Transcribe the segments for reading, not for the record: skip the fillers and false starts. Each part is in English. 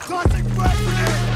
Tossing frag grenade!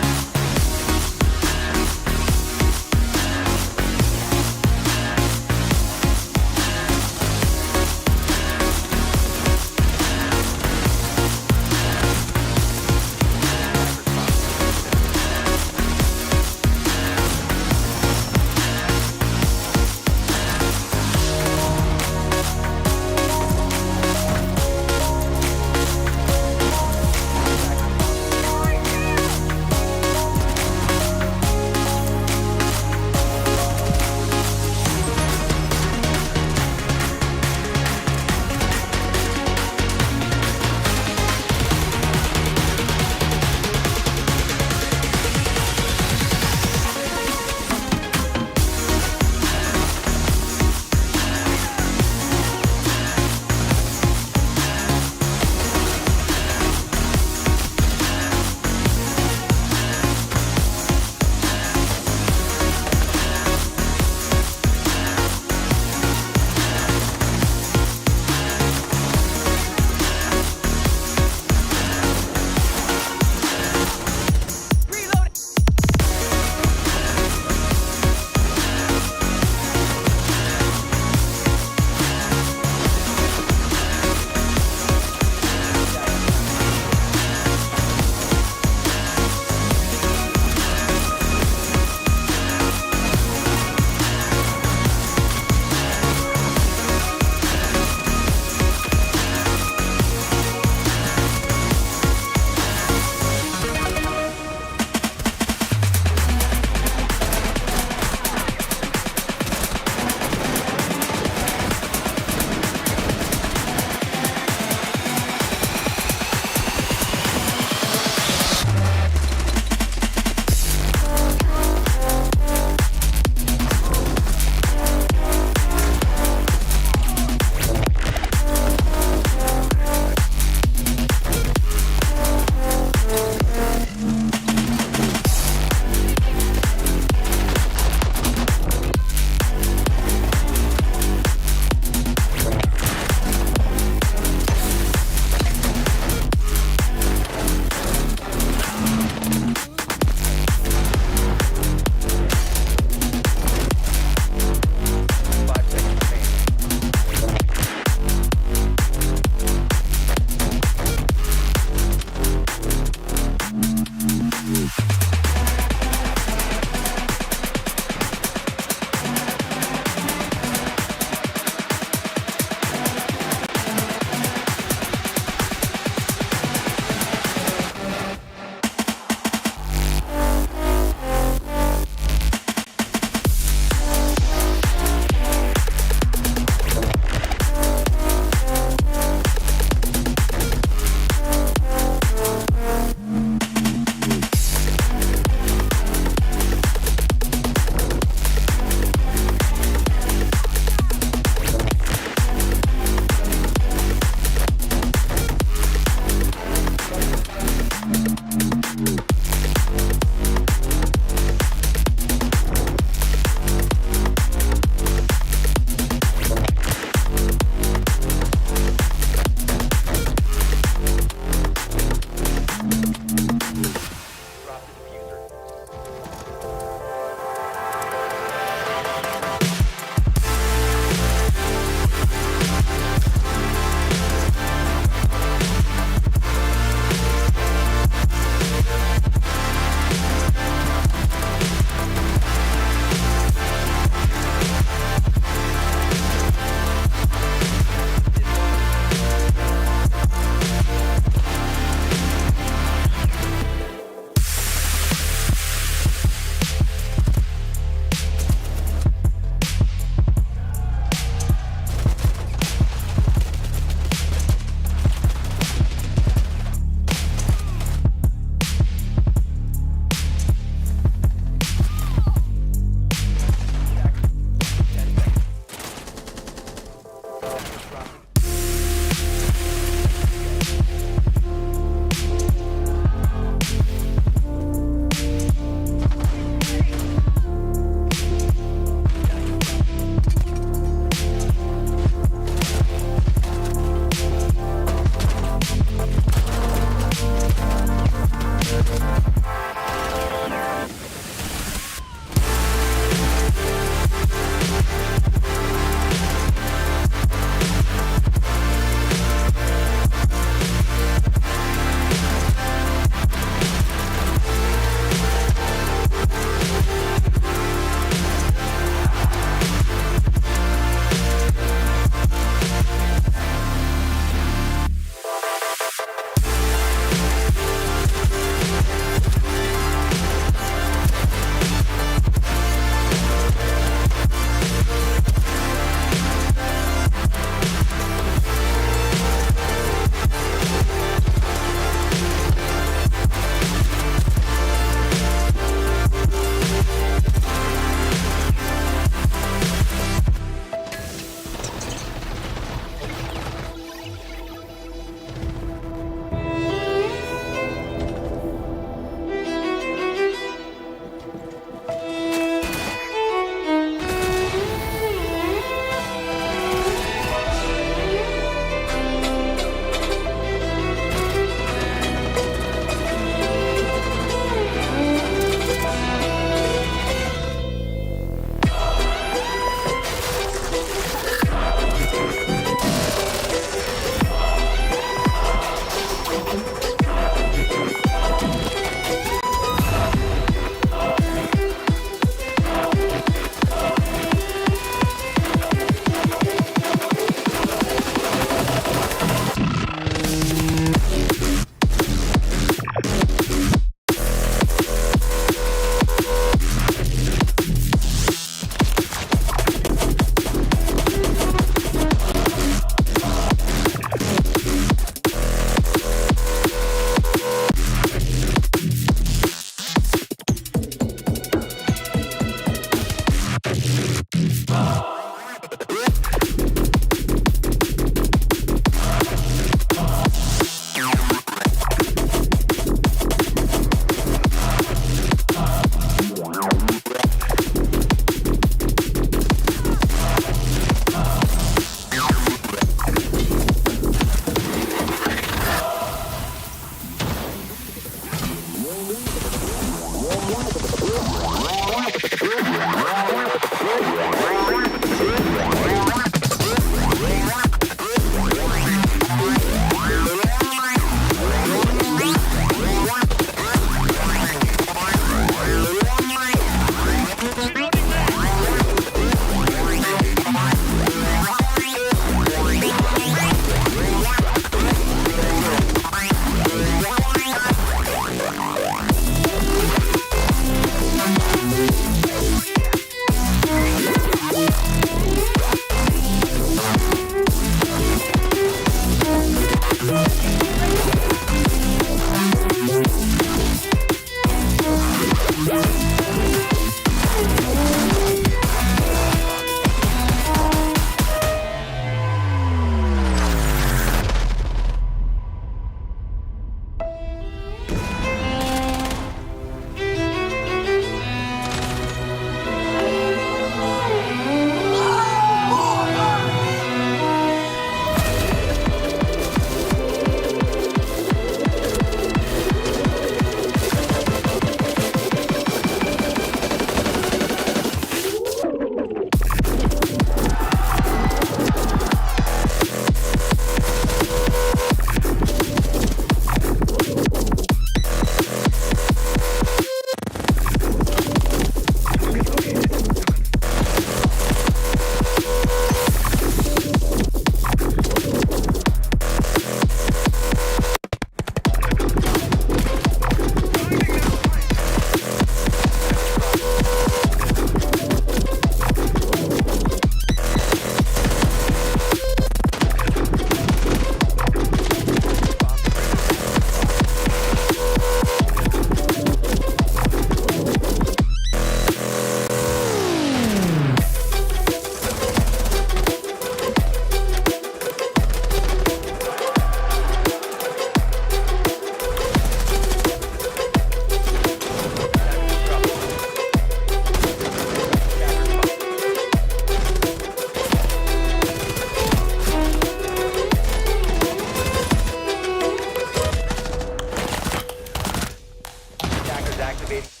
activating.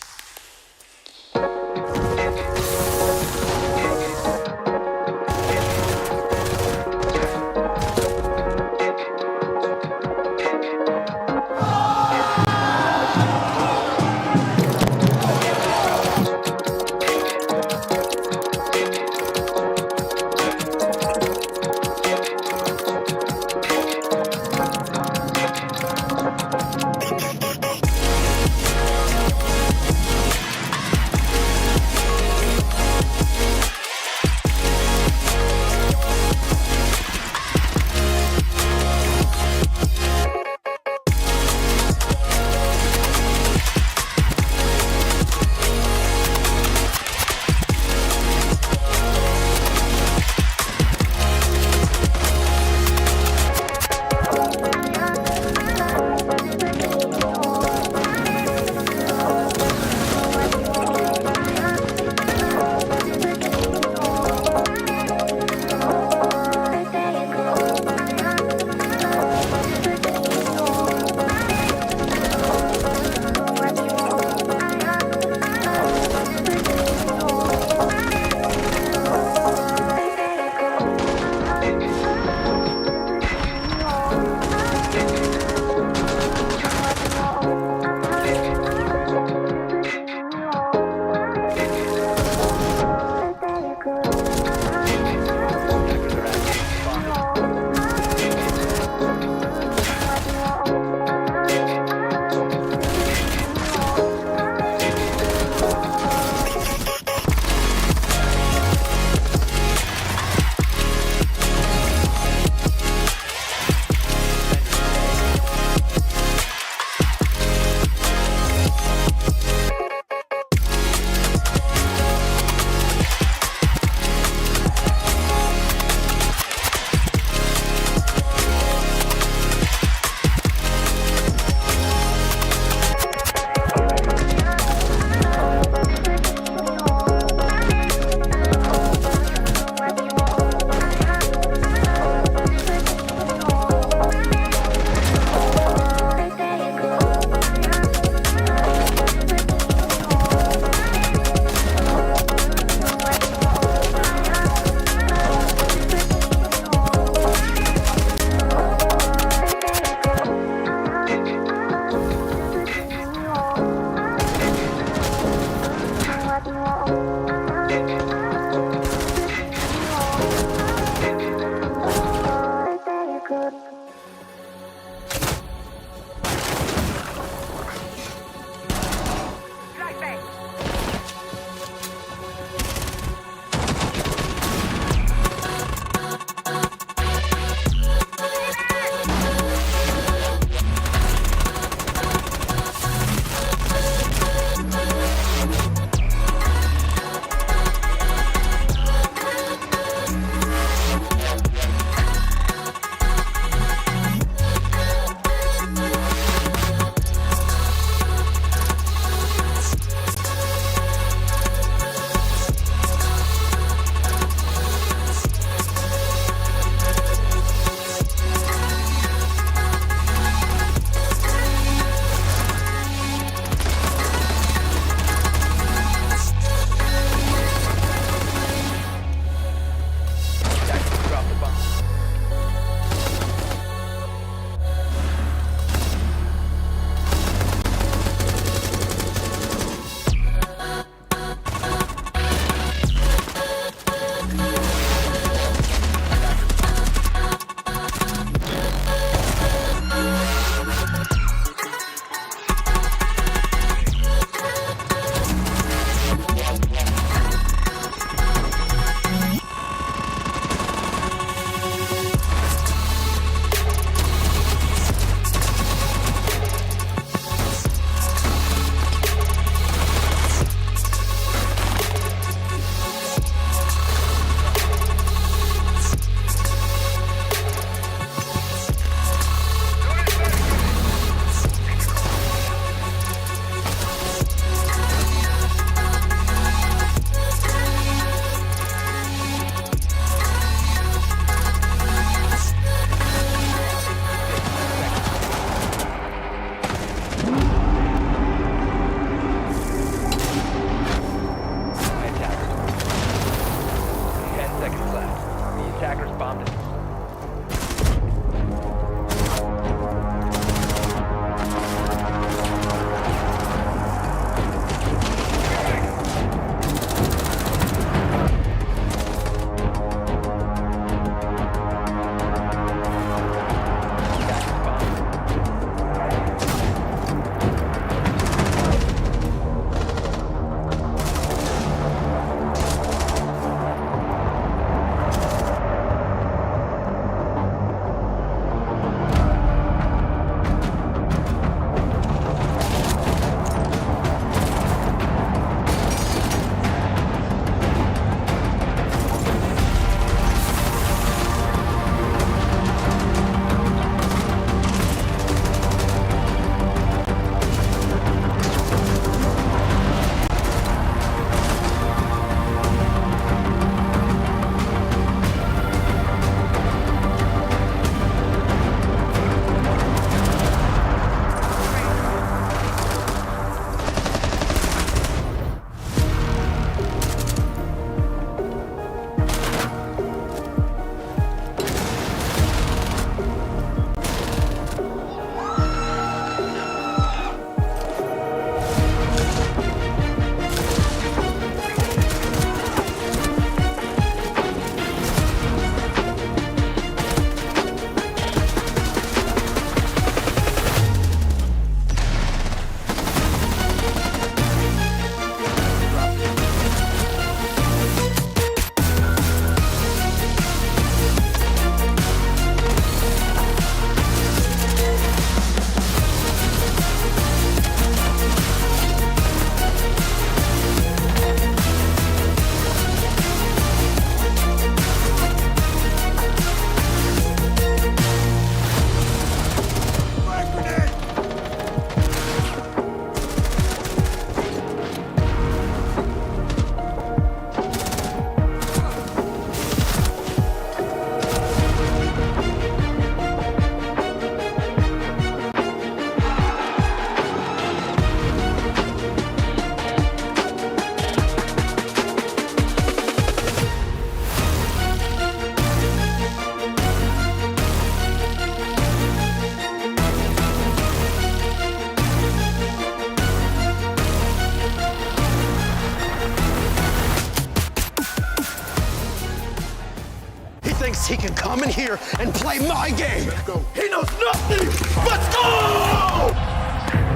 he can come in here and play my game. Let's go. He knows nothing. Let's go!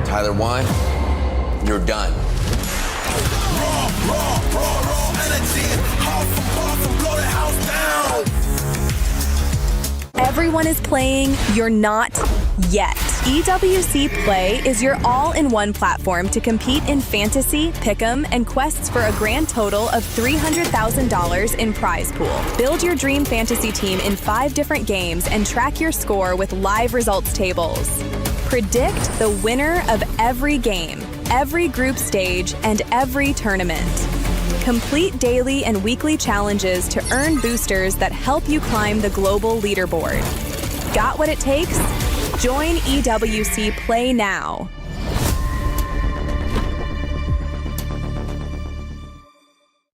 Tyler won. You're done. Raw energy. Half and blow the house down. Everyone is playing, you're not yet. EWC Play is your all-in-one platform to compete in fantasy, pick'em, and quests for a grand total of $300,000 in prize pool. Build your dream fantasy team in 5 different games and track your score with live results tables. Predict the winner of every game, every group stage, and every tournament. Complete daily and weekly challenges to earn boosters that help you climb the global leaderboard. Got what it takes? Join EWC Play now.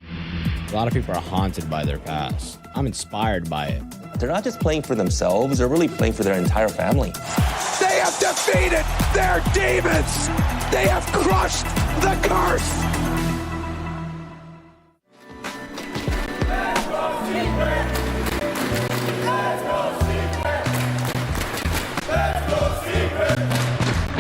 A lot of people are haunted by their past. I'm inspired by it. They're not just playing for themselves, they're really playing for their entire family. They have defeated their demons. They have crushed the curse.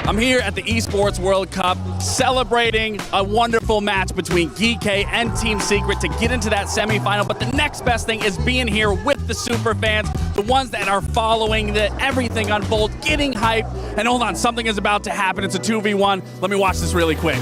I'm here at the Esports World Cup celebrating a wonderful match between Geekay and Team Secret to get into that semifinal. But the next best thing is being here with the super fans, the ones that are following everything unfold, getting hyped. And hold on, something is about to happen. It's a 2v1. Let me watch this really quick.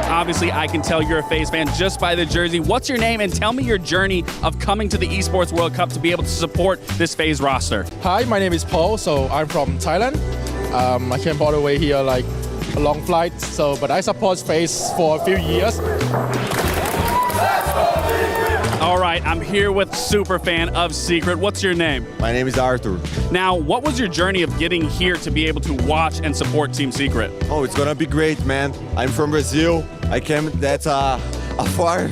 Obviously, I can tell you're a FaZe fan just by the jersey. What's your name? And tell me your journey of coming to the Esports World Cup to be able to support this FaZe roster. Hi, my name is Paul. So I'm from Thailand. I came all the way here like a long flight. But I support FaZe for a few years. All right, I'm here with superfan of Secret. What's your name? My name is Arthur. Now, what was your journey of getting here to be able to watch and support Team Secret? Oh, it's gonna be great, man. I'm from Brazil. I came, that's a far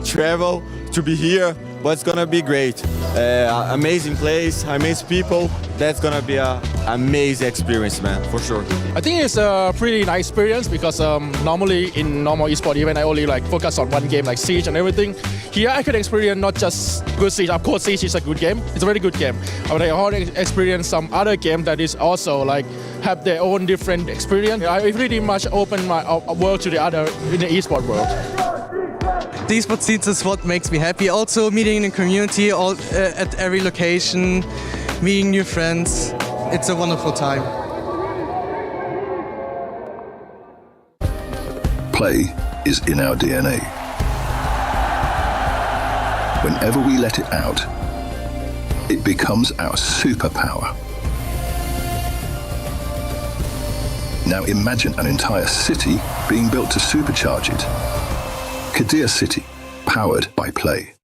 travel to be here, but it's gonna be great. Amazing place, amazing people. That's gonna be an amazing experience, man, for sure. I think it's a pretty nice experience because normally in normal esports event, I only like focus on one game like Siege and everything. Here I could experience not just good Siege. Of course, Siege is a good game. It's a very good game. But I also experience some other game that is also like have their own different experience. I pretty much open my world to the other in the esports world. The esports scene is what makes me happy. Also meeting the community at every location, meeting new friends. It's a wonderful time. Play is in our DNA. Whenever we let it out, it becomes our superpower. Now imagine an entire city being built to supercharge it. Kadir City, powered by Play.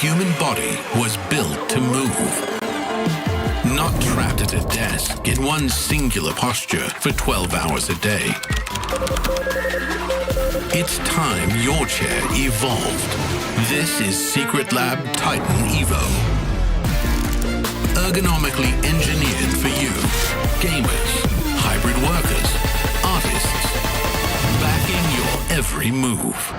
human body was built to move. Not trapped at a desk in one singular posture for 12 hours a day. It's time your chair evolved. This is Secret Lab Titan Evo. Ergonomically engineered for you, gamers, hybrid workers, artists, backing your every move.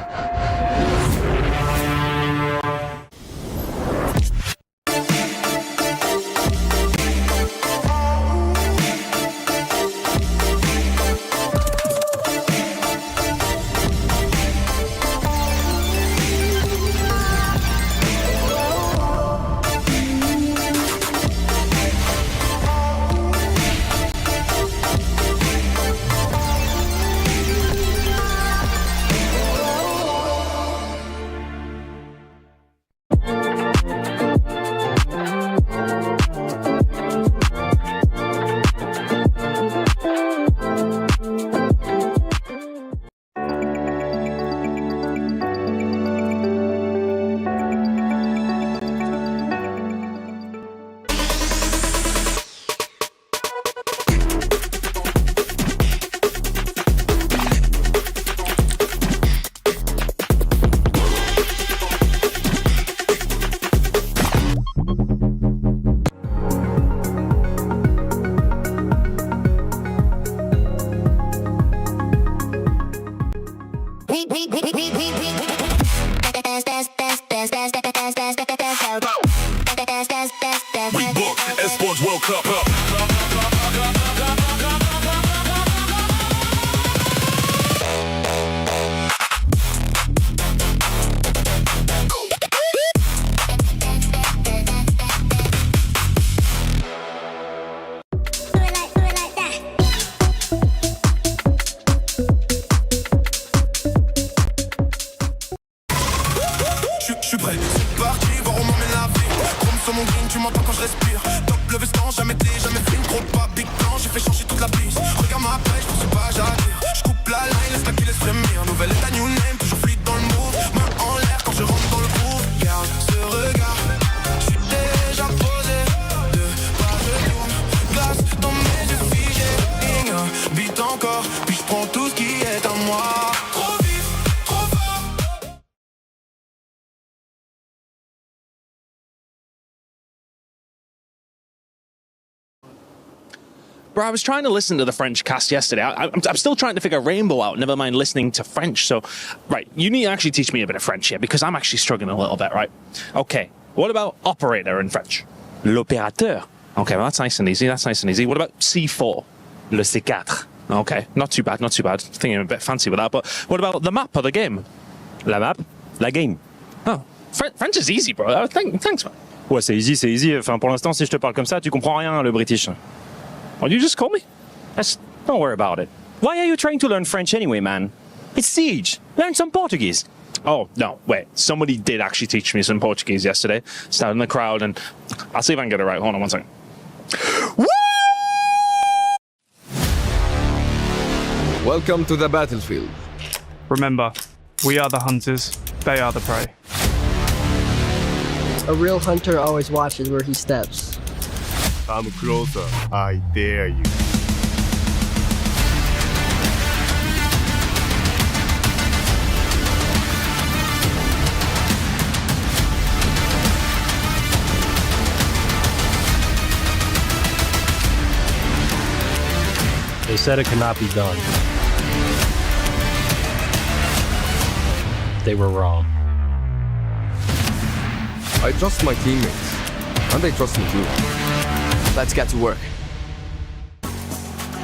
We book Esports World Cup up. Je suis prêt, c'est parti, voir on m'emmène la vie. Chrome sur mon green, tu m'entends quand je respire. Top le veston, jamais fait une gros pas, big plan, j'ai fait changer toute la piste. Regarde ma pêche, je sais pas, j'attire. Je coupe la line, laisse la qui laisse frémir. Nouvelle état, new name, toujours fluide dans le move. Main en l'air quand je rentre dans le groove. Garde ce regard, je suis déjà posé. Deux pas de tourne, glace dans mes yeux figés. Beat encore, puis je prends tout ce qui est à moi. Trop vif, trop fort. Bro, I was trying to listen to the French cast yesterday. I'm still trying to figure Rainbow out, never mind listening to French. So, right, you need to actually teach me a bit of French here because I'm actually struggling a little bit, right? Okay, what about operator in French? L'opérateur. Okay, well, that's nice and easy. That's nice and easy. What about C4? Le C4. Okay, not too bad, not too bad. Thinking a bit fancy with that, but what about the map of the game? La map? La game. Oh, French is easy, bro. Thanks, man. Ouais, c'est easy. Enfin, pour l'instant, si je te parle comme ça, tu comprends rien, le British. Oh, you just call me? Don't worry about it. Why are you trying to learn French anyway, man? It's Siege. Learn some Portuguese. Oh, no, wait. Somebody did actually teach me some Portuguese yesterday. Started in the crowd, and I'll see if I can get it right. Hold on one second. Woo! Welcome to the battlefield. Remember, we are the hunters, they are the prey. A real hunter always watches where he steps. Come closer, I dare you. They said it could not be done. They were wrong. I trust my teammates, and they trust me too. Let's get to work.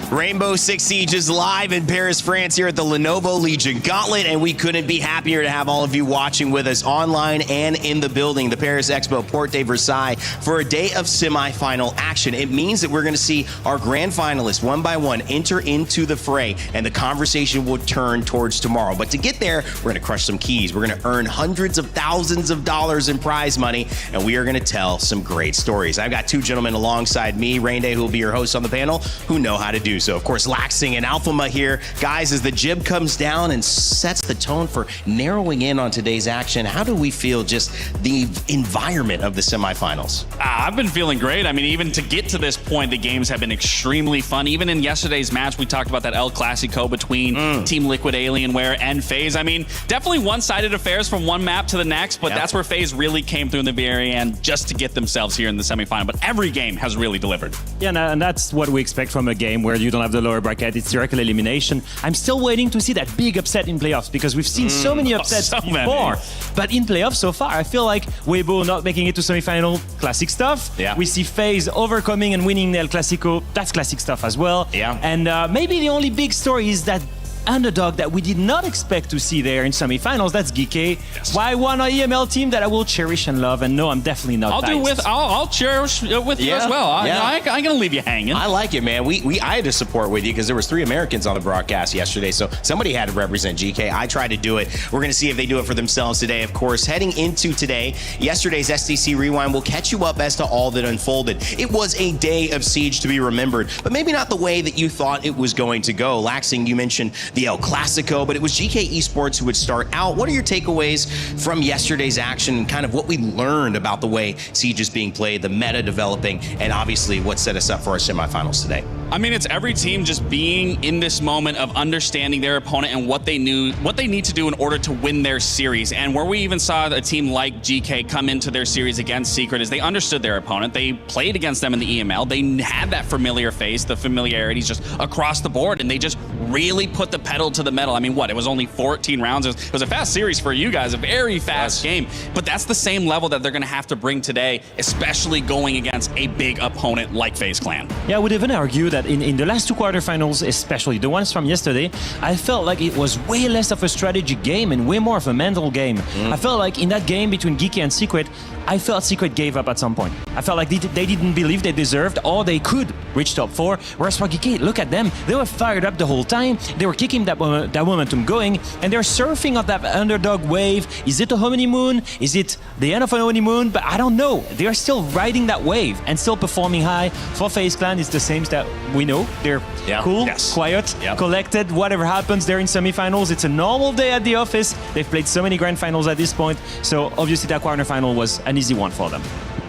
Rainbow Six Siege is live in Paris, France, here at the Lenovo Legion Gauntlet, and we couldn't be happier to have all of you watching with us online and in the building, the Paris Expo Porte Versailles, for a day of semifinal action. It means that we're going to see our grand finalists one by one enter into the fray, and the conversation will turn towards tomorrow. But to get there, we're going to crush some keys. We're going to earn hundreds of thousands of dollars in prize money, and we are going to tell some great stories. I've got two gentlemen alongside me, Rainday, who will be your host on the panel, who know how to do so. Of course, Laxing and Alphama here. Guys, as the jib comes down and sets the tone for narrowing in on today's action, how do we feel just the environment of the semifinals? I've been feeling great. I mean, even to get to this point, the games have been extremely fun. Even in yesterday's match, we talked about that El Clasico between Team Liquid Alienware and FaZe. I mean, definitely one-sided affairs from one map to the next, but that's where FaZe really came through in the very end just to get themselves here in the semifinal. But every game has really delivered. Yeah, and that's what we expect from a game where you don't have the lower bracket, it's direct elimination. I'm still waiting to see that big upset in playoffs because we've seen so many upsets before. But in playoffs so far, I feel like Weibo not making it to semifinal, classic stuff. Yeah. We see FaZe overcoming and winning the El Clasico, that's classic stuff as well. Yeah. And maybe the only big story is that underdog that we did not expect to see there in semifinals. That's GK. Yes. Why one EML team that I will cherish and love, and no, I'm definitely not. I'll cherish with you as well. I ain't gonna leave you hanging. I like it, man. I had to support with you because there was 3 Americans on the broadcast yesterday, so somebody had to represent GK. I tried to do it. We're gonna see if they do it for themselves today. Of course, heading into today, yesterday's SDC Rewind will catch you up as to all that unfolded. It was a day of Siege to be remembered, but maybe not the way that you thought it was going to go. Laxing, you mentioned the El Clasico, but it was GK Esports who would start out. What are your takeaways from yesterday's action and kind of what we learned about the way Siege is being played, the meta developing, and obviously what set us up for our semifinals today? I mean, it's every team just being in this moment of understanding their opponent and what they need to do in order to win their series. And where we even saw a team like GK come into their series against Secret is they understood their opponent. They played against them in the EML. They had that familiar face, the familiarities just across the board, and they just really put the pedal to the metal. I mean, what? It was only 14 rounds. It was a fast series for you guys, a very fast game. But that's the same level that they're going to have to bring today, especially going against a big opponent like FaZe Clan. Yeah, I would even argue that in the last two quarterfinals, especially the ones from yesterday, I felt like it was way less of a strategy game and way more of a mental game. I felt like in that game between Geeky and Secret, I felt Secret gave up at some point. I felt like they didn't believe they deserved or they could reach top 4. Whereas for Geeky, look at them. They were fired up the whole time. They were keeping that momentum going, and they're surfing on that underdog wave. Is it a honeymoon? Is it the end of a honeymoon? But I don't know. They are still riding that wave and still performing high. For FaZe Clan, it's the same that we know. They're cool, quiet, collected. Whatever happens, they're in semifinals. It's a normal day at the office. They've played so many grand finals at this point. So obviously that quarterfinal was an easy one for them.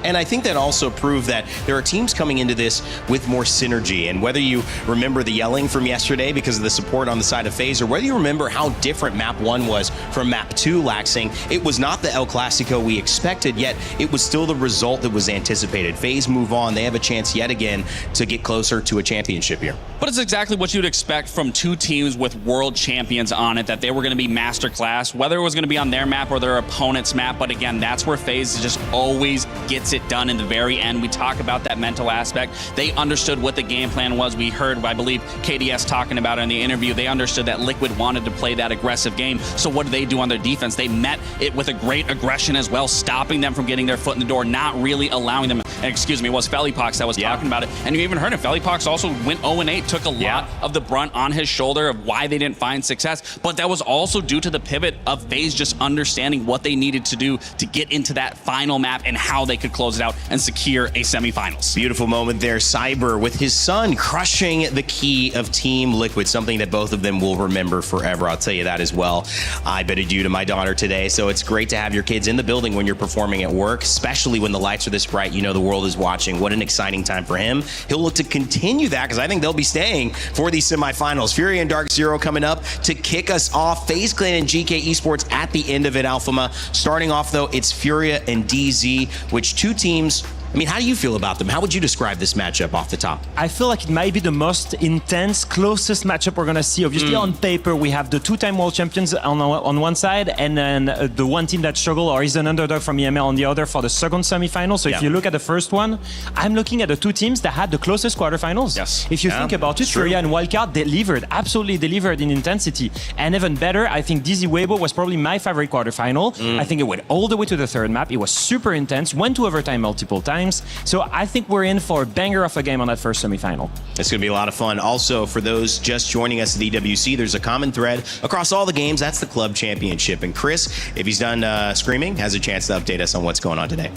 And I think that also proved that there are teams coming into this with more synergy. And whether you remember the yelling from yesterday because of the support on the side of FaZe, or whether you remember how different Map 1 was from Map 2, Laxing, it was not the El Clasico we expected, yet it was still the result that was anticipated. FaZe move on. They have a chance yet again to get closer to a championship here. But it's exactly what you'd expect from two teams with world champions on it, that they were going to be masterclass, whether it was going to be on their map or their opponent's map. But again, that's where FaZe just always gets it done in the very end. We talk about that mental aspect. They understood what the game plan was. We heard, I believe, KDS talking about it in the interview. They understood that Liquid wanted to play that aggressive game. So what did they do on their defense? They met it with a great aggression as well, stopping them from getting their foot in the door, not really allowing them. And excuse me, it was Felipox that was talking about it. And you even heard it. Felipox also went 0-8, took a lot of the brunt on his shoulder of why they didn't find success. But that was also due to the pivot of FaZe just understanding what they needed to do to get into that final map and how they could close it out and secure a semifinals. Beautiful moment there. Cyber with his son crushing the key of Team Liquid, something that both of them will remember forever. I'll tell you that as well. I betted you to my daughter today, so it's great to have your kids in the building when you're performing at work, especially when the lights are this bright. You know the world is watching. What an exciting time for him. He'll look to continue that because I think they'll be staying for these semifinals. Fury and Dark Zero coming up to kick us off. FaZe Clan and GK Esports at the end of it, Alphama. Starting off, though, it's Furia and DZ, which two teams. I mean, how do you feel about them? How would you describe this matchup off the top? I feel like it might be the most intense, closest matchup we're going to see. Obviously, on paper, we have the two-time world champions on one side, and then the one team that struggle or is an underdog from EML on the other for the second semifinal. So if you look at the first one, I'm looking at the two teams that had the closest quarterfinals. Yes. If you think about it, Furia and Wildcard delivered, absolutely delivered in intensity. And even better, I think DZ Weibo was probably my favorite quarterfinal. I think it went all the way to the third map. It was super intense, went to overtime multiple times. So I think we're in for a banger of a game on that first semifinal. It's going to be a lot of fun. Also, for those just joining us at EWC, there's a common thread across all the games. That's the Club Championship. And Chris, if he's done screaming, has a chance to update us on what's going on today.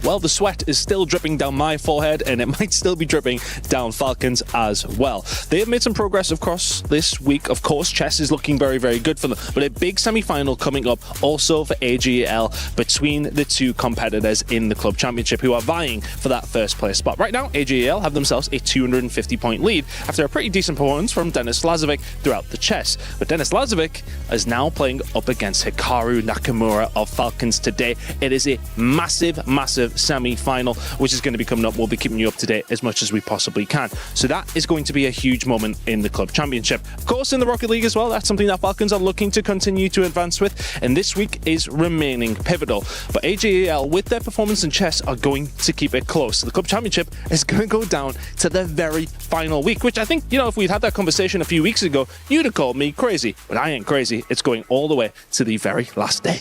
Well, the sweat is still dripping down my forehead, and it might still be dripping down Falcons as well. They have made some progress, of course, this week. Of course, chess is looking very, very good for them. But a big semi-final coming up also for ag.al between the two competitors in the Club Championship who are vying for that first place spot. Right now, ag.al have themselves a 250-point lead after a pretty decent performance from Denis Lazovic throughout the chess. But Denis Lazovic is now playing up against Hikaru Nakamura of Falcons today. It is a massive, massive semi-final, which is going to be coming up. We'll be keeping you up to date as much as we possibly can. So that is going to be a huge moment in the Club Championship. Of course, in the Rocket League as well, that's something that Falcons are looking to continue to advance with, and this week is remaining pivotal. But ag.al, with their performance in chess, are going to keep it close. So the Club Championship is going to go down to the very final week, which I think, you know, if we'd had that conversation a few weeks ago, you'd have called me crazy. But I ain't crazy. It's going all the way to the very last day.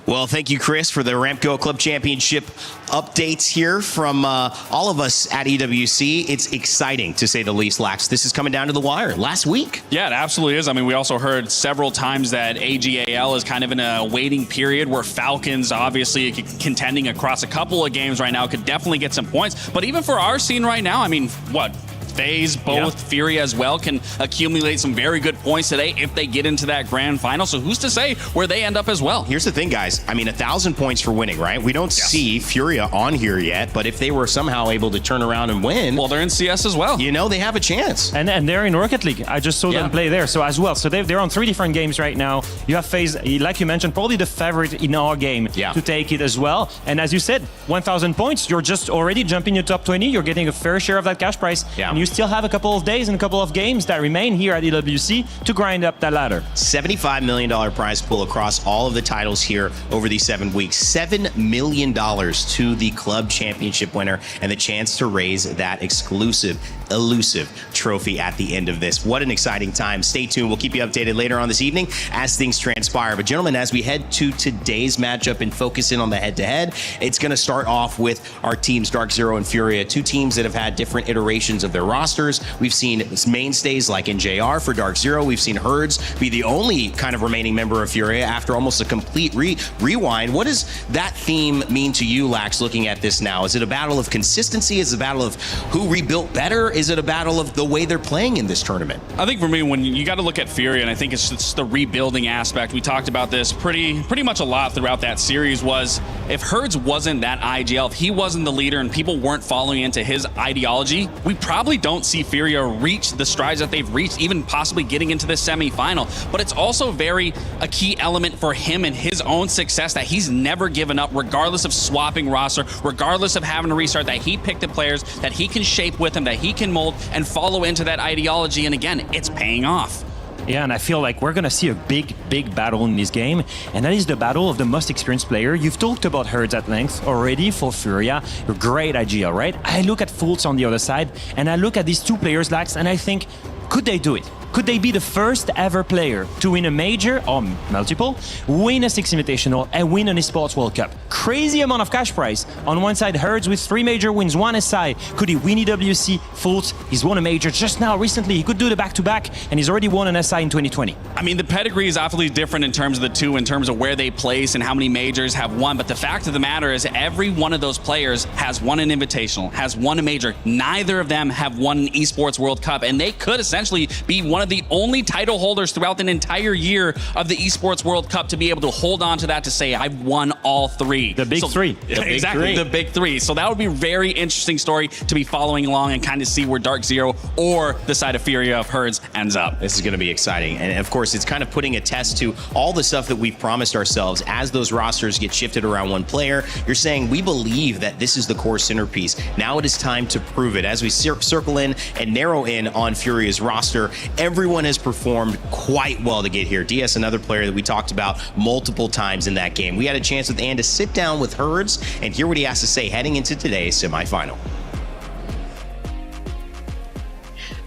Well, thank you, Chris, for the Ramco Club Championship updates here from all of us at EWC. It's exciting, to say the least, Lax. This is coming down to the wire last week. Yeah, it absolutely is. I mean, we also heard several times that ag.al is kind of in a waiting period where Falcons, obviously contending across a couple of games right now, could definitely get some points. But even for our scene right now, I mean, what? FaZe, both Fury as well, can accumulate some very good points today if they get into that grand final. So who's to say where they end up as well? Here's the thing, guys. I mean, 1,000 points for winning, right? We don't see Furia on here yet, but if they were somehow able to turn around and win... Well, they're in CS as well. You know, they have a chance. And they're in Rocket League. I just saw them play there, so as well. So they're on 3 different games right now. You have FaZe, like you mentioned, probably the favorite in our game to take it as well. And as you said, 1,000 points, you're just already jumping your top 20. You're getting a fair share of that cash price. And you still have a couple of days and a couple of games that remain here at EWC to grind up that ladder. $75 million prize pool across all of the titles here over these 7 weeks. $7 million to the club championship winner and the chance to raise that exclusive, elusive trophy at the end of this. What an exciting time. Stay tuned. We'll keep you updated later on this evening as things transpire. But gentlemen, as we head to today's matchup and focus in on the head-to-head, it's going to start off with our teams, Dark Zero and Furia, two teams that have had different iterations of their rosters. We've seen mainstays like NJR for Dark Zero. We've seen Herds be the only kind of remaining member of Furia after almost a complete rewind. What does that theme mean to you, Lax, looking at this now? Is it a battle of consistency? Is it a battle of who rebuilt better? Is it a battle of the way they're playing in this tournament? I think for me, when you got to look at Furia, and I think it's just the rebuilding aspect. We talked about this pretty much a lot throughout that series. Was if Herds wasn't that ag.al, if he wasn't the leader and people weren't following into his ideology, we probably don't see Furia reach the strides that they've reached, even possibly getting into the semifinal. But it's also a key element for him and his own success that he's never given up, regardless of swapping roster, regardless of having to restart, that he picked the players that he can shape with him, that he can mold and follow into that ideology. And again, it's paying off. Yeah, and I feel like we're going to see a big battle in this game, and that is the battle of the most experienced player. You've talked about Herds at length already for Furia. You're great at ag.al, right? I look at Fultz on the other side, and I look at these two players, Lax, and I think, could they do it? Could they be the first ever player to win a major or multiple, win a Six Invitational, and win an Esports World Cup? Crazy amount of cash prize. On one side, Herds with 3 major wins, 1 SI. Could he win EWC? Fultz, he's won a major just now recently. He could do the back-to-back, and he's already won an SI in 2020. I mean, the pedigree is awfully different in terms of the two, in terms of where they place and how many majors have won. But the fact of the matter is every one of those players has won an invitational, has won a major. Neither of them have won an Esports World Cup, and they could essentially be one of the only title holders throughout an entire year of the Esports World Cup to be able to hold on to that, to say, I've won all 3. The big 3. Exactly, the big 3. So that would be a very interesting story to be following along and kind of see where Dark Zero or the side of Furia of Herds ends up. This is going to be exciting. And of course, it's kind of putting a test to all the stuff that we've promised ourselves as those rosters get shifted around one player. You're saying, we believe that this is the core centerpiece. Now it is time to prove it. As we circle in and narrow in on Furia's roster, everyone has performed quite well to get here. DS, another player that we talked about multiple times in that game. We had a chance with Ann to sit down with Herds and hear what he has to say heading into today's semifinal.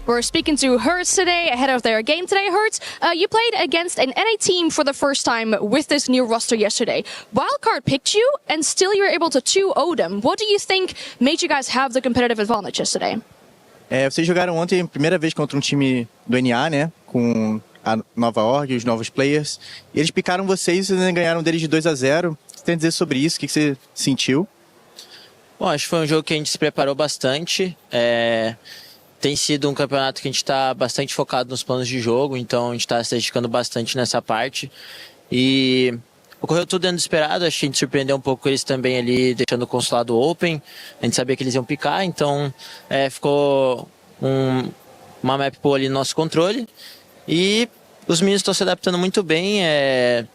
We're speaking to Herds today ahead of their game today. Herds, you played against an NA team for the first time with this new roster yesterday. Wildcard picked you, and still you were able to 2-0 them. What do you think made you guys have the competitive advantage yesterday? Vocês jogaram ontem, primeira vez contra um time do NA, né? Com a nova org, os novos players. E eles picaram vocês e ganharam deles de 2-0. O que você tem a dizer sobre isso? O que você sentiu? Bom, acho que foi um jogo que a gente se preparou bastante. Tem sido um campeonato que a gente está bastante focado nos planos de jogo, então a gente está se dedicando bastante nessa parte. E ocorreu tudo dentro do esperado, acho que a gente surpreendeu um pouco eles também ali, deixando o consulado open. A gente sabia que eles iam picar, então ficou uma map pool ali no nosso controle. E os meninos estão se adaptando muito bem,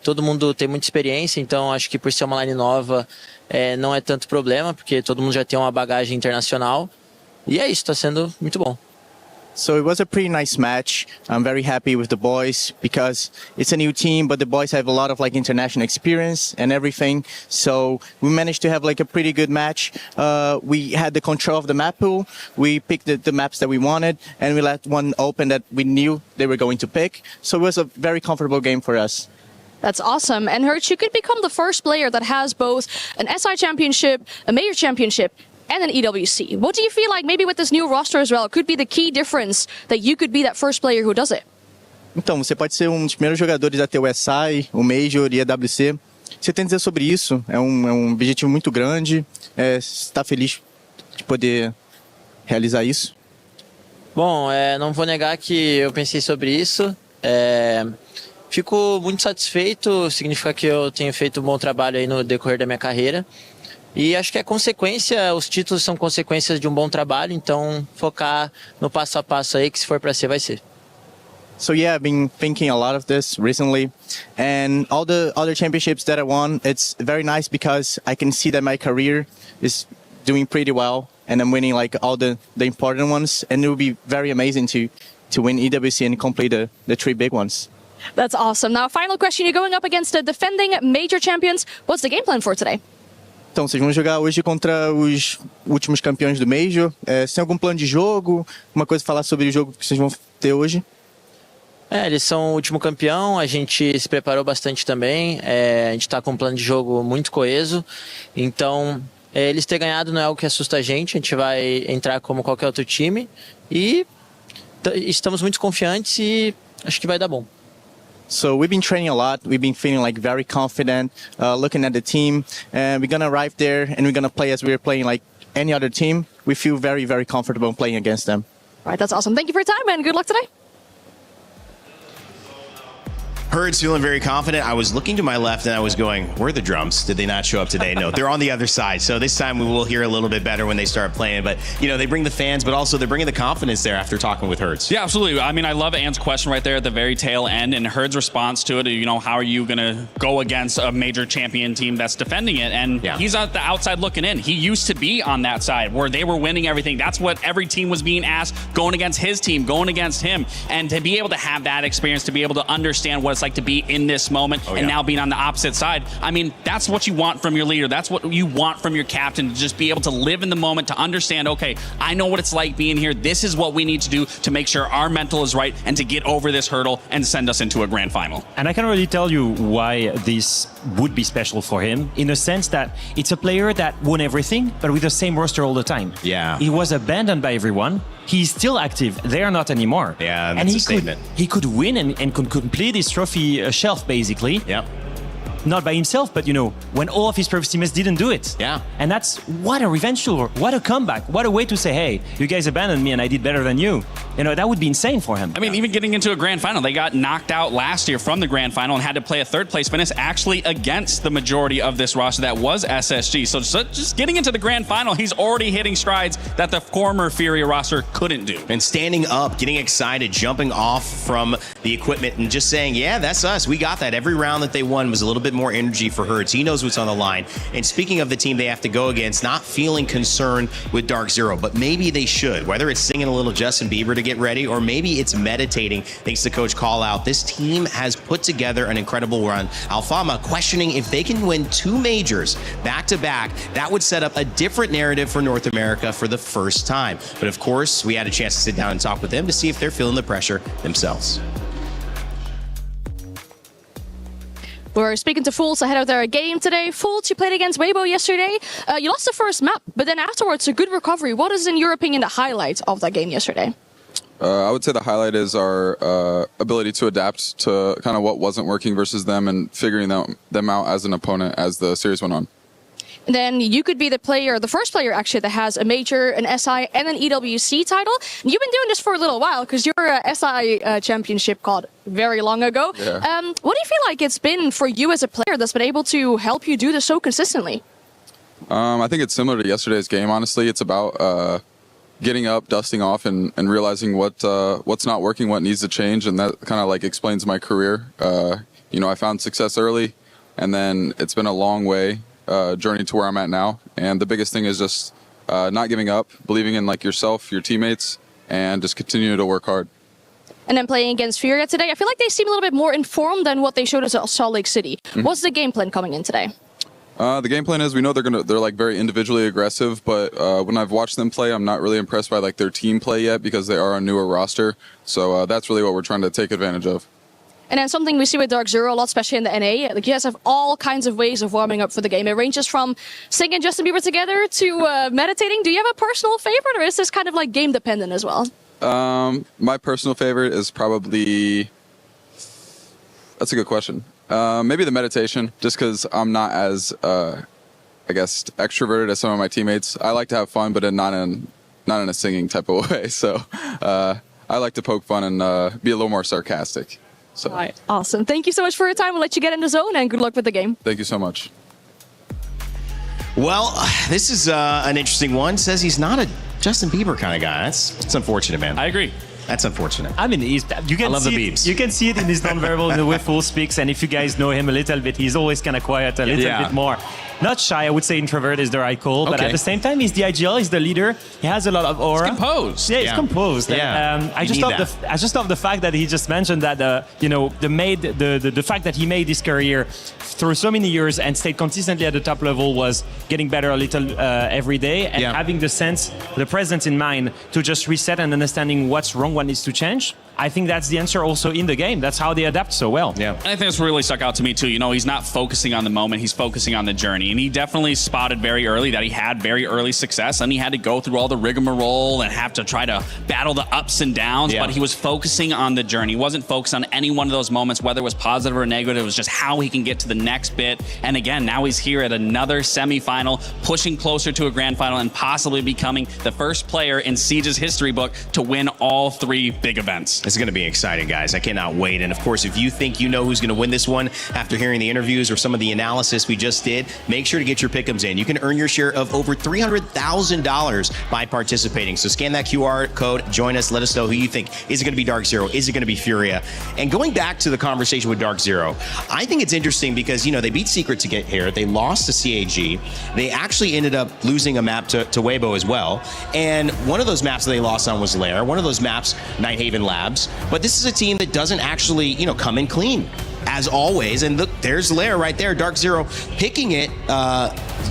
todo mundo tem muita experiência, então acho que por ser uma line nova não é tanto problema, porque todo mundo já tem uma bagagem internacional. E é isso, está sendo muito bom. So it was a pretty nice match. I'm very happy with the boys because it's a new team, but the boys have a lot of international experience and everything. So we managed to have a pretty good match. We had the control of the map pool. We picked the maps that we wanted, and we let one open that we knew they were going to pick. So it was a very comfortable game for us. That's awesome. And Hertz, you could become the first player that has both an SI championship, a major championship, and an EWC. What do you feel like maybe with this new roster as well could be the key difference that you could be that first player who does it? Então, você pode ser dos primeiros jogadores a ter o SI, o Major e a EWC. O que você tem a dizer sobre isso? É um objetivo muito grande. Você está feliz de poder realizar isso? Bom, não vou negar que eu pensei sobre isso. Fico muito satisfeito, significa que eu tenho feito um bom trabalho aí no decorrer da minha carreira. E acho que é consequência, os títulos são consequências de um bom trabalho, então focar no passo a passo aí, que se for para ser, vai ser. So yeah, I've been thinking a lot of this recently, and all the other championships that I won, it's very nice because I can see that my career is doing pretty well, and I'm winning like all the important ones. And it would be very amazing to win EWC and complete the 3 big ones. That's awesome. Now, final question. You're going up against the defending major champions. What's the game plan for today? Então, vocês vão jogar hoje contra os últimos campeões do Major. Você tem algum plano de jogo? Uma coisa a falar sobre o jogo que vocês vão ter hoje? Eles são o último campeão, a gente se preparou bastante também, a gente está com um plano de jogo muito coeso, então eles ter ganhado não é algo que assusta a gente vai entrar como qualquer outro time e estamos muito confiantes e acho que vai dar bom. So we've been training a lot. We've been feeling like very confident, looking at the team, and we're gonna arrive there and we're gonna play as we're playing like any other team. We feel very, very comfortable playing against them. All right, that's awesome. Thank you for your time and good luck today. Herd's feeling very confident. I was looking to my left and I was going, where are the drums? Did they not show up today? No, they're on the other side. So this time we will hear a little bit better when they start playing. But, you know, they bring the fans, but also they're bringing the confidence there after talking with Herds. Yeah, absolutely. I mean, I love Ann's question right there at the very tail end and Herd's response to it. You know, how are you going to go against a major champion team that's defending it? And he's at the outside looking in. He used to be on that side where they were winning everything. That's what every team was being asked, going against his team, going against him. And to be able to have that experience, to be able to understand what it's like to be in this moment and now being on the opposite side, I mean, that's what you want from your leader. That's what you want from your captain, to just be able to live in the moment, to understand, okay, I know what it's like being here. This is what we need to do to make sure our mental is right and to get over this hurdle and send us into a grand final. And I can already tell you why this would be special for him, in a sense that it's a player that won everything, but with the same roster all the time. Yeah. He was abandoned by everyone. He's still active. They are not anymore. Yeah, that's and a statement. He could win and could complete his trophy shelf, basically. Yep. Not by himself, but, you know, when all of his previous teammates didn't do it. Yeah. And that's what a revenge tour, what a comeback, what a way to say, hey, you guys abandoned me and I did better than you. You know, that would be insane for him. I mean, even getting into a grand final, they got knocked out last year from the grand final and had to play a third place finish actually against the majority of this roster that was SSG. So just getting into the grand final, he's already hitting strides that the former Furia roster couldn't do. And standing up, getting excited, jumping off from the equipment and just saying, yeah, that's us. We got that. Every round that they won was a little bit more energy for Herds. He knows what's on the line. And speaking of the team they have to go against, not feeling concerned with Dark Zero, but maybe they should. Whether it's singing a little Justin Bieber to get ready, or maybe it's meditating, thanks to Coach Call Out. This team has put together an incredible run. Alfama questioning if they can win 2 majors back-to-back, that would set up a different narrative for North America for the first time. But of course, we had a chance to sit down and talk with them to see if they're feeling the pressure themselves. We're speaking to Fools ahead of their game today. Fools, you played against Weibo yesterday. You lost the first map, but then afterwards, a good recovery. What is, in your opinion, the highlight of that game yesterday? I would say the highlight is our ability to adapt to kind of what wasn't working versus them and figuring them out as an opponent as the series went on. And then you could be the first player actually that has a major, an SI, and an EWC title. And you've been doing this for a little while because your SI championship called very long ago. Yeah. What do you feel like it's been for you as a player that's been able to help you do this so consistently? I think it's similar to yesterday's game, honestly. It's about getting up, dusting off, and realizing what's not working, what needs to change, and that kind of like explains my career. You know, I found success early, and then it's been a long way. Journey to where I'm at now, and the biggest thing is just not giving up, believing in like yourself, your teammates, and just continuing to work hard. And then playing against Furia today, I feel like they seem a little bit more informed than what they showed us at Salt Lake City. Mm-hmm. What's the game plan coming in today? The game plan is we know they're like very individually aggressive, but when I've watched them play, I'm not really impressed by like their team play yet because they are a newer roster. So that's really what we're trying to take advantage of. And then something we see with Dark Zero a lot, especially in the NA, like you guys have all kinds of ways of warming up for the game. It ranges from singing Justin Bieber together to meditating. Do you have a personal favorite, or is this kind of like game dependent as well? My personal favorite is probably, that's a good question. Maybe the meditation, just because I'm not as, I guess, extroverted as some of my teammates. I like to have fun, but not in a singing type of way. So I like to poke fun and be a little more sarcastic. So. All right, awesome. Thank you so much for your time. We'll let you get in the zone, and good luck with the game. Thank you so much. Well, this is an interesting one. Says he's not a Justin Bieber kind of guy. That's unfortunate, man. I agree. That's unfortunate. I mean, you can I love see the it, beeps. you can see it in his nonverbal in the way Full speaks, and if you guys know him a little bit, he's always kind of quiet, a little bit more. Not shy, I would say introvert is the right call, but at the same time, he's the ag.al, he's the leader. He has a lot of aura. He's composed. Yeah, he's composed. Yeah. And, I just love the fact that he just mentioned that the fact that he made his career through so many years and stayed consistently at the top level was getting better a little every day, and having the presence in mind to just reset and understanding what's wrong, what needs to change. I think that's the answer also in the game. That's how they adapt so well. Yeah. I think this really stuck out to me too. You know, he's not focusing on the moment, he's focusing on the journey. And he definitely spotted very early that he had very early success, and he had to go through all the rigmarole and have to try to battle the ups and downs, but he was focusing on the journey. He wasn't focused on any one of those moments, whether it was positive or negative. It was just how he can get to the next bit. And again, now he's here at another semifinal, pushing closer to a grand final and possibly becoming the first player in Siege's history book to win all 3 big events. It's going to be exciting, guys. I cannot wait. And of course, if you think you know who's going to win this one after hearing the interviews or some of the analysis we just did, make sure to get your pick'ems in. You can earn your share of over $300,000 by participating. So scan that QR code, join us, let us know who you think. Is it going to be Dark Zero? Is it going to be Furia? And going back to the conversation with Dark Zero, I think it's interesting because, you know, they beat Secret to get here. They lost to CAG. They actually ended up losing a map to Weibo as well. And one of those maps that they lost on was Lair. One of those maps, Nighthaven Labs. But this is a team that doesn't actually, you know, come in clean, as always. And look, there's Lair right there, Dark Zero picking it,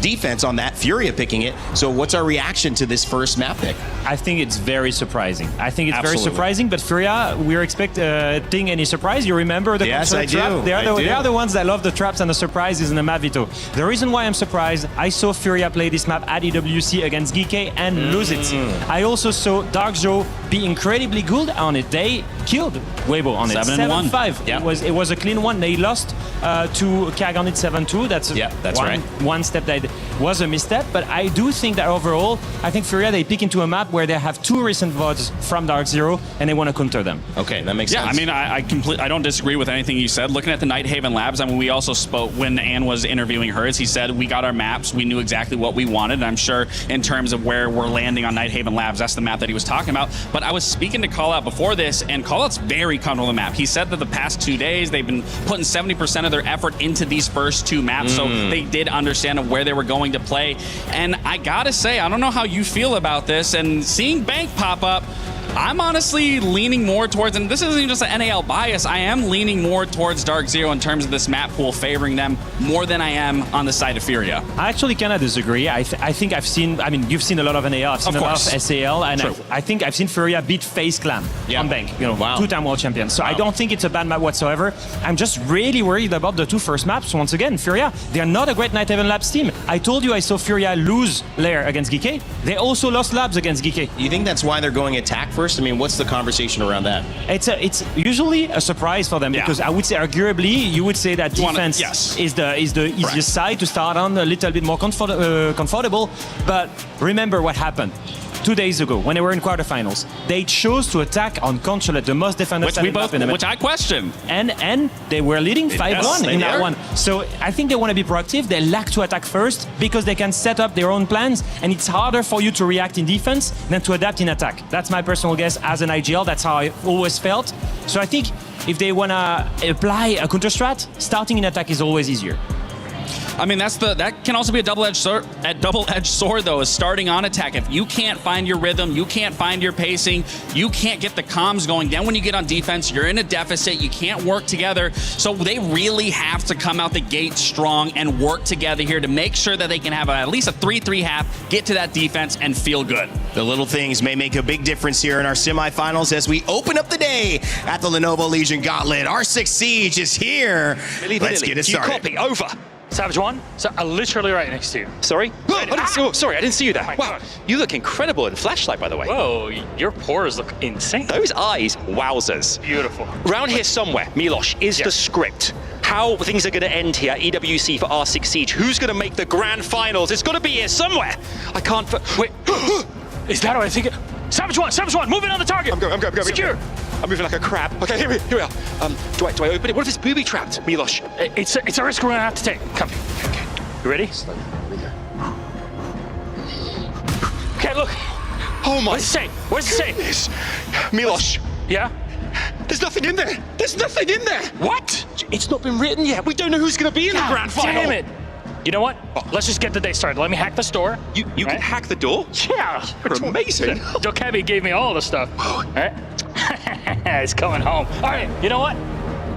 defense on that, Furia picking it. So what's our reaction to this first map pick? I think it's very surprising. Very surprising, but Furia, we're expecting any surprise. You remember the trap? They are the ones that love the traps and the surprises in the map veto. The reason why I'm surprised, I saw Furia play this map at EWC against GK and lose it. I also saw Dark Zero be incredibly good on it. They killed Weibo on it. 7-5. Yep. It was a clean one. They lost to Kag on it 7-2. That's one step that was a misstep, but I do think that overall, I think Furia, they pick into a map where they have 2 recent VODs from Dark Zero, and they want to counter them. Okay, that makes sense. Yeah, I mean, I don't disagree with anything you said. Looking at the Nighthaven Labs, I mean, we also spoke when Ann was interviewing hers. He said we got our maps, we knew exactly what we wanted, and I'm sure in terms of where we're landing on Nighthaven Labs, that's the map that he was talking about. But I was speaking to Callout before this, and Callout's very comfortable with the map. He said that the past 2 days, they've been putting 70% of their effort into these first 2 maps, so they did understand where they were going to play. And I gotta say, I don't know how you feel about this, and seeing Bank pop up, I'm honestly leaning more towards, and this isn't just an NAL bias, I am leaning more towards Dark Zero in terms of this map pool, favoring them more than I am on the side of Furia. I actually kind of disagree. I think I've seen, I mean, you've seen a lot of NAL, I've seen a lot of SAL, and I think I've seen Furia beat FaZe Clan on Bank, you know, 2-time world champions. So I don't think it's a bad map whatsoever. I'm just really worried about the 2 first maps. Once again, Furia, they're not a great Nighthaven Labs team. I told you I saw Furia lose Lair against GK. They also lost Labs against GK. You think that's why they're going attack first? I mean, what's the conversation around that? It's usually a surprise for them because I would say arguably you would say that defense is the easiest side to start on, a little bit more comfortable. But remember what happened 2 days ago when they were in quarterfinals. They chose to attack on Consulate, the most defended side in the map. Which I question. And they were leading 5-1 in that one. So I think they want to be proactive. They lack to attack first because they can set up their own plans, and it's harder for you to react in defense than to adapt in attack. That's my personal guess as an ag.al. That's how I always felt. So I think if they want to apply a counter strat, starting in attack is always easier. I mean, that can also be a double-edged sword, though, is starting on attack. If you can't find your rhythm, you can't find your pacing, you can't get the comms going. Then when you get on defense, you're in a deficit. You can't work together. So they really have to come out the gate strong and work together here to make sure that they can have at least a 3-3 half, get to that defense, and feel good. The little things may make a big difference here in our semifinals as we open up the day at the Lenovo Legion Gauntlet. Our 6th Siege is here. Let's get it started. You copy, over. Savage 1, so literally right next to you. Sorry? Sorry, I didn't see you there. Wow, you look incredible in flashlight, by the way. Whoa, your pores look insane. Those eyes, wowzers. Beautiful. Around here somewhere, Milos, is the script. How things are going to end here, EWC for R6 Siege. Who's going to make the grand finals? It's got to be here somewhere. I can't... Wait. Is that what I think? Savage 1, moving on the target. I'm going. Secure. I'm moving like a crab. Okay, here we are. Do I open it? What if it's booby trapped, Milos? It's a risk we're gonna have to take. Come. Okay. You ready? Okay, look. Oh my. What does it say? Milos, Yeah? There's nothing in there. There's nothing in there. What? It's not been written yet. We don't know who's going to be in the grand final. Damn it. You know what? Let's just get the day started. Let me hack the store. You can hack the door? Yeah. You're amazing. Jokebi gave me all the stuff. All right? It's coming home. All right, you know what?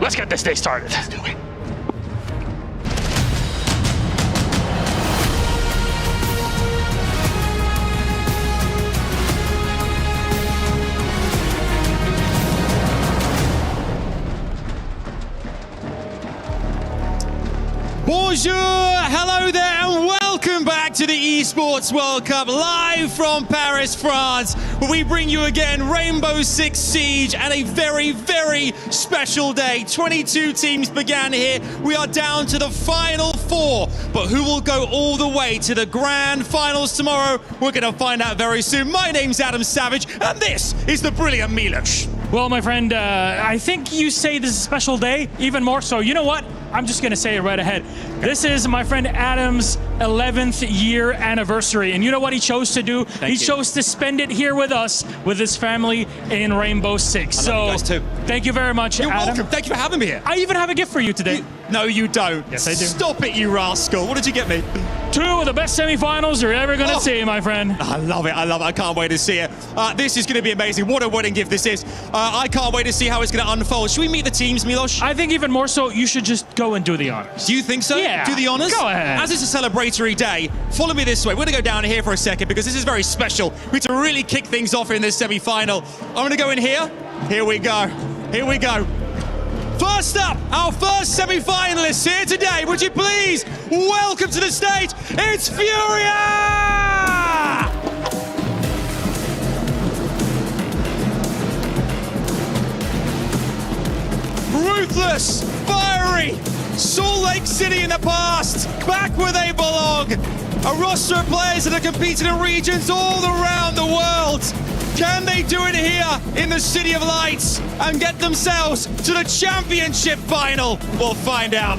Let's get this day started. Let's do it. Bonjour, hello there, and welcome back to the Esports World Cup, live from Paris, France, where we bring you again Rainbow Six Siege and a very, very special day. 22 teams began here. We are down to the final 4, but who will go all the way to the grand finals tomorrow? We're going to find out very soon. My name's Adam Savage, and this is the brilliant Milos. Well, my friend, I think you say this is a special day, even more so. You know what? I'm just going to say it right ahead. This is my friend Adam's 11th year anniversary. And you know what he chose to do? He chose to spend it here with us, with his family in Rainbow Six. I love you guys too. Thank you very much, You're Adam. welcome. Thank you for having me here. I even have a gift for you today. No, you don't. Yes, I do. Stop it, you rascal. What did you get me? 2 of the best semifinals you're ever going to see, my friend. I love it. I love it. I can't wait to see it. This is going to be amazing. What a wedding gift this is. I can't wait to see how it's going to unfold. Should we meet the teams, Milos? I think even more so, you should just go and do the honors. Do you think so? Yeah. Do the honors? Go ahead. As it's a celebratory day, follow me this way. We're going to go down here for a second because this is very special. We need to really kick things off in this semi-final. I'm going to go in here. Here we go. Here we go. First up, our first semi-finalists here today. Would you please welcome to the stage, it's Furia! Ruthless, fiery, Salt Lake City in the past, back where they belong. A roster of players that are competing in regions all around the world. Can they do it here in the City of Lights and get themselves to the championship final? We'll find out.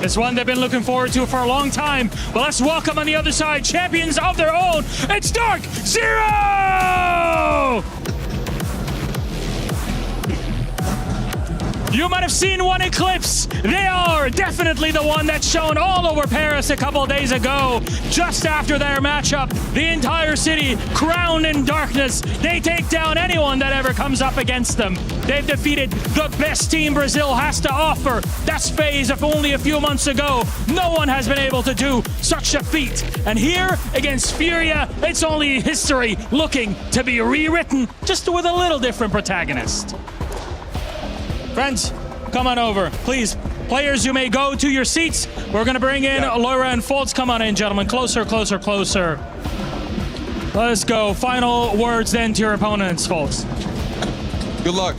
It's one they've been looking forward to for a long time. But let's welcome on the other side, champions of their own. It's Dark Zero! You might have seen one eclipse. They are definitely the one that shone all over Paris a couple days ago. Just after their matchup, the entire city crowned in darkness. They take down anyone that ever comes up against them. They've defeated the best team Brazil has to offer. That's FaZe of only a few months ago. No one has been able to do such a feat. And here against Furia, it's only history looking to be rewritten, just with a little different protagonist. Friends, come on over, please. Players, you may go to your seats. We're going to bring in Laura and Foltz. Come on in, gentlemen. Closer, closer, closer. Let's go. Final words then to your opponents, Foltz. Good luck.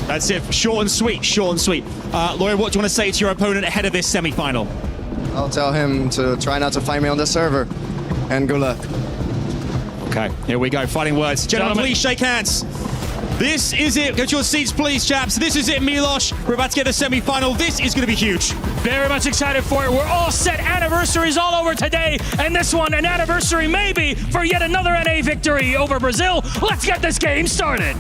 That's it. Short and sweet. Short and sweet. Laura, what do you want to say to your opponent ahead of this semi-final? I'll tell him to try not to find me on the server. And good luck. Okay, here we go. Fighting words. Gentlemen, please shake hands. This is it. Go to your seats, please, chaps. This is it, Milos. We're about to get the semi-final. This is going to be huge. Very much excited for it. We're all set. Anniversaries all over today. And this one, an anniversary maybe for yet another NA victory over Brazil. Let's get this game started.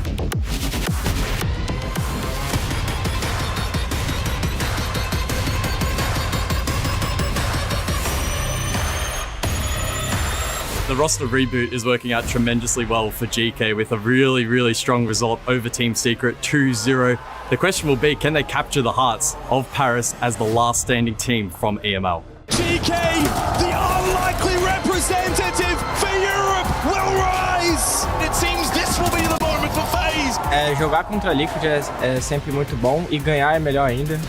The roster reboot is working out tremendously well for GK with a really, really strong result over Team Secret 2-0. The question will be, can they capture the hearts of Paris as the last standing team from EML? GK, the unlikely representative for Europe, will rise! It seems this will be the moment for FaZe. Jogar contra a Liquid é sempre muito bom e ganhar é melhor ainda.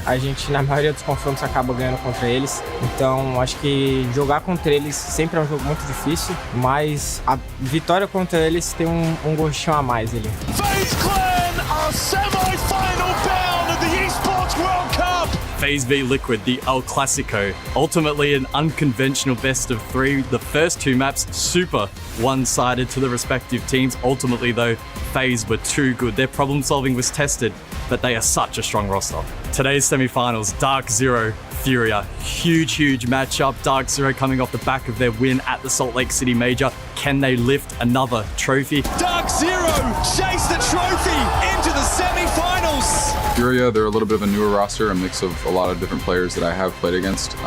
A gente, na maioria dos confrontos, acaba ganhando contra eles. Então, acho que jogar contra eles sempre é um jogo muito difícil, mas a vitória contra eles tem um gostinho a mais ali. FaZe Clan are semi-final bound of the Esports World Cup. FaZe v Liquid, the El Clasico. Ultimately an unconventional best of 3. The first 2 maps super one-sided to the respective teams. Ultimately though, FaZe were too good. Their problem solving was tested, but they are such a strong roster. Today's semi-finals, Dark Zero, Furia. Huge matchup. Dark Zero coming off the back of their win at the Salt Lake City Major. Can they lift another trophy? Dark Zero chase the trophy into the semi-finals. Furia, they're a little bit of a newer roster, a mix of a lot of different players that I have played against.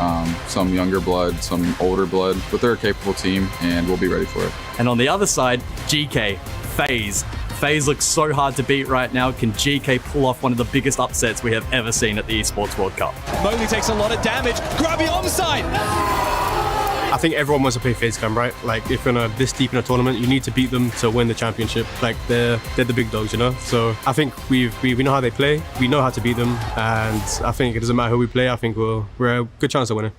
Some younger blood, some older blood, but they're a capable team and we'll be ready for it. And on the other side, GK, FaZe. FaZe looks so hard to beat right now. Can GK pull off one of the biggest upsets we have ever seen at the Esports World Cup? Moly takes a lot of damage. Grabby onside. I think everyone wants to play FaZe Cam, right? Like, if you're this deep in a tournament, you need to beat them to win the championship. Like, they're the big dogs, you know? So I think we know how they play. We know how to beat them. And I think it doesn't matter who we play. I think we're a good chance of winning.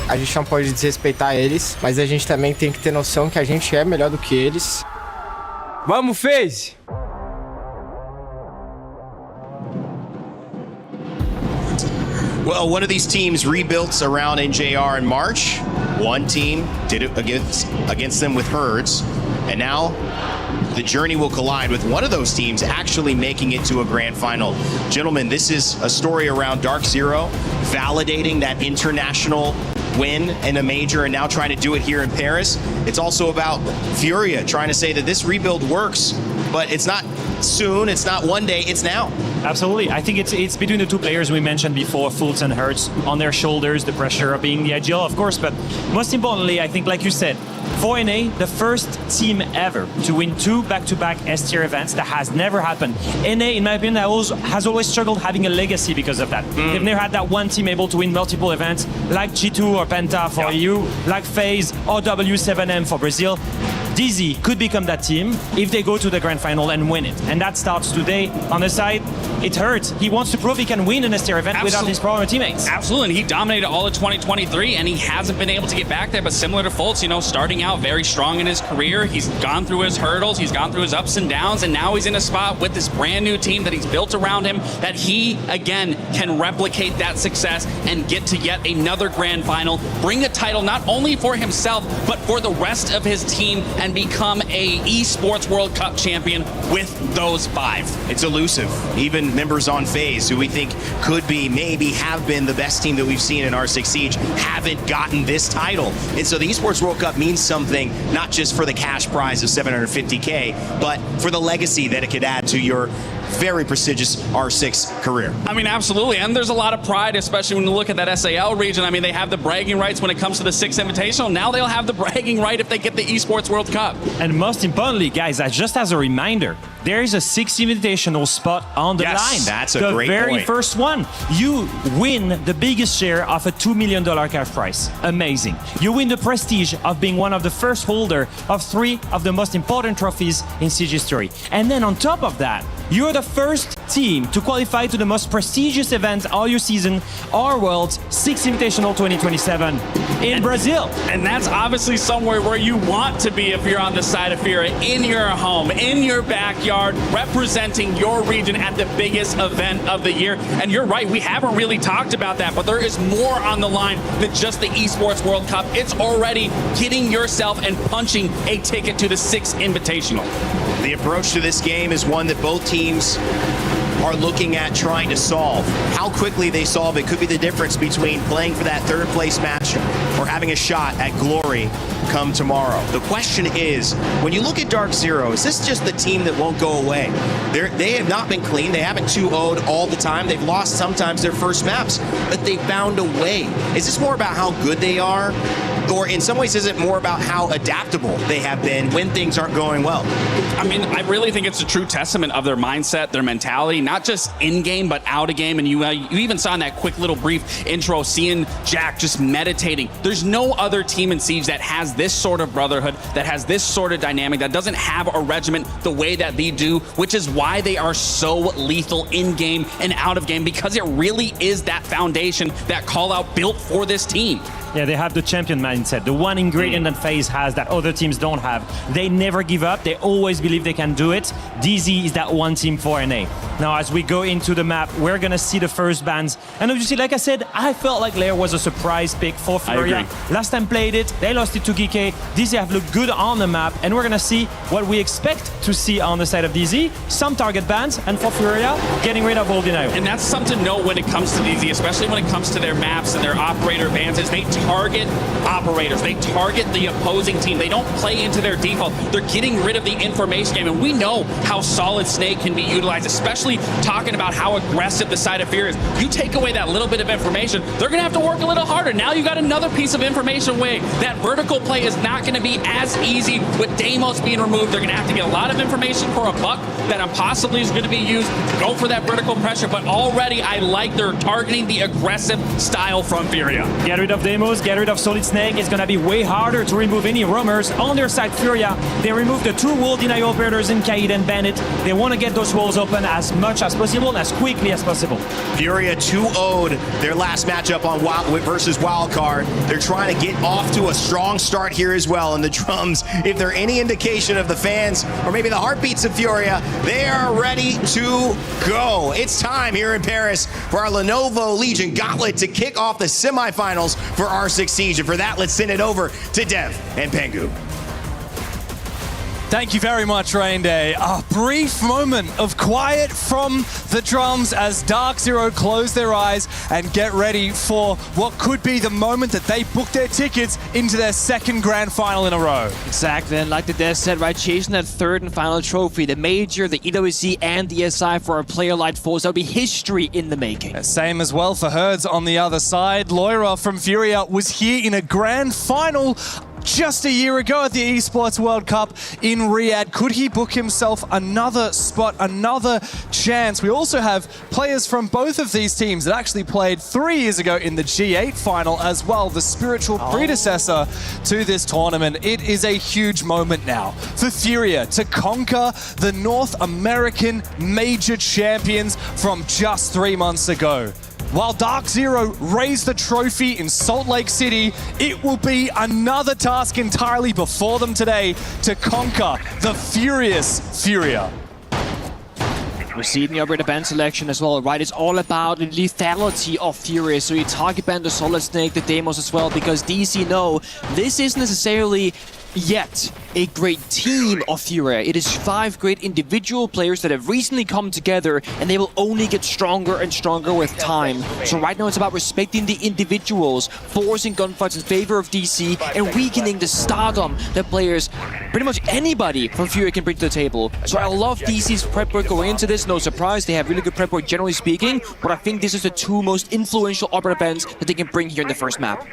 A gente não pode desrespeitar eles, mas a gente também tem que ter noção que a gente é melhor do que eles. Vamos, FaZe! Well, one of these teams rebuilt around NJR in March. One team did it against them with Herds. And now the journey will collide with one of those teams actually making it to a grand final. Gentlemen, this is a story around Dark Zero, validating that international win in a major and now trying to do it here in Paris. It's also about Furia trying to say that this rebuild works, but it's not soon, it's not one day, it's now. Absolutely. I think it's between the two players we mentioned before, Fultz and Hertz, on their shoulders, the pressure of being the ag.al, of course, but most importantly, I think, like you said, for NA, the first team ever to win 2 back-to-back S-tier events. That has never happened. NA, in my opinion, has always struggled having a legacy because of that. They've never had that one team able to win multiple events, like G2 or Penta for EU, like FaZe or W7M for Brazil. DZ could become that team if they go to the grand final and win it. And that starts today. On the side, it hurts. He wants to prove he can win an S-tier event without his former teammates. Absolutely. He dominated all of 2023, and he hasn't been able to get back there. But similar to Fultz, you know, starting out very strong in his career, he's gone through his hurdles, he's gone through his ups and downs, and now he's in a spot with this brand new team that he's built around him that he, again, can replicate that success and get to yet another grand final, bring a title not only for himself, but for the rest of his team, and become a Esports World Cup champion with those 5. It's elusive. Even members on FaZe, who we think could be, maybe have been the best team that we've seen in R6 Siege, haven't gotten this title. And so the Esports World Cup means something, not just for the cash prize of $750K, but for the legacy that it could add to your very prestigious R6 career. I mean, absolutely. And there's a lot of pride, especially when you look at that SAL region. I mean, they have the bragging rights when it comes to the 6 Invitational. Now they'll have the bragging right if they get the Esports World Cup. And most importantly, guys, just as a reminder, there is a 6 Invitational spot on the line. That's a great point. The very first one. You win the biggest share of a $2 million cash prize. Amazing. You win the prestige of being one of the first holder of 3 of the most important trophies in Siege history. And then on top of that, you're the first team to qualify to the most prestigious event all year season, our World's 6 Invitational 2027 in Brazil. And that's obviously somewhere where you want to be if you're on the side of Furia, in your home, in your backyard, representing your region at the biggest event of the year. And you're right, we haven't really talked about that, but there is more on the line than just the Esports World Cup. It's already getting yourself and punching a ticket to the 6 Invitational. The approach to this game is one that both teams are looking at trying to solve. How quickly they solve it could be the difference between playing for that 3rd place match or having a shot at glory come tomorrow. The question is, when you look at Dark Zero, is this just the team that won't go away? They have not been clean. They haven't 2-0'd all the time. They've lost sometimes their first maps, but they found a way. Is this more about how good they are? Or in some ways, is it more about how adaptable they have been when things aren't going well? I mean, I really think it's a true testament of their mindset, their mentality, not just in-game, but out-of-game. And you even saw in that quick little brief intro, seeing Jack just meditating. There's no other team in Siege that has this sort of brotherhood, that has this sort of dynamic, that doesn't have a regiment the way that they do, which is why they are so lethal in-game and out-of-game, because it really is that foundation, that call-out built for this team. Yeah, they have the champion mindset, the one ingredient that FaZe has that other teams don't have. They never give up, they always believe they can do it. DZ is that one team for NA. Now, as we go into the map, we're gonna see the first bans. And obviously, like I said, I felt like Lair was a surprise pick for Furia. Last time played it, they lost it to GK. DZ have looked good on the map, and we're gonna see what we expect to see on the side of DZ. Some target bans, and for Furia, getting rid of all denial. And that's something to note when it comes to DZ, especially when it comes to their maps and their operator bans, is they target operators. They target the opposing team. They don't play into their default. They're getting rid of the information game, and we know how Solid Snake can be utilized, especially talking about how aggressive the side of Fear is. You take away that little bit of information, they're going to have to work a little harder. Now you got another piece of information away. That vertical play is not going to be as easy with Deimos being removed. They're going to have to get a lot of information for a buck that possibly is going to be used. Go for that vertical pressure, but already I like they're targeting the aggressive style from Furia. Get rid of Deimos, get rid of Solid Snake. It's going to be way harder to remove any roamers. On their side, Furia, they removed the two wall denial operators in Kaid and Bandit. They want to get those walls open as much as possible and as quickly as possible. Furia 2-0'd their last matchup on versus Wildcard. They're trying to get off to a strong start here as well. And the drums, if they're any indication of the fans or maybe the heartbeats of Furia, they are ready to go. It's time here in Paris for our Lenovo Legion Gauntlet to kick off the semifinals for R6 Siege. And for that, let's send it over to Dev and Pengu. Thank you very much, Rainday. A brief moment of quiet from the drums as Dark Zero close their eyes and get ready for what could be the moment that they book their tickets into their second grand final in a row. Exactly, and like the Dev said, right, chasing that third and final trophy, the Major, the EWC, and the SI for a player like Force, that'll be history in the making. Same as well for Herds on the other side. Loira from Furia was here in a grand final just a year ago at the Esports World Cup in Riyadh. Could he book himself another spot, another chance? We also have players from both of these teams that actually played 3 years ago in the G8 final as well, the spiritual predecessor to this tournament. It is a huge moment now for Furia to conquer the North American Major champions from just 3 months ago. While Dark Zero raised the trophy in Salt Lake City, it will be another task entirely before them today to conquer the furious Furia. We're seeing the operator ban selection as well, right? It's all about the lethality of Furia. So you target ban the Solid Snake, the Deimos as well, because DC know this isn't necessarily yet a great team of Furia. It is 5 great individual players that have recently come together, and they will only get stronger and stronger with time. So right now it's about respecting the individuals, forcing gunfights in favor of DC, and weakening the stardom that players, pretty much anybody from Furia, can bring to the table. So I love DC's prep work going into this. No surprise, they have really good prep work generally speaking, but I think this is the 2 most influential operator bans that they can bring here in the first map.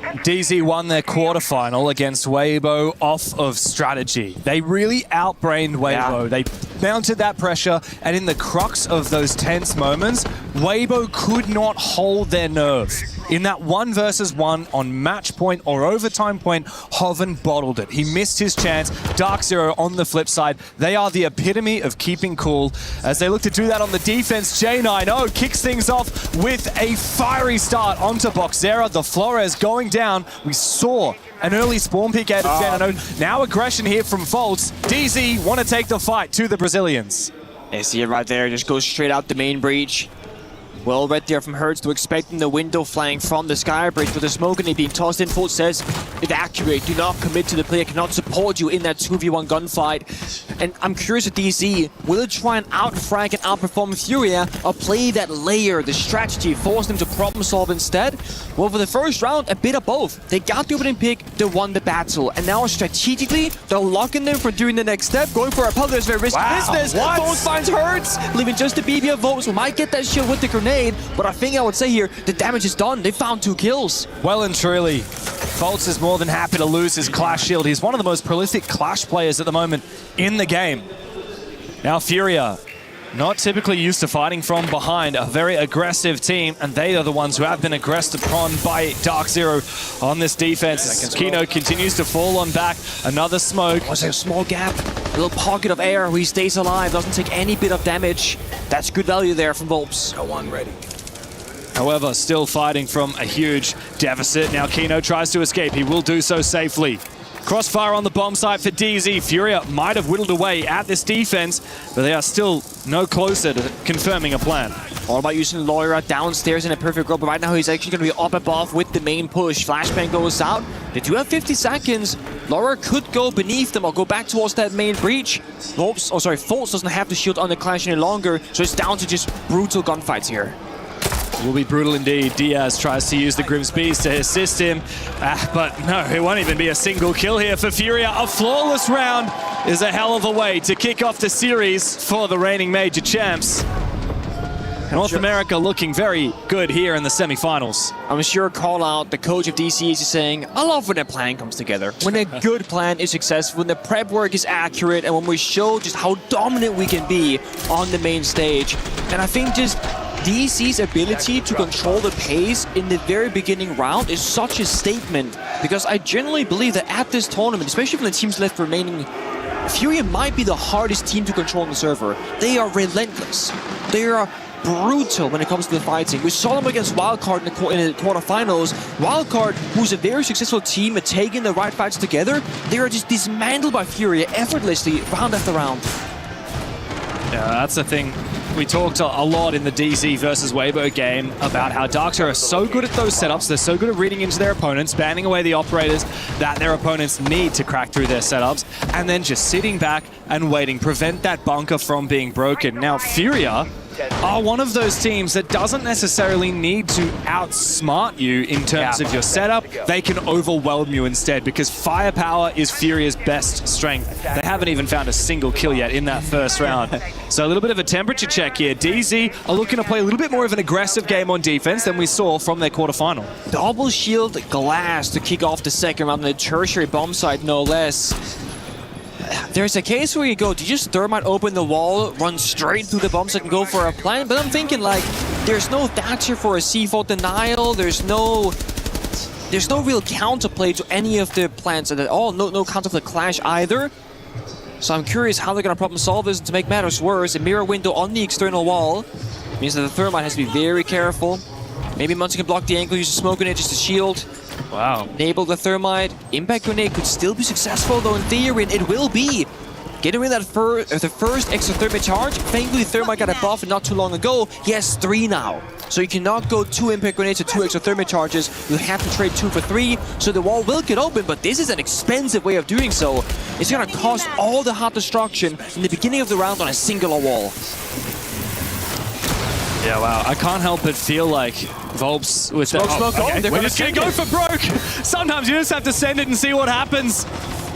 DZ won their quarterfinal against Weibo off of strategy. They really outbrained Weibo. They mounted that pressure, and in the crux of those tense moments, Weibo could not hold their nerve. In that 1 versus 1 on match point or overtime point, Hoven bottled it. He missed his chance. Dark Zero on the flip side, they are the epitome of keeping cool. As they look to do that on the defense, J9O kicks things off with a fiery start onto Boxera. The Flores going down. We saw an early spawn pick out of J9O. Now aggression here from Volts. DZ want to take the fight to the Brazilians. They see it right there, just goes straight out the main breach. Well read there from Hertz to expecting the window flying from the sky bridge, with the smoke and it being tossed in. Full says, evacuate, do not commit to the play, I cannot support you in that 2v1 gunfight. And I'm curious at DC, will it try and outfrag and outperform Furia, or play that layer, the strategy, force them to problem solve instead? Well, for the first round, a bit of both. They got the opening pick, they won the battle, and now strategically, they're locking them for doing the next step, going for a puzzle. It's very risky business. Volts finds Hertz, leaving just the BB of Volts, who might get that shield with the grenade. But I think I would say here, the damage is done. They found 2 kills. Well and truly, Volts is more than happy to lose his Clash shield. He's one of the most prolific Clash players at the moment in the game. Now Furia, not typically used to fighting from behind, a very aggressive team, and they are the ones who have been aggressed upon by Dark Zero on this defense. Kino continues to fall on back. Another smoke. Was there a small gap? A little pocket of air where he stays alive, doesn't take any bit of damage. That's good value there from Volps. Go on, ready. However, still fighting from a huge deficit. Now Kino tries to escape. He will do so safely. Crossfire on the bomb site for DZ. Furia might have whittled away at this defense, but they are still no closer to confirming a plan. All about using Loira downstairs in a perfect row, but right now he's actually going to be up above with the main push. Flashbang goes out. They do have 50 seconds. Loira could go beneath them or go back towards that main breach. Foltz doesn't have the shield on the Clash any longer, so it's down to just brutal gunfights here. Will be brutal indeed. Diaz tries to use the Grimsby's to assist him, but no, it won't even be a single kill here for Furia. A flawless round is a hell of a way to kick off the series for the reigning major champs. North America looking very good here in the semi-finals. I'm sure call out the coach of DC is saying, I love when a plan comes together. When a good plan is successful, when the prep work is accurate, and when we show just how dominant we can be on the main stage. And I think just DC's ability to control the pace in the very beginning round is such a statement, because I genuinely believe that at this tournament, especially from the teams left remaining, Furia might be the hardest team to control on the server. They are relentless. They are brutal when it comes to the fighting. We saw them against Wildcard in the quarterfinals. Wildcard, who's a very successful team at taking the right fights together, they are just dismantled by Furia effortlessly round after round. Yeah, that's the thing. We talked a lot in the DZ versus Weibo game about how Darkseer are so good at those setups. They're so good at reading into their opponents, banning away the operators that their opponents need to crack through their setups, and then just sitting back and waiting, prevent that bunker from being broken. Now, Furia are one of those teams that doesn't necessarily need to outsmart you in terms of your setup. They can overwhelm you instead, because firepower is Furia's best strength. They haven't even found a single kill yet in that first round. So a little bit of a temperature check here. DZ are looking to play a little bit more of an aggressive game on defense than we saw from their quarterfinal. Double shield glass to kick off the second round on the tertiary bomb site, no less. There's a case where you go, do you just Thermite open the wall, run straight through the bomb site and go for a plan? But I'm thinking, like, there's no Thatcher for a C4 denial, there's no real counterplay to any of the plans at all, no counter for the Clash either. So I'm curious how they're going to problem solve this. To make matters worse, a mirror window on the external wall means that the Thermite has to be very careful. Maybe Munson can block the angle, use a smoke grenade just to shield. Wow. Enable the Thermite. Impact grenade could still be successful, though in theory it will be. Getting rid of that the first exothermic charge. Thankfully, Thermite got a buff not too long ago. He has 3 now. So you cannot go 2 impact grenades or 2 exothermic charges. You have to trade 2 for 3. So the wall will get open, but this is an expensive way of doing so. It's going to cost all the hot destruction in the beginning of the round on a singular wall. Yeah, wow. I can't help but feel like Volps with smoke, okay. We're just going to go for broke. Sometimes you just have to send it and see what happens.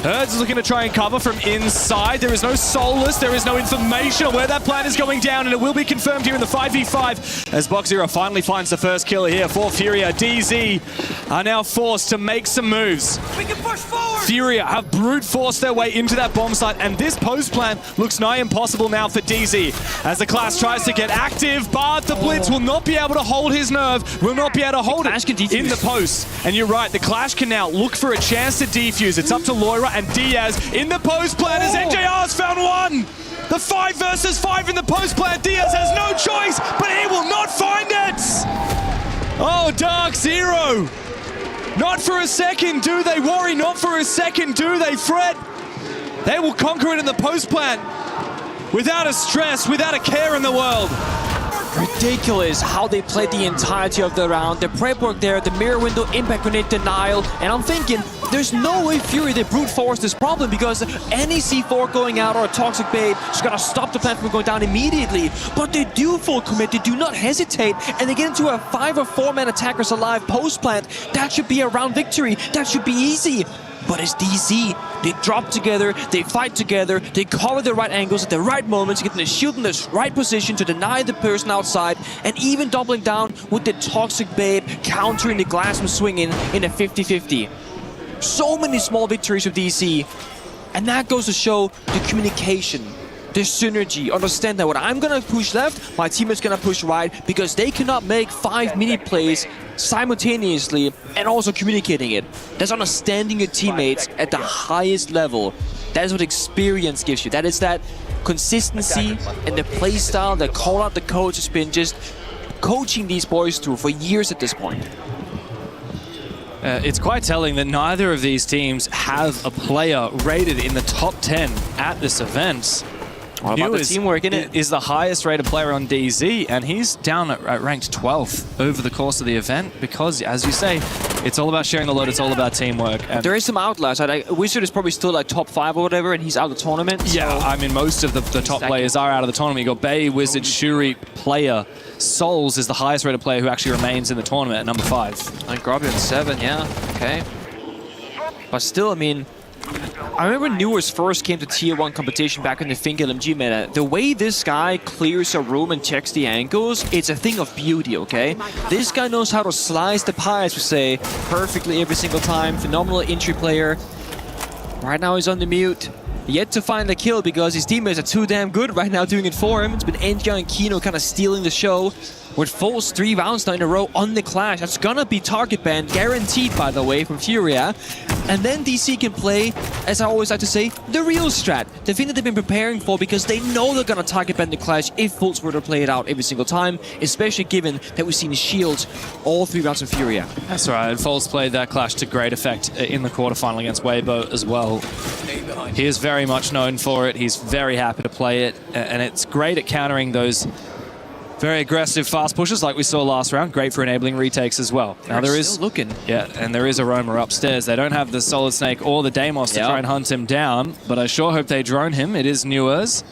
Herds is looking to try and cover from inside. There is no Soulless. There is no information on where that plan is going down, and it will be confirmed here in the 5v5 as Box0 finally finds the first kill here for Furia. DZ are now forced to make some moves. We can push forward! Furia have brute forced their way into that bomb site, and this post plan looks nigh impossible now for DZ. As the Clash tries to get active, Bard the Blitz will not be able to hold his nerve, will not be able to hold it in the post. And you're right, the Clash can now look for a chance to defuse. It's up to Loira and Diaz in the post plan as NJR's found one. The 5 versus 5 in the post plan. Diaz has no choice, but he will not find it. Oh, Darkseer. Not for a second do they worry, not for a second do they fret. They will conquer it in the post plan without a stress, without a care in the world. Ridiculous how they played the entirety of the round. The prep work there, the mirror window, impact grenade denial, and I'm thinking there's no way Fury they brute force this problem, because any C4 going out or a toxic bait is gonna stop the plan from going down immediately. But they do full commit, they do not hesitate, and they get into a 5 or 4 man attackers alive post plant. That should be a round victory. That should be easy. But it's DC. They drop together, they fight together, they cover the right angles at the right moments, getting the shield in the right position to deny the person outside, and even doubling down with the toxic bait, countering the glass from swinging in a 50-50. So many small victories with DC. And that goes to show the communication, the synergy. Understand that when I'm gonna push left, my teammate's gonna push right, because they cannot make 5 mini plays simultaneously and also communicating it. That's understanding your teammates at the highest level. That is what experience gives you. That is that consistency and the play style that call out the coach has been just coaching these boys through for years at this point. It's quite telling that neither of these teams have a player rated in the top 10 at this event. What about the teamwork in it? Is the highest rated player on DZ, and he's down at ranked 12th over the course of the event because, as you say, it's all about sharing the load, it's all about teamwork. And there is some outliers. Wizard is probably still like top 5 or whatever, and he's out of the tournament. Yeah, so I mean, most of the top players are out of the tournament. You got Bay, Wizard, Shuri, Player. Souls is the highest rated player who actually remains in the tournament at number 5. And Grobby at 7, yeah, okay. But still, I mean, I remember Newers first came to Tier 1 competition back in the Think LMG meta. The way this guy clears a room and checks the angles, it's a thing of beauty, okay? This guy knows how to slice the pie, as we say, perfectly every single time. Phenomenal entry player. Right now he's on the mute. Yet to find a kill because his teammates are too damn good right now doing it for him. It's been NGR and Kino kind of stealing the show. With Falls 3 rounds now in a row on the Clash. That's gonna be target ban, guaranteed by the way, from Furia. And then DC can play, as I always like to say, the real strat. The thing that they've been preparing for because they know they're gonna target ban the Clash if Fultz were to play it out every single time, especially given that we've seen Shields all 3 rounds of Furia. That's right, and Fultz played that Clash to great effect in the quarterfinal against Weibo as well. He is very much known for it, he's very happy to play it, and it's great at countering those very aggressive fast pushes like we saw last round. Great for enabling retakes as well. Now there is looking. Yeah, and there is a roamer upstairs. They don't have the Solid Snake or the Deimos to try and hunt him down, but I sure hope they drone him. It is Newers.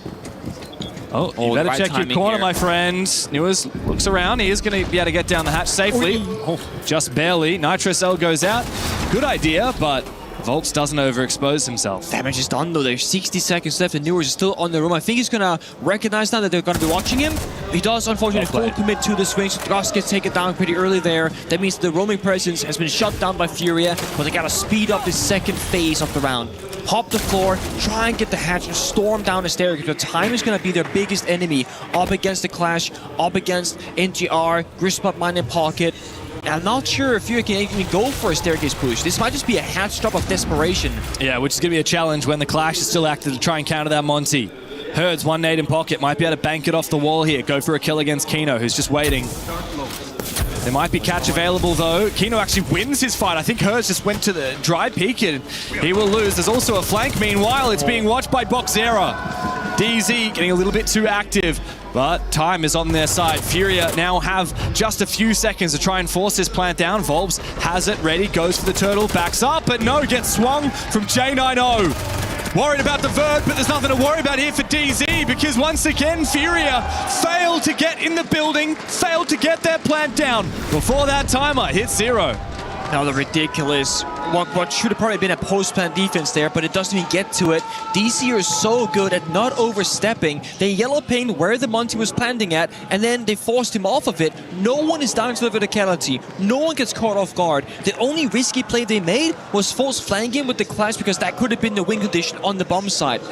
Oh, you better check your corner, my friend. Newers looks around. He is going to be able to get down the hatch safely. Oh, just barely. Nitrous L goes out. Good idea, but Volts doesn't overexpose himself. Damage is done though. There's 60 seconds left and Newers is still on the room. I think he's gonna recognize now that they're gonna be watching him. He does unfortunately full commit to the swing, so Dross gets taken down pretty early there. That means the roaming presence has been shut down by Furia, but they gotta speed up the second phase of the round. Pop the floor, try and get the hatch and storm down the stairs because time is gonna be their biggest enemy up against the Clash, up against NGR, Grispot Mine in pocket. I'm not sure if you can even go for a staircase push. This might just be a hatch drop of desperation. Yeah, which is going to be a challenge when the Clash is still active to try and counter that Monty. Herds, 1 nade in pocket, might be able to bank it off the wall here. Go for a kill against Kino, who's just waiting. There might be catch available though. Kino actually wins his fight. I think Herds just went to the dry peak and he will lose. There's also a flank. Meanwhile, it's being watched by Boxera. DZ getting a little bit too active, but time is on their side. Furia now have just a few seconds to try and force this plant down. Volbs has it ready, goes for the turtle, backs up, but no, gets swung from J90. Worried about the Vert, but there's nothing to worry about here for DZ because once again, Furia failed to get in the building, failed to get their plant down before that timer hit 0. Now the ridiculous, what should have probably been a post-plant defense there, but it doesn't even get to it. DC are so good at not overstepping. They yellow ping where the Monty was planting at, and then they forced him off of it. No one is down to the verticality. No one gets caught off guard. The only risky play they made was false flanking with the Clash because that could have been the win condition on the bomb side.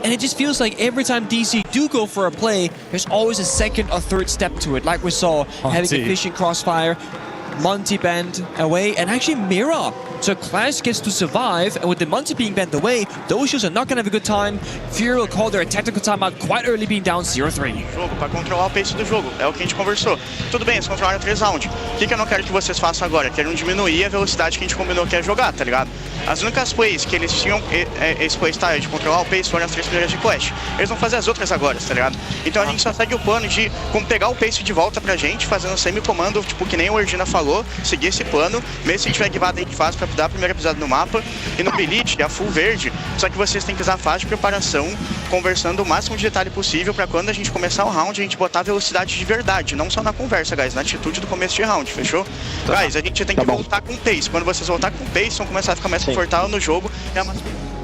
And it just feels like every time DC do go for a play, there's always a second or third step to it, like we saw having a fishing crossfire. Monty banned away, and actually Mira. So Clash gets to survive, and with the Monty being banned away, those shoes are not going to have a good time. Fury will call their tactical timeout quite early, being down 0-3. Jogo para controlar o pace do jogo, é o que a gente conversou. Tudo bem, eles controlaram 3 rounds. O que eu não quero que vocês façam agora? Quero diminuir a velocidade que a gente combinou que ia jogar, tá ligado? As únicas plays que eles tinham esse playstyle de controlar o pace foram as 3 primeiras de Clash. Eles vão fazer as outras agora, tá ligado? Então a gente só segue o plano de como pegar o pace de volta pra gente, fazendo semi-comando, tipo que nem o Ergina falou, seguir esse plano, mesmo se a gente tiver guivado a gente faz pra dar a primeira pisada no mapa, e no Belite, a full verde, só que vocês têm que usar a fase de preparação, conversando o máximo de detalhe possível pra quando a gente começar o round, a gente botar a velocidade de verdade, não só na conversa, guys, na atitude do começo de round, fechou? Tá. Guys, a gente tem que voltar com pace, quando vocês voltar com pace, vão começar a ficar mais confortável no jogo, e a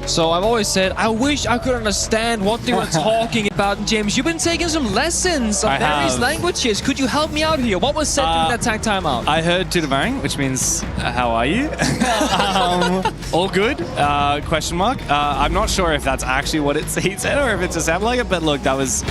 So I've always said, I wish I could understand what they were talking about. James, you've been taking some lessons of various languages. Could you help me out here? What was said during that tag timeout? I heard Tudavang, which means, how are you? All good? Question mark. I'm not sure if that's actually what he said or if it just sounded like it, but look, that was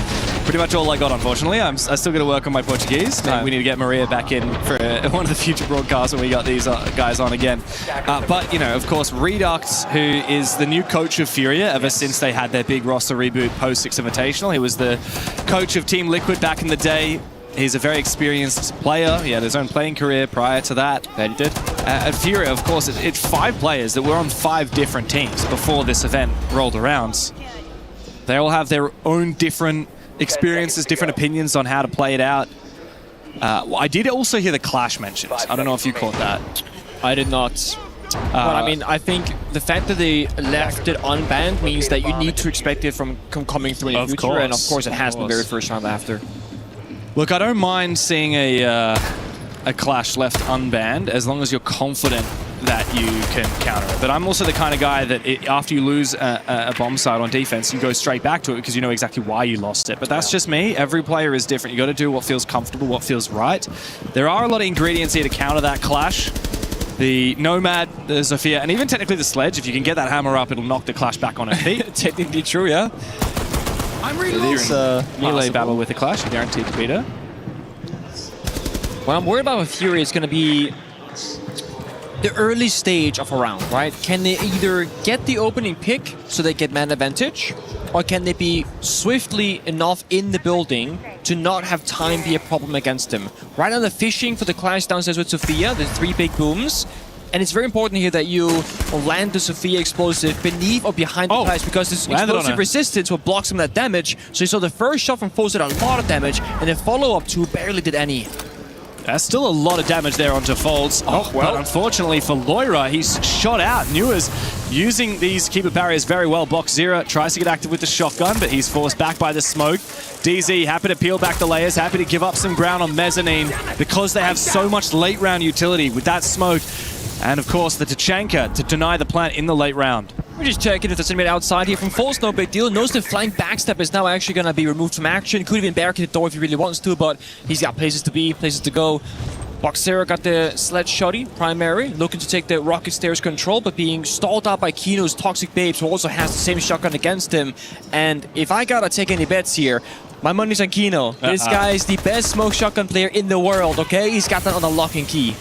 pretty much all I got, unfortunately. I still got to work on my Portuguese. Maybe we need to get Maria back in for one of the future broadcasts when we got these guys on again. But, you know, of course, Redux, who is the new coach of Furia ever since they had their big roster reboot post-6 Invitational. He was the coach of Team Liquid back in the day. He's a very experienced player. He had his own playing career prior to that. That he did. At Furia, of course, it's 5 players that were on 5 different teams before this event rolled around. They all have their own different experiences, different opinions on how to play it out. I did also hear the Clash mentioned. I don't know if you caught that. I did not. But I mean, I think the fact that they left it unbanned means that you need to expect it from coming through in the future, and of course it has the very first round after. Look, I don't mind seeing a Clash left unbanned as long as you're confident that you can counter it. But I'm also the kind of guy that after you lose a bomb site on defense, you go straight back to it because you know exactly why you lost it. But that's just me. Every player is different. You got to do what feels comfortable, what feels right. There are a lot of ingredients here to counter that Clash. The Nomad, the Zofia, and even technically the Sledge. If you can get that hammer up, it'll knock the Clash back on her feet. Technically true, yeah. I'm really this melee battle with the Clash, guaranteed to beat her. What I'm worried about with Fury is going to be the early stage of a round, right? Can they either get the opening pick so they get man advantage, or can they be swiftly enough in the building to not have time be a problem against them? Right now they're fishing for the Clash downstairs with Zofia, the 3 big booms. And it's very important here that you land the Zofia explosive beneath or behind the Clash, because this explosive resistance will block some of that damage. So you saw the first shot from Foes did a lot of damage, and the follow-up 2 barely did any. That's still a lot of damage there onto Folds. Well. But unfortunately for Loira, he's shot out. Nua's using these keeper barriers very well. Box0 tries to get active with the shotgun, but he's forced back by the smoke. DZ happy to peel back the layers, happy to give up some ground on Mezzanine because they have so much late round utility with that smoke. And of course the Tachanka to deny the plant in the late round. We're just checking if there's anybody outside here from Falls, no big deal. Knows the flying backstep is now actually going to be removed from action. Could even barricade the door if he really wants to, but he's got places to be, places to go. Box0 got the Sledge Shotty primary, looking to take the Rocket Stairs control, but being stalled out by Kino's Toxic Babes, who also has the same shotgun against him. And if I gotta take any bets here, my money's on Kino. This guy is the best smoke shotgun player in the world, okay? He's got that on a lock and key.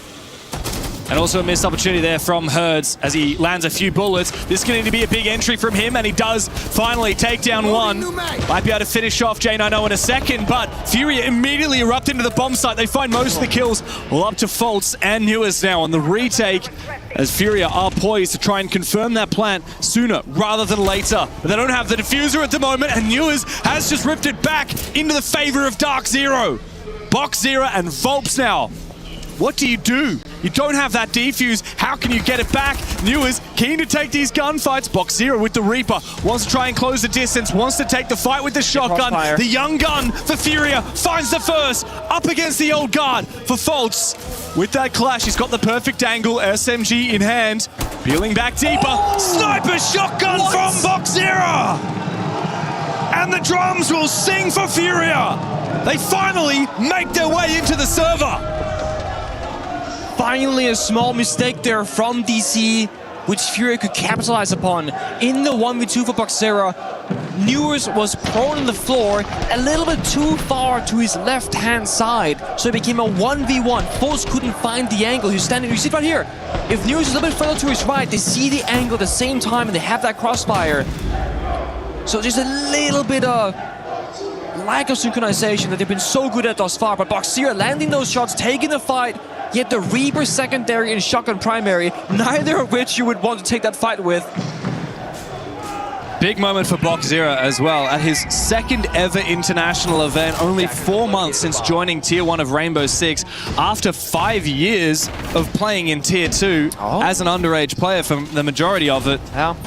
And also a missed opportunity there from Herds as he lands a few bullets. This is going to be a big entry from him, and he does finally take down one. Might be able to finish off J90 in a second, but Furia immediately erupt into the bomb site. They find most of the kills, all up to Foltz and Nuas now on the retake, as Furia are poised to try and confirm that plant sooner rather than later. But they don't have the diffuser at the moment, and Nuas has just ripped it back into the favor of Dark0. Box0 and Volps now. What do? You don't have that defuse. How can you get it back? Nuas keen to take these gunfights. Box0 with the Reaper. Wants to try and close the distance. Wants to take the fight with the shotgun. The young gun for Furia finds the first. Up against the old guard for Foltz. With that Clash, he's got the perfect angle. SMG in hand. Peeling back deeper. Sniper shotgun from Box0. And the drums will sing for Furia. They finally make their way into the server. Finally, a small mistake there from DC, which Furia could capitalize upon. In the 1v2 for Box0, Nuas was prone on the floor, a little bit too far to his left-hand side, so it became a 1v1. Foes couldn't find the angle. He's standing, you see it right here. If Nuas is a little bit further to his right, they see the angle at the same time, and they have that crossfire. So just a little bit of lack of synchronization that they've been so good at thus far, but Box0 landing those shots, taking the fight. Yet the Reaper secondary and shotgun primary, neither of which you would want to take that fight with. Big moment for Box0 as well. At his second ever international event, only 4 months since joining Tier 1 of Rainbow Six, after 5 years of playing in Tier 2 as an underage player for the majority of it.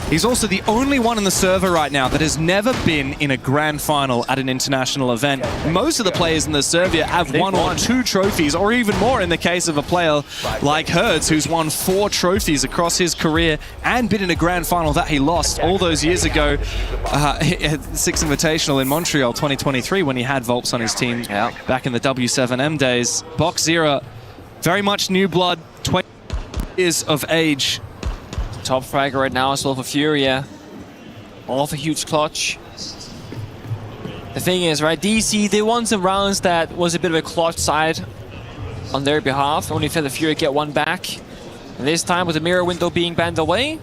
He's also the only one in the server right now that has never been in a grand final at an international event. Most of the players in the server have one or 2 trophies, or even more in the case of a player like Herds, who's won 4 trophies across his career and been in a grand final that he lost all those years ago. Six Invitational in Montreal 2023 when he had Volps on his team back in the W7M days. Box0, very much new blood, 20 years of age. Top fragger right now as well for Furia. All of a huge clutch. The thing is, right, DC, they won some rounds that was a bit of a clutch side on their behalf. Only for the Furia get one back. And this time with the mirror window being banned away,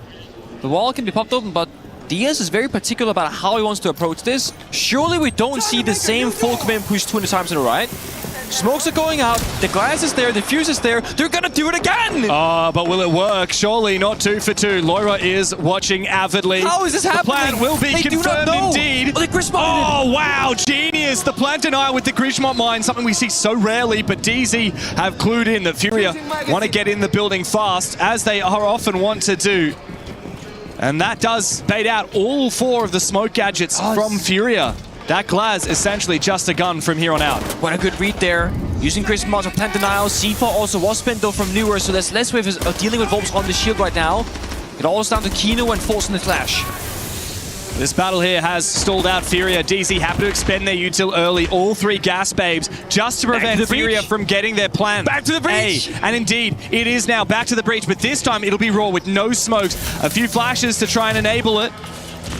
the wall can be popped open, but Diaz is very particular about how he wants to approach this. Surely we don't see the same full command push 200 times in a row, right? Smokes are going out, the glass is there, the fuse is there, they're gonna do it again! But will it work? Surely not 2 for 2. Loira is watching avidly. How is this happening? The plan will be They do not confirmed know. indeed. Oh, they Grishmot Oh, wow, genius. The plant denial with the Grishmot mine, something we see so rarely, but DZ have clued in that Furia want to get in the building fast, as they are often want to do. And that does bait out all 4 of the smoke gadgets from Furia. That Glaz essentially just a gun from here on out. What a good read there. Using Grishmot for plant denial. C4 also was spent though from Newer, so there's less ways of dealing with Volps on the shield right now. It all is down to Kino and forcing the clash. This battle here has stalled out Furia. DZ happy to expend their util early. All 3 gas babes just to prevent Furia from getting their plan. Back to the breach! And indeed, it is now back to the breach, but this time it'll be raw with no smokes. A few flashes to try and enable it.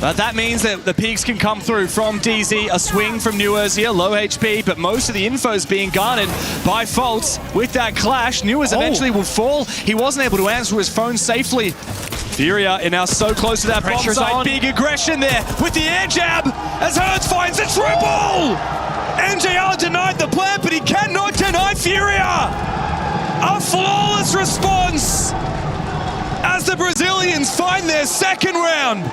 But that means that the peaks can come through from DZ. A swing from Newers here, low HP, but most of the info is being garnered by Faults with that clash. Newers eventually will fall. He wasn't able to answer his phone safely. Furia are now so close to that bomb site. Big aggression there with the air jab as Hertz finds a triple! ag.al denied the plan, but he cannot deny Furia! A flawless response as the Brazilians find their second round.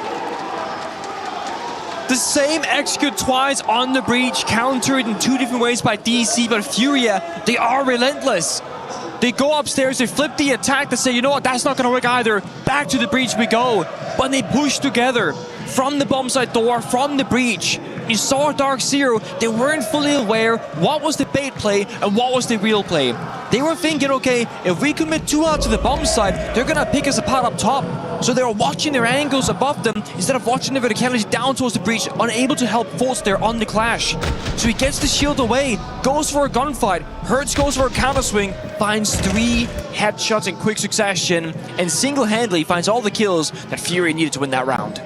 The same execute twice on the breach, countered in 2 different ways by DC, but Furia, they are relentless. They go upstairs, they flip the attack, they say, you know what, that's not going to work either. Back to the breach we go. But they push together from the bomb site door, from the breach. You saw Dark Zero, they weren't fully aware what was the bait play and what was the real play. They were thinking, okay, if we commit 2 out to the bomb site, they're gonna pick us apart up top. So they were watching their angles above them instead of watching the verticality down towards the breach, unable to help Force there on the clash. So he gets the shield away, goes for a gunfight, Hertz goes for a counter swing, finds 3 headshots in quick succession, and single-handedly finds all the kills that Fury needed to win that round.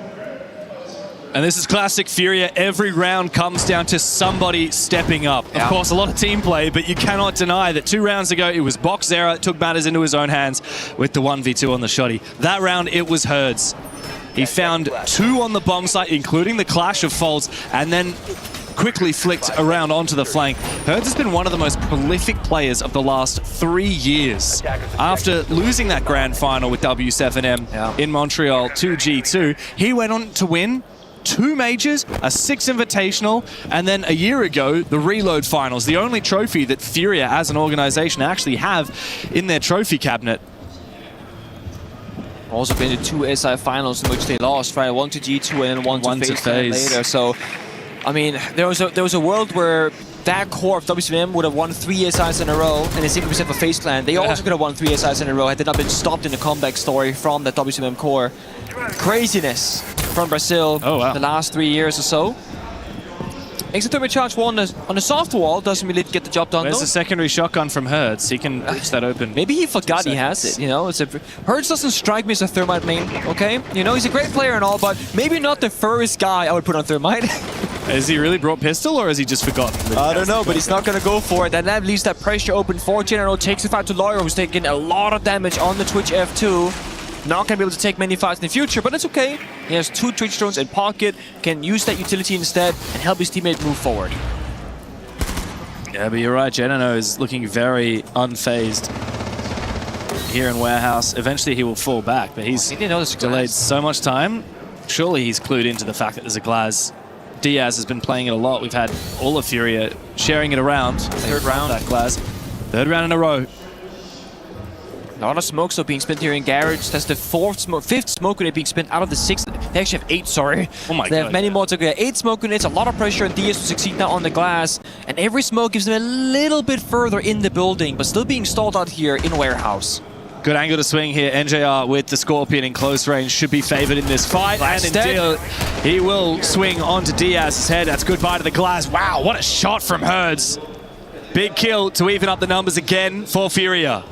And this is classic Furia. Every round comes down to somebody stepping up. Of course, a lot of team play, but you cannot deny that 2 rounds ago, it was Boxera that took matters into his own hands with the 1v2 on the shoddy. That round, it was Hertz. He found 2 on the bomb site, including the clash of faults, and then quickly flicked around onto the flank. Hertz has been one of the most prolific players of the last 3 years. After losing that grand final with W7M in Montreal 2G2, he went on to win 2 majors, a 6 invitational, and then a year ago, the Reload Finals, the only trophy that Furia as an organization actually have in their trophy cabinet. Also been to 2 SI finals in which they lost, right? 1 to G2 and then 1 to FaZe later. So, I mean, there was a world where that core of WCM would have won 3 SIs in a row, and the same percent for FaZe Clan. They also could have won 3 SIs in a row had they not been stopped in the comeback story from that WCM core. Craziness from Brazil the last 3 years or so. Makes a turbocharge 1 on the soft wall, doesn't really get the job done. There's a secondary shotgun from Hertz. He can reach that open. Maybe he forgot he has it, you know? Hertz doesn't strike me as a Thermite main, okay? You know, he's a great player and all, but maybe not the first guy I would put on Thermite. Has he really brought pistol, or has he just forgotten? I don't know, but he's not going to go for it. And that leaves that pressure open for General. Takes the fight to Loira, who's taking a lot of damage on the Twitch F2. Not going to be able to take many fights in the future, but it's okay. He has 2 Twitch drones in pocket, can use that utility instead, and help his teammate move forward. Yeah, but you're right, Genano is looking very unfazed here in Warehouse. Eventually he will fall back, but he's delayed so much time. Surely he's clued into the fact that there's a Glaz. Diaz has been playing it a lot. We've had all of Furia sharing it around. 3rd round. That Glaz. 3rd round in a row. A lot of smoke still being spent here in Garage. That's the 5th smoke grenade being spent out of the 6th. They actually have 8, sorry. Oh my God. They have many more to go. 8 smoke grenades, a lot of pressure on Diaz to succeed now on the glass. And every smoke gives them a little bit further in the building, but still being stalled out here in Warehouse. Good angle to swing here. NJR with the Scorpion in close range should be favored in this fight. And indeed, he will swing onto Diaz's head. That's goodbye to the glass. Wow, what a shot from Hertz. Big kill to even up the numbers again for Furia.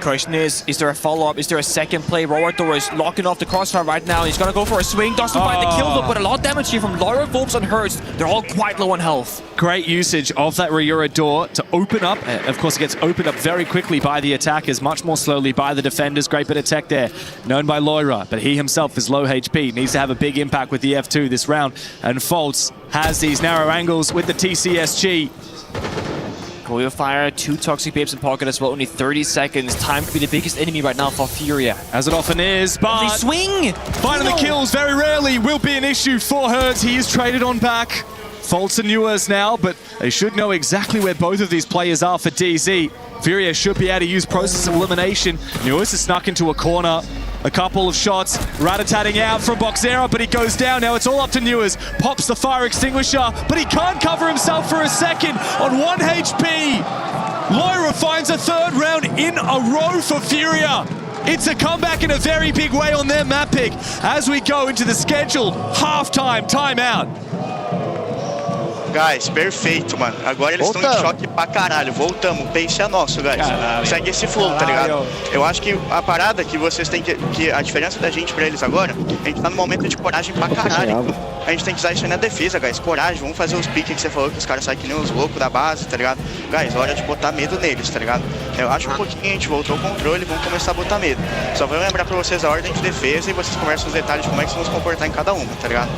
question is there a follow-up? Is there a second play? Roberto is locking off the crossfire right now. He's gonna go for a swing. Doesn't find the kill, but a lot of damage here from Laura, Volps, and Hurts. They're all quite low on health. Great usage of that Ryura door to open up. Of course, it gets opened up very quickly by the attackers, much more slowly by the defenders. Great bit of tech there, known by Loira, but he himself is low HP. Needs to have a big impact with the F2 this round, and Volts has these narrow angles with the TCSG. Coil Fire, 2 Toxic Babes in pocket as well, only 30 seconds. Time to be the biggest enemy right now for Furia. As it often is, but they swing! Finding the kills very rarely will be an issue for Hurts. He is traded on back. Volts and Newers now, but they should know exactly where both of these players are for DZ. Furia should be able to use Process of Elimination. Newers is snuck into a corner. A couple of shots, rat-a-tatting out from Boxera, but he goes down. Now it's all up to Newers. Pops the fire extinguisher, but he can't cover himself for a second on 1 HP. Loira finds a 3rd round in a row for Furia. It's a comeback in a very big way on their map pick as we go into the scheduled halftime timeout. Guys, perfeito, mano. Agora eles estão em choque pra caralho. Voltamos. O pace é nosso, guys. Segue esse flow, tá ligado? Eu acho que a parada que vocês têm que a diferença da gente pra eles agora, a gente tá num momento de coragem pra caralho. A gente tem que usar isso aí na defesa, guys. Coragem, vamos fazer os piques que você falou, que os caras saem que nem os loucos da base, tá ligado? Guys, hora de botar medo neles, tá ligado? Eu acho um pouquinho a gente voltou ao controle, vamos começar a botar medo. Só vou lembrar pra vocês a ordem de defesa e vocês conversam os detalhes de como é que vocês vão se comportar em cada uma, tá ligado?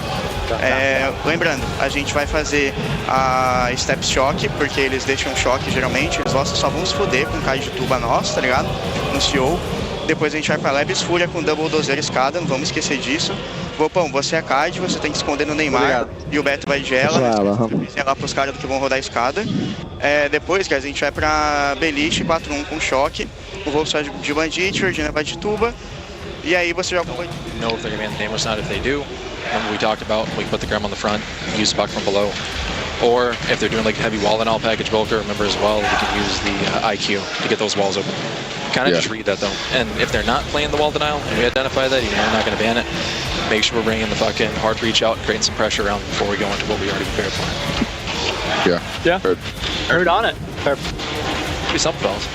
Lembrando, a gente vai fazer a Step Shock, porque eles deixam choque geralmente, eles só vão se foder com caixa de tuba nosso, tá ligado? No CEO. Depois a gente vai pra Labs Fúria com Double Dozer escada, não vamos esquecer disso. Vopão, você é a Kaid, você tem que esconder no Neymar. Obrigado. E o Beto vai de ela. Vai lá pros caras que vão rodar a escada. Depois, guys, a gente vai pra Beliche 4-1 com choque. O Wolf vai de Bandit, o Ordina vai de tuba. E aí você joga com... Know if they're going to be on the Nameless Not. If they do, remember we talked about, we put the Grim on the front, use Buck from below. Or if they're doing like heavy wall and all package Volker, remember as well, we can use the IQ to get those walls open. Kind of just read that though. And if they're not playing the wall denial, and we identify that, you know we're not going to ban it, make sure we're bringing the fucking hard reach out and creating some pressure around before we go into what we already prepared for. Yeah. Heard on it. Be something else.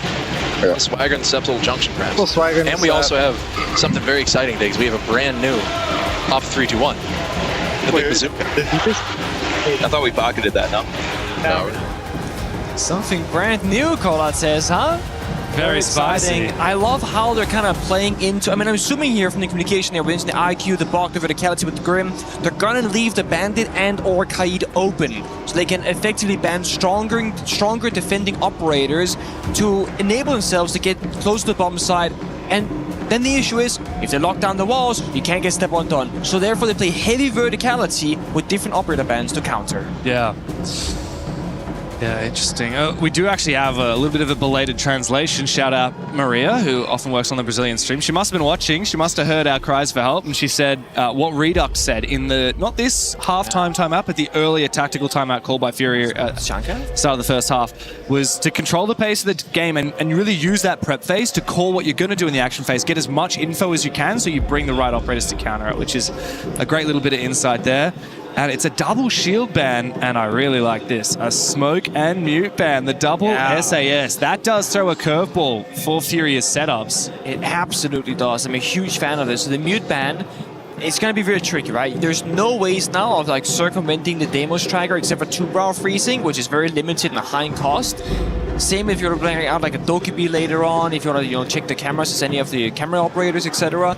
Yeah. Swagger and Septal Junction perhaps. Well, Swagger and we also have something very exciting today because we have a brand new off 3-2-1. The big bazooka. I thought we pocketed that, no? Something brand new, Colat says, huh? Very exciting. spicy. I love how they're kind of playing into... I mean, I'm assuming here from the communication, they're winning the IQ, the block, the verticality with the Grim. They're gonna leave the Bandit and or Kaid open, so they can effectively ban stronger defending operators to enable themselves to get close to the bomb side. And then the issue is, if they lock down the walls, you can't get step one done. So therefore, they play heavy verticality with different operator bans to counter. Yeah. Yeah, interesting. We do actually have a little bit of a belated translation. Shout out Maria, who often works on the Brazilian stream. She must have been watching. She must have heard our cries for help. And she said what Redux said in the, not this halftime timeout, but the earlier tactical timeout called by Fury at start of the first half, was to control the pace of the game and really use that prep phase to call what you're going to do in the action phase. Get as much info as you can so you bring the right operators to counter it, which is a great little bit of insight there. And it's a double shield ban, and I really like this. A smoke and mute ban, the double SAS. That does throw a curveball for Furious setups. It absolutely does. I'm a huge fan of this. So the mute ban, it's going to be very tricky, right? There's no ways now of like circumventing the Deimos tracker except for 2-brow freezing, which is very limited and high in cost. Same if you're playing out like a Dokkaebi later on, if you want to check the cameras as any of the camera operators, etc.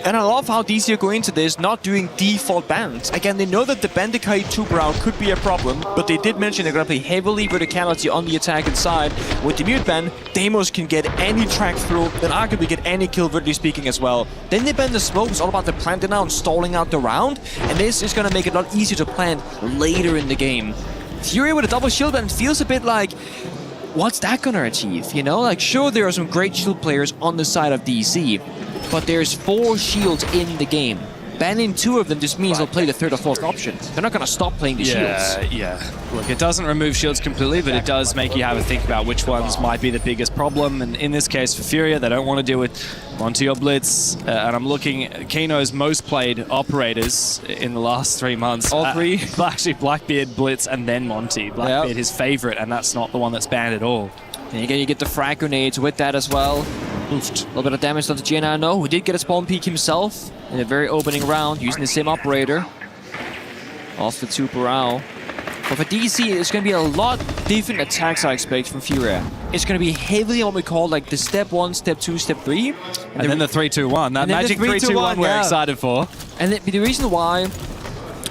And I love how DC are going into this, not doing default bans. Again, they know that the Bandikai 2-brow could be a problem, but they did mention they're going to play heavily verticality on the attacking side. With the mute ban, Deimos can get any track through, then arguably get any kill, vertically speaking, as well. Then they ban the smoke, it's all about the planting now and stalling out the round, and this is going to make it a lot easier to plant later in the game. Fury with a double shield ban feels a bit like, what's that going to achieve? You know, like, sure, there are some great shield players on the side of DC, but there's 4 shields in the game. Banning 2 of them just means they'll play the 3rd or 4th option. They're not going to stop playing the shields. Yeah. Look, it doesn't remove shields completely, but it does make you have a think about which ones might be the biggest problem. And in this case, for Furia, they don't want to deal with Monty or Blitz. And I'm looking at Kino's most played operators in the last 3 months. All 3? Actually, Blackbeard, Blitz, and then Monty. Blackbeard, his favorite, and that's not the one that's banned at all. And again, you get the frag grenades with that as well. Oofed. A little bit of damage to ag.al, who did get a spawn peek himself in a very opening round using the same operator. Off the 2 per hour. But for DC, it's going to be a lot different attacks I expect from Furia. It's going to be heavily what we call like the step 1, step 2, step 3. And then the 3-2-1. That magic 3-2-1 we're excited for. And the reason why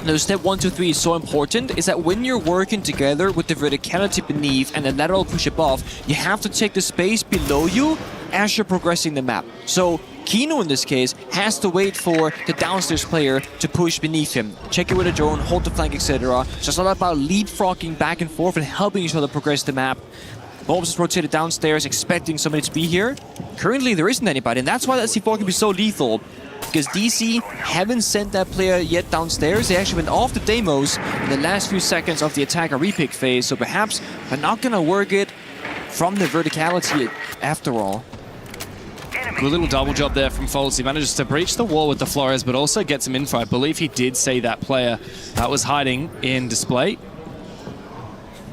those step 1, 2, 3 is so important is that when you're working together with the verticality beneath and the lateral push above, you have to take the space below you as you're progressing the map. So Kino in this case has to wait for the downstairs player to push beneath him. Check it with a drone, hold the flank, etc. So it's all about leapfrogging back and forth and helping each other progress the map. Volps is rotated downstairs, expecting somebody to be here. Currently there isn't anybody, and that's why that C4 can be so lethal. Because DC haven't sent that player yet downstairs. They actually went off the demos in the last few seconds of the attacker repick phase, so perhaps they're not gonna work it from the verticality after all. Good little double job there from Volps. He manages to breach the wall with the Flores, but also get some info. I believe he did see that player that was hiding in display.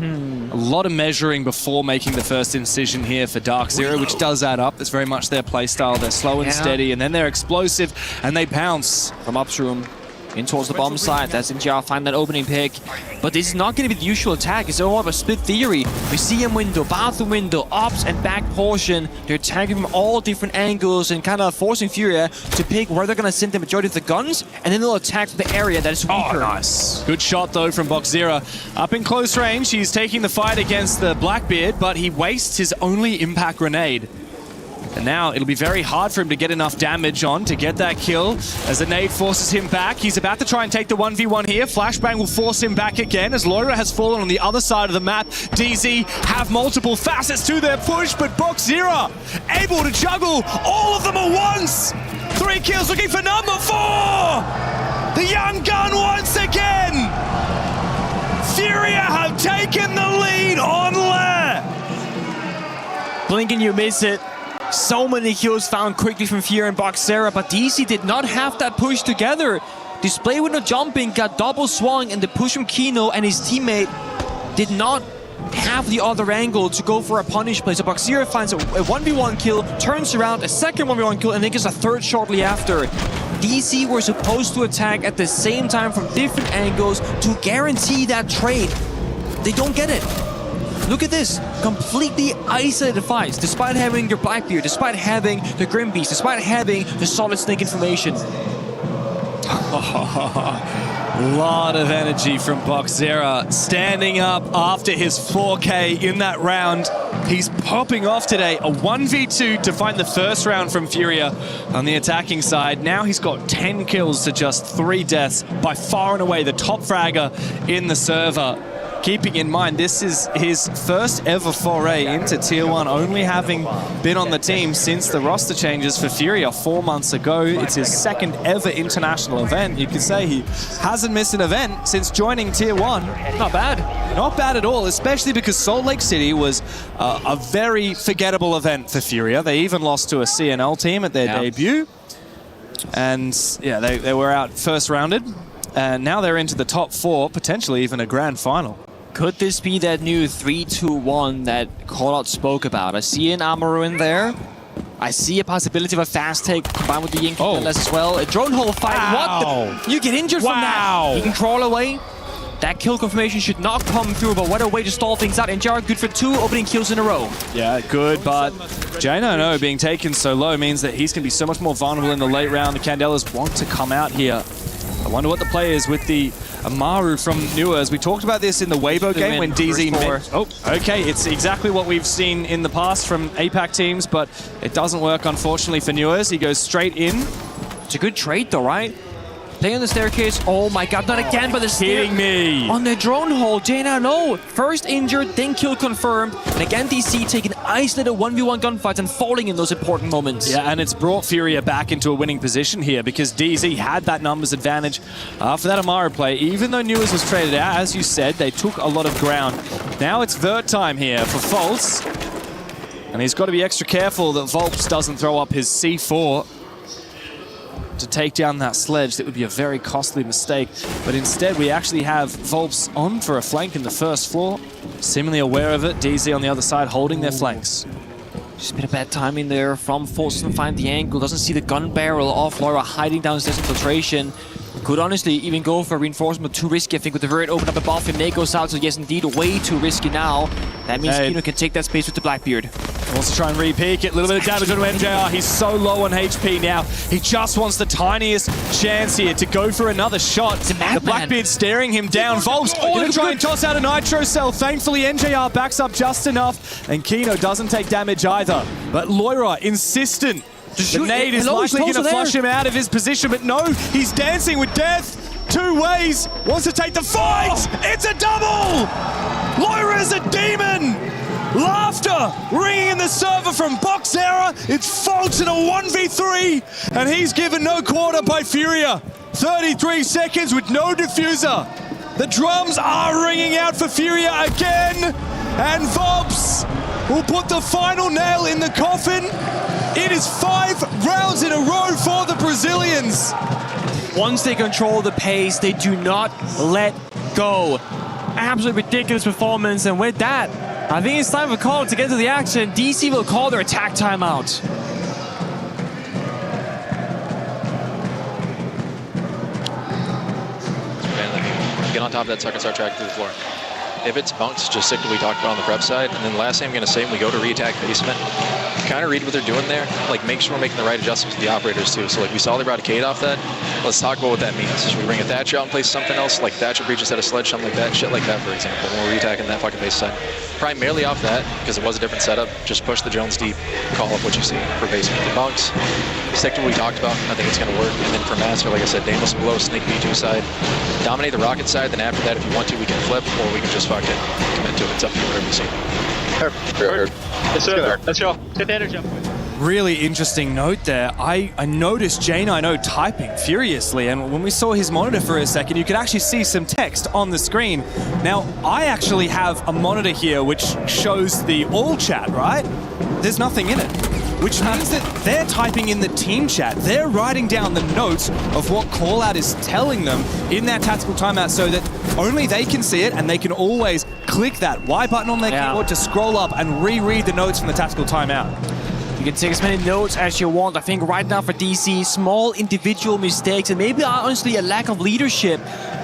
A lot of measuring before making the first incision here for Dark Zero, which does add up. That's very much their playstyle. They're slow and steady, and then they're explosive, and they pounce. From upstream in towards the bomb side. That's ag.al find that opening pick. But this is not going to be the usual attack. It's all of a split theory. We see him window, bathroom window, ups and back portion. They're attacking from all different angles and kind of forcing Furia to pick where they're going to send the majority of the guns, and then they'll attack the area that is weaker. Oh, nice. Good shot, though, from Boxzera. Up in close range, he's taking the fight against the Blackbeard, but he wastes his only impact grenade. And now it'll be very hard for him to get enough damage on to get that kill as the nade forces him back. He's about to try and take the 1v1 here. Flashbang will force him back again as Loira has fallen on the other side of the map. DZ have multiple facets to their push, but Boxzera able to juggle all of them at once. 3 kills looking for number 4. The young gun once again. Furia have taken the lead on Lair. Blink and you miss it. So many kills found quickly from Furia and Boxzera, but DC did not have that push together. Display with no jumping, got double swung, and the push from Kino and his teammate did not have the other angle to go for a punish play. So Boxzera finds a 1v1 kill, turns around, a second 1v1 kill, and then gets a third shortly after. DC were supposed to attack at the same time from different angles to guarantee that trade. They don't get it. Look at this, completely isolated fights, despite having your Blackbeard, despite having the Grim Beast, despite having the Solid Snake information. Lot of energy from Boxzera, standing up after his 4K in that round. He's popping off today, a 1v2 to find the first round from Furia on the attacking side. Now he's got 10 kills to just 3 deaths, by far and away the top fragger in the server. Keeping in mind, this is his first ever foray into Tier 1, only having been on the team since the roster changes for Furia 4 months ago. It's his second ever international event. You could say he hasn't missed an event since joining Tier 1. Not bad. Not bad at all, especially because Salt Lake City was a very forgettable event for Furia. They even lost to a CNL team at their debut. And yeah, they were out first rounded. And now they're into the top 4, potentially even a grand final. Could this be that new 3-2-1 that Callout spoke about? I see an Amaru in there. I see a possibility of a fast take combined with the Ying as well. A drone hole fight. Wow. What? You get injured from that. You can crawl away. That kill confirmation should not come through, but what a way to stall things out. ag.al good for 2 opening kills in a row. Yeah, good, but ag.al being taken so low means that he's going to be so much more vulnerable in the late round. The Candelas want to come out here. I wonder what the play is with the Amaru from Newers. We talked about this in the Weibo game when DZ met. Oh, okay, it's exactly what we've seen in the past from APAC teams, but it doesn't work, unfortunately, for Newers. He goes straight in. It's a good trade, though, right? Playing on the staircase. Oh my god, not again, but the kidding me. On the drone hole, ag.al first injured, then kill confirmed. And again, DC taking isolated 1v1 gunfights and falling in those important moments. Yeah, and it's brought Furia back into a winning position here because DZ had that numbers advantage after that Amaru play. Even though Newers was traded out, as you said, they took a lot of ground. Now it's Vert time here for Volps. And he's got to be extra careful that Volps doesn't throw up his C4 to take down that sledge. That would be a very costly mistake. But instead, we actually have Volps on for a flank in the first floor. Seemingly aware of it. DZ on the other side holding their flanks. Just a bit of bad timing there from Force. Doesn't find the angle, doesn't see the gun barrel of Loira hiding downstairs infiltration. Could honestly even go for a reinforcement, but too risky. I think with the vert open up above him, Nate goes out, so yes, indeed, way too risky now. That means Kino can take that space with the Blackbeard. Wants to try and re-peek it. A little bit of damage on MJR. He's so low on HP now. He just wants the tiniest chance here to go for another shot. The Blackbeard staring him down. Volps going to try and toss out a Nitro Cell. Thankfully, NJR backs up just enough, and Kino doesn't take damage either. But Loira, insistent. The nade is likely going to flush him out of his position, but no, he's dancing with death. 2 ways, wants to take the fight. It's a double. Loira's a demon. Laughter ringing in the server from Boxera. It's Foltz in a 1v3, and he's given no quarter by Furia. 33 seconds with no diffuser. The drums are ringing out for Furia again, and Vobs will put the final nail in the coffin. It is 5 rounds in a row for the Brazilians. Once they control the pace, they do not let go. Absolutely ridiculous performance, and with that, I think it's time for Call to get to the action. DC will call their attack timeout. Get on top of that sucker, start tracking through the floor. If it's bunked, just stick to what we talked about on the prep side. And then the last thing I'm going to say, when we go to re-attack basement, kind of read what they're doing there. Like, make sure we're making the right adjustments to the operators, too. So, like, we saw they brought a Kate off that. Let's talk about what that means. Should we bring a Thatcher out and place something else? Like, Thatcher breach instead of Sledge, something like that. Shit like that, for example, when we're re-attacking that fucking base side. Primarily off that, because it was a different setup. Just push the drones deep, call up what you see for basement. The bunks, stick to what we talked about. I think it's going to work. And then for Master, like I said, Damos below, Snake B2 side. Dominate the rocket side, then after that, if you want to, we can flip, or we can just fucking commit to it. It's up to you, whatever you see. Yes, sir. Let's go. Take the energy up. Really interesting note there. I noticed Jane, I know, typing furiously, and when we saw his monitor for a second, you could actually see some text on the screen. Now, I actually have a monitor here which shows the all chat, right? There's nothing in it, which means that they're typing in the team chat. They're writing down the notes of what callout is telling them in that tactical timeout so that only they can see it, and they can always click that Y button on their keyboard to scroll up and reread the notes from the tactical timeout. You can take as many notes as you want. I think right now for DC, small individual mistakes and maybe honestly a lack of leadership.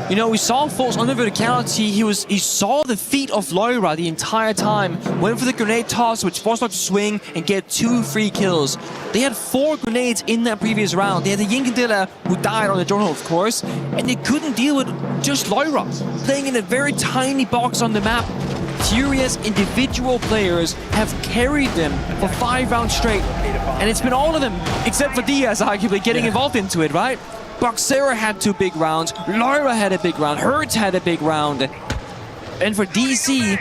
You know, we saw Force on the verticality. He saw the feet of Loira the entire time. Went for the grenade toss, which forced Loira to swing and get 2 free kills. They had 4 grenades in that previous round. They had the Yinkadilla, who died on the drone, of course, and they couldn't deal with just Loira playing in a very tiny box on the map. Furious individual players have carried them for 5 rounds straight, and it's been all of them except for Diaz arguably getting involved into it, right? Boxera had 2 big rounds, Loira had a big round, Hertz had a big round, and for DC,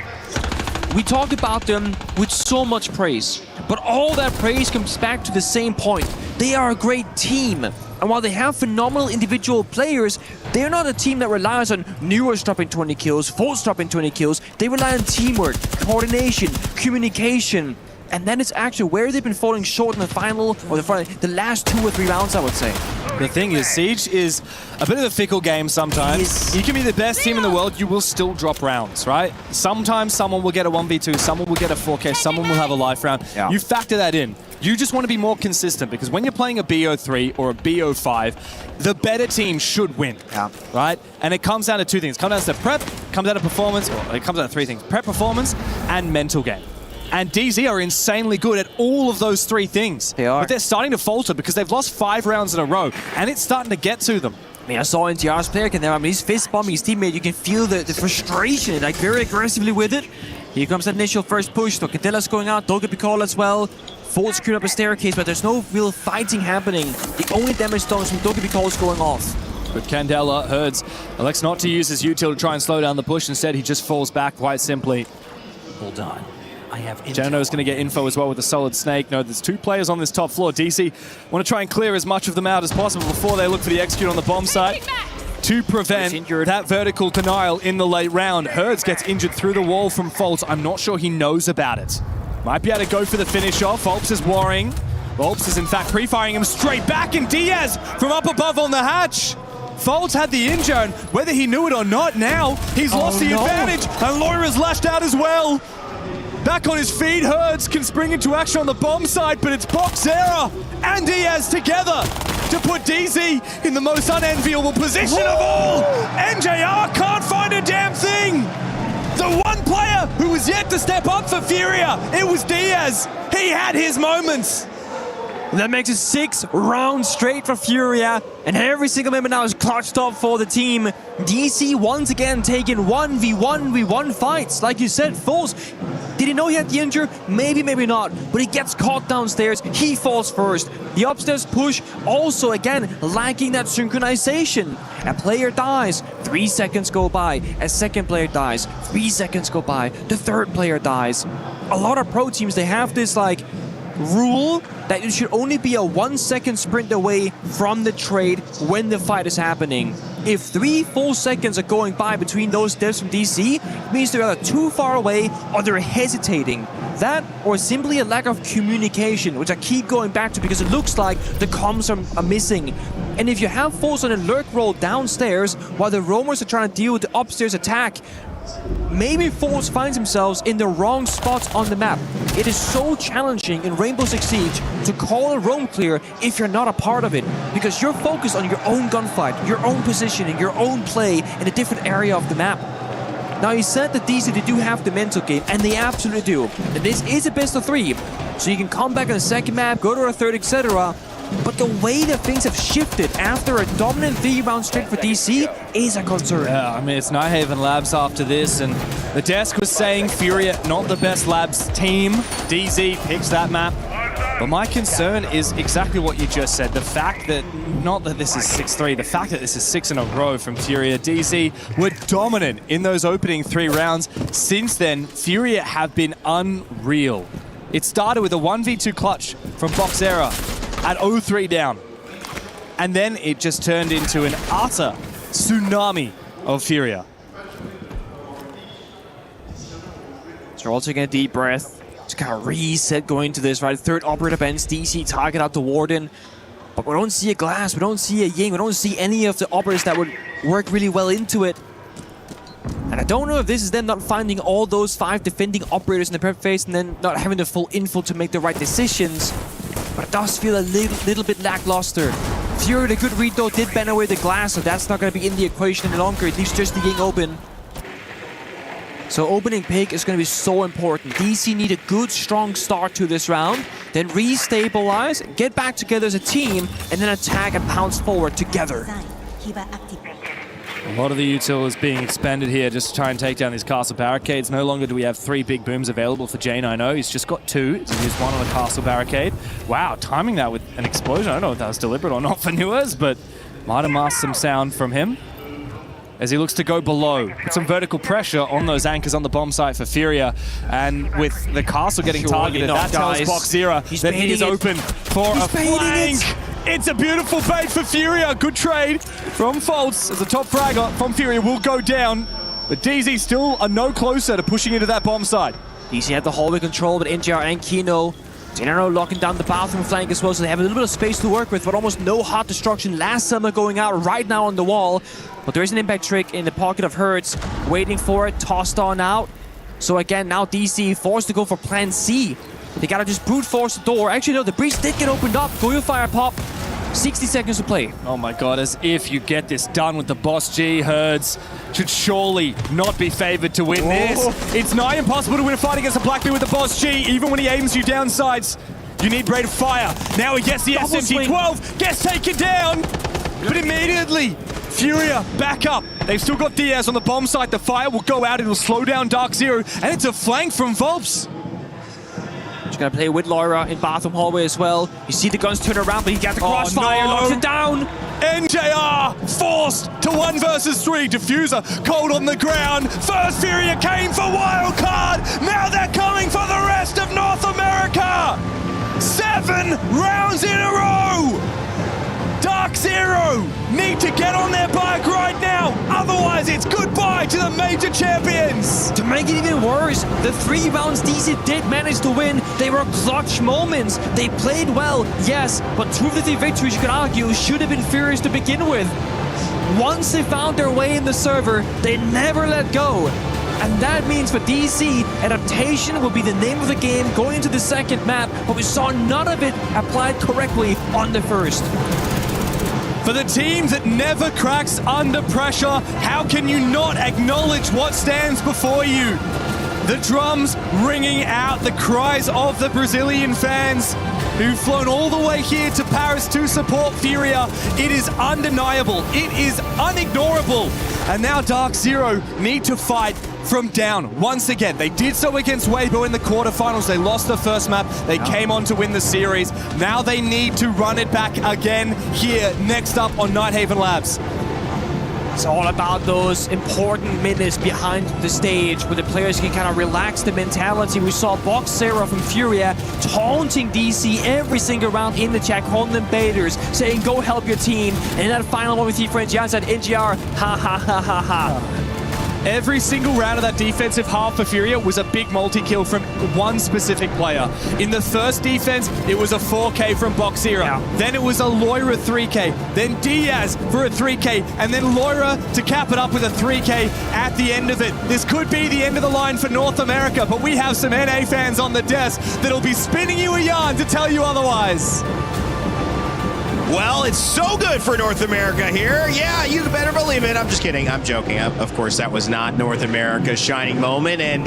we talked about them with so much praise, but all that praise comes back to the same point. They are a great team. And while they have phenomenal individual players, they're not a team that relies on Neros dropping 20 kills, Force dropping 20 kills. They rely on teamwork, coordination, communication. And that is actually where they've been falling short in the final, or the last 2 or 3 rounds, I would say. The thing is, Siege is a bit of a fickle game sometimes. You can be the best team in the world, you will still drop rounds, right? Sometimes someone will get a 1v2, someone will get a 4K, someone will have a life round. Yeah. You factor that in. You just want to be more consistent, because when you're playing a BO3 or a BO5, the better team should win, right? And it comes down to 2 things. It comes down to prep, comes down to performance, or it comes down to 3 things. Prep, performance, and mental game. And DZ are insanely good at all of those 3 things. They are. But they're starting to falter because they've lost 5 rounds in a row, and it's starting to get to them. I mean, I saw NTR's player can there. I mean, he's fist bombing his teammate. You can feel the frustration, like very aggressively with it. Here comes that initial first push. Tocatilla's going out, Dogapicol as well. Full screwed up a staircase, but there's no real fighting happening. The only damage stones from Dogapicol is going off. But Candela, Hertz, elects not to use his util to try and slow down the push. Instead, he just falls back quite simply. Hold on. I have Geno's going to get info as well with the solid snake. No, there's 2 players on this top floor. DC want to try and clear as much of them out as possible before they look for the execute on the bomb site to prevent that vertical denial in the late round. Hertz gets injured through the wall from Foltz. I'm not sure he knows about it. Might be able to go for the finish off. Volps is worrying. Volps is in fact pre-firing him straight back, and Diaz from up above on the hatch. Foltz had the injure, and whether he knew it or not now, he's lost the advantage, and Loira's lashed out as well. back on his feet. Hertz can spring into action on the bomb side, but it's Boxera and Diaz together to put DZ in the most unenviable position of all. NJR can't find a damn thing. The one player who was yet to step up for Furia, it was Diaz. He had his moments. That makes it 6 rounds straight for Furia, and every single member now is clutched up for the team. DC once again taking 1v1 fights. Like you said, Foles, did he know he had the injury? Maybe, maybe not, but he gets caught downstairs, he falls first. The upstairs push also, again, lacking that synchronization. A player dies, 3 seconds go by. A second player dies, 3 seconds go by. The third player dies. A lot of pro teams, they have this, like, rule that you should only be a 1 second sprint away from the trade when the fight is happening. If 3 full seconds are going by between those deaths from DC, it means they're either too far away or they're hesitating. That or simply a lack of communication, which I keep going back to because it looks like the comms are missing. And if you have Foles on a lurk roll downstairs while the roamers are trying to deal with the upstairs attack, maybe Foles finds himself in the wrong spots on the map. It is so challenging in Rainbow Six Siege to call a roam clear if you're not a part of it, because you're focused on your own gunfight, your own positioning, your own play in a different area of the map. Now, he said that DC, they do have the mental game, and they absolutely do. And this is a best of 3, so you can come back on the second map, go to a third, etc. But the way that things have shifted after a dominant 3-round streak for DC is a concern. Yeah, I mean, it's Nighthaven Labs after this, and the desk was saying Furia, not the best Labs team. DZ picks that map. But my concern is exactly what you just said. The fact that, not that this is 6-3, the fact that this is 6 in a row from Furia. DZ were dominant in those opening 3 rounds. Since then, Furia have been unreal. It started with a 1v2 clutch from Boxera at 0-3 down. And then it just turned into an utter tsunami of Furia. So they're all taking a deep breath. Just kind of reset going to this, right? Third operator bends, DC target out the Warden. But we don't see a Glass, we don't see a Ying, we don't see any of the operators that would work really well into it. And I don't know if this is them not finding all those 5 defending operators in the prep phase and then not having the full info to make the right decisions. But it does feel a little bit lackluster. Fury, the good read though, did ban away the Glass, so that's not going to be in the equation any longer. It leaves just the Ying open. So opening pick is going to be so important. DC need a good, strong start to this round, then re-stabilize, get back together as a team, and then attack and pounce forward together. A lot of the util is being expended here just to try and take down these castle barricades. No longer do we have 3 big booms available for J90. He's just got 2. He's used 1 on the castle barricade. Wow, timing that with an explosion. I don't know if that was deliberate or not for Nuez, but might have masked some sound from him as he looks to go below. Put some vertical pressure on those anchors on the bomb site for Furia. And with the castle getting targeted, that tells Boxera that he is open for a flank. It's a beautiful bait for Furia. Good trade from Fultz as the top fragger from Furia will go down. But DZ still are no closer to pushing into that bomb site. DC had the hallway control, but NJR and Kino General locking down the bathroom flank as well, so they have a little bit of space to work with, but almost no hot destruction last summer going out right now on the wall. But there is an impact trick in the pocket of Hertz, waiting for it, tossed on out. So again, now DC forced to go for plan C. They gotta just brute force the door. Actually, no, the breach did get opened up. Goyo fire pop. 60 seconds to play. Oh my god, as if you get this done with the Boss G. Hertz should surely not be favored to win this. It's nigh impossible to win a fight against a Blackbeard with the Boss G, even when he aims you down sides. You need rate of fire. Now he gets the SMG-12, gets taken down, but immediately Furia back up. They've still got Diaz on the bomb site. The fire will go out, it will slow down Dark Zero, and it's a flank from Volps. He's gonna play with Laura in bathroom hallway as well. You see the guns turn around, but he got the crossfire, locks it down. NJR forced to 1 versus 3. Diffuser cold on the ground. First Furia came for wildcard. Now they're coming for the rest of North America. 7 rounds in a row. Dark Zero need to get on their bike right now, otherwise it's goodbye to the major champions. To make it even worse, the 3 rounds DC did manage to win. They were clutch moments. They played well, yes, but 2 of the 3 victories, you could argue, should have been Furious to begin with. Once they found their way in the server, they never let go. And that means for DC, adaptation will be the name of the game going into the second map, but we saw none of it applied correctly on the first. For the team that never cracks under pressure, how can you not acknowledge what stands before you? The drums ringing out the cries of the Brazilian fans who've flown all the way here to Paris to support Furia. It is undeniable. It is unignorable. And now Dark Zero need to fight from down once again. They did so against Weibo in the quarterfinals. They lost the first map. They came on to win the series. Now they need to run it back again here next up on Nighthaven Labs. It's all about those important minutes behind the stage where the players can kind of relax the mentality. We saw Box Zero from Furia taunting DC every single round in the chat, calling them baiters, saying go help your team. And in that final one with T-Friend, Jan said NGR, ha ha ha ha ha. Every single round of that defensive half for Furia was a big multi-kill from one specific player. In the first defense, it was a 4K from Box Zero. Yeah. Then it was a Loira 3K. Then Diaz for a 3K. And then Loira to cap it up with a 3K at the end of it. This could be the end of the line for North America, but we have some NA fans on the desk that'll be spinning you a yarn to tell you otherwise. Well, it's so good for North America here. Yeah, you better believe it. I'm just kidding. I'm joking. Of course, that was not North America's shining moment. And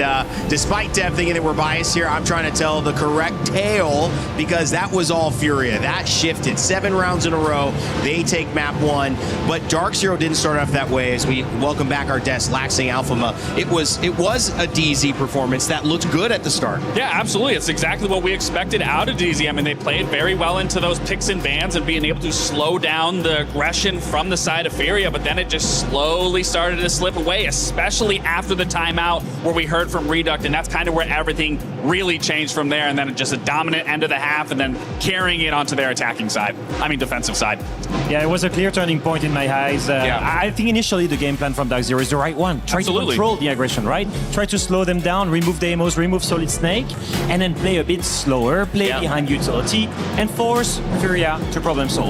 despite Dev thinking that we're biased here, I'm trying to tell the correct tale because that was all Furia. That shifted 7 rounds in a row. They take map 1. But Dark Zero didn't start off that way as we welcome back our desk, Laxing Alphama. It was a DZ performance that looked good at the start. Yeah, absolutely. It's exactly what we expected out of DZ. I mean, they played very well into those picks and bans and being able to slow down the aggression from the side of Furia, but then it just slowly started to slip away, especially after the timeout where we heard from Reduct, and that's kind of where everything really changed from there, and then just a dominant end of the half and then carrying it onto their attacking side. I mean, defensive side. Yeah, it was a clear turning point in my eyes. I think initially the game plan from Dark Zero is the right one. Try to control the aggression, right? Try to slow them down, remove the Amos, remove Solid Snake, and then play a bit slower, play behind utility, and force Furia to problem solve.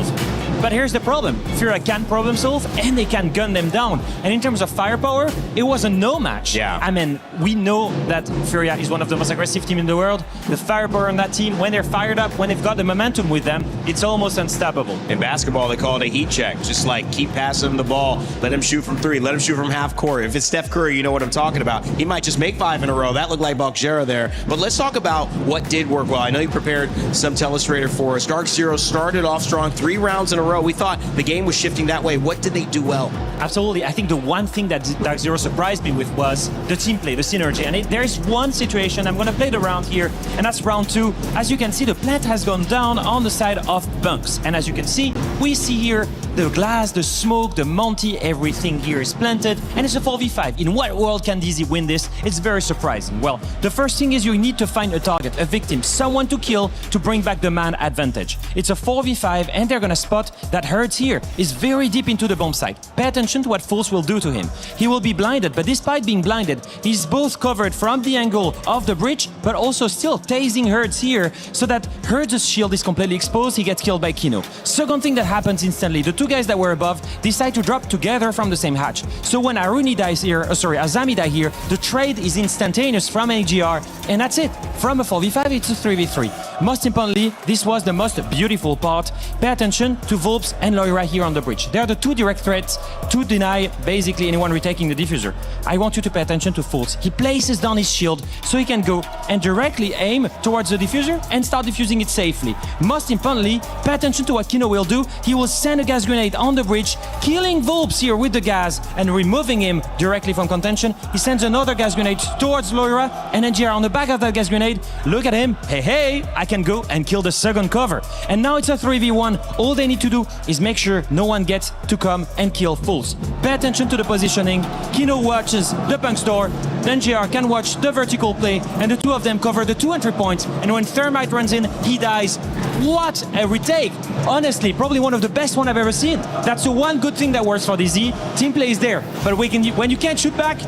But here's the problem. Furia can problem solve and they can gun them down. And in terms of firepower, it was a no match. Yeah. I mean, we know that Furia is one of the most aggressive teams in the world. The firepower on that team, when they're fired up, when they've got the momentum with them, it's almost unstoppable. In basketball, they call it a heat check. Just like keep passing him the ball, let him shoot from 3, let him shoot from half court. If it's Steph Curry, you know what I'm talking about. He might just make 5 in a row. That looked like Boxera there. But let's talk about what did work well. I know you prepared some telestrator for us. Dark Zero started off strong, 3 rounds in a row. We thought the game was shifting that way. What did they do well? Absolutely. I think the one thing that Dark Zero surprised me with was the team play, the synergy. And there's one situation, I'm going to play the round here, and that's round 2. As you can see, the plant has gone down on the side of bunks. And as you can see, we see here the glass, the smoke, the Monty, everything here is planted. And it's a 4v5. In what world can DZ win this? It's very surprising. Well, the first thing is you need to find a target, a victim, someone to kill to bring back the man advantage. It's a 4v5, and they're going to spot that Hertz here is very deep into the bomb site. Pay attention to what Force will do to him. He will be blinded, but despite being blinded, he's both covered from the angle of the bridge, but also still tasing Hertz here, so that Hertz's shield is completely exposed. He gets killed by Kino. Second thing that happens instantly, the 2 guys that were above decide to drop together from the same hatch. So when Aruni dies here, Azami dies here, the trade is instantaneous from AGR, and that's it. From a 4v5, it's a 3v3. Most importantly, this was the most beautiful part. Pay attention to Volps and Loira here on the bridge. They are the 2 direct threats to deny basically anyone retaking the diffuser. I want you to pay attention to Fultz. He places down his shield so he can go and directly aim towards the diffuser and start diffusing it safely. Most importantly, pay attention to what Kino will do. He will send a gas grenade on the bridge, killing Volps here with the gas and removing him directly from contention. He sends another gas grenade towards Loira, and NGR on the back of that gas grenade. Look at him. Hey, I can go and kill the second cover. And now it's a 3v1. All they need to do is make sure no one gets to come and kill Fultz. Pay attention to the positioning. Kino watches the punk store, then GR can watch the vertical play, and the 2 of them cover the 2 entry points. And when Thermite runs in, he dies. What a retake! Honestly, probably one of the best one I've ever seen. That's the one good thing that works for DZ. Team play is there, but when you can't shoot back,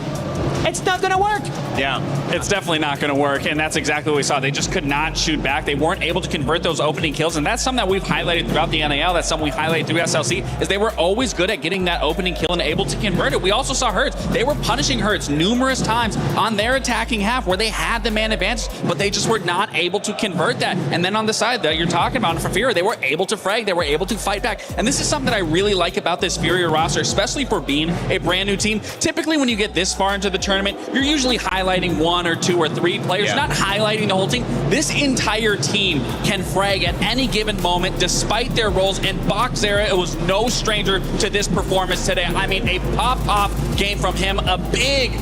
it's not gonna work. Yeah, it's definitely not going to work, and that's exactly what we saw. They just could not shoot back. They weren't able to convert those opening kills, and that's something that we've highlighted throughout the NAL. That's something we've highlighted through SLC, is they were always good at getting that opening kill and able to convert it. We also saw Hertz. They were punishing Hertz numerous times on their attacking half where they had the man advantage, but they just were not able to convert that. And then on the side that you're talking about for Furia, they were able to frag. They were able to fight back. And this is something that I really like about this Furia roster, especially for being a brand new team. Typically, when you get this far into the tournament, you're usually highlighting 1 or 2 or 3 players, not highlighting the whole team. This entire team can frag at any given moment, despite their roles. And Boxera, it was no stranger to this performance today. I mean, a pop game from him, a big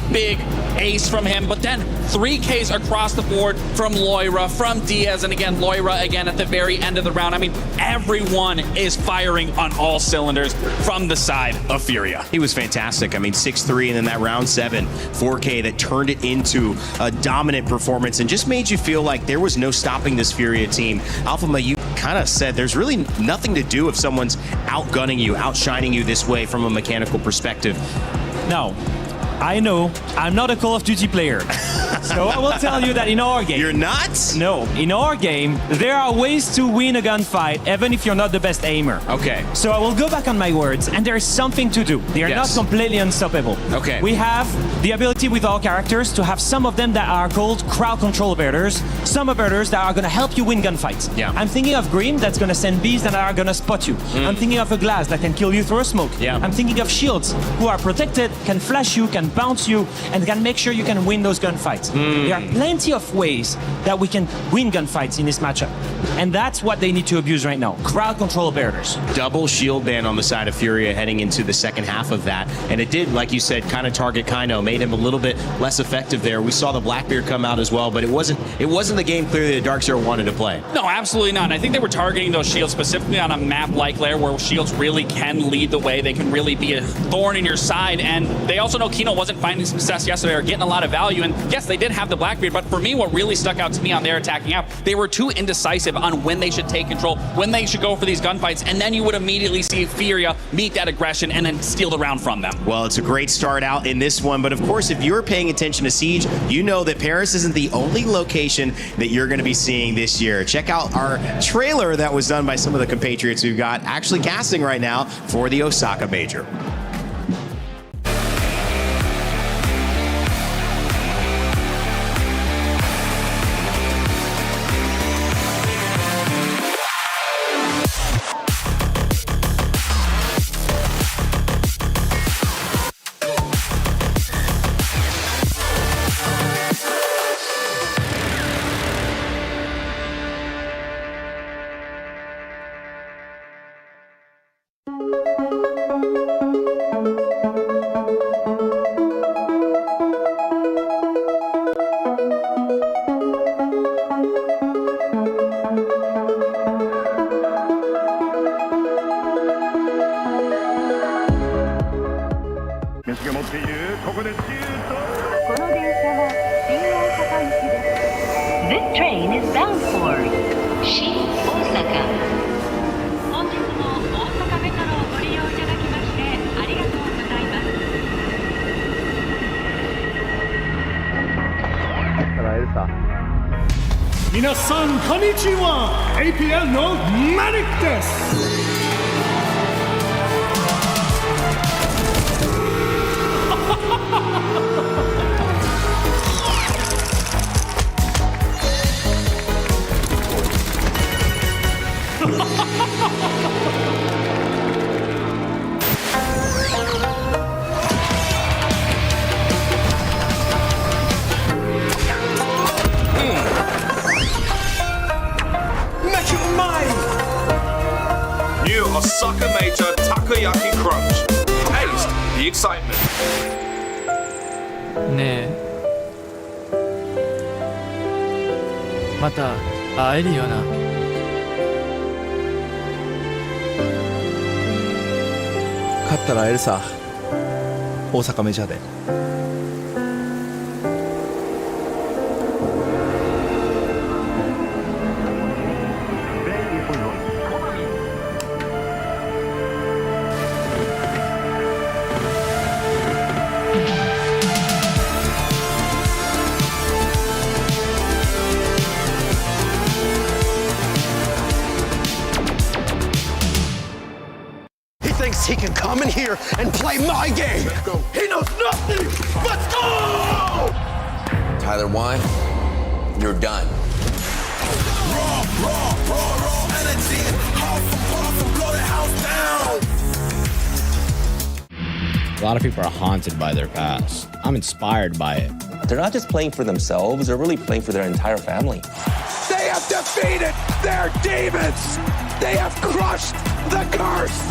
ace from him, but then 3 Ks across the board from Loira, from Diaz, and again, Loira again at the very end of the round. I mean, everyone is firing on all cylinders from the side of Furia. He was fantastic. I mean, 6-3, and then that round 7, 4K that turned it into a dominant performance and just made you feel like there was no stopping this Furia team. Alphama, you kind of said there's really nothing to do if someone's outgunning you, outshining you this way from a mechanical perspective. No. I know I'm not a Call of Duty player, so I will tell you that in our game... You're not? No. In our game, there are ways to win a gunfight, even if you're not the best aimer. Okay. So I will go back on my words, and there's something to do. They are not completely unstoppable. Okay. We have the ability with our characters to have some of them that are called crowd control operators, some operators that are going to help you win gunfights. Yeah. I'm thinking of Green that's going to send bees that are going to spot you. I'm thinking of a glass that can kill you through a smoke. Yeah. I'm thinking of shields who are protected, can flash you, can bounce you, and can make sure you can win those gunfights. There are plenty of ways that we can win gunfights in this matchup. And that's what they need to abuse right now. Crowd control operators. Double shield ban on the side of Furia heading into the second half of that. And it did, like you said, kind of target Kaino, made him a little bit less effective there. We saw the Blackbeard come out as well, but it wasn't the game clearly that Dark Zero wanted to play. No, absolutely not. And I think they were targeting those shields specifically on a map like Lair where shields really can lead the way. They can really be a thorn in your side. And they also know Kino wasn't finding success yesterday or getting a lot of value. And yes, they did have the Blackbeard, but for me, what really stuck out to me on their attacking app, they were too indecisive on when they should take control, when they should go for these gunfights, and then you would immediately see Furia meet that aggression and then steal the round from them. Well, it's a great start out in this one, but of course, if you're paying attention to Siege, you know that Paris isn't the only location that you're going to be seeing this year. Check out our trailer that was done by some of the compatriots we've got actually casting right now for the Osaka Major. This train is bound for Shin Osaka. 本日も大阪メトロをご利用いただきましてありがとうございます。皆さんこんにちは。APL のマリックです。New Osaka Major Takoyaki Crunch. Taste the excitement. ねえまた会えるよな。勝ったら会えるさ、大阪メジャーで。he can come in here and play my game. Let's go. He knows nothing. Let's go! Tyler Wine, you're done. Raw energy. Puff, blow the house down. A lot of people are haunted by their past. I'm inspired by it. They're not just playing for themselves, they're really playing for their entire family. They have defeated their demons. They have crushed the curse.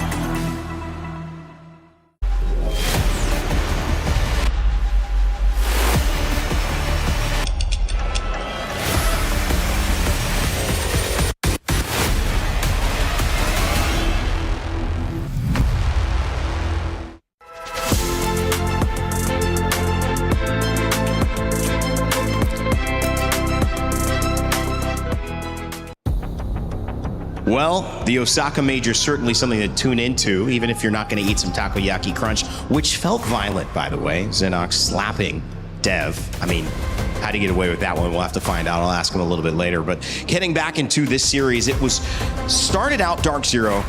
Well, the Osaka Major is certainly something to tune into, even if you're not going to eat some takoyaki crunch, which felt violent, by the way. Xenox slapping Dev. I mean, how to get away with that one, we'll have to find out. I'll ask him a little bit later. But getting back into this series, it was started out Dark Zero,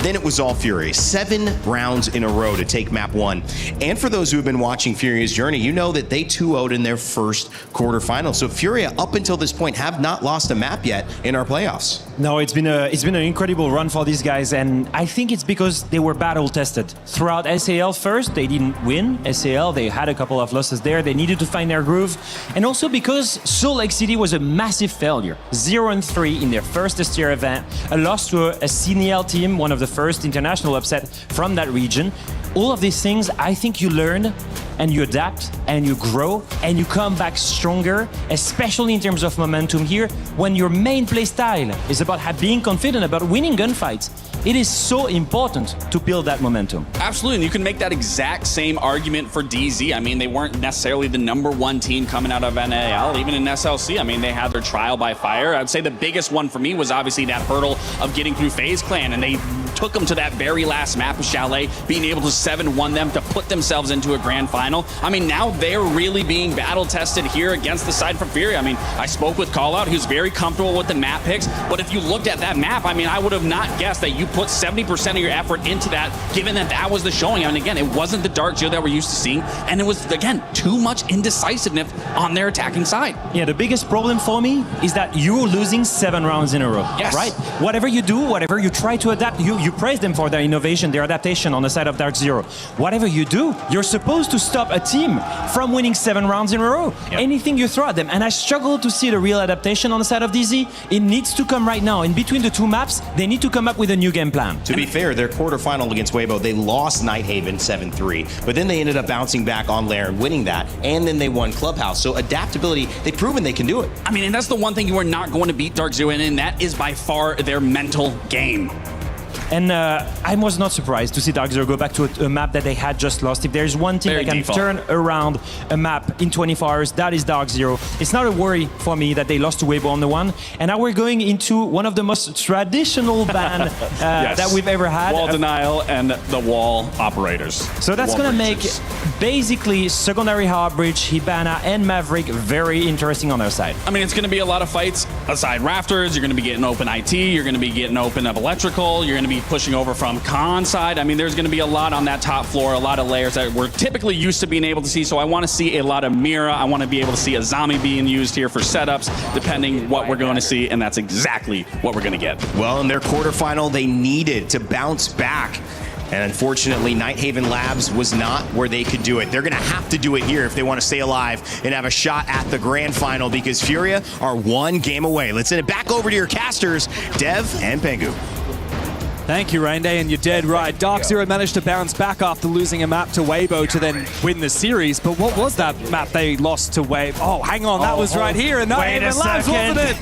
then it was all Fury. 7 rounds in a row to take map 1. And for those who have been watching Furia's journey, you know that they 2-0'd in their first quarterfinal. So Furia, up until this point, have not lost a map yet in our playoffs. No, it's been an incredible run for these guys, and I think it's because they were battle tested. Throughout SAL first, they didn't win. SAL, they had a couple of losses there. They needed to find their groove. And also because Salt Lake City was a massive failure. 0-3 in their first STR event. A loss to a CNL team, one of the first international upset from that region. All of these things, I think you learn and you adapt and you grow and you come back stronger, especially in terms of momentum here, when your main play style is about being confident, about winning gunfights. It is so important to build that momentum. Absolutely, and you can make that exact same argument for DZ. I mean, they weren't necessarily the #1 team coming out of NAL, even in SLC. I mean, they had their trial by fire. I'd say the biggest one for me was obviously that hurdle of getting through FaZe Clan, and they took them to that very last map of Chalet, being able to 7-1 them to put themselves into a grand final. I mean, now they're really being battle tested here against the side from Fury. I mean, I spoke with Callout, who's very comfortable with the map picks, but if you looked at that map, I mean, I would have not guessed that you put 70% of your effort into that, given that that was the showing. I mean, again, it wasn't the Dark Zero that we're used to seeing, and it was, again, too much indecisiveness on their attacking side. Yeah, the biggest problem for me is that you're losing 7 rounds in a row, yes. Right? Whatever you do, whatever you try to adapt, you praise them for their innovation, their adaptation on the side of Dark Zero. Whatever you do, you're supposed to stop a team from winning 7 rounds in a row. Yep. Anything you throw at them, and I struggle to see the real adaptation on the side of DZ. It needs to come right now. In between the 2 maps, they need to come up with a new game plan. To be fair, their quarterfinal against Weibo, they lost Nighthaven 7-3, but then they ended up bouncing back on Lair and winning that, and then they won Clubhouse. So adaptability, they've proven they can do it. I mean, and that's the one thing you are not going to beat Dark Zero in, and that is by far their mental game. And I was not surprised to see Dark Zero go back to a map that they had just lost. If there's one team that can turn around a map in 24 hours, that is Dark Zero. It's not a worry for me that they lost to Weibo on the 1. And now we're going into one of the most traditional ban yes. that we've ever had. Wall denial and the wall operators. So that's going to make basically secondary Hard Bridge, Hibana, and Maverick very interesting on their side. I mean, it's going to be a lot of fights aside rafters. You're going to be getting open IT. You're going to be getting open up electrical. You're going to be pushing over from Khan side. I mean, there's going to be a lot on that top floor, a lot of layers that we're typically used to being able to see. So I want to see a lot of Mira. I want to be able to see Azami being used here for setups, depending what we're going to see, and that's exactly what we're going to get. Well, in their quarterfinal, they needed to bounce back. And unfortunately, Nighthaven Labs was not where they could do it. They're going to have to do it here if they want to stay alive and have a shot at the grand final, because Furia are 1 game away. Let's send it back over to your casters, Dev and Pengu. Thank you, Rainday, and you're dead right. Dark Zero managed to bounce back after losing a map to Weibo to then win the series. But what was that map they lost to Weibo? Oh, hang on, that was right here, and Nighthaven Labs, wasn't it?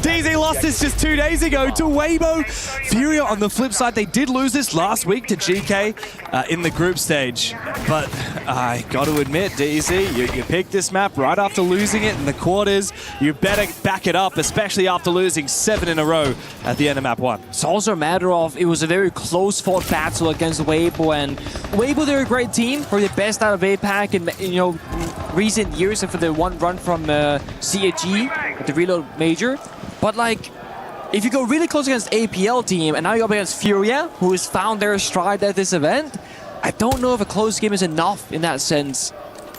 DZ lost this just 2 days ago to Weibo. Furia, on the flip side, they did lose this last week to GK in the group stage. But I got to admit, DZ, you picked this map right after losing it in the quarters. You better back it up, especially after losing 7 in a row at the end of map 1. It's also a matter of, it was a very close-fought battle against Weibo, and Weibo, they're a great team, probably the best out of APAC in recent years, and for the one run from CAG at the Reload Major. But like, if you go really close against APL team, and now you're up against Furia, who has found their stride at this event, I don't know if a close game is enough in that sense.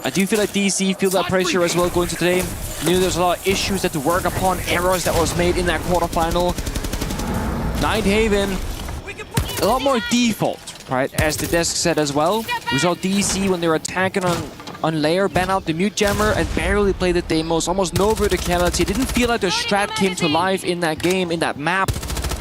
I do feel like DC feel that pressure as well going to today. You know, there's a lot of issues that to work upon, errors that was made in that quarterfinal. Nighthaven, a lot more default, right? As the desk said as well. We saw DC when they were attacking on layer, ban out the mute jammer and barely play the demos. Almost no verticality. It didn't feel like the strat came to life in that game, in that map.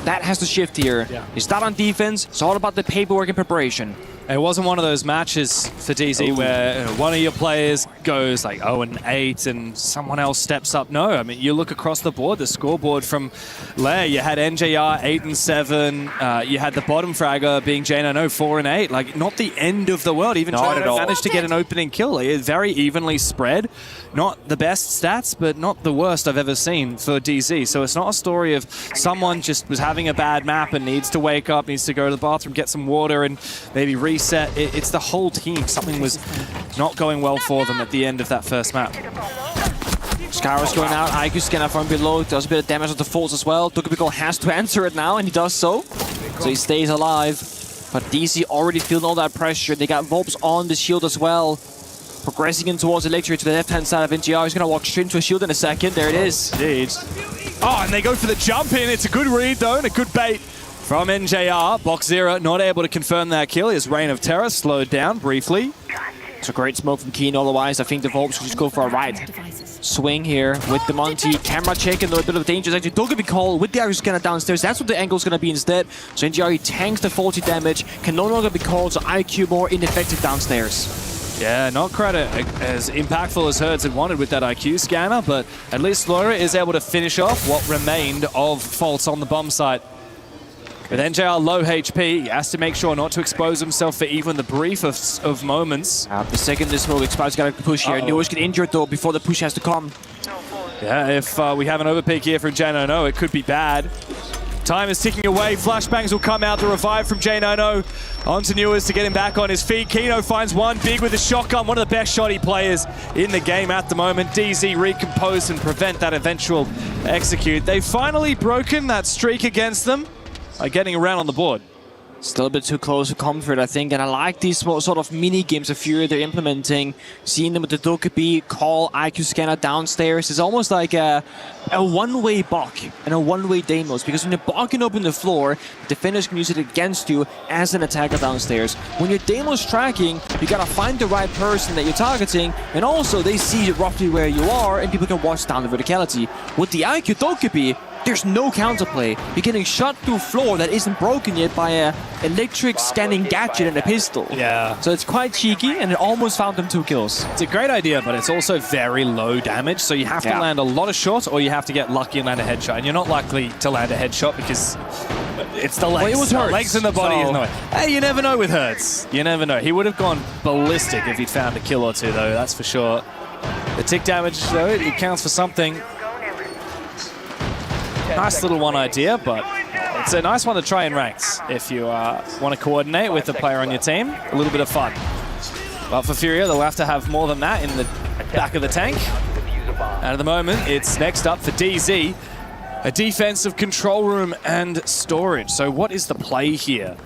That has to shift here. Yeah. It's not on defense. It's all about the paperwork and preparation. It wasn't one of those matches for DZ where one of your players goes like 0-8 and someone else steps up. No, I mean, you look across the board, the scoreboard from Lair, you had NJR 8-7, you had the bottom fragger being J9O 4-8. Like, not the end of the world. Even J9O managed to get an opening kill. Like, very evenly spread. Not the best stats, but not the worst I've ever seen for DZ. So it's not a story of someone just was having a bad map and needs to wake up, needs to go to the bathroom, get some water and maybe reset. It's the whole team. Something was not going well for them at the end of that first map. Skyro's going out, IQ scanner from below, does a bit of damage on the falls as well. Dokapiko has to answer it now, and he does so. So he stays alive. But DC already feeling all that pressure. They got Volps on the shield as well. Progressing in towards Electric to the left-hand side of NGR. He's going to walk straight into a shield in a second. There it is. Indeed. Oh, and they go for the jump in. It's a good read, though, and a good bait from NJR. Box Zero not able to confirm that kill. His Reign of Terror slowed down briefly. It's a great smoke from Keen. Otherwise, I think the Volps should just go for a right swing here with the Monty. Camera checking, though, a bit of danger. Actually, don't get me called with the IQ scanner downstairs. That's what the angle's going to be instead. So NGR tanks the 40 damage, can no longer be called, so IQ more ineffective downstairs. Yeah, not quite as impactful as Herds had wanted with that IQ scanner, but at least Laura is able to finish off what remained of faults on the bomb site. With NJR low HP, he has to make sure not to expose himself for even the brief of moments. The second this smoke expires, got to push here. Newish get injured though before the push has to come. Yeah, if we have an overpeak here from J9O, it could be bad. Time is ticking away. Flashbangs will come out. The revive from J9O onto Newers to get him back on his feet. Kino finds one big with a shotgun. One of the best shotty players in the game at the moment. DZ recompose and prevent that eventual execute. They've finally broken that streak against them by getting around on the board. Still a bit too close to comfort, I think, and I like these sort of mini games of Fury they're implementing. Seeing them with the Dokkaebi, call, IQ scanner downstairs is almost like a one-way Bok and a one-way Deimos, because when you're Boking open the floor, the defenders can use it against you as an attacker downstairs. When you're Deimos tracking, you gotta find the right person that you're targeting, and also they see roughly where you are, and people can watch down the verticality. With the IQ Dokkaebi, there's no counterplay. You're getting shot through floor that isn't broken yet by a electric scanning gadget and a pistol. Yeah. So it's quite cheeky, and it almost found them 2 kills. It's a great idea, but it's also very low damage, so you have to land a lot of shots, or you have to get lucky and land a headshot. And you're not likely to land a headshot because it's the legs. Well, it was Hertz, legs and the body so is no. Hey, you never know with Hertz. You never know. He would have gone ballistic if he'd found a kill or two, though, that's for sure. The tick damage, though, it counts for something. Nice little one idea, but it's a nice one to try in ranks if you want to coordinate with the player on your team. A little bit of fun. But for Furia, they'll have to have more than that in the back of the tank. And at the moment, it's next up for DZ, a defensive control room and storage. So what is the play here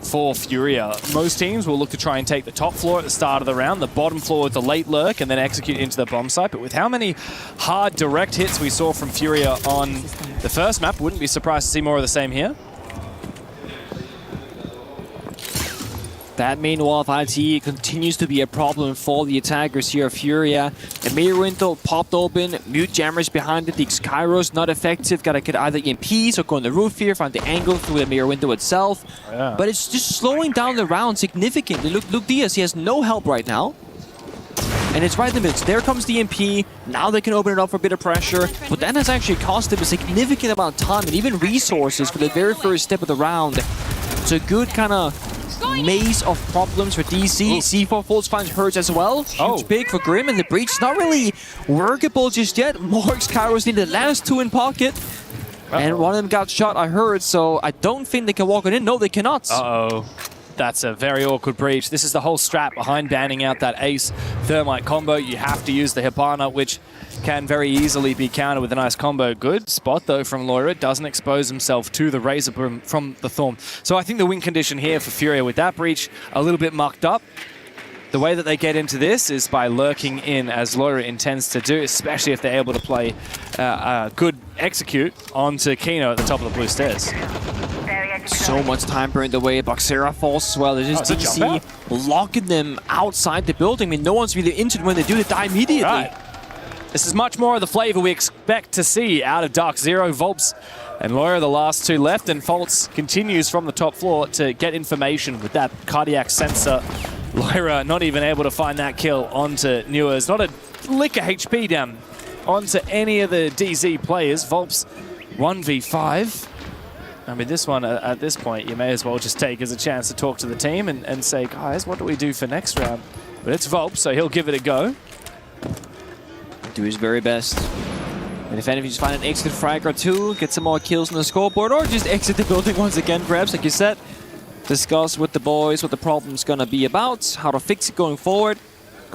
for Furia? Most teams will look to try and take the top floor at the start of the round, the bottom floor with the late lurk, and then execute into the bomb site. But with how many hard direct hits we saw from Furia on the first map, wouldn't be surprised to see more of the same here. That meanwhile of IT continues to be a problem for the attackers here of Furia. The mirror window popped open, mute jammers behind it, the Kairos not effective, gotta get either EMPs or go on the roof here, find the angle through the mirror window itself. Yeah. But it's just slowing down the round significantly. Look Diaz, he has no help right now. And it's right in the middle. There comes the EMP. Now they can open it up for a bit of pressure. But that has actually cost them a significant amount of time and even resources for the very first step of the round. It's a good kind of maze of problems for DC. C4 Folds finds Hertz as well. Huge pick for Grim, and the breach is not really workable just yet. Morx Kairos need the last 2 in pocket. And one of them got shot, I heard, so I don't think they can walk it in. No, they cannot. That's a very awkward breach. This is the whole strat behind banning out that Ace Thermite combo. You have to use the Hibana, which can very easily be countered with a nice combo. Good spot, though, from Loira. Doesn't expose himself to the Razor Boom from the Thorn. So I think the win condition here for Furia with that breach a little bit mucked up. The way that they get into this is by lurking in, as Loira intends to do, especially if they're able to play good execute onto Kino at the top of the blue stairs. So much time burned away. Boxera falls as well. There's just DC locking them outside the building. I mean, no one's really injured when they do. They die immediately. Right. This is much more of the flavor we expect to see out of Dark Zero. Volps and Loira, the last two left, and Foltz continues from the top floor to get information with that cardiac sensor. Loira not even able to find that kill onto Newers. Not a lick of HP down onto any of the DZ players. Volps 1v5. I mean, this one, at this point, you may as well just take as a chance to talk to the team and say, guys, what do we do for next round? But it's Volp, so he'll give it a go. Do his very best. And if anything, just find an exit frag or two, get some more kills on the scoreboard, or just exit the building once again, perhaps, like you said. Discuss with the boys what the problem's gonna be about, how to fix it going forward.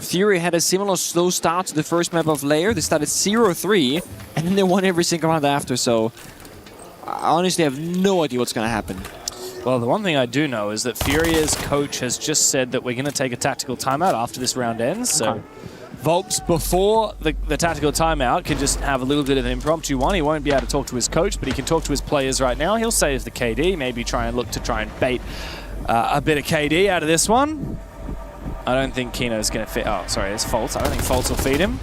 Fury had a similar slow start to the first map of Lair. They started 0-3, and then they won every single round after, so I honestly have no idea what's gonna happen. Well, the one thing I do know is that Furia's coach has just said that we're gonna take a tactical timeout after this round ends, so Volps, before the tactical timeout, can just have a little bit of an impromptu one. He won't be able to talk to his coach, but he can talk to his players right now. He'll save the KD, maybe try and bait a bit of KD out of this one. I don't think Kino's going to fit. Oh, sorry, it's Foltz. I don't think Foltz will feed him.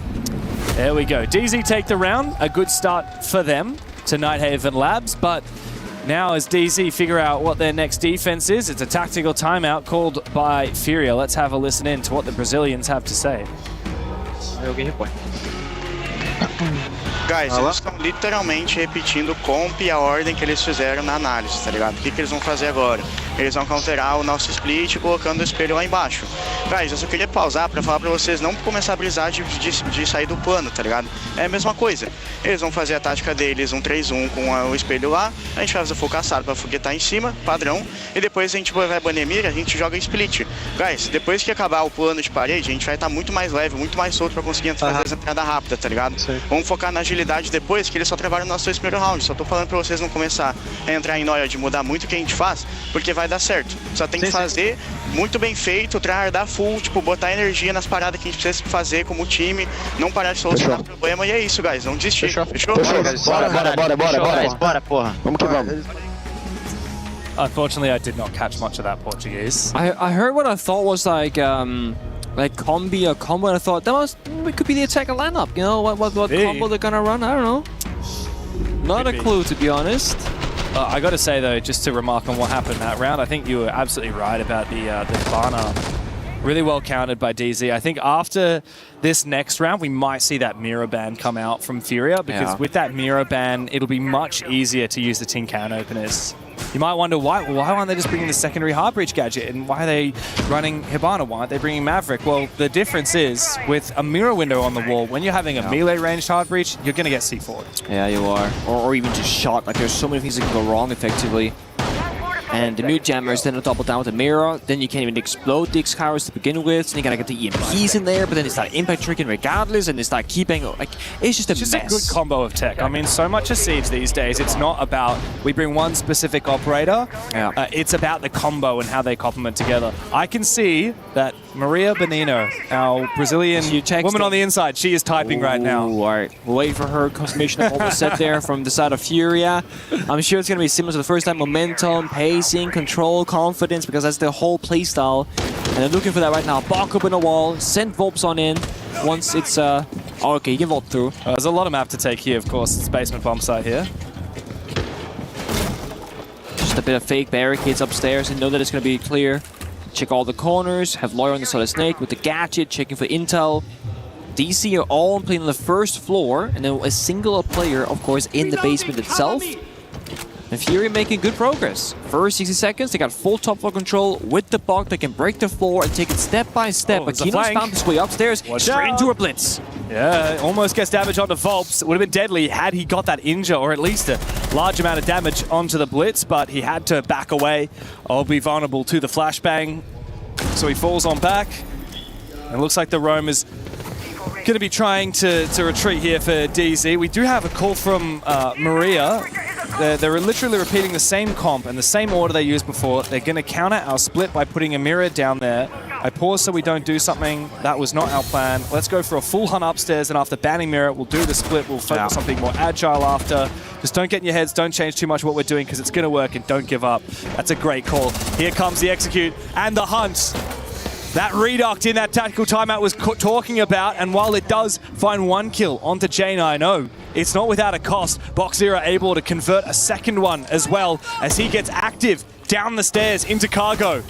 There we go. DZ take the round. A good start for them to Nighthaven Labs, but now as DZ figure out what their next defense is, it's a tactical timeout called by Furia. Let's have a listen in to what the Brazilians have to say. Guys, eles estão literalmente repetindo o comp e a ordem que eles fizeram na análise, tá ligado? O que eles vão fazer agora? Eles vão counterar o nosso split colocando o espelho lá embaixo. Guys, eu só queria pausar pra falar pra vocês não começar a brisar de sair do plano, tá ligado? É a mesma coisa. Eles vão fazer a tática deles, um 3-1 com o espelho lá, a gente vai fazer full caçado pra foguetar em cima, padrão, e depois a gente vai banir mira, a gente joga split. Guys, depois que acabar o plano de parede, a gente vai estar muito mais leve, muito mais solto pra conseguir fazer essa entrada rápida, tá ligado? Sim. Vamos focar na agilidade depois, que eles só travaram nossos dois primeiros rounds. Só tô falando pra vocês não começar a entrar em noia de mudar muito o que a gente faz, porque vai dar certo. Só tem que fazer muito bem feito, tryhardar full, tipo, botar energia nas paradas que a gente precisa fazer como time, não parar de solucionar o problema, e é isso, guys, não desistir. Fechou? Bora, porra. Vamos que vamos. Unfortunately, I did not catch much of that Portuguese. I heard what I thought was like combi or combo, and I thought it could be the attacker lineup. You know what combo they're gonna run? I don't know. Not a clue, to be honest. I got to say though, just to remark on what happened in that round, I think you were absolutely right about the Bana. Really well countered by DZ. I think after this next round, we might see that mirror ban come out from Furia, because with that mirror ban, it'll be much easier to use the tin can openers. You might wonder why aren't they just bringing the secondary hard breach gadget, and why are they running Hibana? Why aren't they bringing Maverick? Well, the difference is with a mirror window on the wall, when you're having a melee ranged hard breach, you're going to get C4'd. Yeah, you are. Or even just shot. Like, there's so many things that can go wrong effectively. And the mute jammers then double down with the mirror, then you can't even explode the X-Kairos to begin with, so you gotta get the EMPs in there, but then it's like impact tricking regardless, and it's like keeping, like, it's just a mess. It's just a good combo of tech. I mean, so much of Siege these days, it's not about, we bring one specific operator, it's about the combo and how they complement together. I can see that Maria Benino, our Brazilian woman on the inside, she is typing right now. Alright, we'll wait for her confirmation of what was said there from the side of Furia. I'm sure it's gonna be similar to the first time, momentum, pacing, control, confidence, because that's the whole playstyle. And they're looking for that right now. Balk up in the wall, send Volps on in. Once it's, okay, you can vault through. There's a lot of map to take here, of course. It's basement bomb site here. Just a bit of fake barricades upstairs and know that it's gonna be clear. Check all the corners, have Loira on the Solid Snake with the gadget, checking for intel. DC are all playing on the first floor, and then a single player, of course, in the basement itself. And Fury making good progress. First 60 seconds, they got full top floor control with the bug. They can break the floor and take it step by step. But Kino's found his way upstairs, straight into a blitz. Yeah, almost gets damage onto Volps. It would have been deadly had he got that injure, or at least a large amount of damage onto the Blitz, but he had to back away or be vulnerable to the flashbang. So he falls on back. And it looks like the Roam is going to be trying to retreat here for DZ. We do have a call from Maria. They're literally repeating the same comp and the same order they used before. They're going to counter our split by putting a mirror down there. I pause so we don't do something. That was not our plan. Let's go for a full hunt upstairs, and after banning mirror, we'll do the split. We'll focus on something more agile after. Just don't get in your heads. Don't change too much what we're doing because it's going to work, and don't give up. That's a great call. Here comes the execute and the hunt. That reduct in that tactical timeout was talking about, and while it does find one kill onto J9O, it's not without a cost. Boxzera able to convert a second one as well as he gets active down the stairs into cargo.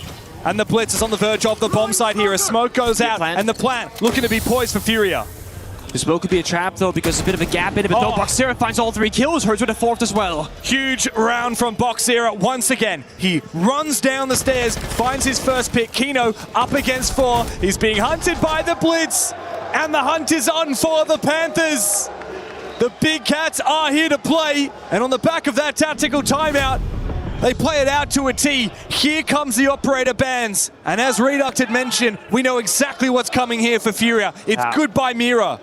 And the Blitz is on the verge of the bomb site here as smoke goes out, and the plant looking to be poised for Furia. The smoke could be a trap though because there's a bit of a gap in it, but no, Boxzera finds all 3 kills, hurts with a 4th as well. Huge round from Boxzera once again. He runs down the stairs, finds his first pick. Kino up against 4. He's being hunted by the Blitz, and the hunt is on for the Panthers. The Big Cats are here to play, and on the back of that tactical timeout, they play it out to a T. Here comes the operator bans, and as Reduct had mentioned, we know exactly what's coming here for Furia. It's goodbye Mira.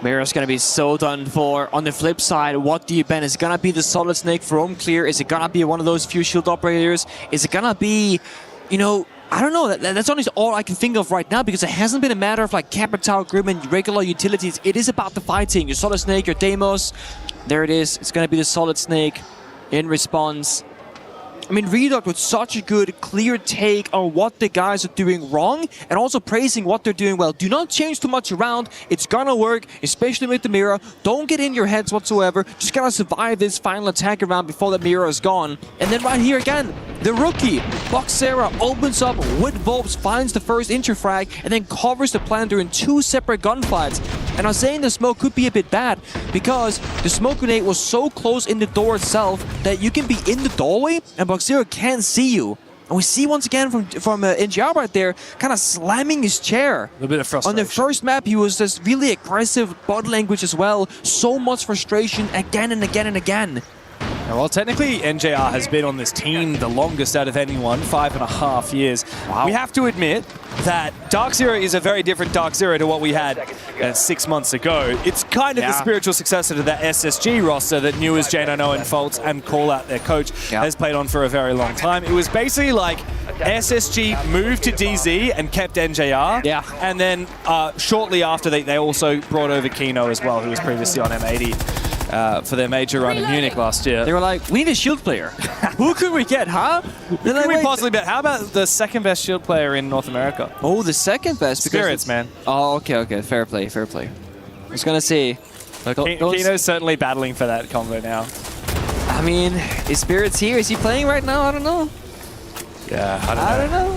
Mira's gonna be so done for. On the flip side, what do you ban? Is it gonna be the Solid Snake for home clear? Is it gonna be one of those few shield operators? Is it gonna be, you know, I don't know. That's honestly all I can think of right now because it hasn't been a matter of like Capital, Grim, and regular utilities. It is about the fighting. Your Solid Snake, your Deimos. There it is. It's gonna be the Solid Snake in response. I mean, Reduct with such a good, clear take on what the guys are doing wrong and also praising what they're doing well. Do not change too much around. It's gonna work, especially with the mirror. Don't get in your heads whatsoever. Just gotta survive this final attack round before the mirror is gone. And then right here again, the rookie, Boxzera, opens up with Volps, finds the first interfrag, and then covers the plant during 2 separate gunfights. And I'm saying the smoke could be a bit bad because the smoke grenade was so close in the door itself that you can be in the doorway and Boxzera can't see you. And we see once again from NGR right there, kind of slamming his chair. A bit of frustration. On the first map, he was just really aggressive, body language as well. So much frustration again and again and again. Well, technically, NJR has been on this team the longest out of anyone, 5.5 years. Wow. We have to admit that Darkzero is a very different Darkzero to what we had 6 months ago. It's kind of the spiritual successor to that SSG roster that new as J9O and Fultz and Call Out, their coach, has played on for a very long time. It was basically like SSG moved to DZ and kept NJR. Yeah. And then shortly after, they also brought over Kino as well, who was previously on M80. For their major run in Munich last year. They were like, we need a shield player. Who could we get, huh? Who could we possibly bet? How about the second best shield player in North America? Oh, the second best? Spirits, man. Oh, okay. Fair play. I was going to say... Kino's certainly battling for that combo now. I mean, is Spirits here? Is he playing right now? I don't know. Yeah,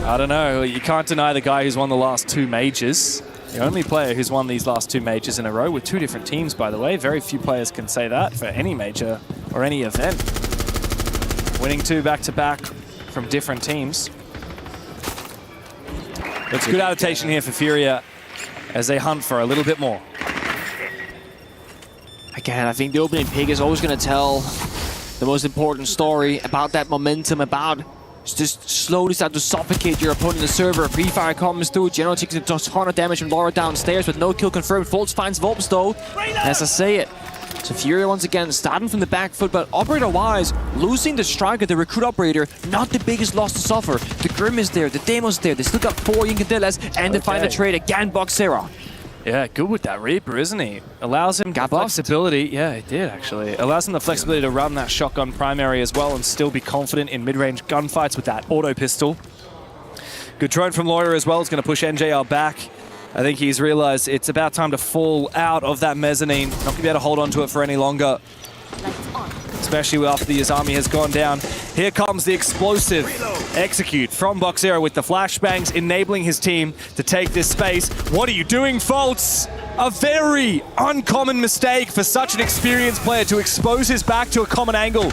I don't know. You can't deny the guy who's won the last 2 majors. The only player who's won these last 2 majors in a row with 2 different teams, by the way. Very few players can say that for any major or any event. Winning 2 back-to-back from different teams. It's good adaptation here for Furia as they hunt for a little bit more. Again, I think the opening pick is always going to tell the most important story about that momentum, about just slowly start to suffocate your opponent in the server. Pre-fire comes through, General takes a ton of damage from Laura downstairs, but no kill confirmed. Fultz finds Volps though, as I say it. So Furia once again starting from the back foot, but operator-wise, losing the striker, the recruit operator, not the biggest loss to suffer. The Grim is there, the Deimos there, they still got 4 Incandelas, and they find a trade again, Boxzera. Yeah, good with that Reaper, isn't he? Allows him the flexibility. Yeah, he did actually. Allows him the flexibility to run that shotgun primary as well and still be confident in mid-range gunfights with that auto pistol. Good drone from Lawyer as well. It's going to push NJR back. I think he's realized it's about time to fall out of that mezzanine. Not going to be able to hold on to it for any longer. Especially after his army has gone down. Here comes the explosive execute from Boxzera with the flashbangs, enabling his team to take this space. What are you doing, Fultz? A very uncommon mistake for such an experienced player to expose his back to a common angle.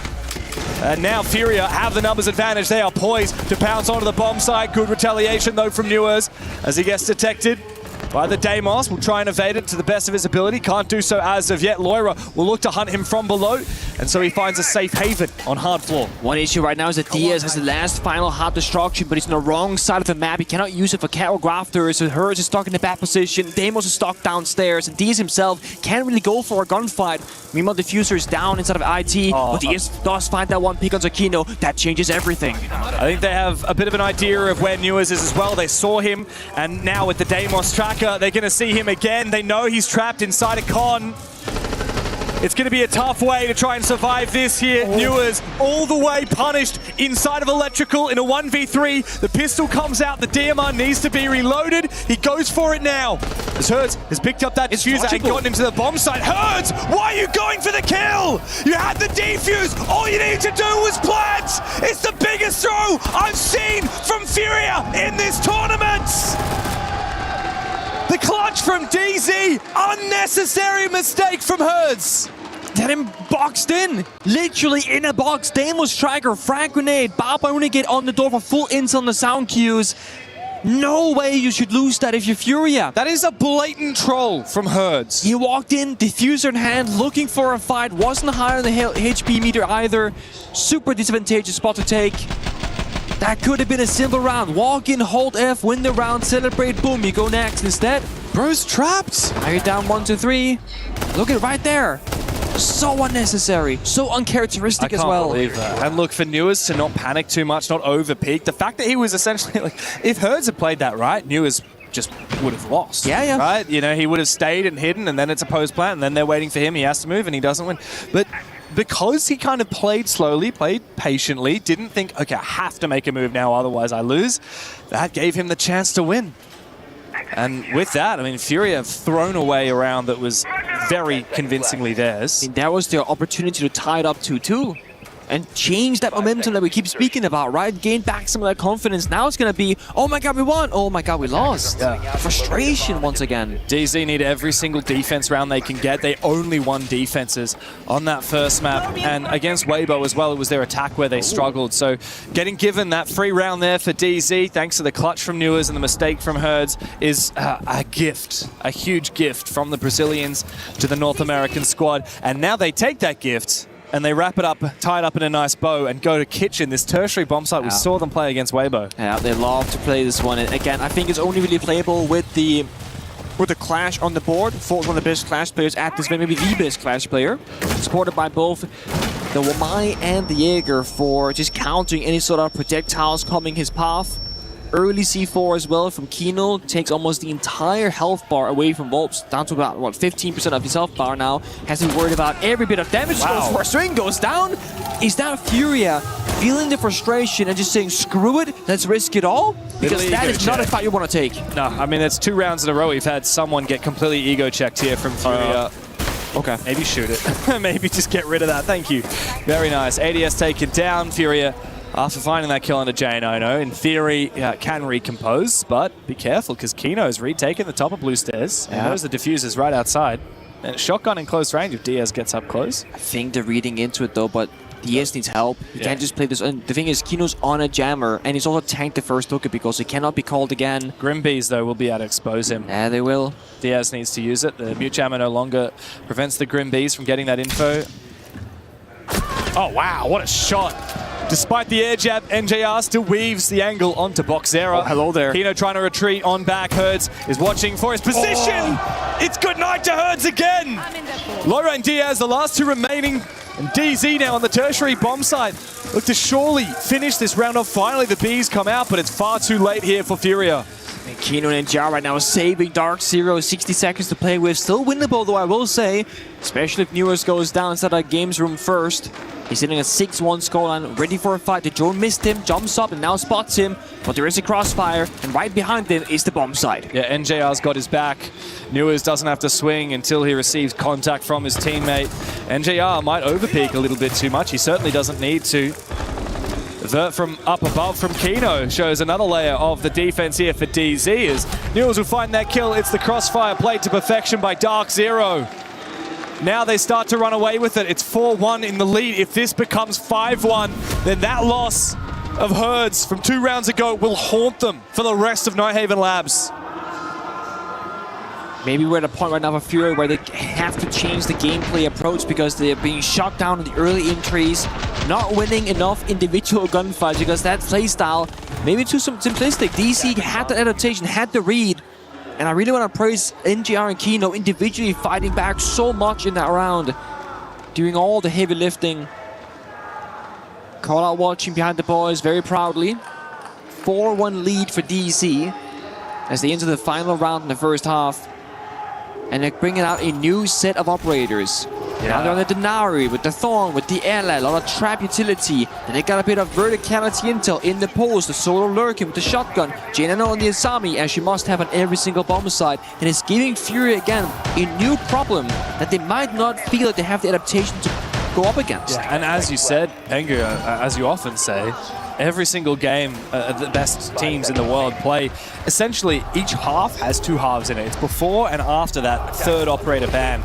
And now Furia have the numbers advantage. They are poised to pounce onto the bomb site. Good retaliation though from Newers as he gets detected. by the Deimos. Will try and evade it to the best of his ability. Can't do so as of yet. Loira will look to hunt him from below, and so he finds a safe haven on hard floor. One issue right now is that Diaz has the last final hard destruction, but he's on the wrong side of the map. He cannot use it for cattle grafters, so Herds is stuck in a bad position. Deimos is stuck downstairs, and Diaz himself can't really go for a gunfight. Meanwhile, Diffuser is down inside of IT, but Diaz does find that one pick on Zakino. That changes everything. I think they have a bit of an idea of where Newers is as well. They saw him, and now with the Deimos tracker, they're going to see him again. They know he's trapped inside a con. It's going to be a tough way to try and survive this here. Newers all the way punished inside of Electrical in a 1v3. The pistol comes out. The DMR needs to be reloaded. He goes for it now. As Herds has picked up that diffuser and gotten him to the bomb site. Herds, why are you going for the kill? You had the defuse. All you needed to do was plant. It's the biggest throw I've seen from Furia in this tournament. The clutch from DZ, unnecessary mistake from Herds. Get him boxed in, literally in a box. Deimos Striker, frag grenade, Baba get on the door for full intel on the sound cues. No way you should lose that if you're Furia. That is a blatant troll from Herds. He walked in, diffuser in hand, looking for a fight, wasn't higher on the HP meter either. Super disadvantageous spot to take. That could have been a simple round. Walk in, hold F, win the round, celebrate, boom, you go next instead. Bro's trapped. Now you're down 1-2-3. Look at it right there. So unnecessary, so uncharacteristic as well. I can't believe that. And look, for Newers to not panic too much, not overpeak, the fact that he was essentially like, if Herds had played that right, Newers just would have lost. Yeah. Right? You know, he would have stayed and hidden, and then it's a post plant, and then they're waiting for him, he has to move, and he doesn't win. But because he kind of played slowly, played patiently, didn't think, okay, I have to make a move now, otherwise I lose, that gave him the chance to win. And with that, I mean, Furia have thrown away a round that was very convincingly theirs. I mean, that was their opportunity to tie it up 2-2 and change that momentum that we keep speaking about, right? Gain back some of that confidence. Now it's going to be, oh my god, we won. Oh my god, we lost. Frustration once again. DZ need every single defense round they can get. They only won defenses on that first map. And against Weibo as well, it was their attack where they struggled. So getting given that free round there for DZ, thanks to the clutch from Newers and the mistake from Herds, is a gift, a huge gift from the Brazilians to the North American squad. And now they take that gift and they wrap it up, tie it up in a nice bow, and go to Kitchen, this tertiary bomb site. We saw them play against Weibo. Yeah, they love to play this one. And again, I think it's only really playable with the Clash on the board. Fort's one of the best Clash players at this event, maybe the best Clash player. Supported by both the Wamai and the Jaeger for just countering any sort of projectiles coming his path. Early C4 as well from Kino, takes almost the entire health bar away from Volps, down to about, what, 15% of his health bar now. Has to be worried about every bit of damage. Goes for a swing, goes down. Is that Furia feeling the frustration and just saying, screw it, let's risk it all? Because that is not a fight you want to take. No, I mean, it's 2 rounds in a row we've had someone get completely ego checked here from Furia. Okay. Maybe shoot it. Maybe just get rid of that. Thank you. Very nice. ADS taken down. Furia, after finding that kill under J90, in theory, can recompose, but be careful because Kino's retaken the top of blue stairs. He knows the diffuser's right outside. And shotgun in close range if Diaz gets up close. I think they're reading into it though, but Diaz needs help. He can't just play this. And the thing is, Kino's on a jammer, and he's also tanked the first hooker because he cannot be called again. Grimbees, though, will be able to expose him. Yeah, they will. Diaz needs to use it. The mute jammer no longer prevents the Grimbees from getting that info. Oh, wow, what a shot. Despite the air jab, NJR still weaves the angle onto Boxera. Oh, hello there. Kino trying to retreat on back. Herds is watching for his position. It's good night to Herds again. Laura and Diaz, the last 2 remaining. And DZ now on the tertiary bomb site. Look to surely finish this round off. Finally, the Bees come out, but it's far too late here for Furia. And Kino and NJR right now saving Dark Zero. 60 seconds to play with. Still winnable, though, I will say. Especially if Newers goes down inside that games room first. He's sitting at 6-1 scoreline, ready for a fight. The drone missed him, jumps up, and now spots him. But there is a crossfire, and right behind him is the bomb site. Yeah, NJR's got his back. Newers doesn't have to swing until he receives contact from his teammate. NJR might overpeak a little bit too much. He certainly doesn't need to. Vert from up above from Kino shows another layer of the defense here for DZ as Newers will find that kill. It's the crossfire played to perfection by Dark Zero. Now they start to run away with it. It's 4-1 in the lead. If this becomes 5-1, then that loss of Herds from 2 rounds ago will haunt them for the rest of Nighthaven Labs. Maybe we're at a point right now for Fury where they have to change the gameplay approach because they're being shot down in the early entries, not winning enough individual gunfights because that playstyle maybe too simplistic. DC had the adaptation, had the read, and I really want to praise NGR and Kino individually fighting back so much in that round, doing all the heavy lifting. Call out watching behind the boys very proudly. 4-1 lead for DC as they enter the final round in the first half. And they're bringing out a new set of operators. Yeah. Now they're on the Denari with the Thorn, with the LL, a lot of trap utility. Then they got a bit of verticality intel in the post, the solo lurking with the shotgun. Janano on the Asami, as she must have on every single bomb site. And it's giving Fury again a new problem that they might not feel that they have the adaptation to go up against. Yeah, and as you said, Pengu, as you often say, every single game the best teams in the world play, essentially each half has two halves in it. It's before and after that third operator ban.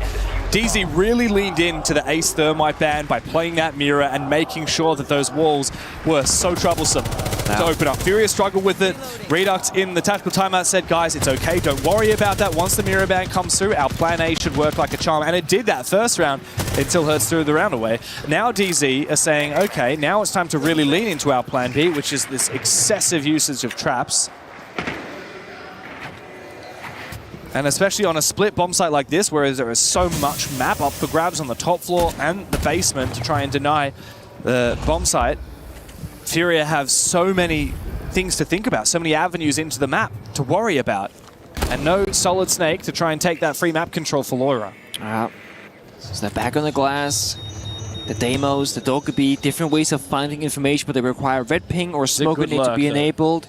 DZ really leaned into the Ace Thermite ban by playing that mirror and making sure that those walls were so troublesome to open up. Furia struggled with it. Redux in the tactical timeout said, guys, it's okay, don't worry about that. Once the mirror ban comes through, our plan A should work like a charm. And it did that first round until Hertz threw the round away. Now DZ are saying, okay, now it's time to really lean into our plan B, which is this excessive usage of traps. And especially on a split bomb site like this, where there is so much map up for grabs on the top floor and the basement to try and deny the bomb site, Furia have so many things to think about, so many avenues into the map to worry about. And no Solid Snake to try and take that free map control for Loira. So they're back on the glass. The Deimos, the Dokkaebi, different ways of finding information, but they require red ping or smoke grenade to be enabled.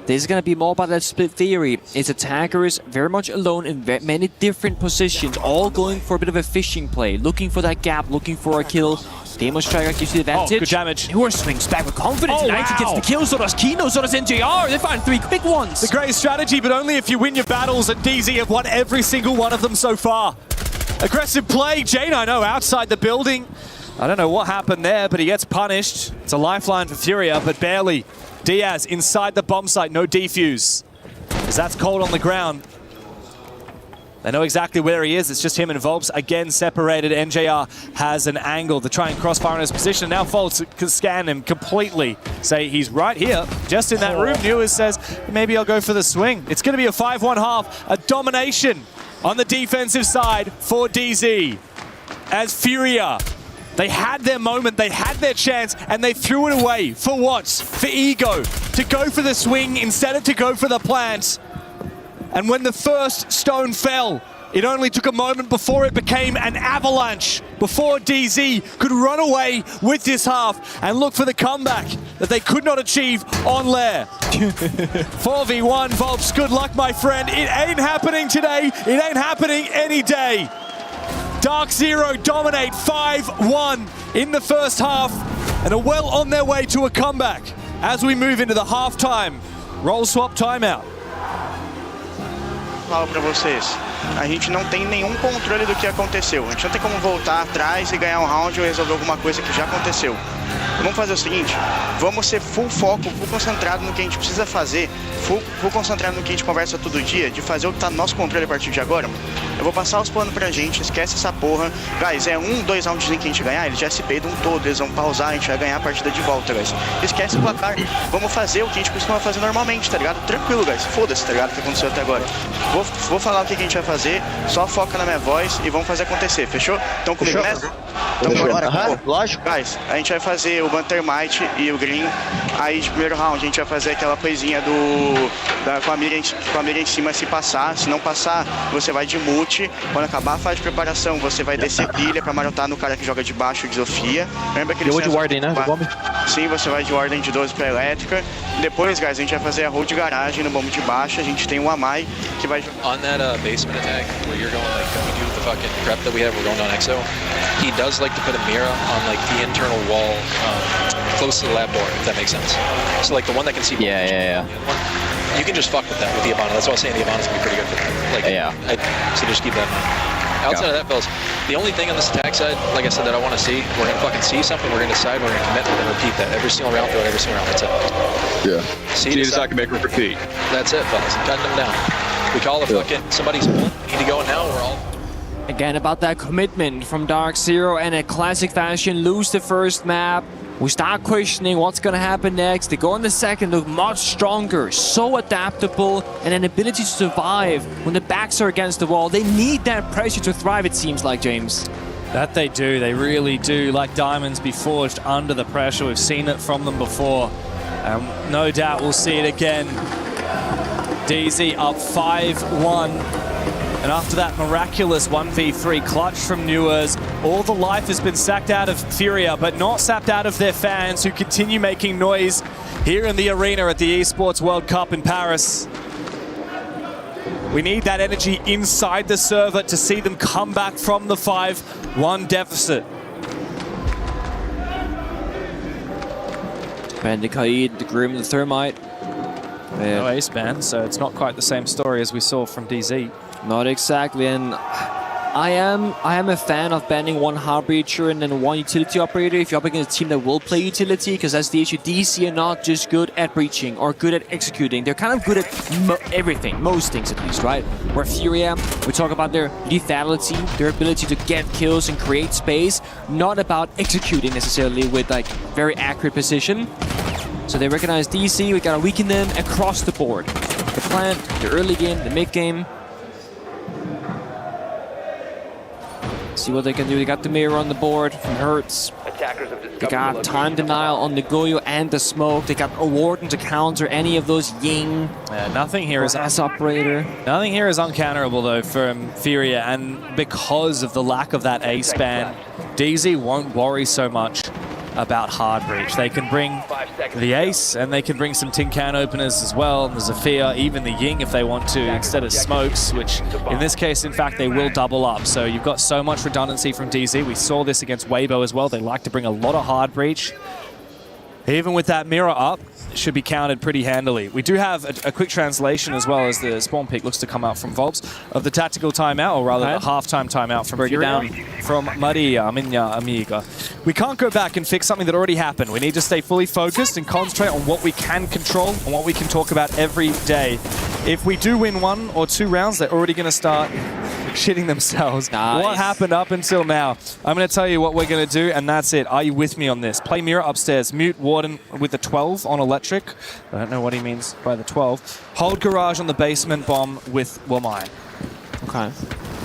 This is going to be more about that split theory. It's attackers very much alone in many different positions, all going for a bit of a fishing play, looking for that gap, looking for a kill. Demo Striker gives you the advantage. Good damage. Newer swings back with confidence. 90 gets the kill, so does Kino, so does NJR. They find 3 quick ones. The great strategy, but only if you win your battles, and DZ have won every single one of them so far. Aggressive play, Jane, I know, outside the building. I don't know what happened there, but he gets punished. It's a lifeline for Furia, but barely. Diaz inside the bomb site, no defuse. As that's cold on the ground. They know exactly where he is. It's just him and Volps again separated. NJR has an angle to try and crossfire in his position. Now Volps can scan him completely. Say he's right here, just in that room. Newers says, maybe I'll go for the swing. It's going to be a 5-1 half. A domination on the defensive side for DZ. As Furia, they had their moment, they had their chance, and they threw it away. For what? For ego. To go for the swing instead of to go for the plant. And when the first stone fell, it only took a moment before it became an avalanche, before DZ could run away with this half and look for the comeback that they could not achieve on Lair. 4v1, Volps, good luck, my friend. It ain't happening today. It ain't happening any day. Dark Zero dominate 5-1 in the first half and are well on their way to a comeback as we move into the halftime roll swap timeout. Falo pra vocês, a gente não tem nenhum controle do que aconteceu. A gente não tem como voltar atrás e ganhar um round ou resolver alguma coisa que já aconteceu. Vamos fazer o seguinte, vamos ser full foco, full concentrado no que a gente precisa fazer, full concentrado no que a gente conversa todo dia, de fazer o que tá no nosso controle a partir de agora. Eu vou passar os planos pra gente, esquece essa porra. Guys, é 1-2 rounds que a gente ganhar, eles já se peidam todo, eles vão pausar, a gente vai ganhar a partida de volta, guys. Esquece o placar, vamos fazer o que a gente costuma fazer normalmente, tá ligado? Tranquilo, guys, foda-se, tá ligado, o que aconteceu até agora. Vou falar o que a gente vai fazer, só foca na minha voz e vamos fazer acontecer, fechou? Então comigo, né? Então bora, lógico. Guys, a gente vai fazer o Bantermite e o Green, aí de primeiro round a gente vai fazer aquela coisinha com a mira em cima se passar, se não passar, você vai de mute, quando acabar a fase de preparação, você vai descer pilha pra marotar no cara que joga de baixo de Zofia. Lembra que ele de Warden, né? Sim, você vai de Warden de 12 pra elétrica. Depois, guys, a gente vai fazer a hold de garagem no bombo de baixo, a gente tem um Amai que vai... On that basement attack, where you're going, like, we do the fucking prep that we have, we're going down Expo, he does like to put a mirror on, like, the internal wall close to the lab door, if that makes sense. So, like, the one that can see... Yeah. You can just fuck with that with the Ivana. That's why I was saying the Ivana's gonna be pretty good for that. Like, so just keep that in mind. Outside of that, fellas, the only thing on this attack side, like I said, that I want to see, we're going to fucking see something, we're going to decide, we're going to commit, we're going to repeat that every single round, that's it. Yeah. See, just I can make her repeat. That's it, fellas. I'm cutting them down. We call it fucking somebody's pull. We need to go now. We're all. Again, about that commitment from Dark Zero, and a classic fashion, lose the first map. We start questioning what's going to happen next. They go on the second, look much stronger, so adaptable, and an ability to survive when the backs are against the wall. They need that pressure to thrive, it seems like, James. That they do, they really do. Like diamonds be forged under the pressure. We've seen it from them before. No doubt we'll see it again. DZ up 5-1. And after that miraculous 1v3 clutch from Newers, all the life has been sapped out of Furia, but not sapped out of their fans who continue making noise here in the arena at the Esports World Cup in Paris. We need that energy inside the server to see them come back from the 5-1 deficit. Bandikaid, the Grim, the Thermite. No ace ban, so it's not quite the same story as we saw from DZ. Not exactly, and I am a fan of banning one hard breacher and then one utility operator if you're up against a team that will play utility, because that's the issue. DC are not just good at breaching or good at executing. They're kind of good at everything, most things at least, right? Where Furia, we talk about their lethality, their ability to get kills and create space, not about executing necessarily with like very accurate precision. So they recognize DC, we gotta weaken them across the board. The plant, the early game, the mid game. See what they can do. They got the mirror on the board from Hertz. They got time denial on the Goyo and the smoke. They got a Warden to counter any of those Ying. Nothing here is operator. Nothing here is uncounterable though from Furia, and because of the lack of that ace ban, DZ won't worry so much about hard breach. They can bring the ace and they can bring some tin can openers as well, and the Zafir, even the Ying if they want to, instead of smokes, which in this case in fact they will double up. So you've got so much redundancy from DZ. We saw this against Weibo as well. They like to bring a lot of hard breach. Even with that mirror up, it should be counted pretty handily. We do have a quick translation as well as the spawn peak looks to come out from Volps of the tactical timeout, or rather the halftime timeout from Furia, from Maria, minha amiga. We can't go back and fix something that already happened. We need to stay fully focused and concentrate on what we can control and what we can talk about every day. If we do win 1 or 2 rounds, they're already going to start shitting themselves. Nice. What happened up until now? I'm going to tell you what we're going to do, and that's it. Are you with me on this? Play mirror upstairs, mute Warden with the 12 on electric. I don't know what he means by the 12. Hold garage on the basement bomb with Wamai. Okay.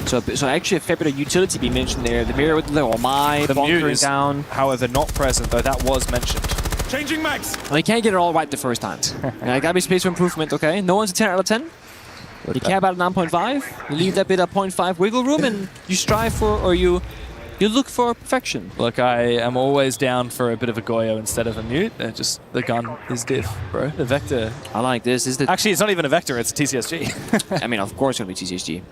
So actually a fair bit of utility be mentioned there. The mirror with the Wamai, the mute is down. However, not present, though that was mentioned. Changing max. Well, you can't get it all right the first time. Gotta be space for improvement, okay? No one's a 10 out of 10. You care about a 9.5, you leave that bit at 0.5 wiggle room, and you strive for, or you look for perfection. Look, I am always down for a bit of a Goyo instead of a mute. Just the gun is diff, bro. The vector. I like this. Actually, it's not even a vector, it's a TCSG. I mean, of course it'll be TCSG.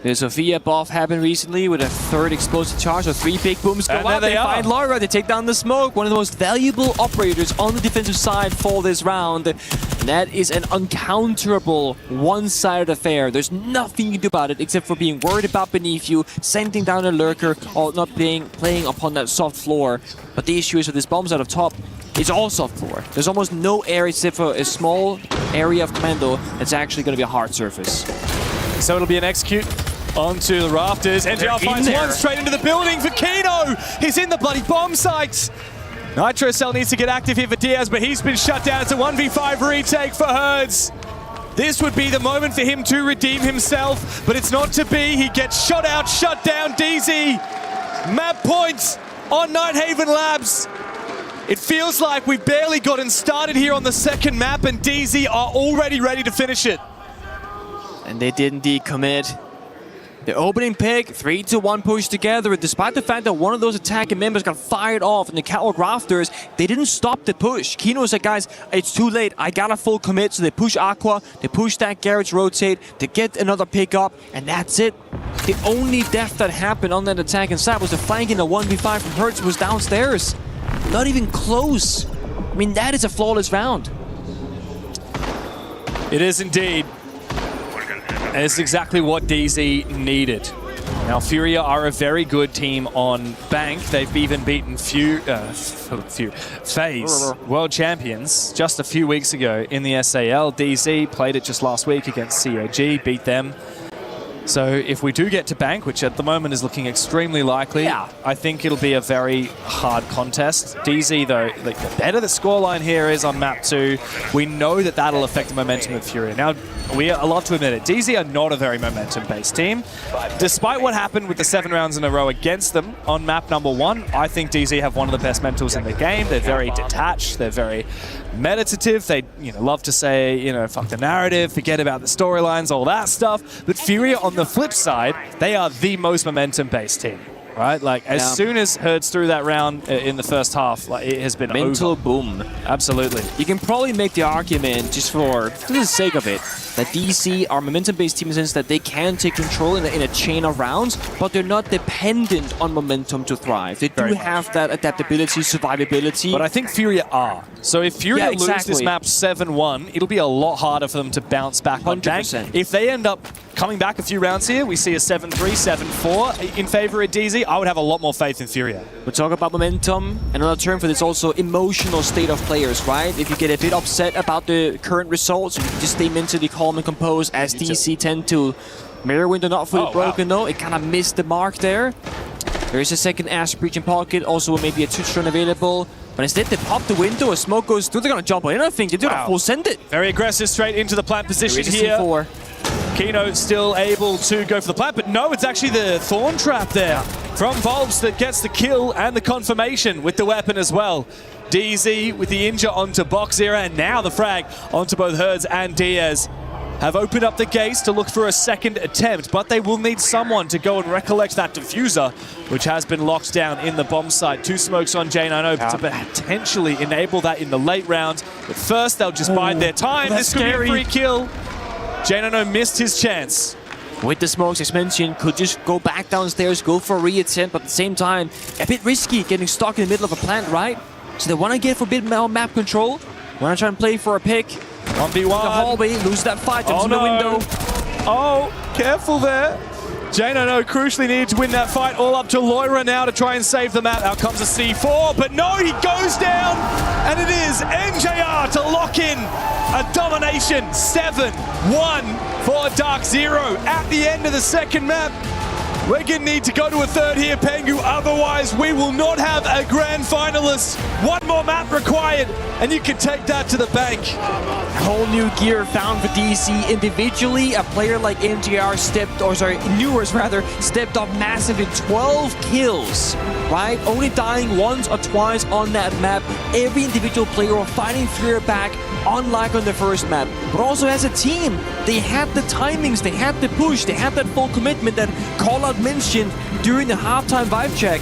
The Sophia buff happened recently with a 3rd explosive charge, so 3 big booms go out. They find Lara, they take down the smoke. One of the most valuable operators on the defensive side for this round. And that is an uncounterable one-sided affair. There's nothing you can do about it except for being worried about beneath you, sending down a lurker, or not playing upon that soft floor. But the issue is with these bombs out of top, it's all soft floor. There's almost no area except for a small area of commando that's actually going to be a hard surface. So it'll be an execute onto the rafters. ag.al finds one straight into the building for Kino. He's in the bloody bomb site. Nitro Cell needs to get active here for Diaz, but he's been shut down. It's a 1v5 retake for Herds. This would be the moment for him to redeem himself, but it's not to be. He gets shot out, shut down. DZ. Map points on Nighthaven Labs. It feels like we've barely gotten started here on the second map, and DZ are already ready to finish it. And they didn't decommit. The opening pick, 3-1 push together, and despite the fact that one of those attacking members got fired off in the catwalk rafters, they didn't stop the push. Kino said, guys, it's too late. I got a full commit, so they push Aqua, they push that garage rotate to get another pick up, and that's it. The only death that happened on that attack inside was the flanking of 1v5 from Hertz was downstairs. Not even close. I mean, that is a flawless round. It is indeed. And it's exactly what DZ needed. Now, Furia are a very good team on Bank. They've even beaten FaZe world champions just a few weeks ago in the SAL. DZ played it just last week against COG, beat them. So if we do get to Bank, which at the moment is looking extremely likely, I think it'll be a very hard contest. DZ, though, like, the better the scoreline here is on map 2, we know that that'll affect the momentum of Furia. Now, I love to admit it, DZ are not a very momentum-based team. Despite what happened with the 7 rounds in a row against them on map number 1, I think DZ have one of the best mentals in the game. They're very detached, they're very meditative. They love to say, fuck the narrative, forget about the storylines, all that stuff. But Furia, on the flip side, they are the most momentum-based team. Right, like as soon as Herds threw that round in the first half, like it has been mental boom. Absolutely. You can probably make the argument, just for the sake of it, that DC are momentum-based team in the sense that they can take control in a chain of rounds, but they're not dependent on momentum to thrive. They do have that adaptability, survivability. But I think Furia are. So if Furia lose this map 7-1, it'll be a lot harder for them to bounce back on Bank. If they end up coming back a few rounds here, we see a 7-3, 7-4 in favor of DZ, I would have a lot more faith in Furia. We talk about momentum, and another term for this also emotional state of players, right? If you get a bit upset about the current results, you can just stay mentally calm and composed, as DC tend to. Mirror window not fully broken though, it kind of missed the mark there. There is a second Ash breach in pocket, also maybe a twitch run available. But instead they pop the window, a smoke goes through, they're gonna jump in, I think. They do a full send it. Very aggressive, straight into the plant position here. C4. Kino still able to go for the plant, but no, it's actually the Thorn Trap there from Volbs that gets the kill and the confirmation with the weapon as well. DZ with the injure onto Boxera, and now the frag onto both Herds and Diaz. Have opened up the gates to look for a second attempt, but they will need someone to go and recollect that diffuser, which has been locked down in the bomb site. 2 smokes on J9O to potentially enable that in the late round. But first, they'll just bide their time. This could be a free kill. J9O missed his chance. With the smokes, as mentioned, could just go back downstairs, go for a re-attempt, but at the same time, a bit risky getting stuck in the middle of a plant, right? So they want to get for a bit more map control. Want to try and play for a pick. 1v1. The hallway, lose that fight, jumps in the window. Oh, careful there. J9O crucially needed to win that fight. All up to Loira now to try and save the map. Out comes a C4, but no, he goes down. And it is NJR to lock in a domination. 7-1 for Dark Zero at the end of the second map. We're going to need to go to a third here, Pengu. Otherwise, we will not have a grand finalist. One more map required, and you can take that to the bank. Whole new gear found for DC individually. A player like MGR stepped up massive in 12 kills, right? Only dying once or twice on that map. Every individual player were fighting Furia back, unlike on the first map. But also as a team, they had the timings, they had the push, they had that full commitment that Callout mentioned during the halftime vibe check.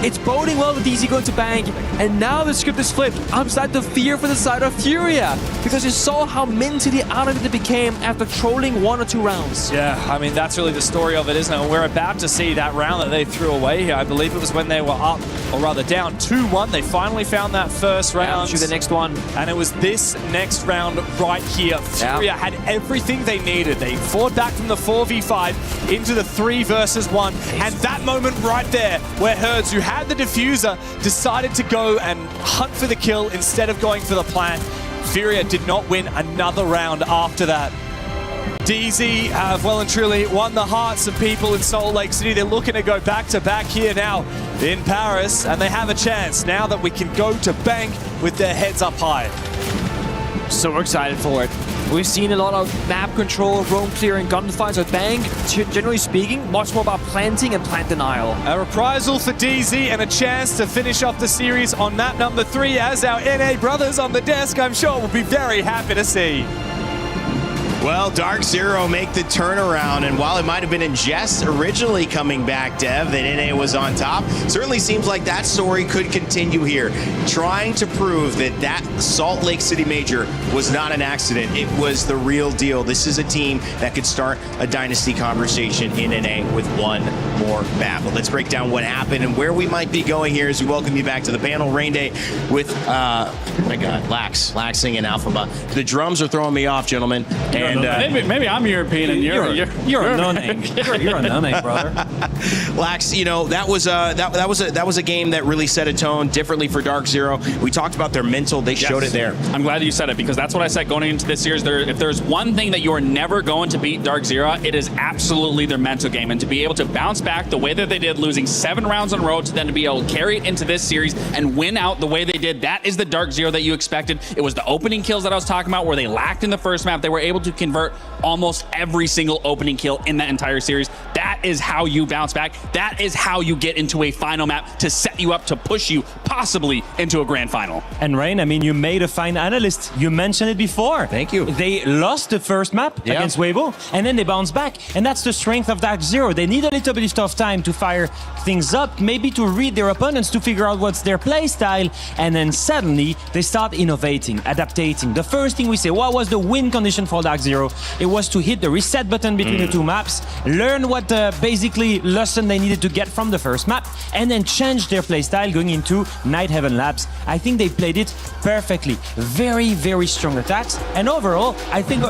It's boding well with DC going to Bank, and now the script is flipped. I'm starting to fear for the side of Furia, because you saw how mentally out of it they became after trolling 1 or 2 rounds. Yeah, I mean, that's really the story of it, isn't it? And we're about to see that round that they threw away here. I believe it was when they were up, or rather down 2-1. They finally found that first round. To the next one. And it was this next round right here. Furia had everything they needed. They fought back from the 4v5 into the 3 versus 1. And that moment right there, where Herds, who had the diffuser, decided to go and hunt for the kill instead of going for the plant. Furia did not win another round after that. DZ have well and truly won the hearts of people in Salt Lake City. They're looking to go back-to-back here now in Paris, and they have a chance now that we can go to Bank with their heads up high. So excited for it. We've seen a lot of map control, roam clearing, gunfights at Bank. Generally speaking, much more about planting and plant denial. A reprisal for DZ and a chance to finish off the series on map number 3, as our NA brothers on the desk, I'm sure, will be very happy to see. Well, Dark Zero make the turnaround, and while it might have been in jest originally coming back, Dev, that NA was on top, certainly seems like that story could continue here, trying to prove that that Salt Lake City Major was not an accident. It was the real deal. This is a team that could start a dynasty conversation in NA with one more battle. Let's break down what happened and where we might be going here as we welcome you back to the panel. Rain Day with, my God, Laxing and Alphaba. The drums are throwing me off, gentlemen. And maybe I'm European and you're a no-name. You're a no-name, brother. Lax, you know, that was a game that really set a tone differently for Dark Zero. We talked about their mental. They showed it there. I'm glad you said it, because that's what I said going into this series. If there's one thing that you are never going to beat Dark Zero, it is absolutely their mental game. And to be able to bounce back the way that they did, losing 7 rounds in a row, to then to be able to carry it into this series and win out the way they did, that is the Dark Zero that you expected. It was the opening kills that I was talking about where they lacked in the first map. They were able to convert almost every single opening kill in that entire series. That is how you bounce back. That is how you get into a final map to set you up to push you possibly into a grand final. And Rain, I mean, you made a fine analyst. You mentioned it before. Thank you. They lost the first map against Weibo, and then they bounced back. And that's the strength of Dark Zero. They need a little bit of time to fire things up, maybe to read their opponents, to figure out what's their play style, and then suddenly they start innovating, adapting. The first thing we say, what was the win condition for Dark Zero? It was to hit the reset button between the two maps, learn what basically lesson they needed to get from the first map, and then change their play style going into Night Heaven Labs. I think they played it perfectly. Very, very strong attacks. And overall, I think,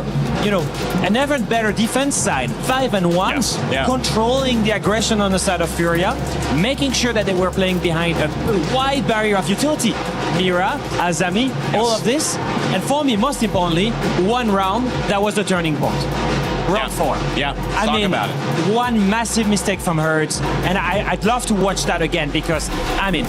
you know, an even better defense side, 5-1, controlling the aggression on the side of Furia, making sure that they were playing behind a wide barrier of utility. Mira, Azami, all of this. And for me, most importantly, one round, that was the turning point. Round 4. Yeah, I mean, about it. One massive mistake from Hertz, and I'd love to watch that again, because, I mean,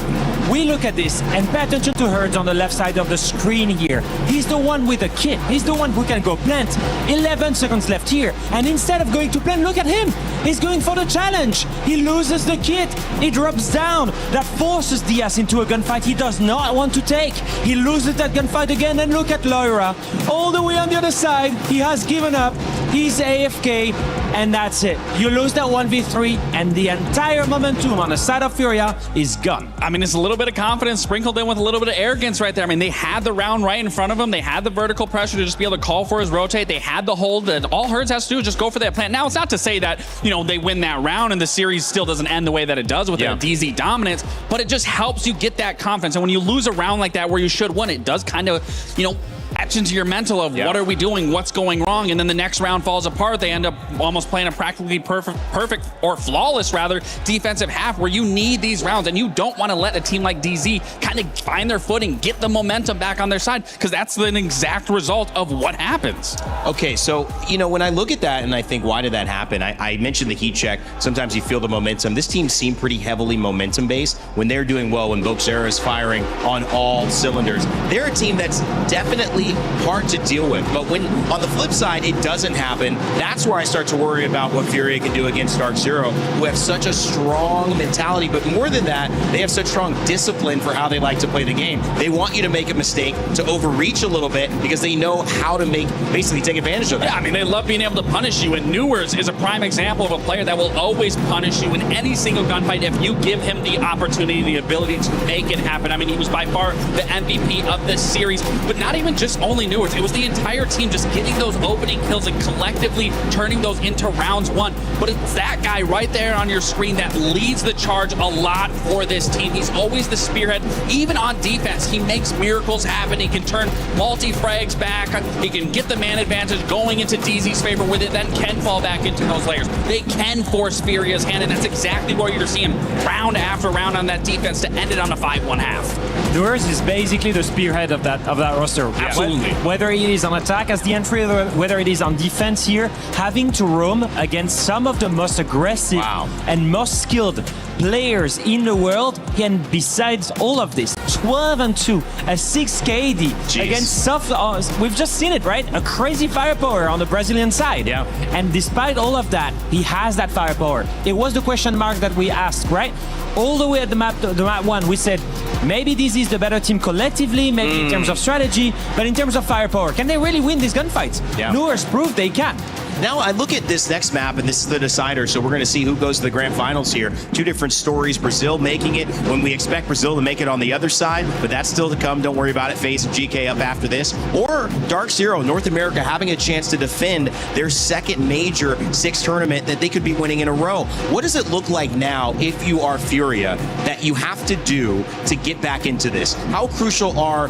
we look at this and pay attention to Hertz on the left side of the screen here. He's the one with the kit. He's the one who can go plant. 11 seconds left here, and instead of going to plant, look at him. He's going for the challenge. He loses the kit. He drops down. That forces Diaz into a gunfight he does not want to take. He loses that gunfight again, and look at Loira. All the way on the other side, he has given up. He's AFK, and that's it. You lose that 1v3, and the entire momentum on the side of Furia is gone. I mean, it's a little bit of confidence sprinkled in with a little bit of arrogance right there. I mean, they had the round right in front of them. They had the vertical pressure to just be able to call for his rotate. They had the hold that all Hertz has to do is just go for that plant. Now, it's not to say that, you know, they win that round and the series still doesn't end the way that it does with their DZ dominance, but it just helps you get that confidence. And when you lose a round like that where you should win, it does kind of, you know, etch into your mental of what are we doing, what's going wrong, and then the next round falls apart. They end up almost playing a practically perfect or flawless rather defensive half where you need these rounds, and you don't want to let a team like DZ kind of find their footing, get the momentum back on their side, because that's an exact result of what happens. Okay, so, you know, when I look at that and I think, why did that happen? I mentioned the heat check. Sometimes you feel the momentum. This team seemed pretty heavily momentum-based when they're doing well, when Boxera is firing on all cylinders. They're a team that's definitely hard to deal with, but when on the flip side it doesn't happen, that's where I start to worry about what Furia can do against Dark Zero, who have such a strong mentality, but more than that, they have such strong discipline for how they like to play the game. They want you to make a mistake, to overreach a little bit, because they know how to basically take advantage of that. Yeah, I mean, they love being able to punish you, and Newers is a prime example of a player that will always punish you in any single gunfight if you give him the opportunity, the ability to make it happen. I mean, he was by far the MVP of this series, but not even just only Newers. It was the entire team just getting those opening kills and collectively turning those into rounds won. But it's that guy right there on your screen that leads the charge a lot for this team. He's always the spearhead. Even on defense, he makes miracles happen. He can turn multi-frags back. He can get the man advantage going into DZ's favor with it, then can fall back into those layers. They can force Furia's hand, and that's exactly what you're seeing round after round on that defense to end it on a 5-1 half. Newers is basically the spearhead of that roster. Absolutely. Whether it is on attack as the entry, whether it is on defense here, having to roam against some of the most aggressive and most skilled players in the world, and besides all of this, 12-2, a 6 KD against soft. We've just seen it, right? A crazy firepower on the Brazilian side. Yeah. And despite all of that, he has that firepower. It was the question mark that we asked, right? All the way at the map 1, we said maybe this is the better team collectively, maybe in terms of strategy, but in terms of firepower, can they really win these gunfights? Yeah. Newers proved they can. Now I look at this next map, and this is the decider, so we're going to see who goes to the grand finals here. Two different stories. Brazil making it when we expect Brazil to make it on the other side, but that's still to come. Don't worry about it. FaZe and GK up after this. Or Dark Zero, North America, having a chance to defend their second major 6 tournament that they could be winning in a row. What does it look like now, if you are Furia, that you have to do to get back into this? How crucial are,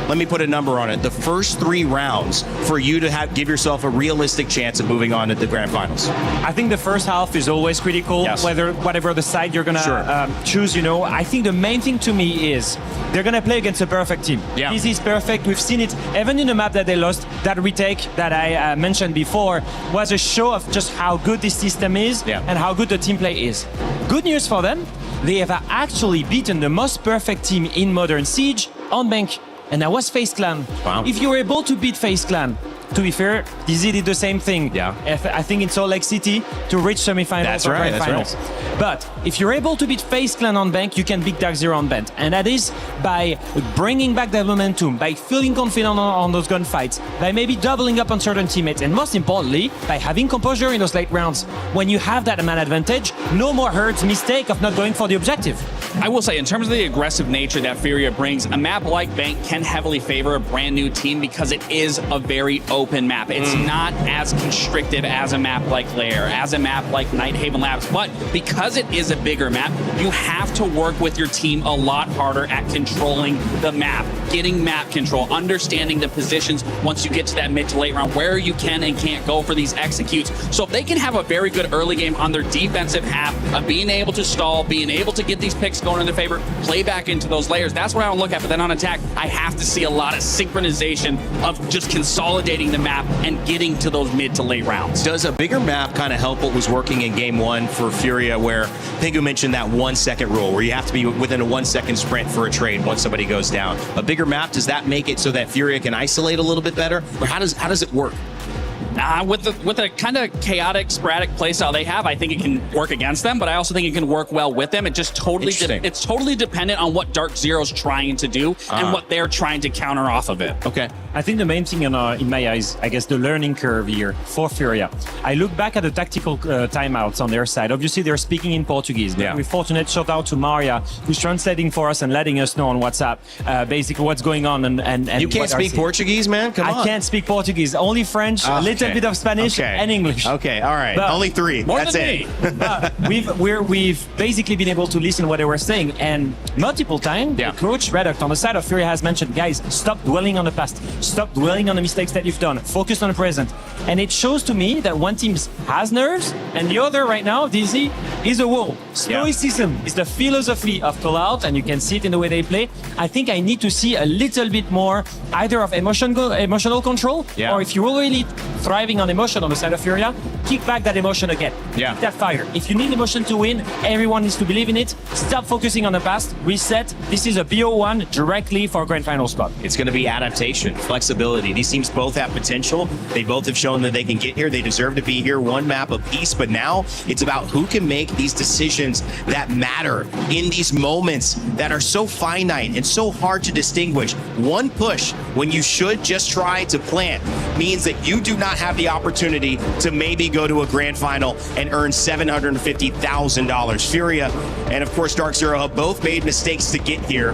let me put a number on it, the first 3 rounds for you to give yourself a realistic chance of moving on to the grand finals? I think the first half is always critical, yes. whatever the side you're going to choose, you know. I think the main thing to me is they're going to play against a perfect team. Yeah. This is perfect. We've seen it even in the map that they lost. That retake that I mentioned before was a show of just how good this system is and how good the team play is. Good news for them, they have actually beaten the most perfect team in Modern Siege on Bank, and that was FaZe Clan. Wow. If you were able to beat FaZe Clan, to be fair, DZ did the same thing. Yeah. I think in Salt Lake City to reach semifinals or grand finals. Right. But if you're able to beat FaZe Clan on Bank, you can beat Dark Zero on Bank. And that is by bringing back that momentum, by feeling confident on those gunfights, by maybe doubling up on certain teammates, and most importantly, by having composure in those late rounds. When you have that man advantage, no more hurts mistake of not going for the objective. I will say, in terms of the aggressive nature that Furia brings, a map like Bank can heavily favor a brand new team because it is a very open map. It's not as constrictive as a map like Lair, as a map like Nighthaven Labs, but because it is a bigger map, you have to work with your team a lot harder at controlling the map, getting map control, understanding the positions once you get to that mid to late round, where you can and can't go for these executes. So if they can have a very good early game on their defensive half of being able to stall, being able to get these picks going in their favor, play back into those layers, that's what I would look at. But then on attack, I have to see a lot of synchronization of just consolidating the map and getting to those mid to late rounds. Does a bigger map kind of help what was working in game 1 for Furia, where Pingu mentioned that 1 second rule, where you have to be within a 1 second sprint for a trade once somebody goes down? A bigger map, does that make it so that Furia can isolate a little bit better? Or how does it work? With the kind of chaotic, sporadic playstyle they have, I think it can work against them, but I also think it can work well with them. It just totally it's totally dependent on what Dark Zero's trying to do and what they're trying to counter off of it. Okay. I think the main thing in my eyes, I guess, the learning curve here for Furia. I look back at the tactical timeouts on their side. Obviously, they're speaking in Portuguese. We're fortunate. Shout out to Maria, who's translating for us and letting us know on WhatsApp basically what's going on. And you can't speak Portuguese, man? Come on. I can't speak Portuguese. Only French, a little bit of Spanish, and English. Okay, all right. But only 3. That's it. But we've basically been able to listen to what they were saying, and multiple times, the coach Reduct on the side of Furia has mentioned, guys, stop dwelling on the past. Stop dwelling on the mistakes that you've done. Focus on the present. And it shows to me that one team has nerves, and the other right now, DZ, is a wall. Stoicism is the philosophy of Fallout, and you can see it in the way they play. I think I need to see a little bit more either of emotional control, or if you're really thriving on emotion on the side of Furia, kick back that emotion again. Keep that fire. If you need emotion to win, everyone needs to believe in it. Stop focusing on the past. Reset. This is a BO1 directly for a grand final spot. It's going to be adaptation, flexibility. These teams both have potential. They both have shown that they can get here. They deserve to be here. One map apiece, but now it's about who can make these decisions that matter in these moments that are so finite and so hard to distinguish. One push when you should just try to plant means that you do not have the opportunity to maybe go to a grand final and earn $750,000. Furia and of course Dark Zero have both made mistakes to get here,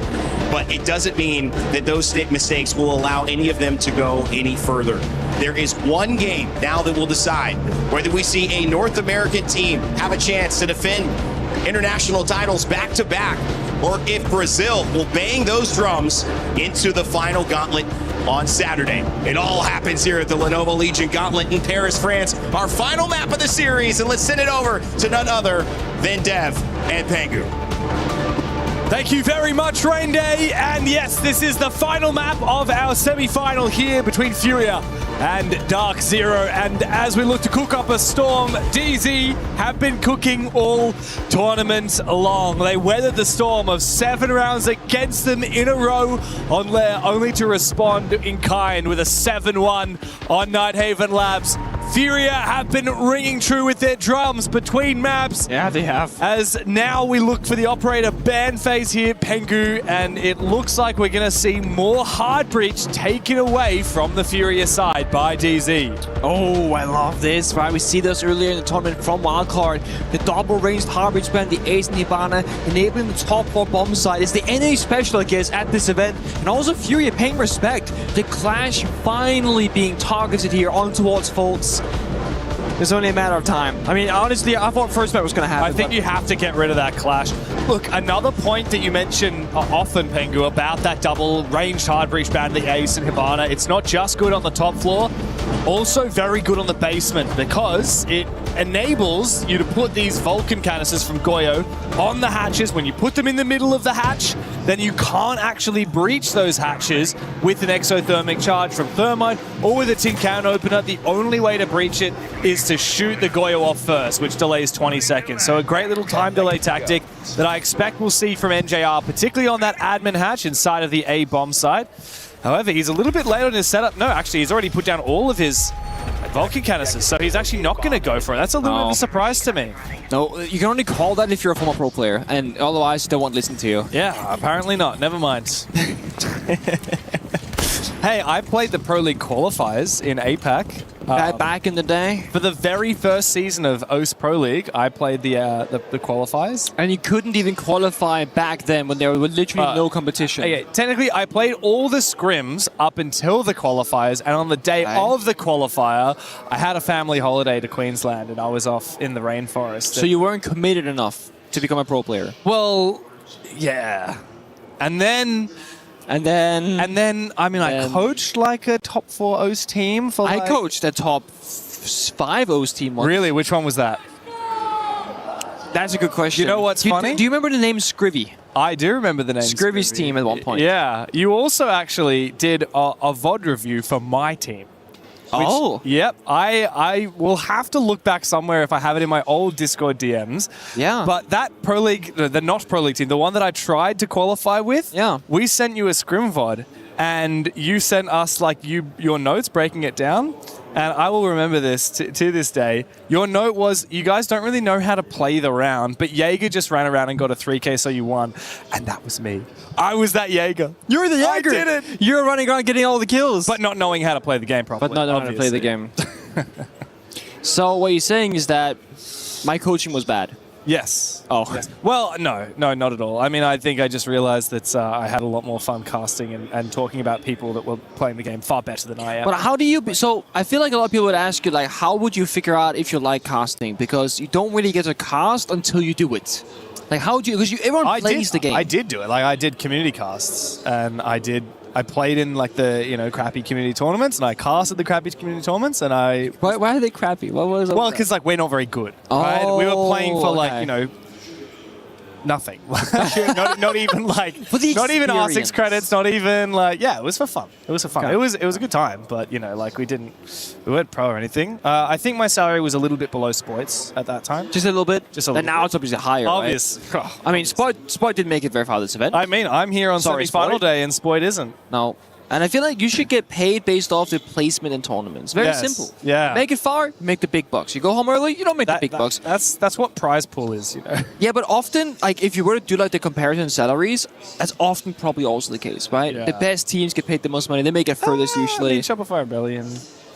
but it doesn't mean that those mistakes will allow any of them to go any further. There is one game now that will decide whether we see a North American team have a chance to defend international titles back to back, or if Brazil will bang those drums into the final gauntlet on Saturday. It all happens here at the Lenovo Legion Gauntlet in Paris, France. Our final map of the series, and let's send it over to none other than Dev and Pangu. Thank you very much, Rain Day. And yes, this is the final map of our semi-final here between Furia and Dark Zero. And as we look to cook up a storm, DZ have been cooking all tournaments long. They weathered the storm of 7 rounds against them in a row on Lair, only to respond in kind with a 7-1 on Nighthaven Labs. Furia have been ringing true with their drums between maps. Yeah, they have. As now we look for the operator ban phase here, Pengu, and it looks like we're going to see more hard breach taken away from the Furia side by DZ. Oh, I love this, right? We see this earlier in the tournament from Wildcard. The double ranged hard breach ban, the Ace and Hibana, enabling the top 4 bomb side. It's the NA special, I guess, at this event. And also Furia paying respect. The Clash finally being targeted here on towards Folks. It's only a matter of time. I mean, honestly, I thought first bet was going to happen. I think you have to get rid of that Clash. Look, another point that you mention often, Pengu, about that double ranged hard breach ban, the Ace and Hibana, it's not just good on the top floor, also very good on the basement, because it enables you to put these Vulcan canisters from Goyo on the hatches. When you put them in the middle of the hatch, then you can't actually breach those hatches with an exothermic charge from Thermite or with a tin can opener. The only way to breach it is to shoot the Goyo off first, which delays 20 seconds. So a great little time delay tactic that I expect we'll see from NJR, particularly on that admin hatch inside of the A bomb side. However, he's a little bit late on his setup. No, actually, he's already put down all of his Vulcan canisters, so he's actually not going to go for it. That's a little bit of a surprise to me. No, you can only call that if you're a former pro player, and otherwise they won't listen to you. Yeah, apparently not. Never mind. Hey, I played the Pro League qualifiers in APAC. Back in the day? For the very first season of OS Pro League, I played the qualifiers. And you couldn't even qualify back then when there was literally no competition. Okay, technically, I played all the scrims up until the qualifiers, and on the day of the qualifier, I had a family holiday to Queensland, and I was off in the rainforest. So you weren't committed enough to become a pro player? Well, yeah. And then, I mean, I coached like a top 4 OS team for I coached a top 5 OS team once. Really? Which one was that? That's a good question. You know what's funny? Do you remember the name Scrivy? I do remember the name Scrivy's team at one point. Yeah. You also actually did a VOD review for my team. Which, yep. I will have to look back somewhere if I have it in my old Discord DMs. Yeah. But that Pro League, the not Pro League team, the one that I tried to qualify with, we sent you a scrim VOD, and you sent us like your notes breaking it down. And I will remember this to this day. Your note was, you guys don't really know how to play the round, but Jaeger just ran around and got a 3K, so you won. And that was me. I was that Jaeger. You're the Jaeger. I did it. You're running around getting all the kills. But not knowing how to play the game properly. But not knowing how to play the game. So what you're saying is that my coaching was bad. Yes. Oh. Yes. Well, no, not at all. I mean, I think I just realized that I had a lot more fun casting and talking about people that were playing the game far better than I am. But how do you... So I feel like a lot of people would ask you, like, how would you figure out if you like casting? Because you don't really get to cast until you do it. Like, how do you... Because everyone plays the game. I did do it. Like, I did community casts, and I played in like the crappy community tournaments, and I cast at the crappy community tournaments, and I. Why are they crappy? What was it? Well, because like we're not very good. Right? We were playing for like nothing. not even like not even R6 credits. Not even like it was for fun. It was for fun. Okay. It was a good time, but like we weren't pro or anything. I think my salary was a little bit below Spoit's at that time. Just a little bit. Just a little. And now it's obviously higher. Obvious. Right? I mean, Spoit didn't make it very far this event. I mean, I'm here on semi-final day, and Spoit isn't. No. And I feel like you should get paid based off the placement in tournaments. Very simple. Yeah. Make it far, you make the big bucks. You go home early, you don't make the big bucks. That's what prize pool is, Yeah, but often, like if you were to do like the comparison salaries, that's often probably also the case, right? Yeah. The best teams get paid the most money. They make it furthest usually. Shopify Rebellion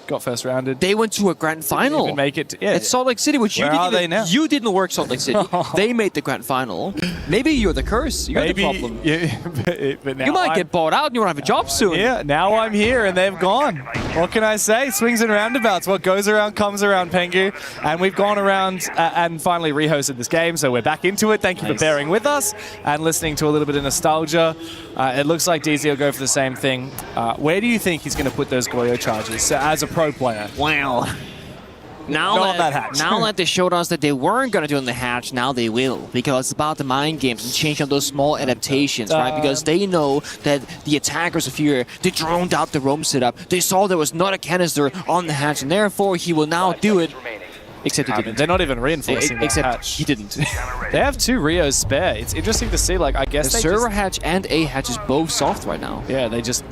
got first rounded. They went to a grand final. Didn't even make it. It's Salt Lake City, which Where are they now? You didn't work Salt Lake City. They made the grand final. Maybe you're the curse. You're the problem. Yeah, but now you might get bought out and you won't have a job soon. Yeah, now I'm here and they've gone. What can I say? Swings and roundabouts. What goes around comes around, Pengu. And we've gone around and finally rehosted this game, so we're back into it. Thank you for bearing with us and listening to a little bit of nostalgia. It looks like DZ will go for the same thing. Where do you think he's going to put those Goyo charges as a pro player? Wow. Now that they showed us that they weren't going to do it in the hatch, now they will. Because it's about the mind games and changing those small adaptations, right? Because they know that the attackers of Fury, they droned out the roam setup. They saw there was not a canister on the hatch, and therefore he will now do it. Except he didn't. They're not even reinforcing the hatch. He didn't. They have 2 Rios spare. It's interesting to see, like, I guess the server hatch and A hatch is both soft right now. Yeah, they just...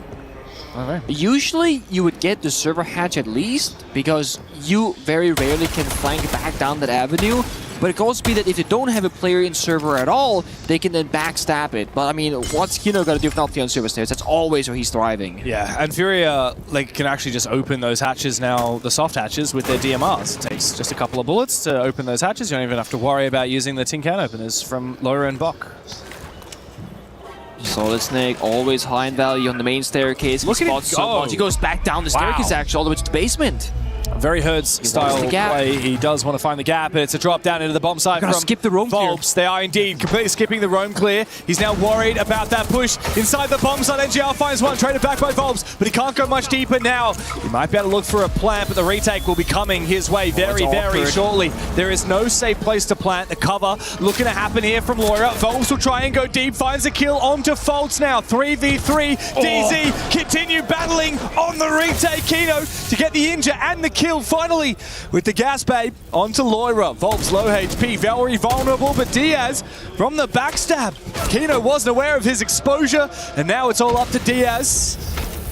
Usually you would get the server hatch at least, because you very rarely can flank back down that avenue. But it could also be that if they don't have a player in server at all, they can then backstab it. But I mean, what's Kino got to do if not the on server stairs? That's always where he's thriving. Yeah, and Furia can actually just open those hatches now, the soft hatches, with their DMRs. It takes just a couple of bullets to open those hatches. You don't even have to worry about using the tin can openers from Laura and Bok. Solid Snake, always high in value on the main staircase. Look at him go. He goes back down the staircase, actually, all the way to the basement. Very Herds style play. He does want to find the gap. It's a drop down into the bomb site from skip the roam Volbs. They are indeed completely skipping the roam clear. He's now worried about that push inside the bomb site. ag.al finds one, traded back by Volbs, but he can't go much deeper now. He might be able to look for a plant, but the retake will be coming his way very shortly. There is no safe place to plant. The cover looking to happen here from Laura. Volbs will try and go deep, finds a kill onto Fultz now. 3v3. DZ continue battling on the retake. Kino to get the injure and the kill finally with the gas babe onto Loira. Volbs low HP, very vulnerable, but Diaz from the backstab. Kino wasn't aware of his exposure, and now it's all up to Diaz.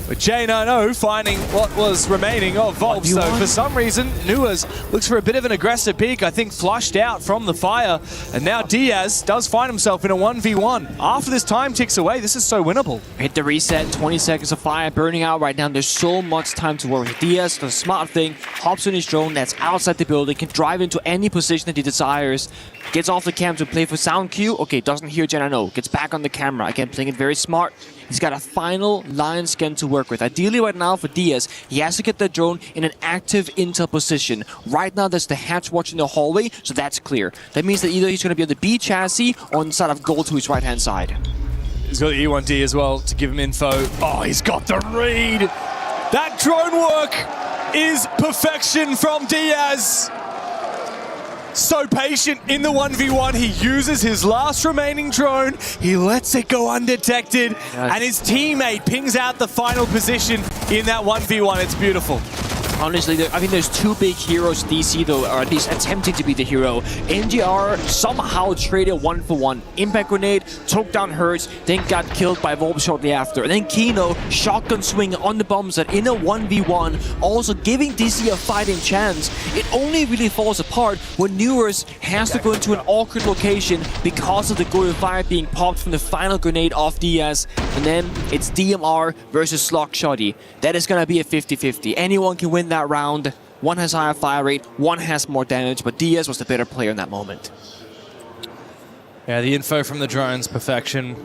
But J90 finding what was remaining of Volbs, though. For some reason, Nuaz looks for a bit of an aggressive peek, I think flushed out from the fire. And now Diaz does find himself in a 1v1. After this time ticks away, this is so winnable. Hit the reset, 20 seconds of fire burning out right now. There's so much time to work. Diaz does a smart thing, hops on his drone that's outside the building, can drive into any position that he desires, gets off the cam to play for sound cue. Okay, doesn't hear J90, gets back on the camera. Again, playing it very smart. He's got a final line scan to work with. Ideally right now for Diaz, he has to get the drone in an active intel position. Right now there's the hatch watching the hallway, so that's clear. That means that either he's going to be on the B chassis or on the side of gold to his right hand side. He's got the E1D as well to give him info. Oh, he's got the read. That drone work is perfection from Diaz. So patient in the 1v1. He uses his last remaining drone. He lets it go undetected. And his teammate pings out the final position in that 1v1. It's beautiful. Honestly, I think there's two big heroes DC though, or at least attempting to be the hero. NGR somehow traded 1-for-1. Impact grenade, took down Hertz, then got killed by Volb shortly after. And then Kino, shotgun swing on the bomb set in a 1v1, also giving DC a fighting chance. It only really falls apart when Newers has to go into an awkward location because of the goal fire being popped from the final grenade off Diaz. And then it's DMR versus Slug Shoddy. That is going to be a 50-50. Anyone can win that round. One has higher fire rate, one has more damage, but Diaz was the better player in that moment. Yeah, the info from the drones, perfection.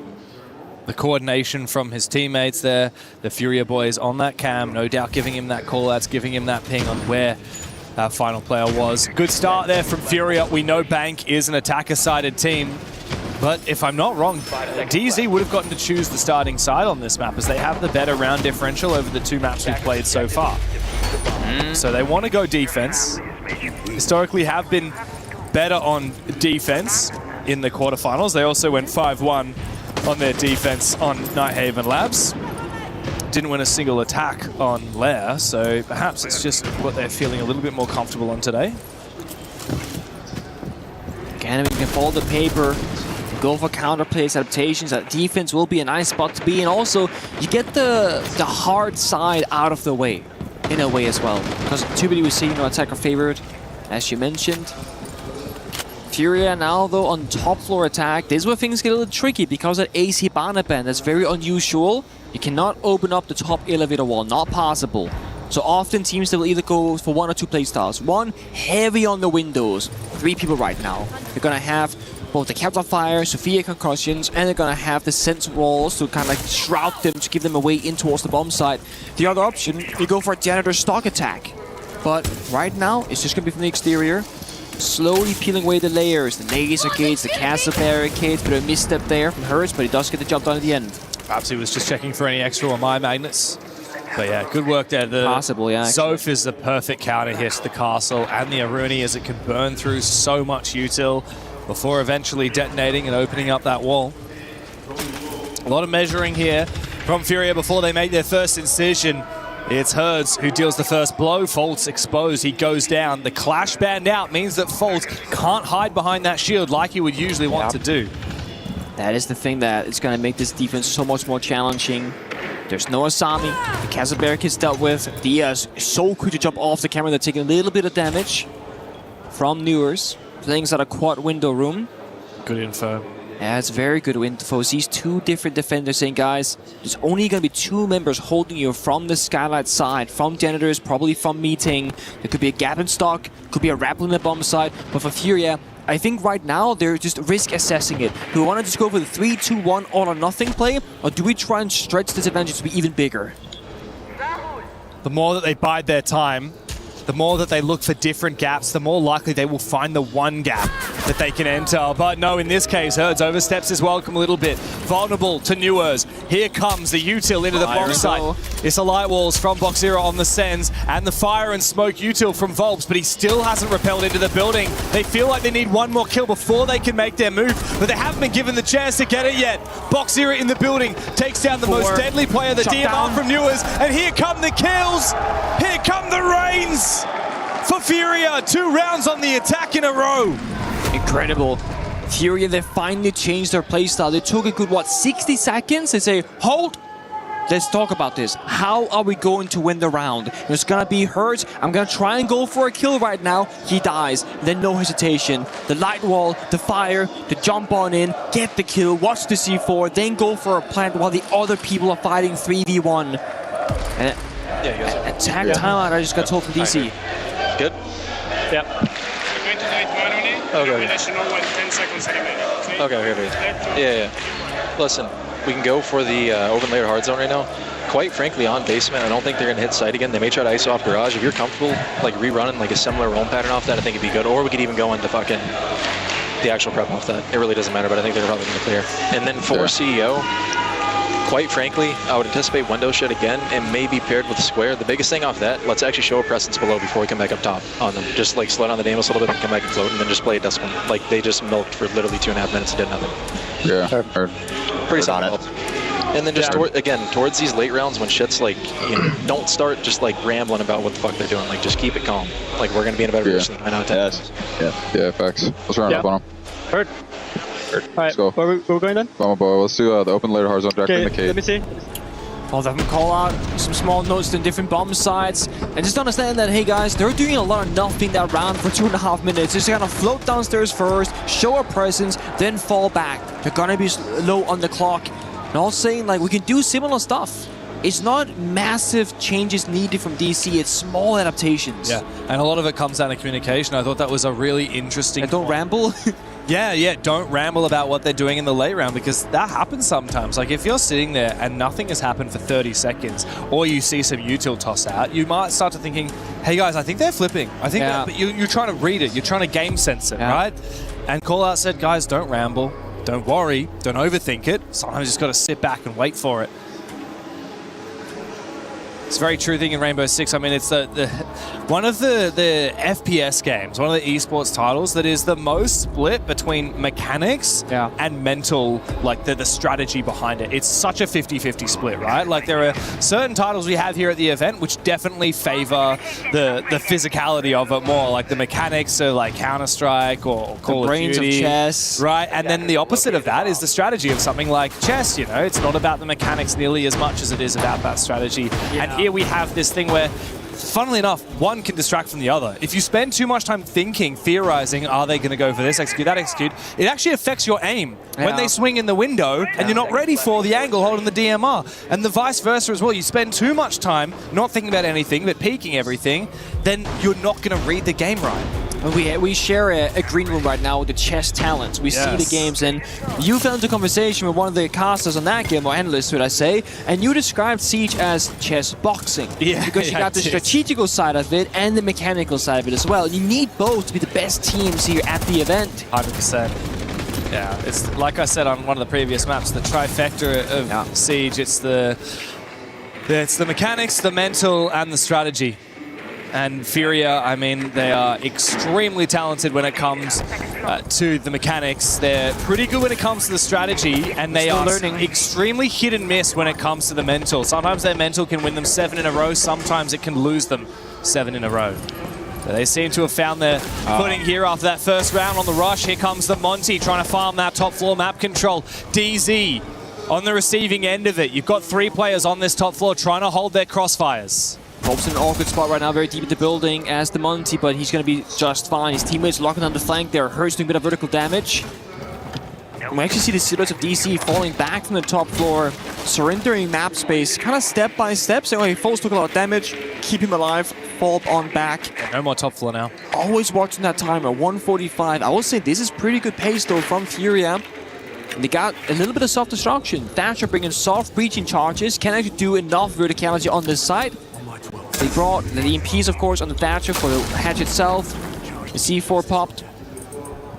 The coordination from his teammates there. The Furia boys on that cam, no doubt giving him that call, that's giving him that ping on where that final player was. Good start there from Furia. We know Bank is an attacker-sided team. But if I'm not wrong, DZ would have gotten to choose the starting side on this map as they have the better round differential over the two maps we've played so far. So they want to go defense. Historically have been better on defense in the quarterfinals. They also went 5-1 on their defense on Nighthaven Labs. Didn't win a single attack on Lair, so perhaps it's just what they're feeling a little bit more comfortable on today. Again, you can follow the paper. Go for counterplays, adaptations. That defense will be a nice spot to be in. Also, you get the hard side out of the way, in a way as well. Because typically we see attacker favored, as you mentioned. Furia now, though, on top floor attack. This is where things get a little tricky because that AC banner ban, that's very unusual. You cannot open up the top elevator wall, not possible. So often teams that will either go for one or two playstyles. One, heavy on the windows. 3 people right now. They're gonna have both the Captain Fire, Sophia Concussions, and they're gonna have the Sense Walls to kind of like shroud them, to give them a way in towards the bomb site. The other option, you go for a Janitor Stock attack. But right now, it's just gonna be from the exterior. Slowly peeling away the layers, the laser gates, the castle barricades, but a misstep there from Hertz, but he does get the jump done at the end. Perhaps he was just checking for any extra on my magnets. But yeah, good work there. Possible, yeah. Soph is the perfect counter hit to the castle and the Aruni as it can burn through so much util before eventually detonating and opening up that wall. A lot of measuring here from Furia before they make their first incision. It's Herds who deals the first blow. Fultz exposed. He goes down. The clash banned out means that Fultz can't hide behind that shield like he would usually want to do. That is the thing that is going to make this defense so much more challenging. There's no Asami. The Casaberg is dealt with. Diaz is so quick to jump off the camera. They're taking a little bit of damage from Newers. Playing at a quad window room. Good info. Yeah, it's very good info. Sees two different defenders saying, guys, there's only going to be 2 members holding you from the skylight side, from janitors, probably from meeting. There could be a gap in stock, could be a rappel in the bomb side. But for Furia, I think right now they're just risk assessing it. Do we want to just go for the 3-2-1 all or nothing play, or do we try and stretch this advantage to be even bigger? The more that they bide their time, the more that they look for different gaps, the more likely they will find the one gap that they can enter. But no, in this case, Herds oversteps his welcome a little bit. Vulnerable to Newers. Here comes the util into the box site. It's a light walls from Boxzero on the sends, and the fire and smoke util from Volps, but he still hasn't repelled into the building. They feel like they need one more kill before they can make their move, but they haven't been given the chance to get it yet. Boxzero in the building takes down the most deadly player, the DMR from Newers, and here come the kills. Here come the rains for Furia. 2 rounds on the attack in a row. Incredible. Furia, they finally changed their playstyle. They took a good, 60 seconds? They say, hold, let's talk about this. How are we going to win the round? There's gonna be hurt. I'm gonna try and go for a kill right now. He dies. Then no hesitation. The light wall, the fire, the jump on in, get the kill, watch the C4, then go for a plant while the other people are fighting 3v1. And attack timeout, I just got told from DC. Good? Yep. We're going to do it manually. Okay. We'll let you know when 10 seconds remaining. Okay. Yeah. Listen, we can go for the open layered hard zone right now. Quite frankly, on basement, I don't think they're going to hit site again. They may try to ISO off garage. If you're comfortable like rerunning like a similar roam pattern off that, I think it'd be good. Or we could even go into fucking the actual prep off that. It really doesn't matter, but I think they're probably going to clear. And then for CEO, quite frankly, I would anticipate window shit again and maybe paired with square. The biggest thing off that, let's actually show a presence below before we come back up top on them. Just like slow down the Damos a little bit and come back and float, and then just play a Dust One. Like they just milked for literally 2.5 minutes and did nothing. Yeah, heard. Pretty solid. And then just towards these late rounds when shit's like, don't start just like rambling about what the fuck they're doing. Like just keep it calm. Like we're gonna be in a better position than 9 out of 10. Yeah, facts. Let's run up on them. Heard. Let's go. Where we're going then? Come on, boy. Let's do the open later hard zone directly in the cave. Let me see. All of them call out some small notes to different bomb sites, and just understand that, hey guys, they're doing a lot of nothing that round for 2.5 minutes. Just gonna float downstairs first, show a presence, then fall back. They're gonna be low on the clock. And all saying like we can do similar stuff. It's not massive changes needed from DC, it's small adaptations. Yeah, and a lot of it comes down to communication. I thought that was a really interesting And don't ramble. Yeah, don't ramble about what they're doing in the late round, because that happens sometimes. Like if you're sitting there and nothing has happened for 30 seconds, or you see some util toss out, you might start to thinking, hey guys, I think they're flipping. I think but you're trying to read it, you're trying to game sense it, right? And Call Out said, guys, don't ramble, don't worry, don't overthink it. Sometimes you just got to sit back and wait for it. It's a very true thing in Rainbow Six. I mean, it's one of the FPS games, one of the esports titles that is the most split between mechanics and mental, like the strategy behind it. It's such a 50-50 split, right? Like there are certain titles we have here at the event which definitely favor the physicality of it more, like the mechanics of like Counter-Strike or Call of Duty. The brains of chess. Right, and then the opposite of that is the strategy of something like chess, you know? It's not about the mechanics nearly as much as it is about that strategy. And here we have this thing where, funnily enough, one can distract from the other. If you spend too much time thinking, theorizing, are they going to go for this, execute, that, execute, it actually affects your aim when they swing in the window and you're not ready for the angle holding the DMR. And the vice versa as well. You spend too much time not thinking about anything but peeking everything, then you're not going to read the game right. We share a green room right now with the chess talents. We see the games, and you fell into conversation with one of the casters on that game, or analysts, should I say, and you described Siege as chess boxing. Yeah, because you got the strategical side of it and the mechanical side of it as well. You need both to be the best teams here at the event. 100%. Yeah, it's like I said on one of the previous maps, the trifecta of Siege. It's the mechanics, the mental, and the strategy. And Furia, I mean, they are extremely talented when it comes to the mechanics. They're pretty good when it comes to the strategy, and they are extremely hit and miss when it comes to the mental. Sometimes their mental can win them 7 in a row, sometimes it can lose them 7 in a row. So they seem to have found their footing here after that first round on the rush. Here comes the Monty trying to farm that top floor map control. DZ on the receiving end of it. You've got 3 players on this top floor trying to hold their crossfires. Volp's in an awkward spot right now, very deep in the building as the Monty, but he's going to be just fine. His teammates locking on the flank there. Hurts doing a bit of vertical damage. We actually see the silhouettes of DC falling back from the top floor, surrendering map space, kind of step by step. So he falls, took a lot of damage, keep him alive, fall on back. Yeah, no more top floor now. Always watching that timer, 145. I will say this is pretty good pace though from Furia. They got a little bit of soft destruction. Thatcher bringing soft breaching charges, can't actually do enough verticality on this side. They brought the EMPs, of course, on the Thatcher for the hatch itself. The C4 popped.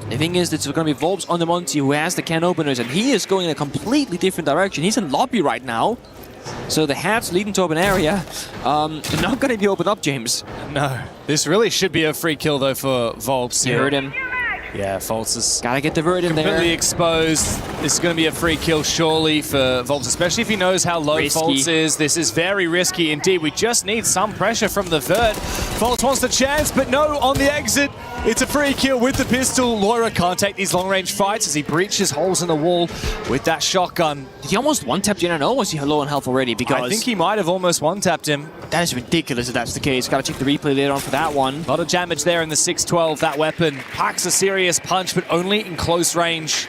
The thing is, it's going to be Volps on the Monty who has the can openers, and he is going in a completely different direction. He's in lobby right now. So the hatch leading to open area. Not going to be opened up, James. No. This really should be a free kill, though, for Volps. You heard him. Yeah, Volps is gotta get the vert in there. Completely exposed. This is going to be a free kill, surely, for Volps, especially if he knows how low Volps is. This is very risky indeed. We just need some pressure from the vert. Volps wants the chance, but no, on the exit. It's a free kill with the pistol. Loira can't take these long-range fights as he breaches holes in the wall with that shotgun. Did he almost one-tapped JNO? Was he low on health already? Because I think he might have almost one-tapped him. That is ridiculous if that's the case. Gotta check the replay later on for that one. A lot of damage there in the 612. That weapon packs a serious punch, but only in close range.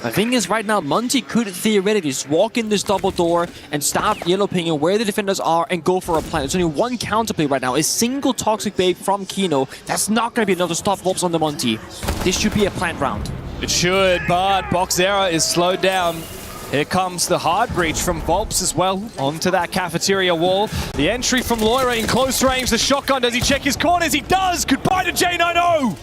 The thing is, right now, Monty could theoretically just walk in this double door and stop yellow pinging where the defenders are and go for a plant. There's only one counterplay right now. A single Toxic Babe from Kino. That's not going to be enough to stop Volps on the Monty. This should be a plant round. It should, but Boxera is slowed down. Here comes the hard breach from Volps as well onto that cafeteria wall. The entry from Loira in close range. The shotgun, does he check his corners? He does! Goodbye to J90!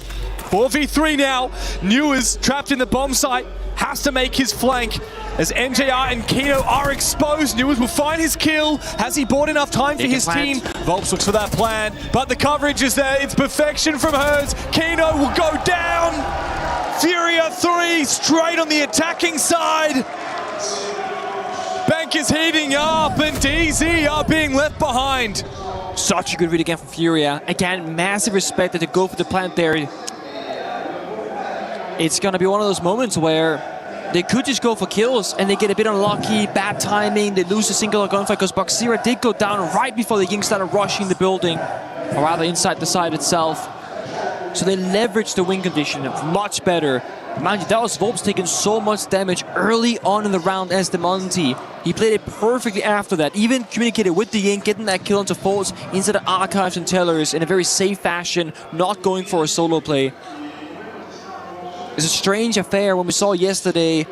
4v3 now. Newers trapped in the bomb site. Has to make his flank as NJR and Kino are exposed. Newers will find his kill. Has he bought enough time for his team? Volps looks for that plan, but the coverage is there. It's perfection from Herds. Kino will go down. Furia 3 straight on the attacking side. Bank is heating up and DZ are being left behind. Such a good read again from Furia. Again, massive respect that they go for the plant there. It's going to be one of those moments where they could just go for kills and they get a bit unlucky, bad timing, they lose a single gunfight because Boxera did go down right before the Ying started rushing the building, or rather inside the site itself. So they leveraged the win condition much better. Mind you, that was Volps taking so much damage early on in the round as the Monty. He played it perfectly after that, even communicated with the Ying, getting that kill into Force instead of Archives and Tellers in a very safe fashion, not going for a solo play. It's a strange affair when we saw yesterday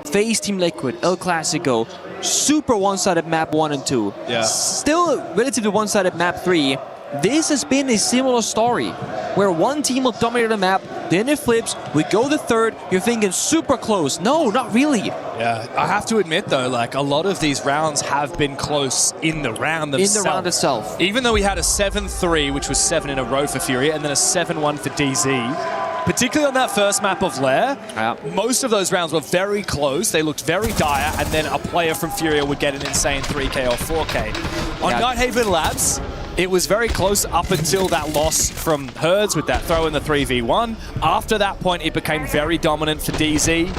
FaZe Team Liquid, El Clasico, super one-sided map 1 and 2. Yeah. Still relatively one-sided map 3. This has been a similar story, where one team will dominate the map, then it flips, we go the third, you're thinking super close. No, not really. Yeah, I have to admit though, like a lot of these rounds have been close in the round themselves. In the round itself. Even though we had a 7-3, which was 7 in a row for Furia, and then a 7-1 for DZ. Particularly on that first map of Lair, most of those rounds were very close. They looked very dire, and then a player from Furia would get an insane 3K or 4K. On Nighthaven Labs, it was very close up until that loss from Herds with that throw in the 3v1. After that point, it became very dominant for DZ.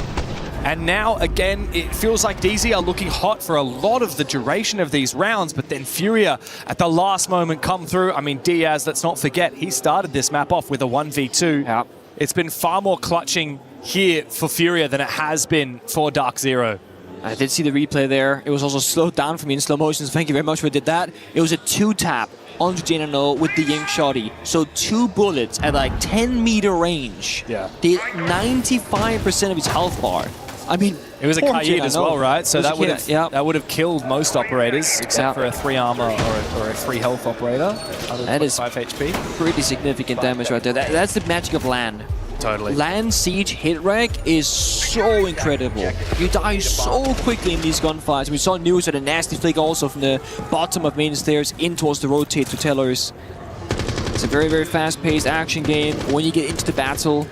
And now, again, it feels like DZ are looking hot for a lot of the duration of these rounds, but then Furia at the last moment come through. I mean, Diaz, let's not forget, he started this map off with a 1v2. It's been far more clutching here for Furia than it has been for Dark Zero. I did see the replay there. It was also slowed down for me in slow motion, so thank you very much for did that. It was a 2-tap onto JNO with the Ying Shoddy. So 2 bullets at like 10-meter range. Yeah. Did 95% of his health bar. I mean, it was a Kaid as well, right? So that would have killed most operators, except for a 3 armor or a 3 health operator. That is 5 HP. Pretty significant damage right there. That's the magic of LAN. Totally. LAN Siege hit reg is so incredible. You die so quickly in these gunfights. We saw news at a nasty flick also from the bottom of main stairs in towards the rotate to Tellers. It's a very, very fast-paced action game when you get into the battle.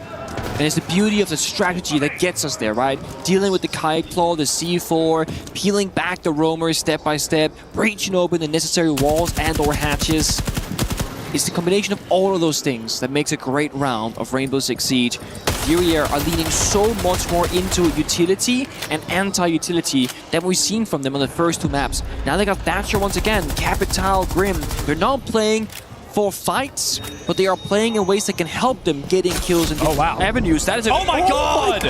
And it's the beauty of the strategy that gets us there, right? Dealing with the Kite Claw, the C4, peeling back the roamers step by step, breaching open the necessary walls and or hatches. It's the combination of all of those things that makes a great round of Rainbow Six Siege. Furia are leaning so much more into utility and anti-utility than we've seen from them on the first 2 maps. Now they got Thatcher once again, coveted, Grim. They're not playing for fights, but they are playing in ways that can help them getting kills in different avenues. That is Oh my god!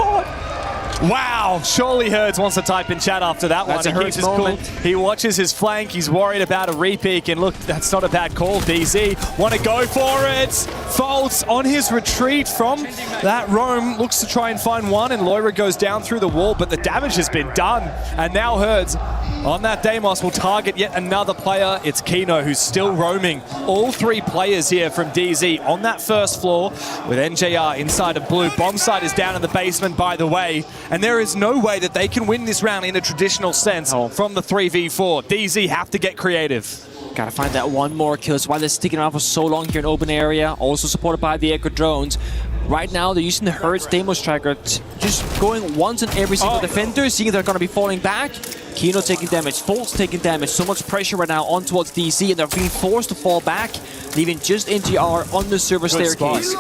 Wow, surely Herds wants to type in chat after that That's one. a Herds moment. He watches his flank, he's worried about a repeak, and look, that's not a bad call, DZ. Want to go for it. Faults on his retreat from that roam, looks to try and find one, and Loira goes down through the wall, but the damage has been done. And now Herds on that Deimos will target yet another player. It's Kino who's still roaming. All 3 players here from DZ on that first floor with NJR inside of blue. Bomb site is down in the basement, by the way. And there is no way that they can win this round in a traditional sense from the 3v4. DZ have to get creative. Gotta find that one more kill. That's why they're sticking around for so long here in open area. Also supported by the Echo drones. Right now, they're using the Hertz Deimos tracker, just going once on every single defender, seeing they're going to be falling back. Kino taking damage, Faults taking damage. So much pressure right now on towards DC, and they're being forced to fall back, leaving just NGR on the server staircase.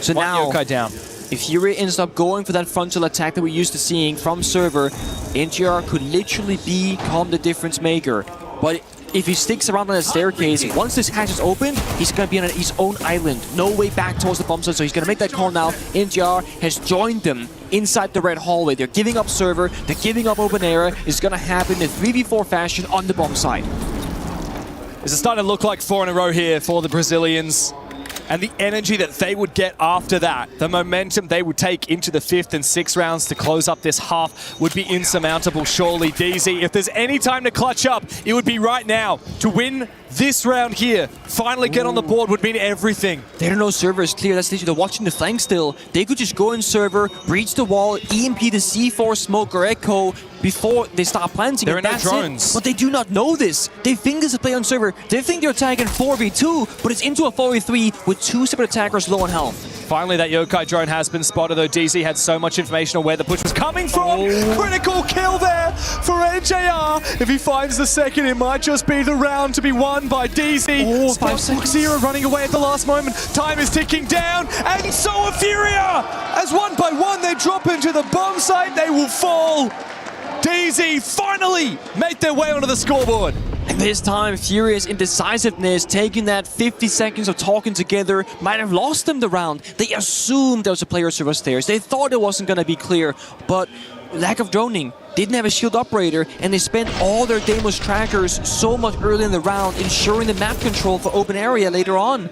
So now, down. if Fury ends up going for that frontal attack that we're used to seeing from server, NGR could literally become the difference maker. But if he sticks around on the staircase, once this hatch is open, he's going to be on his own island. No way back towards the bomb site, so he's going to make that call now. NGR has joined them inside the red hallway. They're giving up server, they're giving up open area. It's going to happen in 3v4 fashion on the bomb site. This is starting to look like 4 in a row here for the Brazilians. And the energy that they would get after that, the momentum they would take into the 5th and 6th rounds to close up this half would be insurmountable, surely. DZ, if there's any time to clutch up, it would be right now. To win this round here, finally get on the board would mean everything. They don't know server is clear. That's literally, they're watching the flank still. They could just go in server, breach the wall, EMP the C4 smoke or Echo before they start planting. There are no drones. But they do not know this. They think this is a play on server. They think they're attacking 4v2, but it's into a 4v3 with 2 separate attackers low on health. Finally, that Yokai drone has been spotted, though DZ had so much information on where the push was coming from. Critical kill there for NJR. If he finds the second, it might just be the round to be won by DZ. Spot running away at the last moment. Time is ticking down, and so are Furia. As one by one they drop into the bomb site, they will fall. DZ finally made their way onto the scoreboard. And this time, Furious indecisiveness, taking that 50 seconds of talking together, might have lost them the round. They assumed there was a player server stairs. They thought it wasn't going to be clear, but lack of droning, didn't have a shield operator, and they spent all their Deimos trackers so much early in the round, ensuring the map control for open area later on.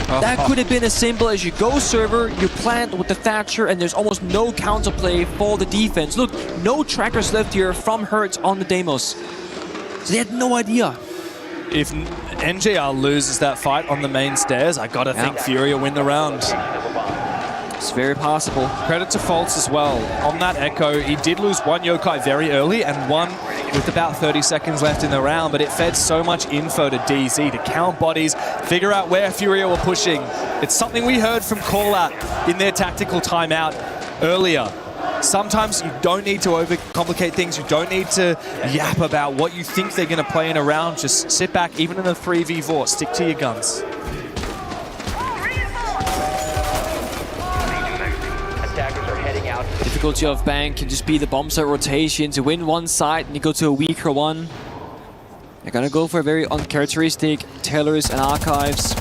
That could have been as simple as you go server, you plant with the Thatcher, and there's almost no counterplay for the defense. Look, no trackers left here from Hertz on the Deimos. So they had no idea. If NJR loses that fight on the main stairs, I gotta think Furia win the round. It's very possible. Credit to Faults as well. On that Echo, he did lose one Yokai very early and one with about 30 seconds left in the round, but it fed so much info to DZ to count bodies, figure out where Furia were pushing. It's something we heard from Callout in their tactical timeout earlier. Sometimes you don't need to overcomplicate things. You don't need to yap about what you think they're going to play in a round. Just sit back, even in a 3v4. Stick to your guns. Difficulty of Bank can just be the bomb site rotation to win one side and you go to a weaker one. They're going to go for a very uncharacteristic Tailors and Archives.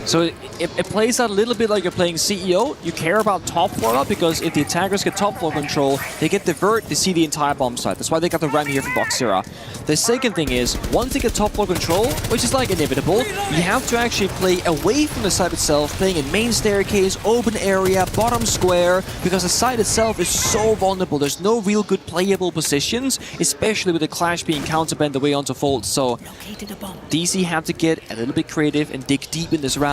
So it plays out a little bit like you're playing CEO. You care about top floor up because if the attackers get top floor control, they get the vert, they see the entire bomb site. That's why they got the ram here from Boxera. The second thing is, once they get top floor control, which is like inevitable, you have to actually play away from the site itself, playing in main staircase, open area, bottom square, because the site itself is so vulnerable. There's no real good playable positions, especially with the clash being counterband away onto Fault. So DC have to get a little bit creative and dig deep in this round.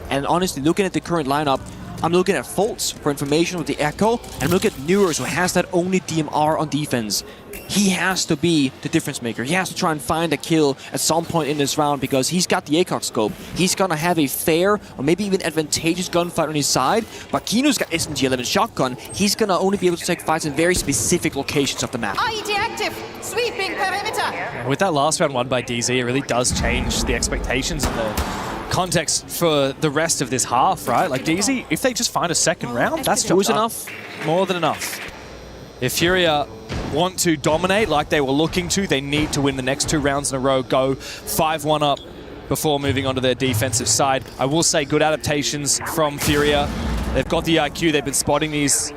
And honestly, looking at the current lineup, I'm looking at Faults for information with the Echo, and I'm looking at Newers, who has that only DMR on defense. He has to be the difference maker. He has to try and find a kill at some point in this round because he's got the ACOG scope. He's gonna have a fair or maybe even advantageous gunfight on his side, but Kino's got SMG-11 shotgun. He's gonna only be able to take fights in very specific locations of the map. IED active, sweeping perimeter. With that last round won by DZ, it really does change the expectations of the context for the rest of this half, right? Like DZ, if they just find a second round, that's just enough. More than enough. If Furia want to dominate like they were looking to, they need to win the next 2 rounds in a row, go 5-1 up before moving on to their defensive side. I will say good adaptations from Furia. They've got the IQ, they've been spotting these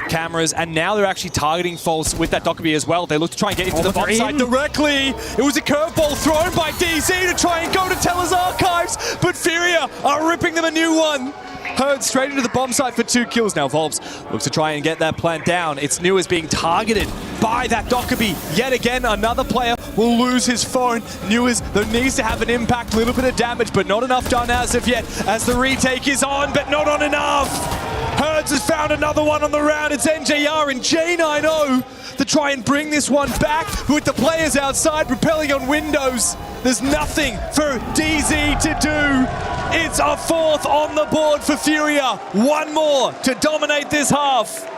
cameras, and now they're actually targeting False with that Dockerby as well. They look to try and get into the bomb side directly. It was a curveball thrown by DZ to try and go to Teller's Archives, but Furia are ripping them a new one. Herd straight into the bomb site for 2 kills. Now Volbs looks to try and get that plant down. It's Newers being targeted by that Dockerby. Yet again, another player will lose his phone. Newers, though, needs to have an impact, a little bit of damage, but not enough done as of yet, as the retake is on, but not on enough. Herds has found another one on the round. It's NJR and J90 to try and bring this one back with the players outside propelling on windows. There's nothing for DZ to do. It's a 4th on the board for Furia. 1 more to dominate this half.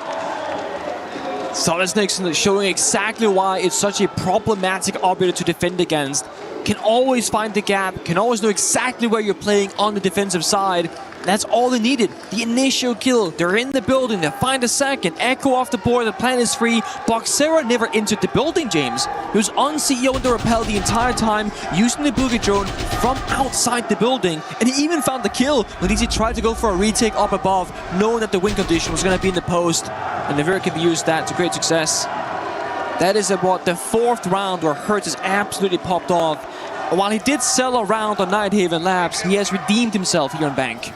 Solid Snakes showing exactly why it's such a problematic operator to defend against. Can always find the gap, can always know exactly where you're playing on the defensive side. That's all they needed. The initial kill. They're in the building. They find a second. Echo off the board. The plan is free. Boxera never entered the building, James. He was on CEO and the rappel the entire time, using the boogie drone from outside the building. And he even found the kill when he tried to go for a retake up above, knowing that the win condition was going to be in the post. And Nevera used that to great success. That is about the 4th round where Hertz has absolutely popped off. While he did sell a round on Nighthaven Labs, he has redeemed himself here on Bank.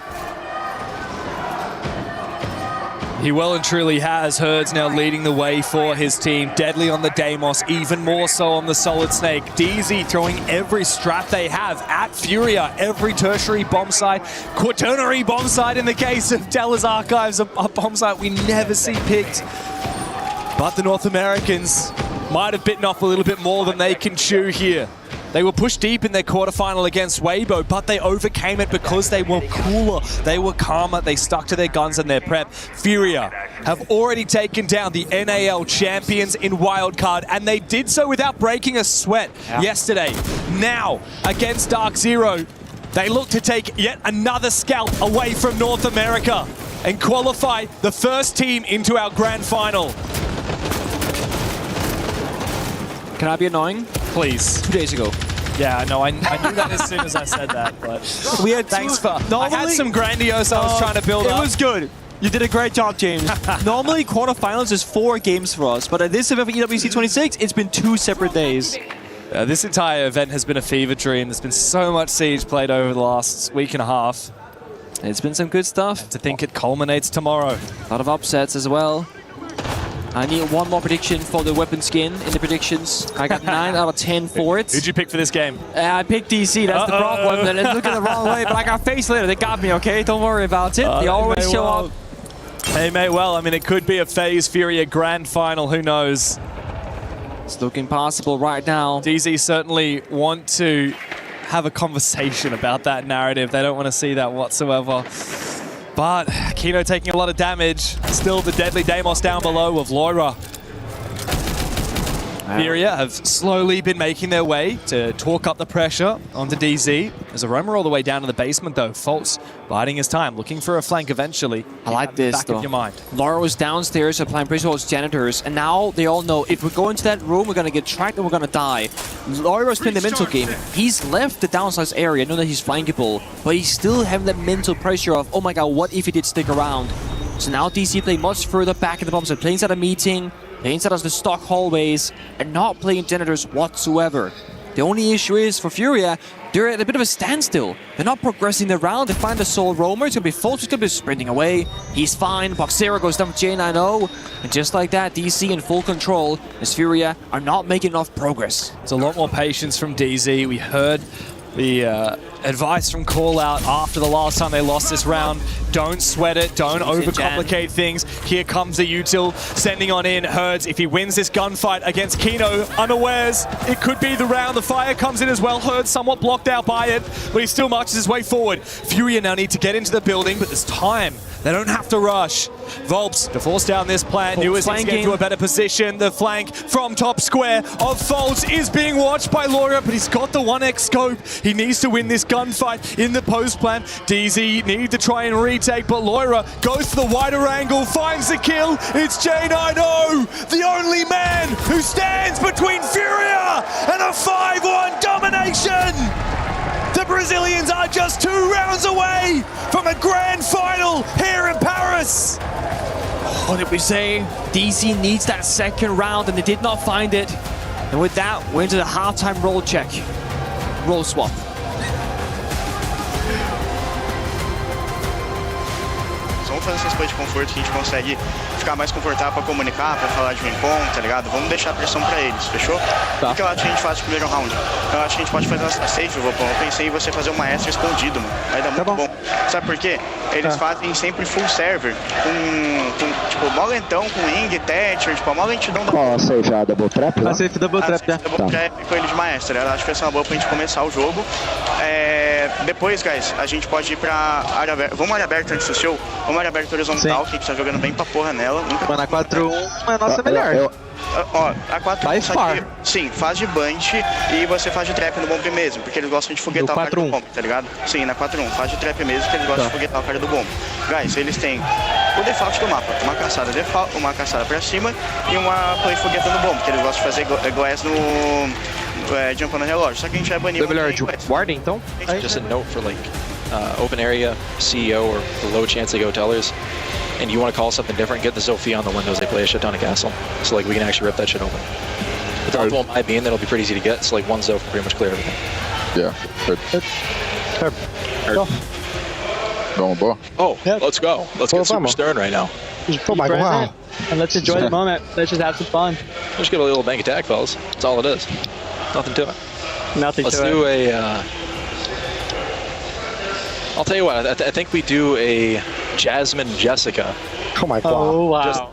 He well and truly has. Herds now leading the way for his team. Deadly on the Deimos, even more so on the Solid Snake. DZ throwing every strap they have at Furia. Every tertiary bomb site, quaternary bomb site in the case of Teller's Archives, a bomb site we never see picked. But the North Americans might have bitten off a little bit more than they can chew here. They were pushed deep in their quarterfinal against Weibo, but they overcame it because they were cooler, they were calmer, they stuck to their guns and their prep. Furia have already taken down the NAL champions in Wildcard, and they did so without breaking a sweat yesterday. Now, against Dark Zero, they look to take yet another scalp away from North America and qualify the first team into our grand final. Can I be annoying? Please. 2 days ago. Yeah, no, I knew that as soon as I said that, but we had thanks for... I had some grandiose I was trying to build up. It was good. You did a great job, James. Normally, quarterfinals is 4 games for us, but at this event for EWC 26, it's been 2 separate days. This entire event has been a fever dream. There's been so much Siege played over the last week and a half. It's been some good stuff. To think it culminates tomorrow. A lot of upsets as well. I need 1 more prediction for the weapon skin in the predictions. I got 9 out of 10 for it. Who'd you pick for this game? I picked DC, that's the problem. They're looking the wrong way, but I got face later. They got me, okay? Don't worry about it. They always show up. Hey, mate, well, I mean, it could be a FaZe Furia grand final. Who knows? It's looking possible right now. DZ certainly want to have a conversation about that narrative. They don't want to see that whatsoever. But Kino taking a lot of damage. Still the deadly Deimos down below of Loira. Furia have slowly been making their way to talk up the pressure onto DZ. There's a roamer all the way down to the basement though. False biding his time, looking for a flank eventually. I like this back though. of your mind. Laura was downstairs applying pressure towards janitors, and now they all know if we go into that room, we're gonna get tracked and we're gonna die. Laura was playing the mental game. He's left the downsize area, know that he's flankable, but he's still having that mental pressure of, oh my god, what if he did stick around? So now DC playing much further back in the bomb site, playing inside a meeting, playing inside of the stock hallways, and not playing janitors whatsoever. The only issue is, for Furia, they're at a bit of a standstill. They're not progressing the round. They find the Soul Roamer. It's going to be Fulch. He's going to be sprinting away. He's fine. Boxera goes down with J90. And just like that, DC in full control, as Furia are not making enough progress. There's a lot more patience from DZ. We heard the advice from Call Out after the last time they lost this round. Don't sweat it. Don't overcomplicate things. Here comes the util sending on in Herds. If he wins this gunfight against Kino unawares, it could be the round. The fire comes in as well. Herds somewhat blocked out by it, but he still marches his way forward. Furia now need to get into the building, but there's time They don't have to rush. Volps to force down this plant. Newest to get to a better position. The flank from top square of Volps is being watched by Laura, but he's got the 1x scope. He needs to win this gunfight in the post plant. DZ need to try and retake, but Laura goes for the wider angle, finds the kill. It's J9O, the only man who stands between Furia and a 5-1 domination. The Brazilians are just 2 rounds away from a grand final here in Paris. What did we say? DC needs that second round, and they did not find it. And with that, we're into the halftime roll check. Roll swap. Vamos fazer essas coisas de conforto que a gente consegue ficar mais confortável para comunicar, para falar de win con, tá ligado? Vamos deixar a pressão para eles, fechou? O que eu acho que a gente faz no primeiro round? Eu acho que a gente pode fazer a save, eu pensei em você fazer uma extra escondido, mano. Vai dar muito bom. Sabe por quê? Eles fazem sempre full server, com tipo, mó lentão, com ring, Thatcher, tipo, a mó lentidão da... Qual a safe? A double trap? A safe double trap, né? Double trap com ele de maestra. Eu acho que vai ser uma boa pra gente começar o jogo. Depois, guys, a gente pode ir pra área aberta. Vamos área aberta antes do show? Vamos área aberta horizontal, que a gente tá jogando bem pra porra nela. Mano, a 4-1 é a nossa melhor. Ó, a 4-1 sim, faz de bunch e você faz de trap no bomb mesmo, porque eles gostam de foguetar o cara do bomb, tá ligado? Sim, na 4-1, faz de trap mesmo, porque eles gostam de foguetar o cara do bomb. Guys, eles têm o default do mapa, uma caçada default, uma caçada pra cima e uma play foguetando bomb, que eles gostam de fazer glass no... jump no relógio, só que a gente vai banir o Ward, então? Just a note for like open area, CEO, or the low chance they go tellers, and you want to call something different, get the Zofia on the windows, they play a shit ton of castle, so like we can actually rip that shit open. With the ultimate might be in, that'll be pretty easy to get, so like one Zof can pretty much clear everything. Yeah, Oh, yeah. Let's go. Let's get super stern right now. Oh my god. And let's enjoy the moment. Let's just have some fun. Just get a little bank attack, fellas. That's all it is. Nothing to it. Nothing Let's to it. do a... I'll tell you what, I think we do a Jasmine Jessica. Oh my god. Oh wow.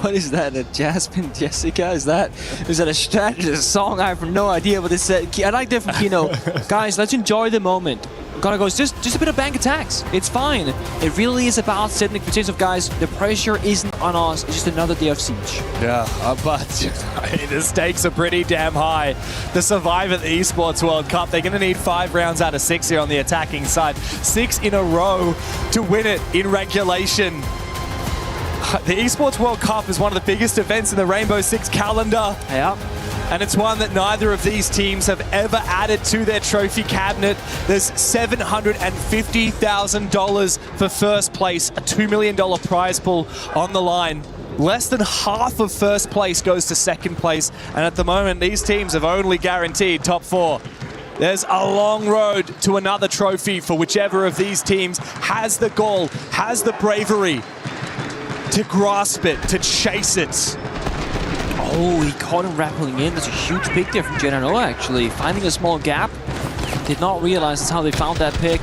What is that? A Jasmine Jessica? Is that a strategy, a song? I have no idea what this said. I like that from Kino. Guys, let's enjoy the moment. Gotta go. It's just a bit of bank attacks. It's fine. It really is about setting the expectations of guys. The pressure isn't on us. It's just another day of siege. Yeah, but the stakes are pretty damn high. To survive at the Esports World Cup, they're going to need 5 rounds out of 6 here on the attacking side. 6 in a row to win it in regulation. The Esports World Cup is one of the biggest events in the Rainbow Six calendar. Yeah. And it's one that neither of these teams have ever added to their trophy cabinet. There's $750,000 for first place, a $2 million prize pool on the line. Less than half of first place goes to second place. And at the moment, these teams have only guaranteed top 4. There's a long road to another trophy for whichever of these teams has the gall, has the bravery to grasp it, to chase it. Oh, he caught him rappelling in. That's a huge pick there from J9O, actually. Finding a small gap. Did not realize that's how they found that pick.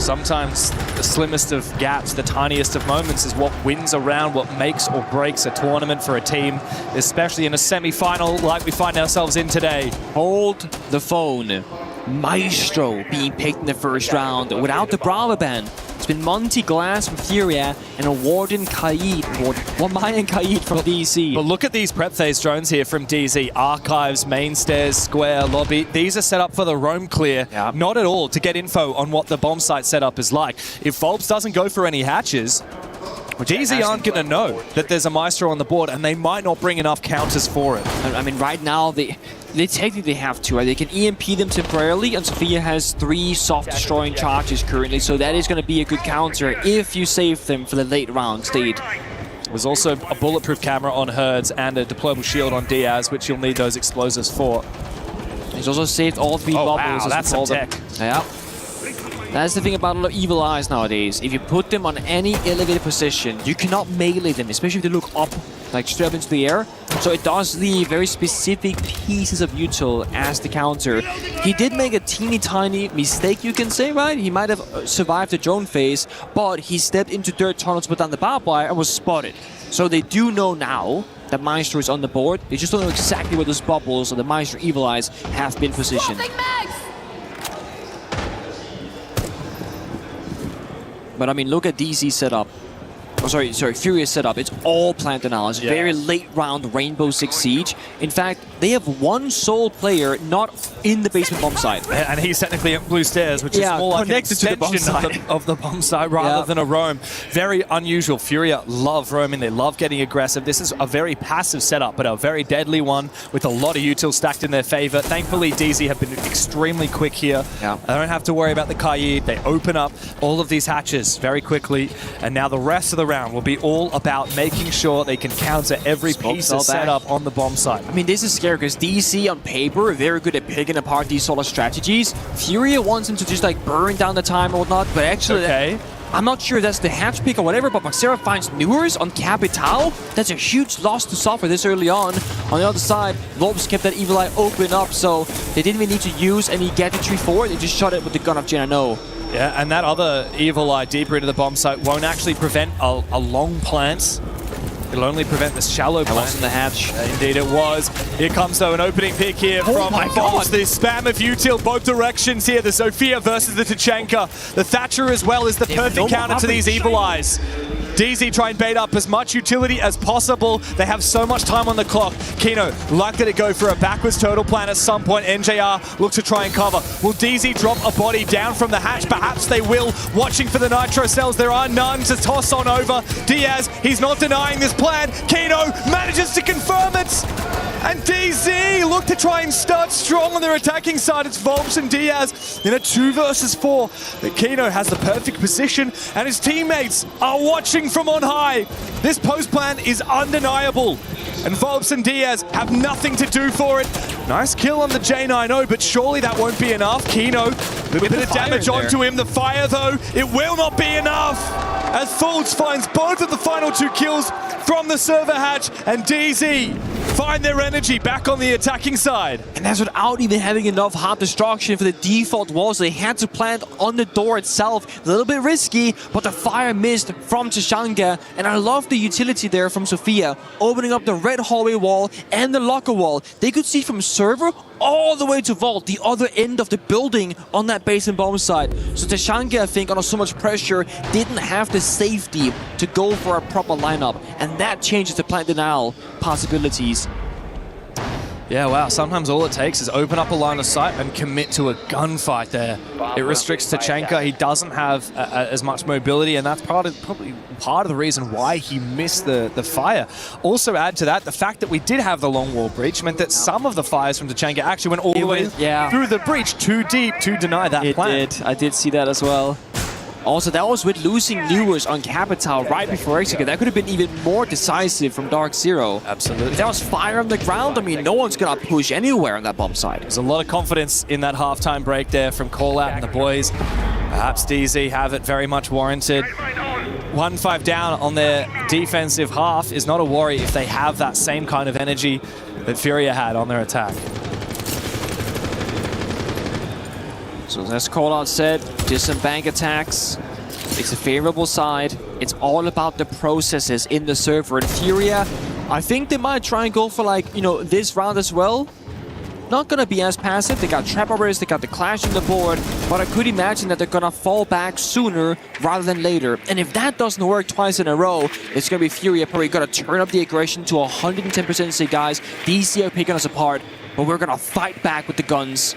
Sometimes the slimmest of gaps, the tiniest of moments is what wins a round, what makes or breaks a tournament for a team, especially in a semi-final like we find ourselves in today. Hold the phone. Maestro being picked in the first round without the Bravo ban. It's been Monty Glass from Furia and a Warden Kaid, Mayan Kaid from DC. But look at these prep phase drones here from DZ. Archives, main stairs, square, lobby. These are set up for the roam clear, not at all to get info on what the bomb site setup is like. If Volps doesn't go for any hatches, DZ aren't going to know that there's a Maestro on the board, and they might not bring enough counters for it. I mean, right now, they technically have to, right? They can EMP them temporarily, and Sophia has 3 soft destroying charges currently, so that is going to be a good counter if you save them for the late round state. There's also a bulletproof camera on Herds and a deployable shield on Diaz, which you'll need those explosives for. He's also saved all 3 bubbles. Wow, that's some tech. Yeah. That's the thing about a lot of evil eyes nowadays. If you put them on any elevated position, you cannot melee them, especially if they look up, like straight up into the air. So it does leave very specific pieces of util as the counter. He did make a teeny tiny mistake, you can say, right? He might have survived the drone phase, but he stepped into dirt tunnel to put down the barbed wire and was spotted. So they do know now that Maestro is on the board. They just don't know exactly where those bubbles or the Maestro evil eyes have been positioned. But I mean, look at DZ setup. Oh, sorry, Furious setup. It's all plant analysis. Very late round Rainbow Six Siege. In fact, they have one sole player not in the basement bomb site. And he's technically at blue stairs, which is more like an extension of the bomb site rather than a roam. Very unusual. Furia love roaming. They love getting aggressive. This is a very passive setup, but a very deadly one with a lot of util stacked in their favor. Thankfully, DZ have been extremely quick here. They don't have to worry about the Kaid. They open up all of these hatches very quickly. And now the rest of the round will be all about making sure they can counter every piece of setup on the bomb site. I mean, this is scary because DC on paper are very good at picking apart these sort of strategies. Furia wants him to just like burn down the time and whatnot, but actually, I'm not sure if that's the hatch pick or whatever, but Maxera finds Newers on Capital. That's a huge loss to suffer this early on. On the other side, Volps kept that Evil Eye open up, so they didn't even need to use any gadgetry for it. They just shot it with the gun of Genano. Yeah, and that other Evil Eye deeper into the bomb site won't actually prevent a long plant. It'll only prevent the shallow plant. That wasn't the hatch. Indeed it was. Here comes though an opening pick here from Volps. The spam of util both directions here. The Zofia versus the Tachanka. The Thatcher as well is the perfect counter to these Evil Eyes. DZ try and bait up as much utility as possible. They have so much time on the clock. Kino likely to go for a backwards turtle plan at some point. NJR look to try and cover. Will DZ drop a body down from the hatch? Perhaps they will. Watching for the nitro cells. There are none to toss on over. Diaz, he's not denying this plan. Kino manages to confirm it. And DZ look to try and start strong on their attacking side. It's Volps and Diaz in a 2 versus 4. But Kino has the perfect position and his teammates are watching from on high. This post plan is undeniable. And Volps and Diaz have nothing to do for it. Nice kill on the J90, but surely that won't be enough. Kino, a little bit of damage onto him. The fire though, it will not be enough. As Folds finds both of the final 2 kills from the server hatch, and DZ find their energy back on the attacking side. And that's without even having enough hard destruction for the default walls. They had to plant on the door itself. A little bit risky, but the fire missed from Tachanka. And I love the utility there from Zofia, opening up the red hallway wall and the locker wall. They could see from server all the way to vault, the other end of the building on that base and bomb side. So Tachanka, I think, under so much pressure, didn't have the safety to go for a proper lineup. And that changes the plant denial possibilities. Yeah, wow. Sometimes all it takes is open up a line of sight and commit to a gunfight there. It restricts Tachanka. He doesn't have as much mobility, and that's probably part of the reason why he missed the fire. Also add to that, the fact that we did have the long wall breach meant that some of the fires from Tachanka actually went all the way through the breach too deep to deny that plan. I did see that as well. Also, that was with losing Newers on Capital right before Execute. That could have been even more decisive from Dark Zero. Absolutely. If that was fire on the ground, I mean, no one's going to push anywhere on that bomb side. There's a lot of confidence in that halftime break there from Callout and the boys. Perhaps DZ have it very much warranted. 1-5 down on their defensive half is not a worry if they have that same kind of energy that Furia had on their attack. So as Callout said, just some bank attacks. It's a favorable side. It's all about the processes in the server. And Furia, I think they might try and go for like, you know, this round as well. Not gonna be as passive. They got trap operators, they got the clash on the board, but I could imagine that they're gonna fall back sooner rather than later. And if that doesn't work twice in a row, it's gonna be Furia probably gonna turn up the aggression to 110% and say, guys, DC are picking us apart, but we're gonna fight back with the guns.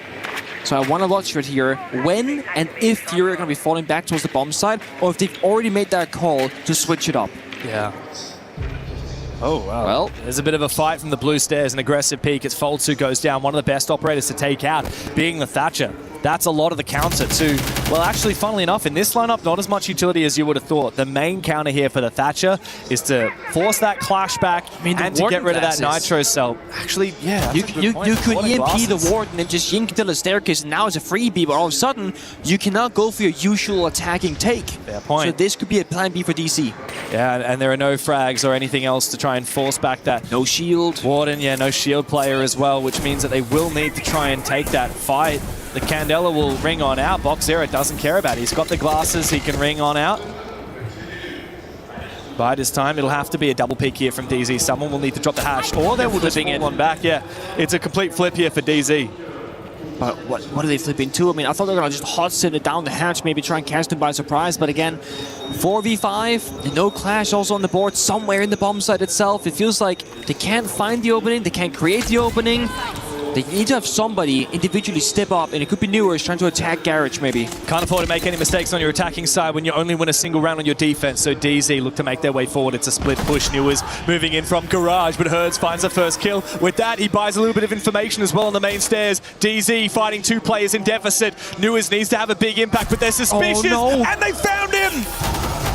So I want to watch for it here when and if Fury are going to be falling back towards the bomb side, or if they've already made that call to switch it up. Yeah. Oh, wow. Well, there's a bit of a fight from the blue stairs, an aggressive peek. It's Folds who goes down, one of the best operators to take out, being the Thatcher. That's a lot of the counter too. Well, actually, funnily enough, in this lineup, not as much utility as you would have thought. The main counter here for the Thatcher is to force that clash back and to get rid of that nitro cell. Actually, yeah, you could EMP the Warden and just yink till the staircase, and now it's a freebie, but all of a sudden, you cannot go for your usual attacking take. Fair point. So this could be a plan B for DC. Yeah, and there are no frags or anything else to try and force back that. No shield. Warden, yeah, no shield player as well, which means that they will need to try and take that fight. The Candela will ring on out. Boxera doesn't care about it. He's got the glasses. He can ring on out. By this time, it'll have to be a double peek here from DZ. Someone will need to drop the hash, or they will just fall one back. Yeah, it's a complete flip here for DZ. But what are they flipping to? I mean, I thought they were going to just hot sit it down the hatch, maybe try and catch them by surprise. But again, 4v5, and no clash also on the board somewhere in the bomb site itself. It feels like they can't find the opening, they can't create the opening. They need to have somebody individually step up, and it could be Newers trying to attack Garage, maybe. Can't afford to make any mistakes on your attacking side when you only win a single round on your defense. So DZ look to make their way forward. It's a split push. Newers moving in from Garage, but Herds finds the first kill. With that, he buys a little bit of information as well on the main stairs. DZ fighting 2 players in deficit. Newers needs to have a big impact, but they're suspicious, and they found him!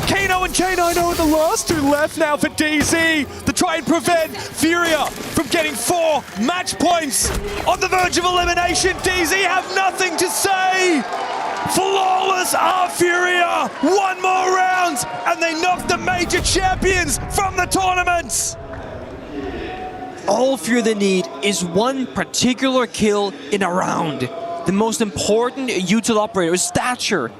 Kano and J9 are the last 2 left now for DZ to try and prevent Furia from getting 4 match points on the verge of elimination. DZ have nothing to say. Flawless are Furia. 1 more round and they knock the major champions from the tournament. All Furia they need is 1 particular kill in a round. The most important util operator is Stature.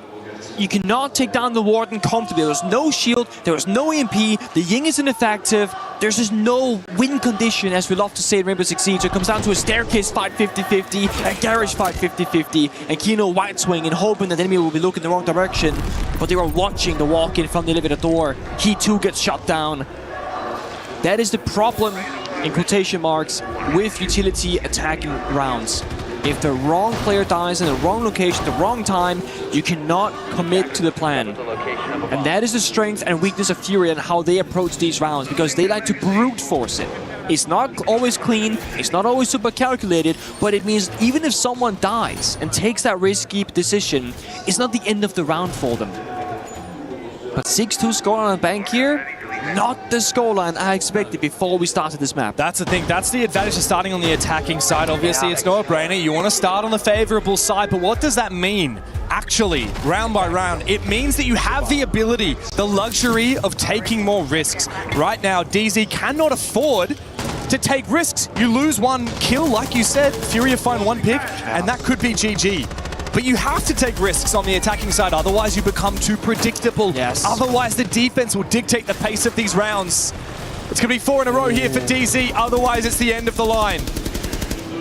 You cannot take down the Warden comfortably. There was no shield, there was no EMP, the Ying is ineffective, there's just no win condition, as we love to say in Rainbow Six Siege. It comes down to a staircase fight 50-50, a garage fight 50-50, and Kino white swing and hoping that the enemy will be looking the wrong direction. But they were watching the walk-in from the elevator door. He too gets shot down. That is the problem, in quotation marks, with utility attacking rounds. If the wrong player dies in the wrong location, the wrong time, you cannot commit to the plan. And that is the strength and weakness of Fury and how they approach these rounds, because they like to brute force it. It's not always clean, it's not always super calculated, but it means even if someone dies and takes that risky decision, it's not the end of the round for them. But 6-2 score on a bank here, not the scoreline I expected before we started this map. That's the thing. That's the advantage of starting on the attacking side. Obviously, it's no brainer. You want to start on the favorable side, but what does that mean? Actually, round by round, it means that you have the ability, the luxury of taking more risks. Right now, DZ cannot afford to take risks. You lose 1 kill, like you said, Furia find 1 pick, and that could be GG. But you have to take risks on the attacking side, otherwise you become too predictable. Yes. Otherwise the defense will dictate the pace of these rounds. It's going to be 4 in a row here for DZ, otherwise it's the end of the line.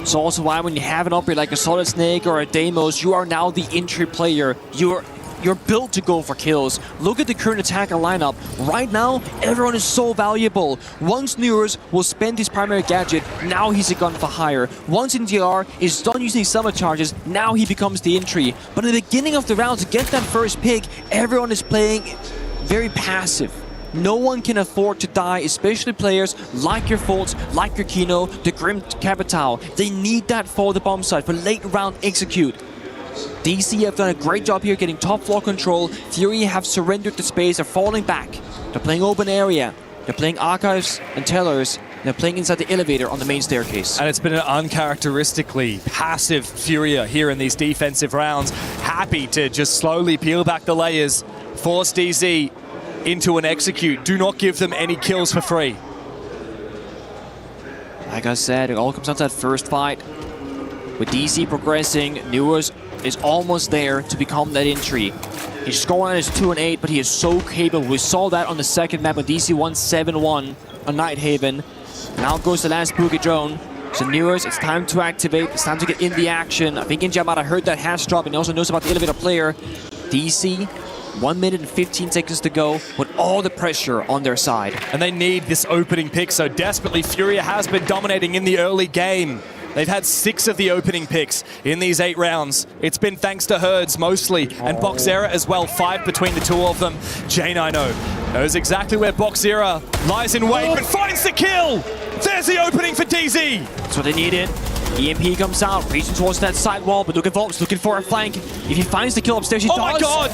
It's also why when you have an operator like a Solid Snake or a Deimos, you are now the entry player. You're built to go for kills. Look at the current attacker lineup. Right now, everyone is so valuable. Once Newers will spend his primary gadget, now he's a gun for hire. Once NDR is done using summer charges, now he becomes the entry. But in the beginning of the round, to get that first pick, everyone is playing very passive. No one can afford to die, especially players like your Foltz, like your Kino, the Grim Capital. They need that for the bomb site, for late round execute. DC have done a great job here getting top floor control. Fury have surrendered the space, they're falling back. They're playing open area. They're playing archives and tellers. They're playing inside the elevator on the main staircase. And it's been an uncharacteristically passive Furia here in these defensive rounds. Happy to just slowly peel back the layers, force DZ into an execute. Do not give them any kills for free. Like I said, it all comes down to that first fight. With DC progressing, Newers is almost there to become that entry. His scoreline is 2-8, but he is so capable. We saw that on the second map when DC won 7-1 on Nighthaven. Now goes the last Boogie drone. So Newers, it's time to activate. It's time to get in the action. I think Inja might have heard that hash drop, and he also knows about the elevator player. DC, 1 minute and 15 seconds to go with all the pressure on their side. And they need this opening pick so desperately. Furia has been dominating in the early game. They've had 6 of the opening picks in these 8 rounds. It's been thanks to Herds mostly, and Boxera as well, 5 between the 2 of them. J9 knows exactly where Boxera lies in wait, but finds the kill! There's the opening for DZ! That's what they needed. EMP comes out, reaching towards that side wall, but look at Volps looking for a flank. If he finds the kill upstairs, he does. Oh my god!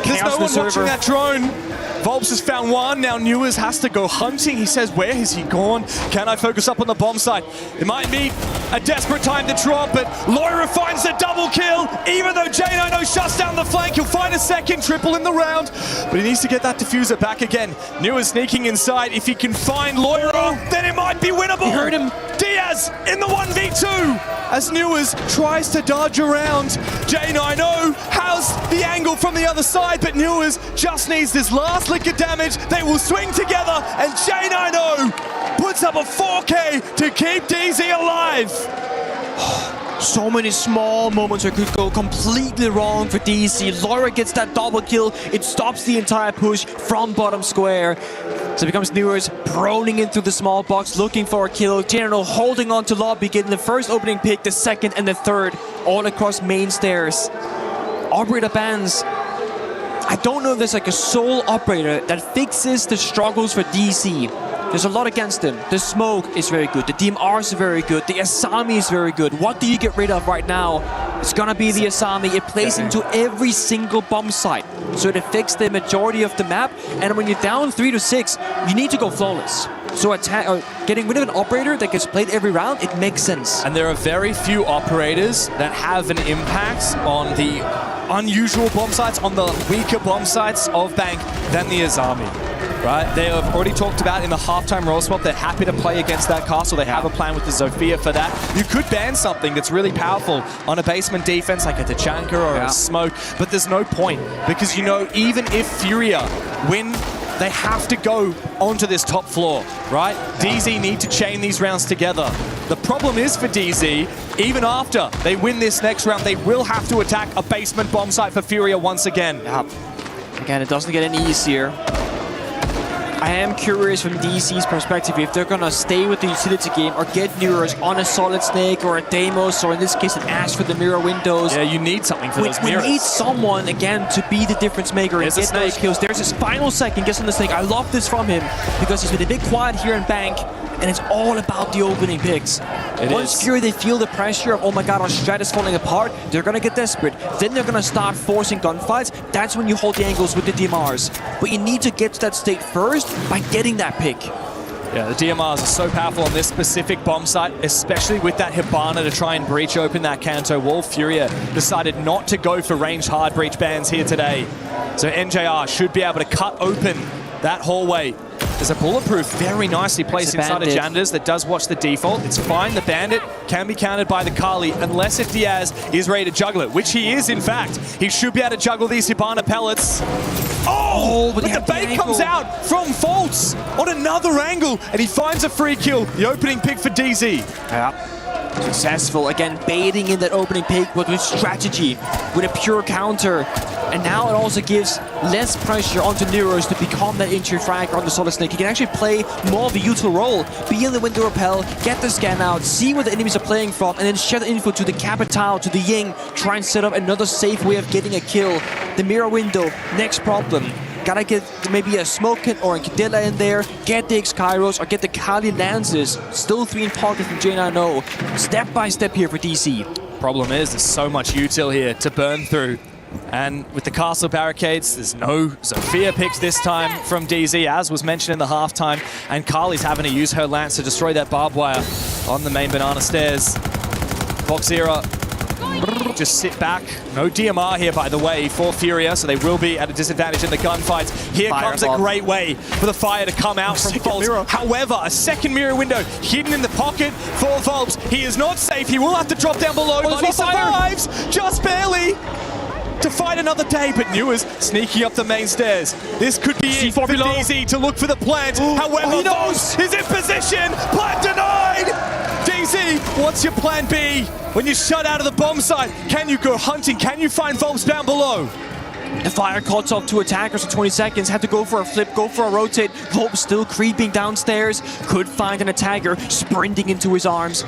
There's no one watching that drone. Volps has found 1, now Newers has to go hunting. He says, where has he gone? Can I focus up on the bomb site? It might be a desperate time to drop, but Loira finds the double kill. Even though J9 shuts down the flank, he'll find a second triple in the round, but he needs to get that diffuser back again. Newers sneaking inside. If he can find Loira, then it might be winnable. He heard him. Diaz in the 1v2 as Newers tries to dodge around. J9 has the angle from the other side, but Newers just needs this last lick of damage. They will swing together, and J9 puts up a 4K to keep DZ alive. So many small moments that could go completely wrong for DC. Laura gets that double kill. It stops the entire push from bottom square. So it becomes Newers proning into the small box, looking for a kill. General holding on to lobby, getting the first opening pick, the second and the third, all across main stairs. Operator bans. I don't know if there's like a sole operator that fixes the struggles for DC. There's a lot against him. The smoke is very good. The DMR is very good. The Asami is very good. What do you get rid of right now? It's gonna be the Asami. It plays into every single bomb site. So it affects the majority of the map. And when you're down 3 to 6, you need to go flawless. So getting rid of an operator that gets played every round, it makes sense. And there are very few operators that have an impact on the unusual bomb sites, on the weaker bomb sites of Bank than the Asami. Right? They have already talked about in the halftime role swap, they're happy to play against that castle. They have a plan with the Zofia for that. You could ban something that's really powerful on a basement defense like a Tachanka or a Smoke, but there's no point because you know, even if Furia win, they have to go onto this top floor, right? DZ need to chain these rounds together. The problem is for DZ, even after they win this next round, they will have to attack a basement bomb site for Furia once again. Again, it doesn't get any easier. I am curious from DC's perspective if they're gonna stay with the utility game or get Newers on a Solid Snake or a Deimos, or in this case an Ash for the mirror windows. Yeah, you need something for those mirrors. We need someone, again, to be the difference maker and get those kills. There's his final second, gets on the Snake. I love this from him because he's been a bit quiet here in Bank, and it's all about the opening picks. Once Fury, they feel the pressure of, oh my god, our strat is falling apart, they're gonna get desperate. Then they're gonna start forcing gunfights. That's when you hold the angles with the DMRs. But you need to get to that state first by getting that pick. Yeah, the DMRs are so powerful on this specific bomb site, especially with that Hibana to try and breach open that Kanto wall. Furia decided not to go for ranged hard breach bans here today. So NJR should be able to cut open that hallway. There's a bulletproof very nicely placed inside of Janders that does watch the default. It's fine, the Bandit can be countered by the Kali unless if Diaz is ready to juggle it, which he is in fact. He should be able to juggle these Hibana pellets. Oh, but the bait comes out from Faults on another angle and he finds a free kill. The opening pick for DZ. Yeah. Successful, again, baiting in that opening pick, but with strategy, with a pure counter. And now it also gives less pressure onto Neuros to become that entry fragger on the Solid Snake. He can actually play more of a useful role, be in the window repel, get the scan out, see where the enemies are playing from, and then share the info to the Capital, to the Ying, try and set up another safe way of getting a kill. The mirror window, next problem. Gotta get maybe a Smoke or a Cadilla in there, get the X-Kairos or get the Kali Lances. Still 3 in pocket from J9O. Step by step here for DC. Problem is, there's so much util here to burn through. And with the castle barricades, there's no Zofia picks this time from DZ, as was mentioned in the halftime. And Kali's having to use her lance to destroy that barbed wire on the main banana stairs. Foxera just sit back. No DMR here, by the way, for Furia, so they will be at a disadvantage in the gunfights. Here comes a great way for the fire to come out from Volps. However, a second mirror window hidden in the pocket for Volps. He is not safe. He will have to drop down below, but he survives just barely to fight another day. But Newers sneaking up the main stairs. This could be it for DZ to look for the plant. However, Volps is in position. Plant denied! DZ, what's your plan B? When you shut out of the bomb site, can you go hunting? Can you find Volps down below? The fire cuts off 2 attackers for 20 seconds. Had to go for a flip, go for a rotate. Volps still creeping downstairs. Could find an attacker sprinting into his arms.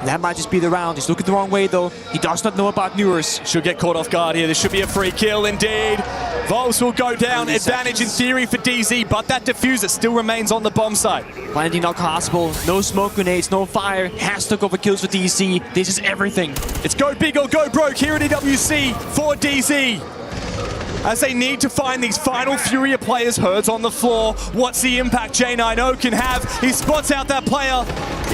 That might just be the round. He's looking the wrong way, though. He does not know about Newers. Should get caught off guard here. This should be a free kill, indeed. Volps will go down. Advantage in theory for DZ, but that diffuser still remains on the bomb site. Planting not possible. No smoke grenades, no fire. Has to go for kills for DC. This is everything. It's go big or go broke here at EWC for DZ. As they need to find these final Furia players. Herds on the floor. What's the impact J9O can have? He spots out that player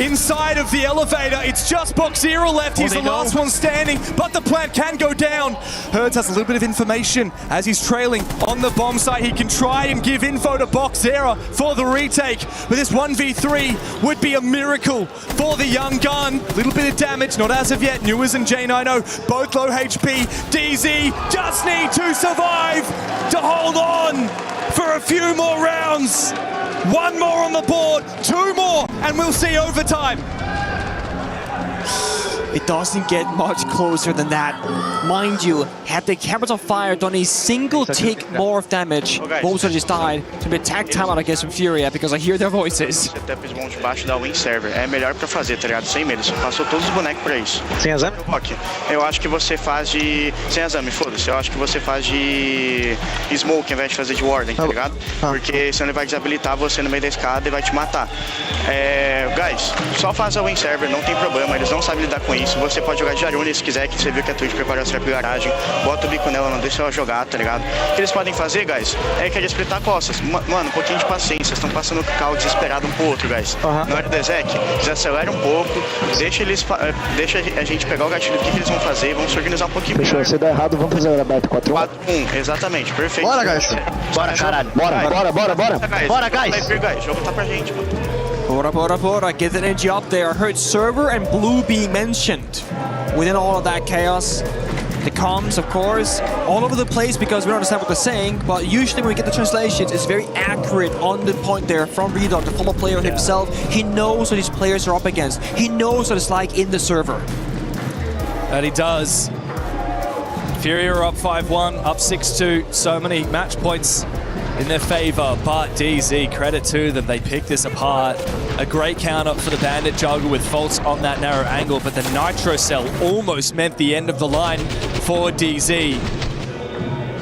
inside of the elevator. It's just Boxera left. He's the last one standing, but the plant can go down. Herds has a little bit of information as he's trailing on the bomb site. He can try and give info to Boxera for the retake, but this 1v3 would be a miracle for the young gun. Little bit of damage, not as of yet. Newers and J9O, both low HP. DZ just need to survive to hold on for a few more rounds. 1 more on the board, 2 more, and we'll see overtime. it doesn't get much closer than that. Mind you, had the Capital Fire done a single tick more of damage, what would have just died? To be attack timeout, I guess, from Furia, because I hear their voices. Você até pisou debaixo da win server. É melhor pra fazer, tá ligado? Sem medo. Você passou todos os bonecos pra isso. Sem exame? Eu acho que você faz de... Sem exame, foda-se. Eu acho que você faz de smoke ao invés de fazer de warden, tá ligado? Porque senão ele vai desabilitar você no meio da escada e vai te matar. Guys, só faz a win server, não tem problema. Eles não sabem lidar com isso. Você pode jogar de Arune se quiser, que você viu que a Twitch preparou a trap garagem. Bota o bico nela, não deixa ela jogar, tá ligado? O que eles podem fazer, guys, é que eles splitar costas. Mano, um pouquinho de paciência. Estão passando o cal desesperado um pro outro, guys. Na hora do exec, desacelera um pouco, deixa a gente pegar o gatilho do que eles vão fazer e vamos se organizar um pouquinho. Fechou, se der errado, vamos fazer o aberto 4-1. 4-1, exatamente, perfeito. Bora, guys. Bora, caralho. Bora, guys. O jogo tá pra gente, mano. Bora. Get the energy up there. I heard server and blue being mentioned within all of that chaos. The comms, of course, all over the place because we don't understand what they're saying, but usually when we get the translations, it's very accurate on the point there from Redog, the former player himself. He knows what his players are up against. He knows what it's like in the server. And he does. Furia are up 5-1, up 6-2. So many match points in their favor, but DZ, credit to them, they picked this apart. A great counter for the Bandit Juggle with faults on that narrow angle, but the Nitro Cell almost meant the end of the line for DZ.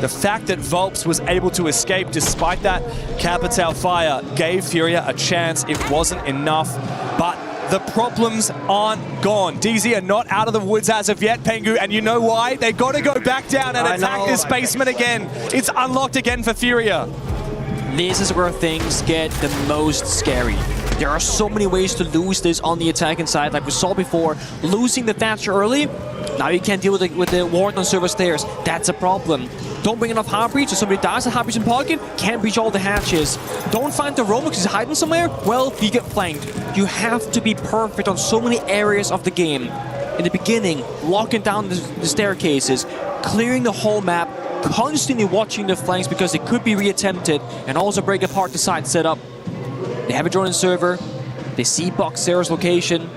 The fact that Volps was able to escape despite that Capital Fire gave Furia a chance. It wasn't enough, but the problems aren't gone. DZ are not out of the woods as of yet, Pengu, and you know why? They got to go back down and attack this basement again. It's unlocked again for Furia. This is where things get the most scary. There are so many ways to lose this on the attacking side, like we saw before. Losing the Thatcher early, now you can't deal with the ward on server stairs. That's a problem. Don't bring enough hard breach, so somebody dies at hard breach in pocket, can't breach all the hatches. Don't find the Roma because he's hiding somewhere, well, you get flanked. You have to be perfect on so many areas of the game. In the beginning, locking down the staircases, clearing the whole map, constantly watching the flanks because it could be reattempted, and also break apart the side setup. They have a drone in server, they see Boxera's location,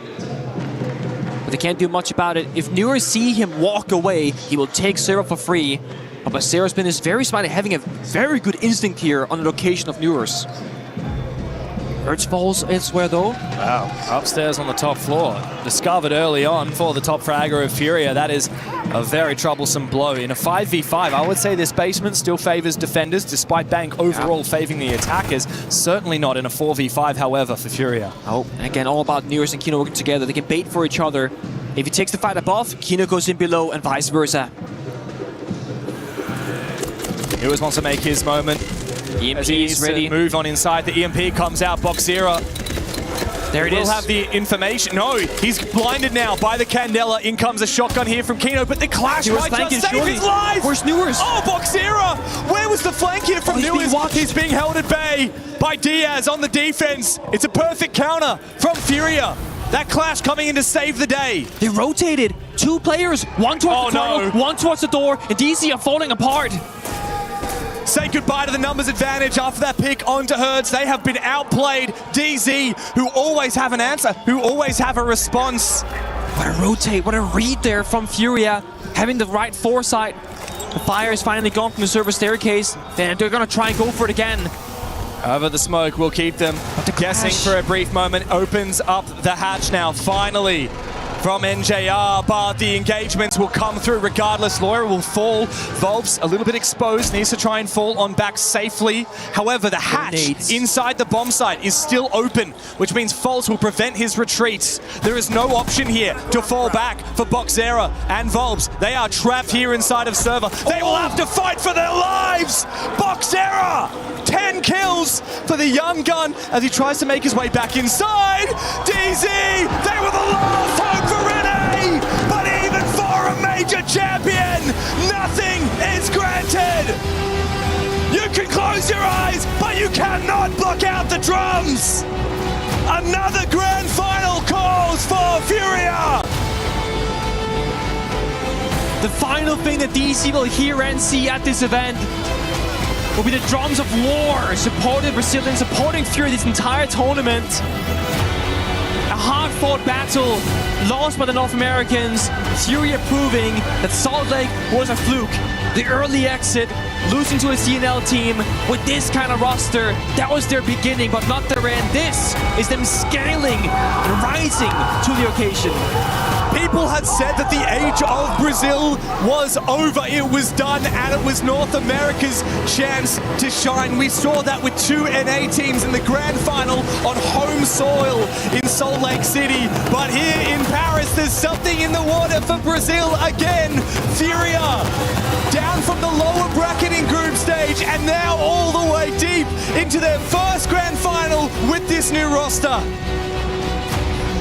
but they can't do much about it. If Newer see him walk away, he will take server for free. But Boxera's been very smart, having a very good instinct here on the location of Newer's. Hurts falls elsewhere though. Wow, upstairs on the top floor. Discovered early on for the top fragger of Furia. That is a very troublesome blow. In a 5v5, I would say this basement still favors defenders, despite Bank overall favoring the attackers. Certainly not in a 4v5, however, for Furia. Oh, again, all about Newer's and Kino working together. They can bait for each other. If he takes the fight above, Kino goes in below, and vice versa. Newer's wants to make his moment. EMP is ready. Move on inside. The EMP comes out. Boxera. There it is. We'll have the information. No, he's blinded now by the Candela. In comes a shotgun here from Kino, but the clash might just save his life. Where's Newer's? Oh, Boxera! Where was the flank here from Newer's? He's being held at bay by Diaz on the defense. It's a perfect counter from Furia. That clash coming in to save the day. They rotated. Two players, one towards the tunnel, one towards the door, and DC are falling apart. Say goodbye to the numbers advantage after that pick onto Hertz. They have been outplayed. DZ, who always have an answer, who always have a response. What a rotate, what a read there from Furia. Having the right foresight. The fire is finally gone from the server staircase. Then they're going to try and go for it again. However, the smoke will keep them guessing for a brief moment. Opens up the hatch now, finally. From NJR, but the engagements will come through regardless. Lawyer will fall. Volps a little bit exposed, needs to try and fall on back safely. However, the hatch inside the bomb site is still open, which means False will prevent his retreats. There is no option here to fall back for Boxera and Volps. They are trapped here inside of server. They will have to fight for their lives! Boxera! 10 kills for the young gun as he tries to make his way back inside. DZ, they were the last hope for Rene, but even for a major champion, nothing is granted. You can close your eyes, but you cannot block out the drums. Another grand final calls for Furia. The final thing that DC will hear and see at this event will be the drums of war, supporting Brazilians, supporting Fury this entire tournament. A hard hard-fought battle, lost by the North Americans, Furia proving that Salt Lake was a fluke. The early exit, losing to a CNL team with this kind of roster, that was their beginning, but not their end. This is them scaling and rising to the occasion. People had said that the age of Brazil was over. It was done, and it was North America's chance to shine. We saw that with 2 NA teams in the grand final on home soil in Salt Lake City. But here in Paris, there's something in the water for Brazil again. Furia down from the lower bracket in group stage, and now all the way deep into their first grand final with this new roster.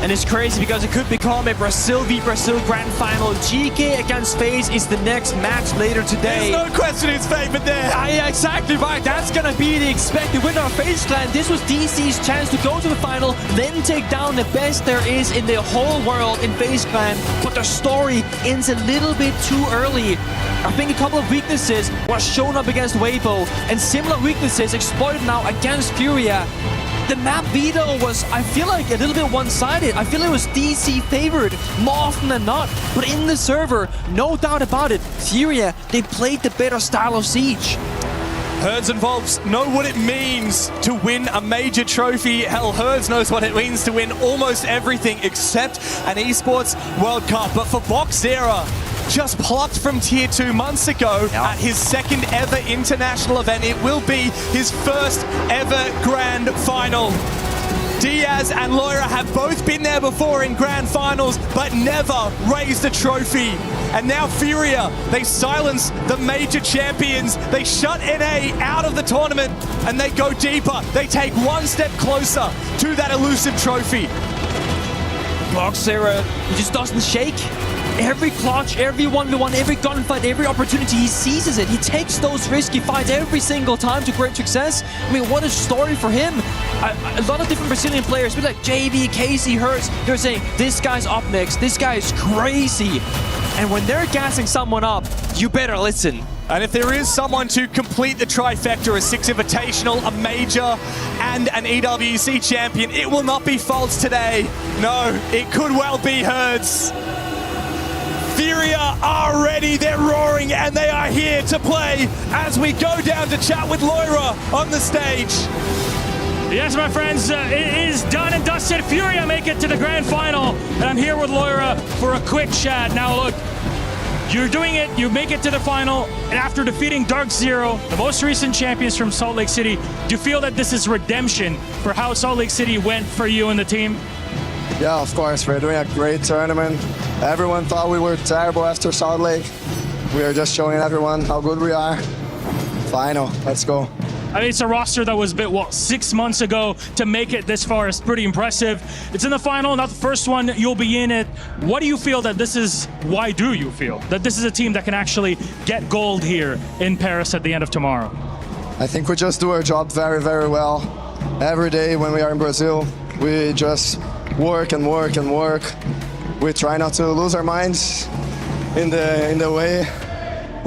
And it's crazy because it could become a Brazil v Brazil grand final. GK against FaZe is the next match later today. There's no question it's favored there. Yeah, exactly right. That's going to be the expected winner of FaZe Clan. This was DC's chance to go to the final, then take down the best there is in the whole world in FaZe Clan. But the story ends a little bit too early. I think a couple of weaknesses were shown up against Weibo, and similar weaknesses exploited now against Furia. The map veto was, I feel like, a little bit one-sided. I feel it was DC favored more often than not. But in the server, no doubt about it, Furia, they played the better style of Siege. Herds and Volps know what it means to win a major trophy. Hell, Herds knows what it means to win almost everything except an Esports World Cup. But for Boxera, just plucked from Tier 2 months ago at his second ever international event. It will be his first ever grand final. Diaz and Loira have both been there before in grand finals, but never raised a trophy. And now Furia, they silence the major champions. They shut NA out of the tournament, and they go deeper. They take one step closer to that elusive trophy. Boxera, he just doesn't shake. Every clutch, every 1v1, every gunfight, every opportunity, he seizes it. He takes those risky fights every single time to great success. I mean, what a story for him. A lot of different Brazilian players, like JV, Casey, Hertz, they're saying, this guy's up next, this guy is crazy. And when they're gassing someone up, you better listen. And if there is someone to complete the trifecta, a 6 Invitational, a Major, and an EWC champion, it will not be False today. No, it could well be Hertz. Furia are ready, they're roaring, and they are here to play as we go down to chat with Loira on the stage. Yes, my friends, it is done and dusted. Furia make it to the grand final, and I'm here with Loira for a quick chat. Now look, you're doing it, you make it to the final, and after defeating Dark Zero, the most recent champions from Salt Lake City, do you feel that this is redemption for how Salt Lake City went for you and the team? Yeah, of course, we're doing a great tournament. Everyone thought we were terrible after Salt Lake. We are just showing everyone how good we are. Final, let's go. I mean, it's a roster that was built, 6 months ago. To make it this far is pretty impressive. It's in the final, not the first one. You'll be in it. What do you feel that this is, why do you feel that this is a team that can actually get gold here in Paris at the end of tomorrow? I think we just do our job very, very well. Every day when we are in Brazil, we just work and work and work. We try not to lose our minds in the way.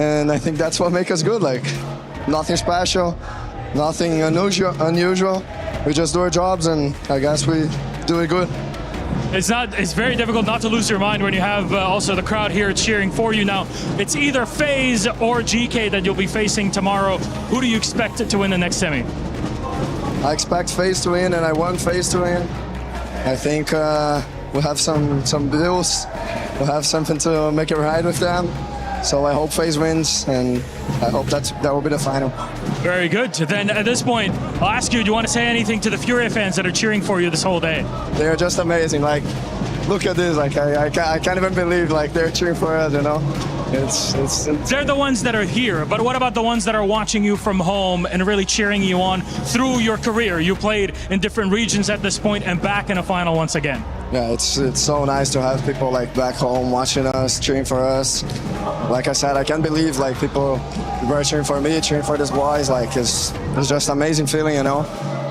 And I think that's what makes us good. Like, nothing special. Nothing unusual. We just do our jobs, and I guess we do it good. It's very difficult not to lose your mind when you have also the crowd here cheering for you. Now, it's either FaZe or GK that you'll be facing tomorrow. Who do you expect to win the next semi? I expect FaZe to win, and I want FaZe to win. I think we'll have some deals. We'll have something to make it right with them. So I hope FaZe wins, and I hope that will be the final. Very good. Then at this point, I'll ask you, do you want to say anything to the Furia fans that are cheering for you this whole day? They're just amazing. Like, look at this. Like, I can't even believe, like, they're cheering for us, you know? It's They're the ones that are here, but what about the ones that are watching you from home and really cheering you on through your career? You played in different regions at this point and back in a final once again. Yeah, it's so nice to have people like back home watching us, cheering for us. Like I said, I can't believe like people were cheering for me, cheering for these boys. Like it's just an amazing feeling, you know.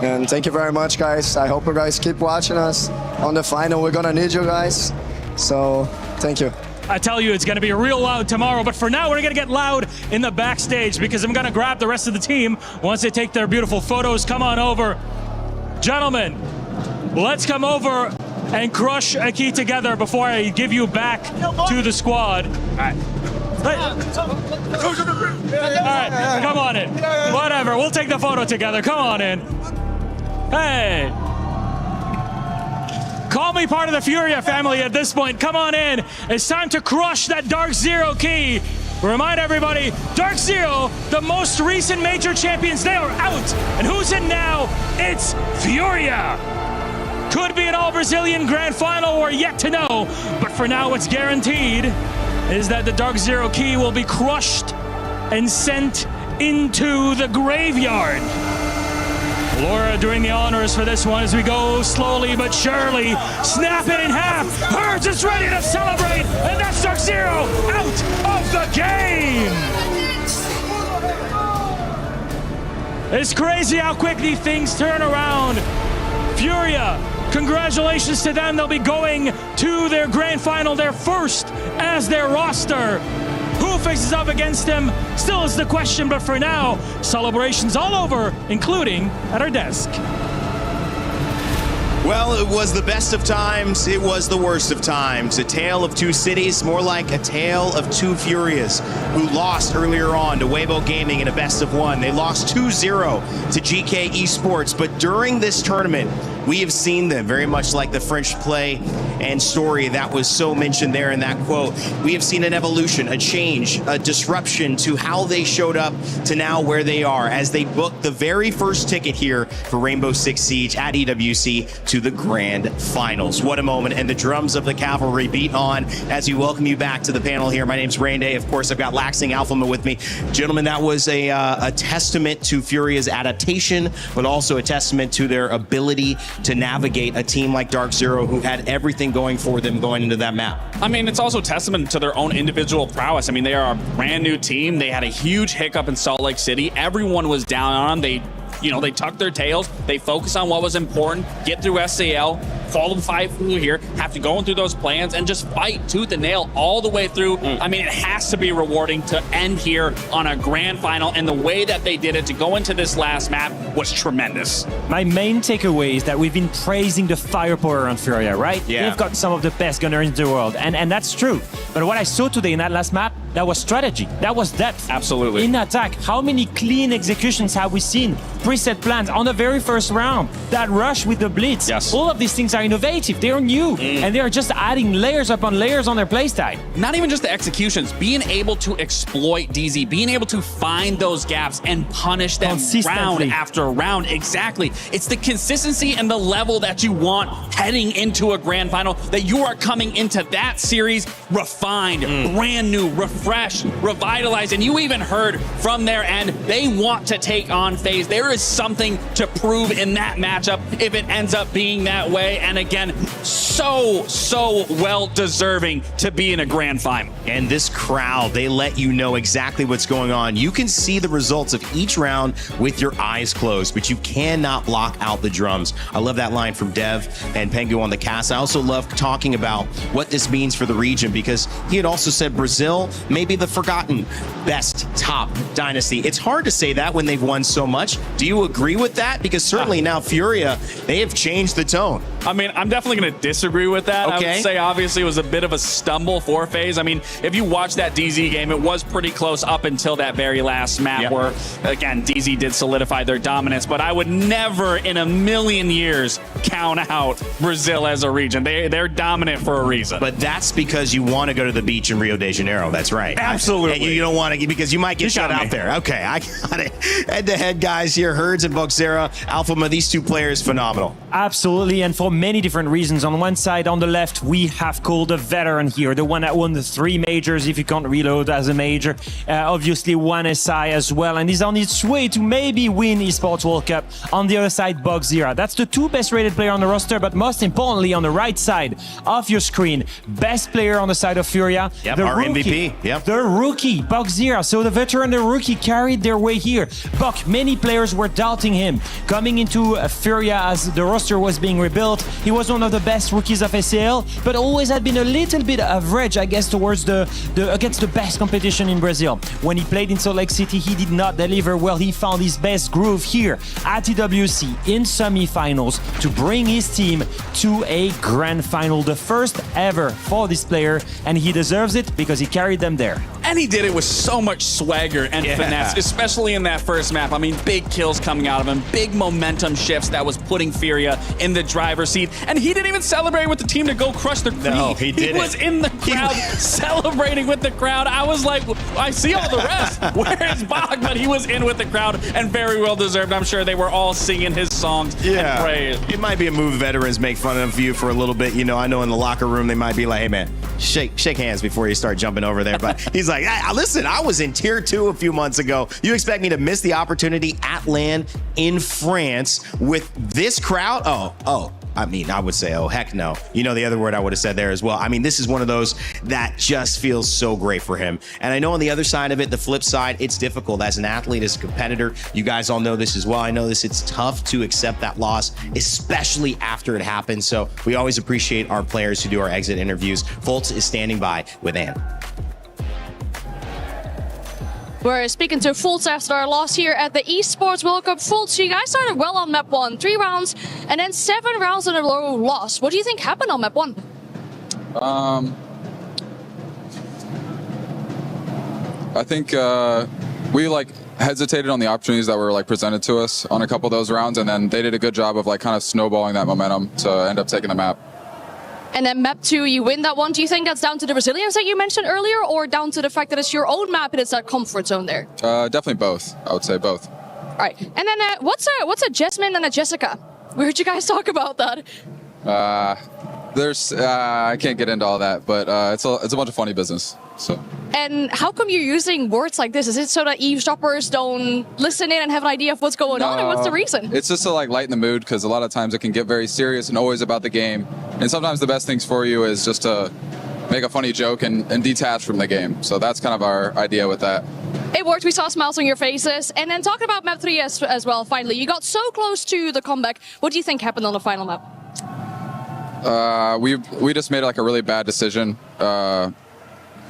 And thank you very much, guys. I hope you guys keep watching us on the final. We're gonna need you guys. So thank you. I tell you, it's going to be real loud tomorrow, but for now, we're going to get loud in the backstage because I'm going to grab the rest of the team once they take their beautiful photos. Come on over. Gentlemen, let's come over and crush a key together before I give you back to the squad. All right, come on in. Whatever, we'll take the photo together. Come on in. Hey. Call me part of the Furia family at this point. Come on in. It's time to crush that Dark Zero key. Remind everybody, Dark Zero, the most recent major champions, they are out. And who's in now? It's Furia. Could be an all-Brazilian grand final, we're yet to know. But for now, what's guaranteed is that the Dark Zero key will be crushed and sent into the graveyard. Laura doing the honors for this one as we go slowly but surely. Snap it in half. Herds is ready to celebrate, and that's Dark Zero out of the game. It's crazy how quickly things turn around. Furia, congratulations to them. They'll be going to their grand final, their first as their roster. Who faces up against them still is the question, but for now, celebrations all over, including at our desk. Well, it was the best of times, it was the worst of times. A tale of two cities, more like a tale of two Furias who lost earlier on to Weibo Gaming in a best of one. They lost 2-0 to GK Esports, but during this tournament, we have seen them very much like the French play and story that was so mentioned there in that quote. We have seen an evolution, a change, a disruption to how they showed up to now where they are as they booked the very first ticket here for Rainbow Six Siege at EWC to the grand finals. What a moment, and the drums of the cavalry beat on as we welcome you back to the panel here. My name's Randy. Of course, I've got Laxing Alphama with me. Gentlemen, that was a testament to Furia's adaptation, but also a testament to their ability to navigate a team like Dark Zero who had everything going for them going into that map. I mean, it's also testament to their own individual prowess. I mean, they are a brand new team. They had a huge hiccup in Salt Lake City. Everyone was down on them. They tucked their tails. They focused on what was important, get through SAL, qualify through here, have to go through those plans and just fight tooth and nail all the way through. I mean, it has to be rewarding to end here on a grand final, and the way that they did it to go into this last map was tremendous. My main takeaway is that we've been praising the firepower on Furia, right? Yeah. They've got some of the best gunners in the world, and that's true. But what I saw today in that last map, that was strategy. That was depth. Absolutely. In attack, how many clean executions have we seen? Preset plans on the very first round. That rush with the blitz. Yes. All of these things are innovative. They're new. And they're just adding layers upon layers on their playstyle. Not even just the executions, being able to exploit DZ, being able to find those gaps and punish them round after round. Exactly. It's the consistency and the level that you want heading into a grand final, that you are coming into that series refined, brand new, refreshed, revitalized. And you even heard from their end, they want to take on FaZe. There is something to prove in that matchup if it ends up being that way. And again, so well deserving to be in a grand final. And this crowd, they let you know exactly what's going on. You can see the results of each round with your eyes closed, but you cannot block out the drums. I love that line from Dev and Pengu on the cast. I also love talking about what this means for the region, because he had also said Brazil may be the forgotten best top dynasty. It's hard to say that when they've won so much. Do you agree with that? Because certainly now Furia, they have changed the tone. I mean, I'm definitely going to disagree with that. Okay. I would say obviously it was a bit of a stumble for FaZe. I mean, if you watch that DZ game, it was pretty close up until that very last map where, again, DZ did solidify their dominance. But I would never in a million years count out Brazil as a region. They're dominant for a reason. But that's because you want to go to the beach in Rio de Janeiro. That's right. Absolutely. And you don't want to, because you might get shut out there. Okay, I got it. Head-to-head, guys here. Herds and Boxera. Alphama, these two players, phenomenal. Absolutely, and for many different reasons. On one side, on the left, we have called a veteran here, the one that won the 3 majors, if you can't reload as a major. Obviously, one SI as well, and is on its way to maybe win Esports World Cup. On the other side, Boxera. That's the 2 best rated player on the roster, but most importantly, on the right side of your screen, best player on the side of Furia. Yep, the our rookie, MVP. Yep. The rookie, Boxera. So the veteran, the rookie carried their way here. Buck, many players were doubting him. Coming into Furia as the roster was being rebuilt, felt he was one of the best rookies of SAL, but always had been a little bit average, I guess, towards against the best competition in Brazil. When he played in Salt Lake City, he did not deliver well. He found his best groove here at EWC in semi-finals to bring his team to a grand final, the first ever for this player, and he deserves it because he carried them there. And he did it with so much swagger and finesse, especially in that first map. I mean, big kills coming out of him, big momentum shifts that was putting Furia in the driver's seat. And he didn't even celebrate with the team to go crush the cream. No, he didn't. He was in the crowd celebrating with the crowd. I was like, I see all the rest. Where's Bach? But he was in with the crowd and very well deserved. I'm sure they were all singing his songs and praise. It might be a move veterans make fun of you for a little bit. You know, I know in the locker room they might be like, hey man, shake hands before you start jumping over there. But he's like, hey, listen, I was in tier 2 a few months ago. You expect me to miss the opportunity at LAN in France with this crowd? Oh. I mean, I would say, oh, heck no. You know, the other word I would have said there as well. I mean, this is one of those that just feels so great for him. And I know on the other side of it, the flip side, it's difficult as an athlete, as a competitor. You guys all know this as well. I know this. It's tough to accept that loss, especially after it happens. So we always appreciate our players who do our exit interviews. Fultz is standing by with Ann. We're speaking to Fultz after our loss here at the Esports World Cup. Fultz, you guys started well on map 1, 3 rounds, and then 7 rounds in a row loss. What do you think happened on map 1? I think we hesitated on the opportunities that were presented to us on a couple of those rounds, and then they did a good job of kind of snowballing that momentum to end up taking the map. And then map 2, you win that one. Do you think that's down to the Brazilians that you mentioned earlier, or down to the fact that it's your own map and it's that comfort zone there? Definitely both. I would say both. All right. And then what's a Jasmine and a Jessica? We heard you guys talk about that. I can't get into all that, but it's a bunch of funny business. So. And how come you're using words like this? Is it so that eavesdroppers don't listen in and have an idea of what's going on, or what's the reason? It's just to lighten the mood, because a lot of times it can get very serious and always about the game. And sometimes the best things for you is just to make a funny joke and detach from the game. So that's kind of our idea with that. It worked. We saw smiles on your faces. And then talking about map 3 as well, finally. You got so close to the comeback. What do you think happened on the final map? We just made a really bad decision.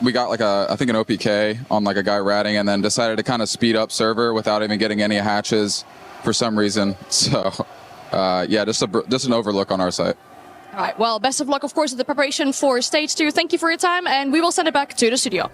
We got I think an OPK on a guy ratting, and then decided to kind of speed up server without even getting any hatches for some reason. So yeah, just an overlook on our side. All right. Well, best of luck, of course, at the preparation for stage 2. Thank you for your time, and we will send it back to the studio.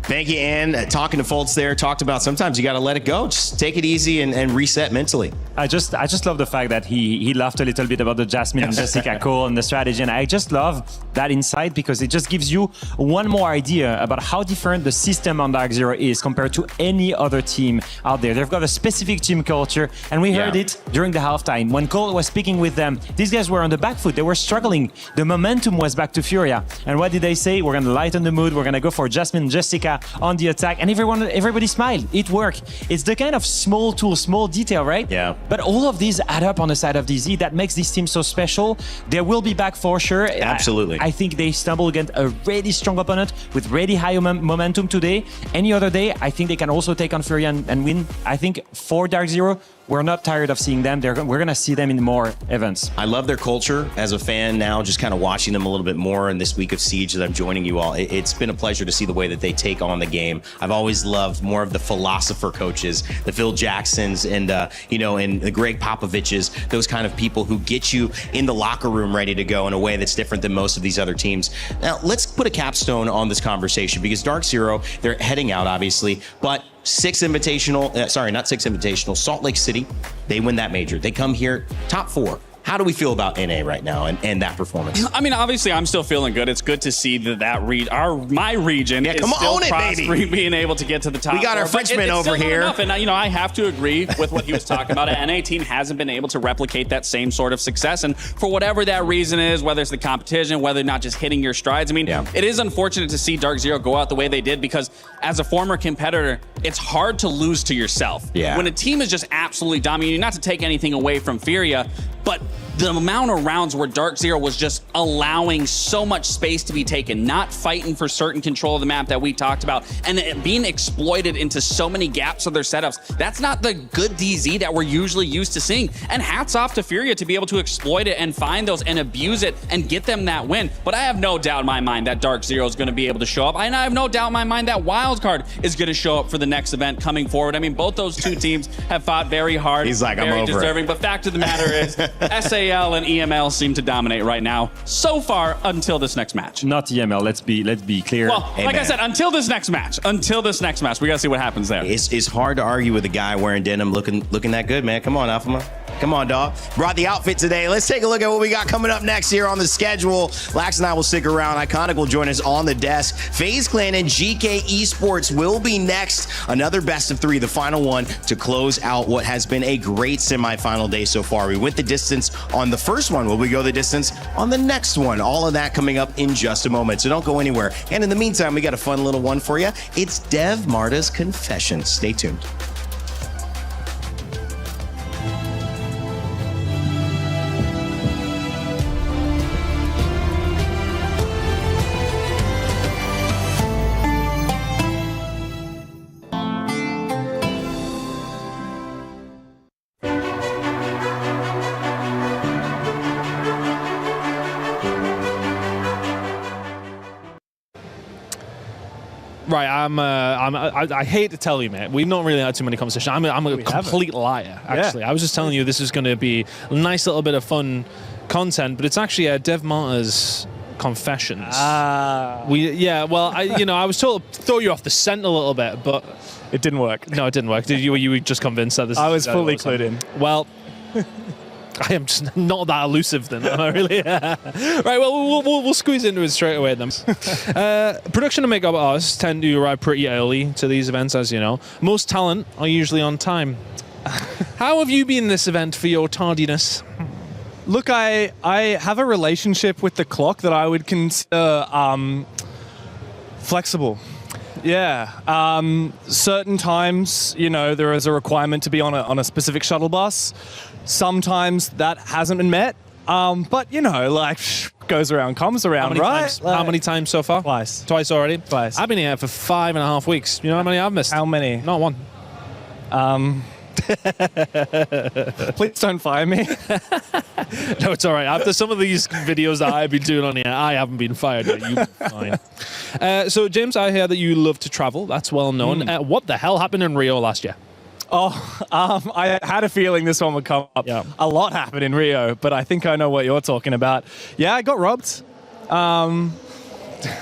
Thank you, Ann. Talking to Fultz there, talked about sometimes you got to let it go. Just take it easy and reset mentally. I just love the fact that he laughed a little bit about the Jasmine and Jessica call and the strategy. And I just love that insight, because it just gives you one more idea about how different the system on Dark Zero is compared to any other team out there. They've got a specific team culture, and we heard it during the halftime. When Cole was speaking with them, these guys were on the back foot. They were struggling. The momentum was back to Furia. And what did they say? We're going to lighten the mood. We're going to go for Jasmine and Jessica on the attack, and everybody smiled. It worked. It's the kind of small tool, small detail, right? Yeah. But all of these add up on the side of DZ. That makes this team so special. They will be back for sure. Absolutely. I think they stumbled against a really strong opponent with really high momentum today. Any other day, I think they can also take on Fury and win. I think for Dark Zero, we're not tired of seeing them. We're going to see them in more events. I love their culture as a fan now, just kind of watching them a little bit more in this week of Siege that I'm joining you all. It's been a pleasure to see the way that they take on the game. I've always loved more of the philosopher coaches, the Phil Jacksons and the Greg Popoviches, those kind of people who get you in the locker room ready to go in a way that's different than most of these other teams. Now, let's put a capstone on this conversation, because Dark Zero, they're heading out, obviously, but Salt Lake City, they win that major. They come here top 4. How do we feel about NA right now and that performance? I mean, obviously, I'm still feeling good. It's good to see my region is still prospering, being able to get to the top. We got our Frenchman over here. Enough. And I have to agree with what he was talking about. An NA team hasn't been able to replicate that same sort of success. And for whatever that reason is, whether it's the competition, whether not just hitting your strides, I mean, it is unfortunate to see Dark Zero go out the way they did, because as a former competitor, it's hard to lose to yourself. Yeah. When a team is just absolutely dominating, not to take anything away from Furia, but the amount of rounds where Dark Zero was just allowing so much space to be taken, not fighting for certain control of the map that we talked about, and it being exploited into so many gaps of their setups, that's not the good DZ that we're usually used to seeing. And hats off to Furia to be able to exploit it and find those and abuse it and get them that win. But I have no doubt in my mind that Dark Zero is going to be able to show up. And I have no doubt in my mind that Wildcard is going to show up for the next event coming forward. I mean, both those two teams have fought very hard. He's like, very I'm over deserving. it. But fact of the matter is, SAL and EML seem to dominate right now, so far until this next match. Not EML. Let's be clear. Well, like I said, until this next match, we gotta see what happens there. It's hard to argue with a guy wearing denim looking that good, man. Come on, Alpha. Come on, dog. Brought the outfit today. Let's take a look at what we got coming up next here on the schedule. Lax and I will stick around. Iconic will join us on the desk. FaZe Clan and GK Esports will be next. Another best of 3, the final one, to close out what has been a great semifinal day so far. We went the distance on the first one. Will we go the distance on the next one? All of that coming up in just a moment, so don't go anywhere. And in the meantime, we got a fun little one for you. It's Dev Marta's Confession. Stay tuned. Right, I hate to tell you, mate. We've not really had too many conversations. I'm a complete liar, actually. I was just telling you this is going to be a nice little bit of fun content, but it's actually Dev Marta's Confessions. I was told to throw you off the scent a little bit, but it didn't work. No, it didn't work. You were just convinced that this? I was fully clued in. Well. I am just not that elusive then, am I really? Right, well, we'll squeeze into it straight away then. Production and makeup artists tend to arrive pretty early to these events, as you know. Most talent are usually on time. How have you been this event for your tardiness? Look, I have a relationship with the clock that I would consider flexible. Yeah. Certain times, there is a requirement to be on a specific shuttle bus. Sometimes that hasn't been met. But, goes around, comes around, right? How many times so far? Twice. Twice already? Twice. I've been here for 5.5 weeks. You know how many I've missed? How many? Not one. Please don't fire me. No, it's all right. After some of these videos that I've been doing on here, I haven't been fired yet. You've been fine. So, James, I hear that you love to travel. That's well known. What the hell happened in Rio last year? I had a feeling this one would come up. Yeah. A lot happened in Rio, but I think I know what you're talking about. Yeah, I got robbed.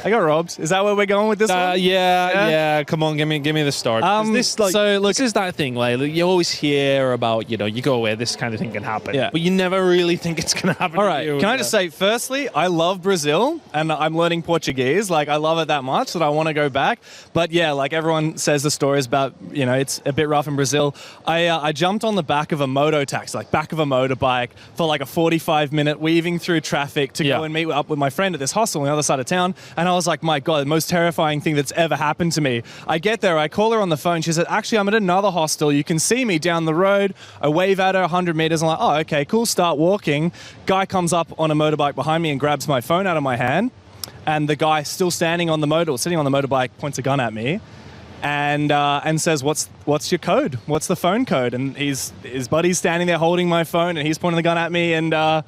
I got robbed. Is that where we're going with this one? Yeah. Come on, give me the story. This is that thing. Like you always hear about, you go away, this kind of thing can happen. Yeah. But you never really think it's going to happen. All right. To you. Can I just say, firstly, I love Brazil, and I'm learning Portuguese. Like, I love it that much that I want to go back. But yeah, like everyone says the stories about, it's a bit rough in Brazil. I jumped on the back of a moto taxi, like back of a motorbike, for like a 45-minute weaving through traffic to go and meet up with my friend at this hostel on the other side of town. And I was like, my God, the most terrifying thing that's ever happened to me. I get there, I call her on the phone. She said, actually, I'm at another hostel. You can see me down the road. I wave at her 100 meters. I'm like, oh, okay, cool. Start walking. Guy comes up on a motorbike behind me and grabs my phone out of my hand. And the guy still sitting on the motorbike, points a gun at me and says, what's your code? What's the phone code? And his buddy's standing there holding my phone and he's pointing the gun at me and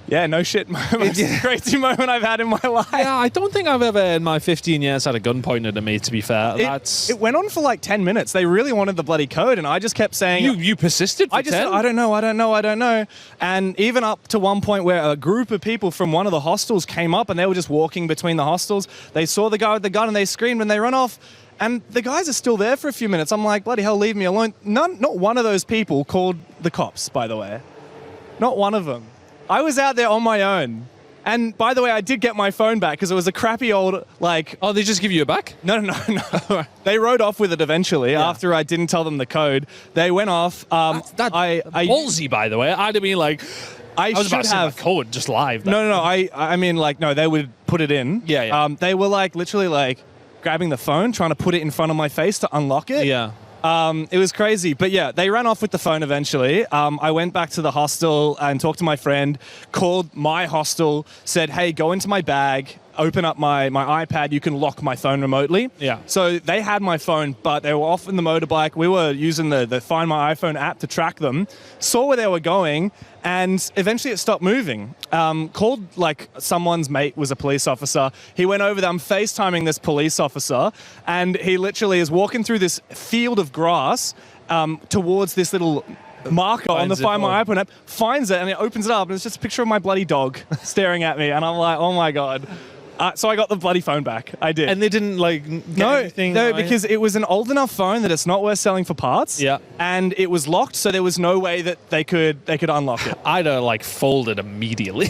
yeah, no shit. Most crazy moment I've had in my life. Yeah, I don't think I've ever in my 15 years had a gun pointed at me, to be fair. It went on for like 10 minutes. They really wanted the bloody code, and I just kept saying... You persisted for 10? Said, I don't know. And even up to one point where a group of people from one of the hostels came up, and they were just walking between the hostels. They saw the guy with the gun, and they screamed, and they run off. And the guys are still there for a few minutes. I'm like, bloody hell, leave me alone. Not one of those people called the cops, by the way. Not one of them. I was out there on my own. And by the way, I did get my phone back because it was a crappy old, like... Oh, they just give you it back? No. They rode off with it eventually after I didn't tell them the code. They went off. That's ballsy, by the way. I'd have been like... I was about to say my code just live. No. I mean, like, no, they would put it in. Yeah. They were, like, literally, like, grabbing the phone, trying to put it in front of my face to unlock it. Yeah. It was crazy. But yeah, they ran off with the phone eventually. I went back to the hostel and talked to my friend, called my hostel, said, hey, go into my bag, open up my iPad, you can lock my phone remotely. Yeah. So they had my phone, but they were off in the motorbike. We were using the Find My iPhone app to track them, saw where they were going, and eventually it stopped moving. Called, like, someone's mate was a police officer. He went over there, I'm FaceTiming this police officer, and he literally is walking through this field of grass towards this little marker on the Find My iPhone app, finds it, and it opens it up, and it's just a picture of my bloody dog staring at me, and I'm like, oh my God. So I got the bloody phone back. I did. And they didn't, like, get anything? No, because it was an old enough phone that it's not worth selling for parts. Yeah. And it was locked, so there was no way that they could unlock it. I'd have, like, folded immediately.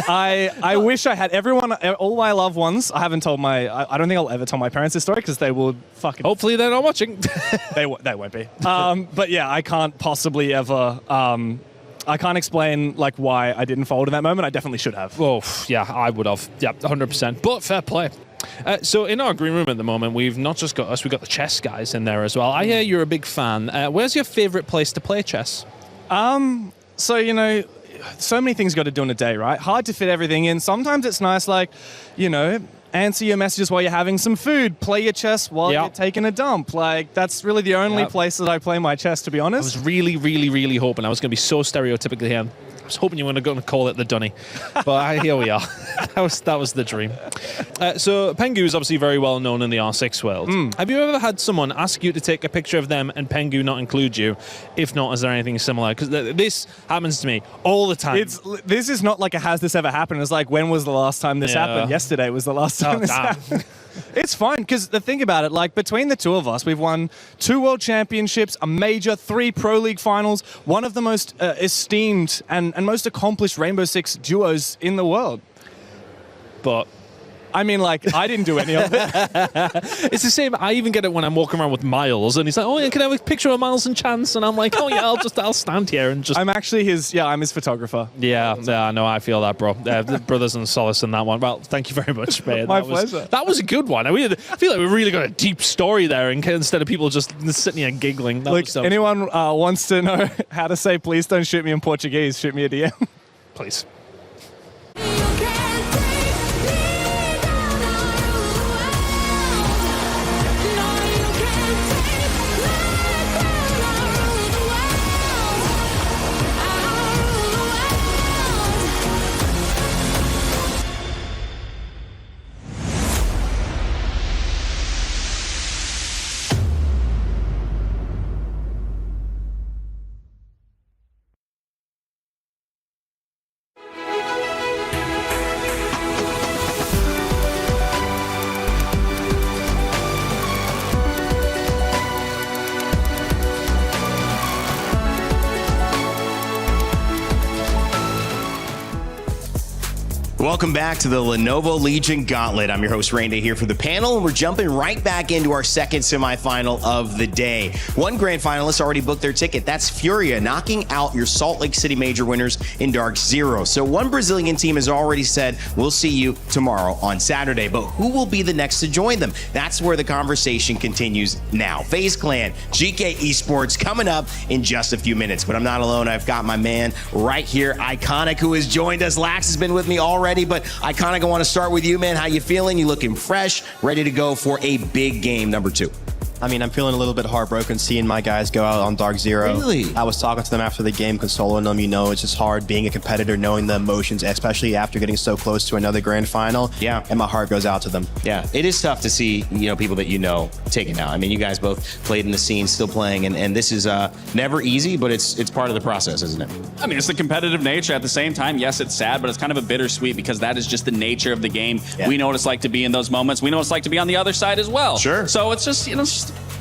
I wish I had all my loved ones. I haven't told I don't think I'll ever tell my parents this story because they will fucking... Hopefully they're not watching. They won't be. But yeah, I can't possibly ever... I can't explain, like, why I didn't fold in that moment. I definitely should have. Oh, yeah, I would have. Yeah, 100%. But fair play. So in our green room at the moment, we've not just got us, we've got the chess guys in there as well. I hear you're a big fan. Where's your favourite place to play chess? So, you know, so many things got to do in a day, right? Hard to fit everything in. Sometimes it's nice, like, you know, answer your messages while you're having some food, play your chess while you're taking a dump. Like, that's really the only place that I play my chess, to be honest. I was really, really, really hoping I was going to be so stereotypically here. I was hoping you were going to call it the dunny, but here we are. That was the dream. So Pengu is obviously very well known in the R6 world. Have you ever had someone ask you to take a picture of them and Pengu not include you? If not, is there anything similar? Because this happens to me all the time. This is not like a has this ever happened. It's like, when was the last time this happened? Yesterday was the last time this happened. It's fine, because the thing about it, like, between the two of us, we've won 2 world championships, a major, 3 pro league finals, one of the most esteemed and most accomplished Rainbow Six duos in the world. But I mean, like, I didn't do any of it. It's the same. I even get it when I'm walking around with Miles, and he's like, "Oh yeah, can I have a picture of Miles and Chance?" And I'm like, "Oh yeah, I'll stand here and just." I'm actually I'm his photographer. Yeah, no, I feel that, bro. The brothers and solace in that one. Well, thank you very much, mate. My pleasure. That was a good one. I feel like we really got a deep story there, instead of people just sitting here giggling. Look, anyone wants to know how to say "please don't shoot me" in Portuguese, shoot me a DM, please. Welcome back to the Lenovo Legion Gauntlet. I'm your host, Rainday, here for the panel, and we're jumping right back into our second semifinal of the day. One grand finalist already booked their ticket. That's Furia, knocking out your Salt Lake City major winners in Dark Zero. So one Brazilian team has already said, we'll see you tomorrow on Saturday. But who will be the next to join them? That's where the conversation continues now. FaZe Clan, GK Esports, coming up in just a few minutes. But I'm not alone. I've got my man right here, Iconic, who has joined us. Lax has been with me already. But Iconic, I want to start with you, man. How you feeling? You looking fresh, ready to go for a big game number 2? I mean, I'm feeling a little bit heartbroken seeing my guys go out on Dark Zero. Really? I was talking to them after the game, consoling them. You know, it's just hard being a competitor, knowing the emotions, especially after getting so close to another grand final. Yeah. And my heart goes out to them. Yeah, it is tough to see, people that taken out. I mean, you guys both played in the scene, still playing, and this is never easy, but it's part of the process, isn't it? I mean, it's the competitive nature. At the same time, yes, it's sad, but it's kind of a bittersweet because that is just the nature of the game. Yeah. We know what it's like to be in those moments. We know what it's like to be on the other side as well. Sure. So it's just,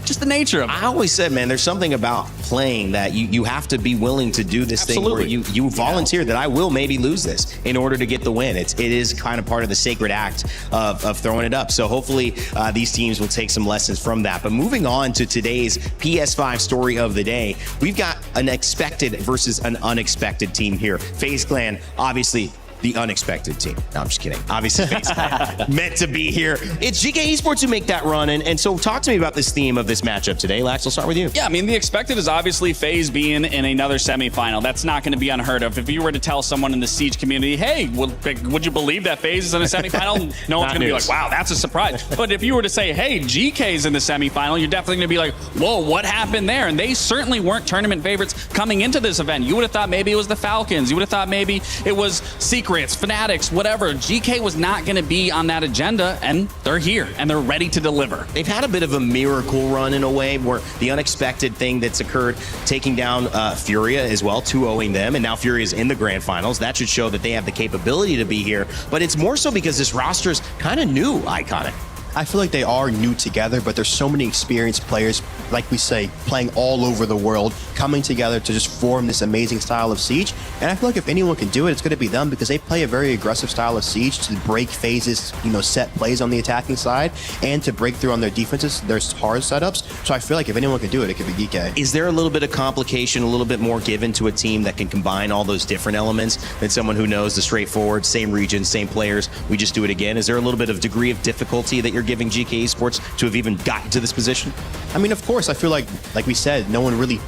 just the nature of it. I always said, man, there's something about playing that you have to be willing to do this thing where you volunteer that I will maybe lose this in order to get the win. It is kind of part of the sacred act of throwing it up. So hopefully these teams will take some lessons from that. But moving on to today's PS5 story of the day, we've got an expected versus an unexpected team here. FaZe Clan, obviously, the unexpected team. No, I'm just kidding. Obviously, FaZe meant to be here. It's GK Esports who make that run. And so talk to me about this theme of this matchup today. Lax, I'll start with you. Yeah, I mean, the expected is obviously FaZe being in another semifinal. That's not going to be unheard of. If you were to tell someone in the Siege community, hey, would you believe that FaZe is in a semifinal? No one's going to be like, wow, that's a surprise. But if you were to say, hey, GK's in the semifinal, you're definitely going to be like, whoa, what happened there? And they certainly weren't tournament favorites coming into this event. You would have thought maybe it was the Falcons. You would have thought maybe it was Secrets, Fanatics, whatever. GK was not going to be on that agenda, and they're here, and they're ready to deliver. They've had a bit of a miracle run in a way, where the unexpected thing that's occurred, taking down Furia as well, 2-0ing them, and now Furia's in the grand finals. That should show that they have the capability to be here, but it's more so because this roster's kind of new, Iconic. I feel like they are new together, but there's so many experienced players, like we say, playing all over the world, coming together to just form this amazing style of Siege. And I feel like if anyone can do it, it's going to be them, because they play a very aggressive style of Siege to break FaZe's, set plays on the attacking side and to break through on their defenses, their hard setups. So I feel like if anyone can do it, it could be DK. Is there a little bit of complication, a little bit more given to a team that can combine all those different elements than someone who knows the straightforward, same region, same players, we just do it again? Is there a little bit of degree of difficulty that you're giving GK Esports to have even gotten to this position? I mean, of course, I feel like we said, no one really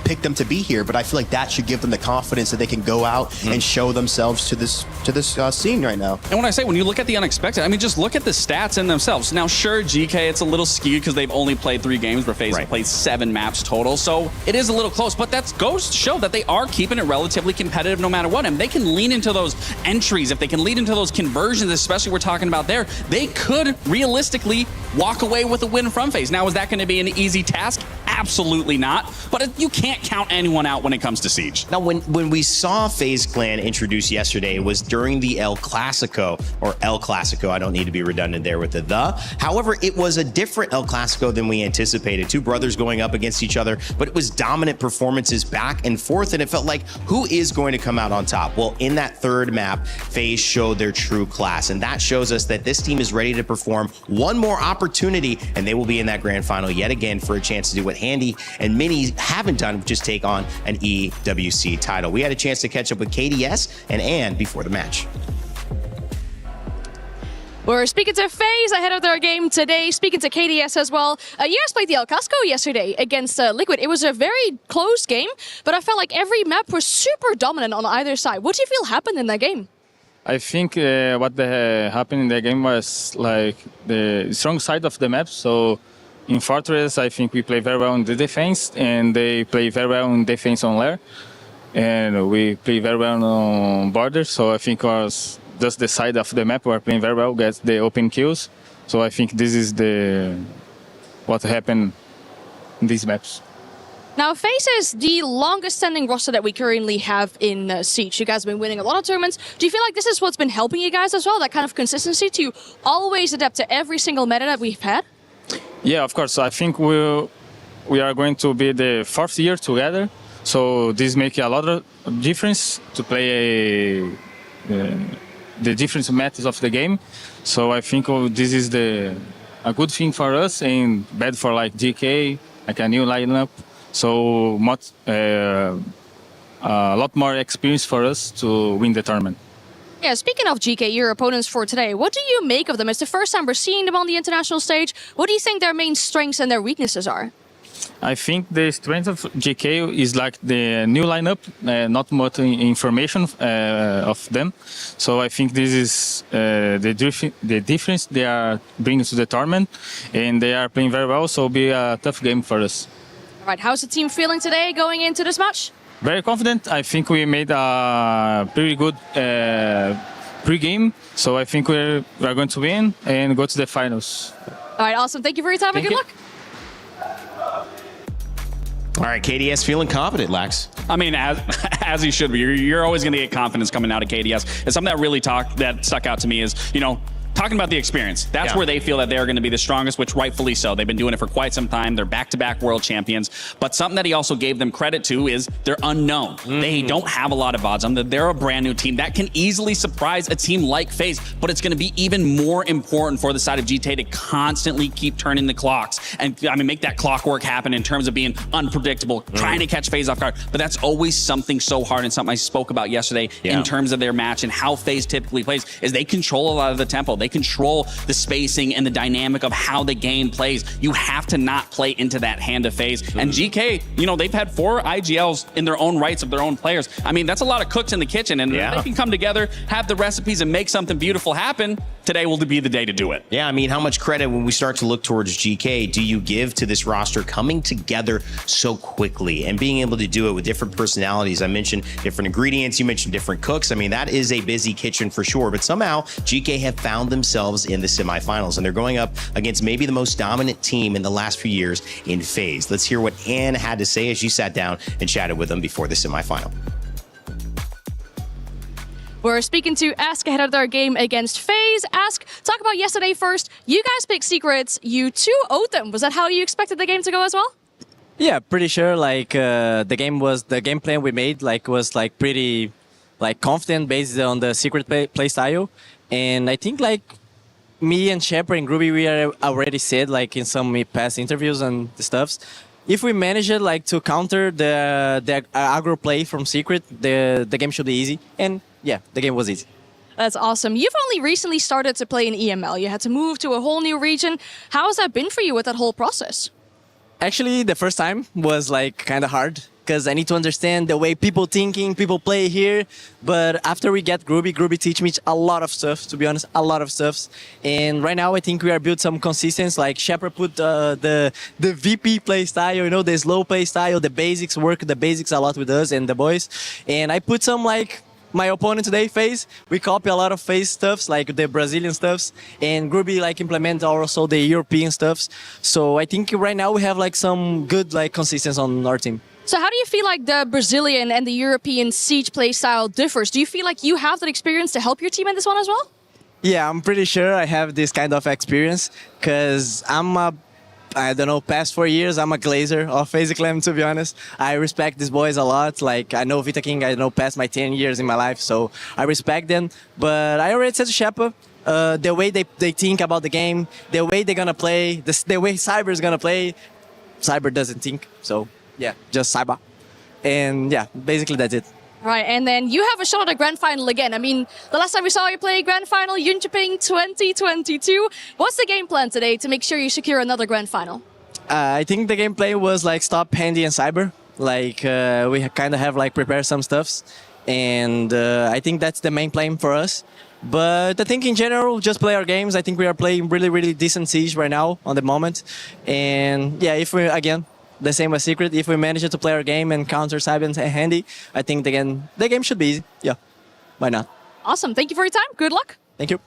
picked them to be here, but I feel like that should give them the confidence that they can go out and show themselves to this scene right now. And when you look at the unexpected, I mean, just look at the stats in themselves. Now, sure, GK, it's a little skewed because they've only played 3 games, where FaZe have played 7 maps total, so it is a little close, but that goes to show that they are keeping it relatively competitive no matter what, and they can lean into those entries. If they can lead into those conversions, especially we're talking about there, they could realistically walk away with a win from FaZe. Now, is that going to be an easy task? Absolutely not, but you can't count anyone out when it comes to Siege. Now, when we saw FaZe Clan introduced yesterday, it was during the El Clasico, or El Clasico. I don't need to be redundant there with the. However, it was a different El Clasico than we anticipated. 2 brothers going up against each other, but it was dominant performances back and forth, and it felt like, who is going to come out on top? Well, in that 3rd map, FaZe showed their true class, and that shows us that this team is ready to perform one more opportunity, and they will be in that grand final yet again for a chance to do what Handy and Mini haven't done, which is take on an EWC title. We had a chance to catch up with KDS and Ann before the match. We're speaking to FaZe ahead of their game today, speaking to KDS as well. You guys played the El Clasico yesterday against Liquid. It was a very close game, but I felt like every map was super dominant on either side. What do you feel happened in that game? I think what happened in the game was like the strong side of the map. So in Fortress, I think we play very well in the defense, and they play very well in defense on lair. And we play very well on border, so I think it was just the side of the map we're playing very well, get the open kills. So I think this is what happened in these maps. Now, FaZe is the longest standing roster that we currently have in Siege. You guys have been winning a lot of tournaments. Do you feel like this is what's been helping you guys as well, that kind of consistency to always adapt to every single meta that we've had? Yeah, of course. I think we are going to be the 4th year together, so this makes a lot of difference to play the different methods of the game. So I think this is a good thing for us and bad for like GK, like a new lineup. So much, a lot more experience for us to win the tournament. Yeah, speaking of GK, your opponents for today, what do you make of them? It's the first time we're seeing them on the international stage. What do you think their main strengths and their weaknesses are? I think the strength of GK is like the new lineup, not much information of them. So I think this is the difference they are bringing to the tournament, and they are playing very well, so it'll be a tough game for us. All right, how's the team feeling today going into this match? Very confident. I think we made a pretty good pre-game, so I think we're going to win and go to the finals. All right, awesome. Thank you for your time and good luck. All right, KDS feeling confident, Lax. I mean, as he should be. You're always going to get confidence coming out of KDS. And something that really stuck out to me is, talking about the experience. That's where they feel that they're going to be the strongest, which rightfully so. They've been doing it for quite some time. They're back-to-back world champions. But something that he also gave them credit to is they're unknown. They don't have a lot of odds on them. They're a brand new team that can easily surprise a team like FaZe, but it's going to be even more important for the side of GTA to constantly keep turning the clocks and make that clockwork happen in terms of being unpredictable, trying to catch FaZe off guard. But that's always something so hard, and something I spoke about yesterday in terms of their match and how FaZe typically plays is they control a lot of the tempo. They control the spacing and the dynamic of how the game plays. You have to not play into that hand of FaZe. And GK, they've had 4 IGLs in their own rights of their own players. That's a lot of cooks in the kitchen, and if they can come together, have the recipes, and make something beautiful happen, today will be the day to do it. Yeah, how much credit when we start to look towards GK do you give to this roster coming together so quickly and being able to do it with different personalities? I mentioned different ingredients, you mentioned different cooks. That is a busy kitchen for sure, but somehow GK have found themselves in the semifinals, and they're going up against maybe the most dominant team in the last few years in FaZe. Let's hear what Ann had to say as she sat down and chatted with them before the semifinal. We're speaking to Ask ahead of their game against FaZe. Ask, talk about yesterday first. You guys picked Secrets. You 2-0'd them. Was that how you expected the game to go as well? Yeah, pretty sure. The game plan we made was pretty confident based on the Secret play style. And I think me and Shepard and Groovy, we are already said in some past interviews and stuffs. If we manage it to counter the aggro play from Secret, the game should be easy. And yeah, the game was easy. That's awesome. You've only recently started to play in EML. You had to move to a whole new region. How has that been for you with that whole process? Actually, the first time was kind of hard because I need to understand the way people play here. But after we get Groovy teach me a lot of stuff, to be honest, a lot of stuff. And right now, I think we are built some consistency. Shepard put the VP play style, the slow play style, the basics work, the basics a lot with us and the boys. And I put some my opponent today, FaZe, we copy a lot of FaZe stuffs, the Brazilian stuffs, and Groovy implement also the European stuffs. So I think right now we have some good consistency on our team. So how do you feel the Brazilian and the European Siege play style differs? Do you feel you have that experience to help your team in this one as well? Yeah, I'm pretty sure I have this kind of experience because past 4 years, I'm a glazer of FaZe Clan, to be honest. I respect these boys a lot. I know Vita King, I know past my 10 years in my life, so I respect them. But I already said to Shepard, the way they think about the game, the way they're going to play, the way Cyber is going to play, Cyber doesn't think. So, yeah, just Cyber. And, yeah, basically that's it. Right, and then you have a shot at a grand final again. The last time we saw you play grand final, Jönköping 2022. What's the game plan today to make sure you secure another grand final? I think the game plan was stop Handy and Cyber. We kind of have prepared some stuffs. And I think that's the main plan for us. But I think in general, just play our games. I think we are playing really, really decent Siege right now on the moment. And yeah, if we, again, the same as Secret, if we manage to play our game and counter Cyber and Handy, I think the game should be easy. Yeah, why not? Awesome. Thank you for your time. Good luck. Thank you.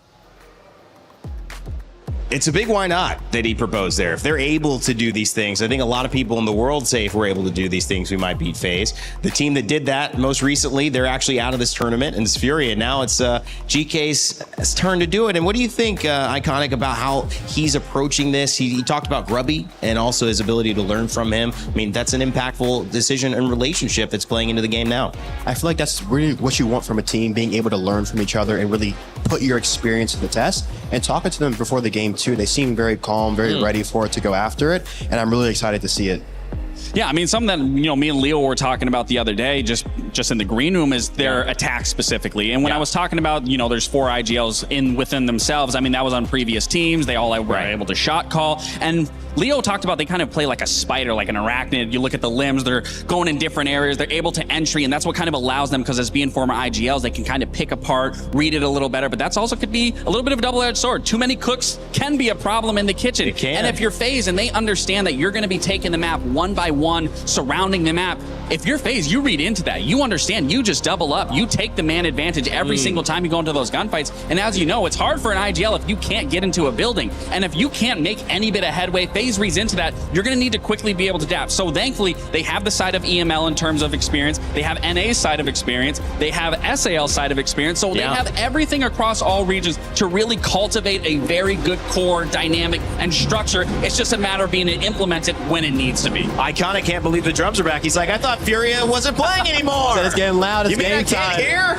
It's a big why not that he proposed there. If they're able to do these things, I think a lot of people in the world say if we're able to do these things, we might beat FaZe. The team that did that most recently, they're actually out of this tournament, and it's Fury. And now it's GK's turn to do it. And what do you think, Iconic, about how he's approaching this? He talked about Grubby and also his ability to learn from him. That's an impactful decision and relationship that's playing into the game now. I feel like that's really what you want from a team, being able to learn from each other and really put your experience to the test. And talking to them before the game too, they seem very calm, very ready for it to go after it, and I'm really excited to see it. Yeah, something that me and Leo were talking about the other day, just in the green room, is their attack specifically. And when I was talking about, there's 4 IGLs within themselves, that was on previous teams. They all were able to shot call. And Leo talked about they kind of play like a spider, like an arachnid. You look at the limbs, they're going in different areas. They're able to entry, and that's what kind of allows them, because as being former IGLs, they can kind of pick apart, read it a little better. But that's also could be a little bit of a double-edged sword. Too many cooks can be a problem in the kitchen. It can. And if you're FaZe and they understand that you're going to be taking the map one by 1v1 surrounding the map. If you're FaZe, you read into that. You understand. You just double up. You take the man advantage every single time you go into those gunfights. And as you know, it's hard for an ag.al if you can't get into a building. And if you can't make any bit of headway, FaZe reads into that. You're going to need to quickly be able to adapt. So thankfully, they have the side of EML in terms of experience. They have NA's side of experience. They have SAL's side of experience. So they have everything across all regions to really cultivate a very good core, dynamic, and structure. It's just a matter of being implemented when it needs to be. Iconic can't believe the drums are back. He's like, I thought Furia wasn't playing anymore. So it's getting loud. It's you mean game I can't time. hear?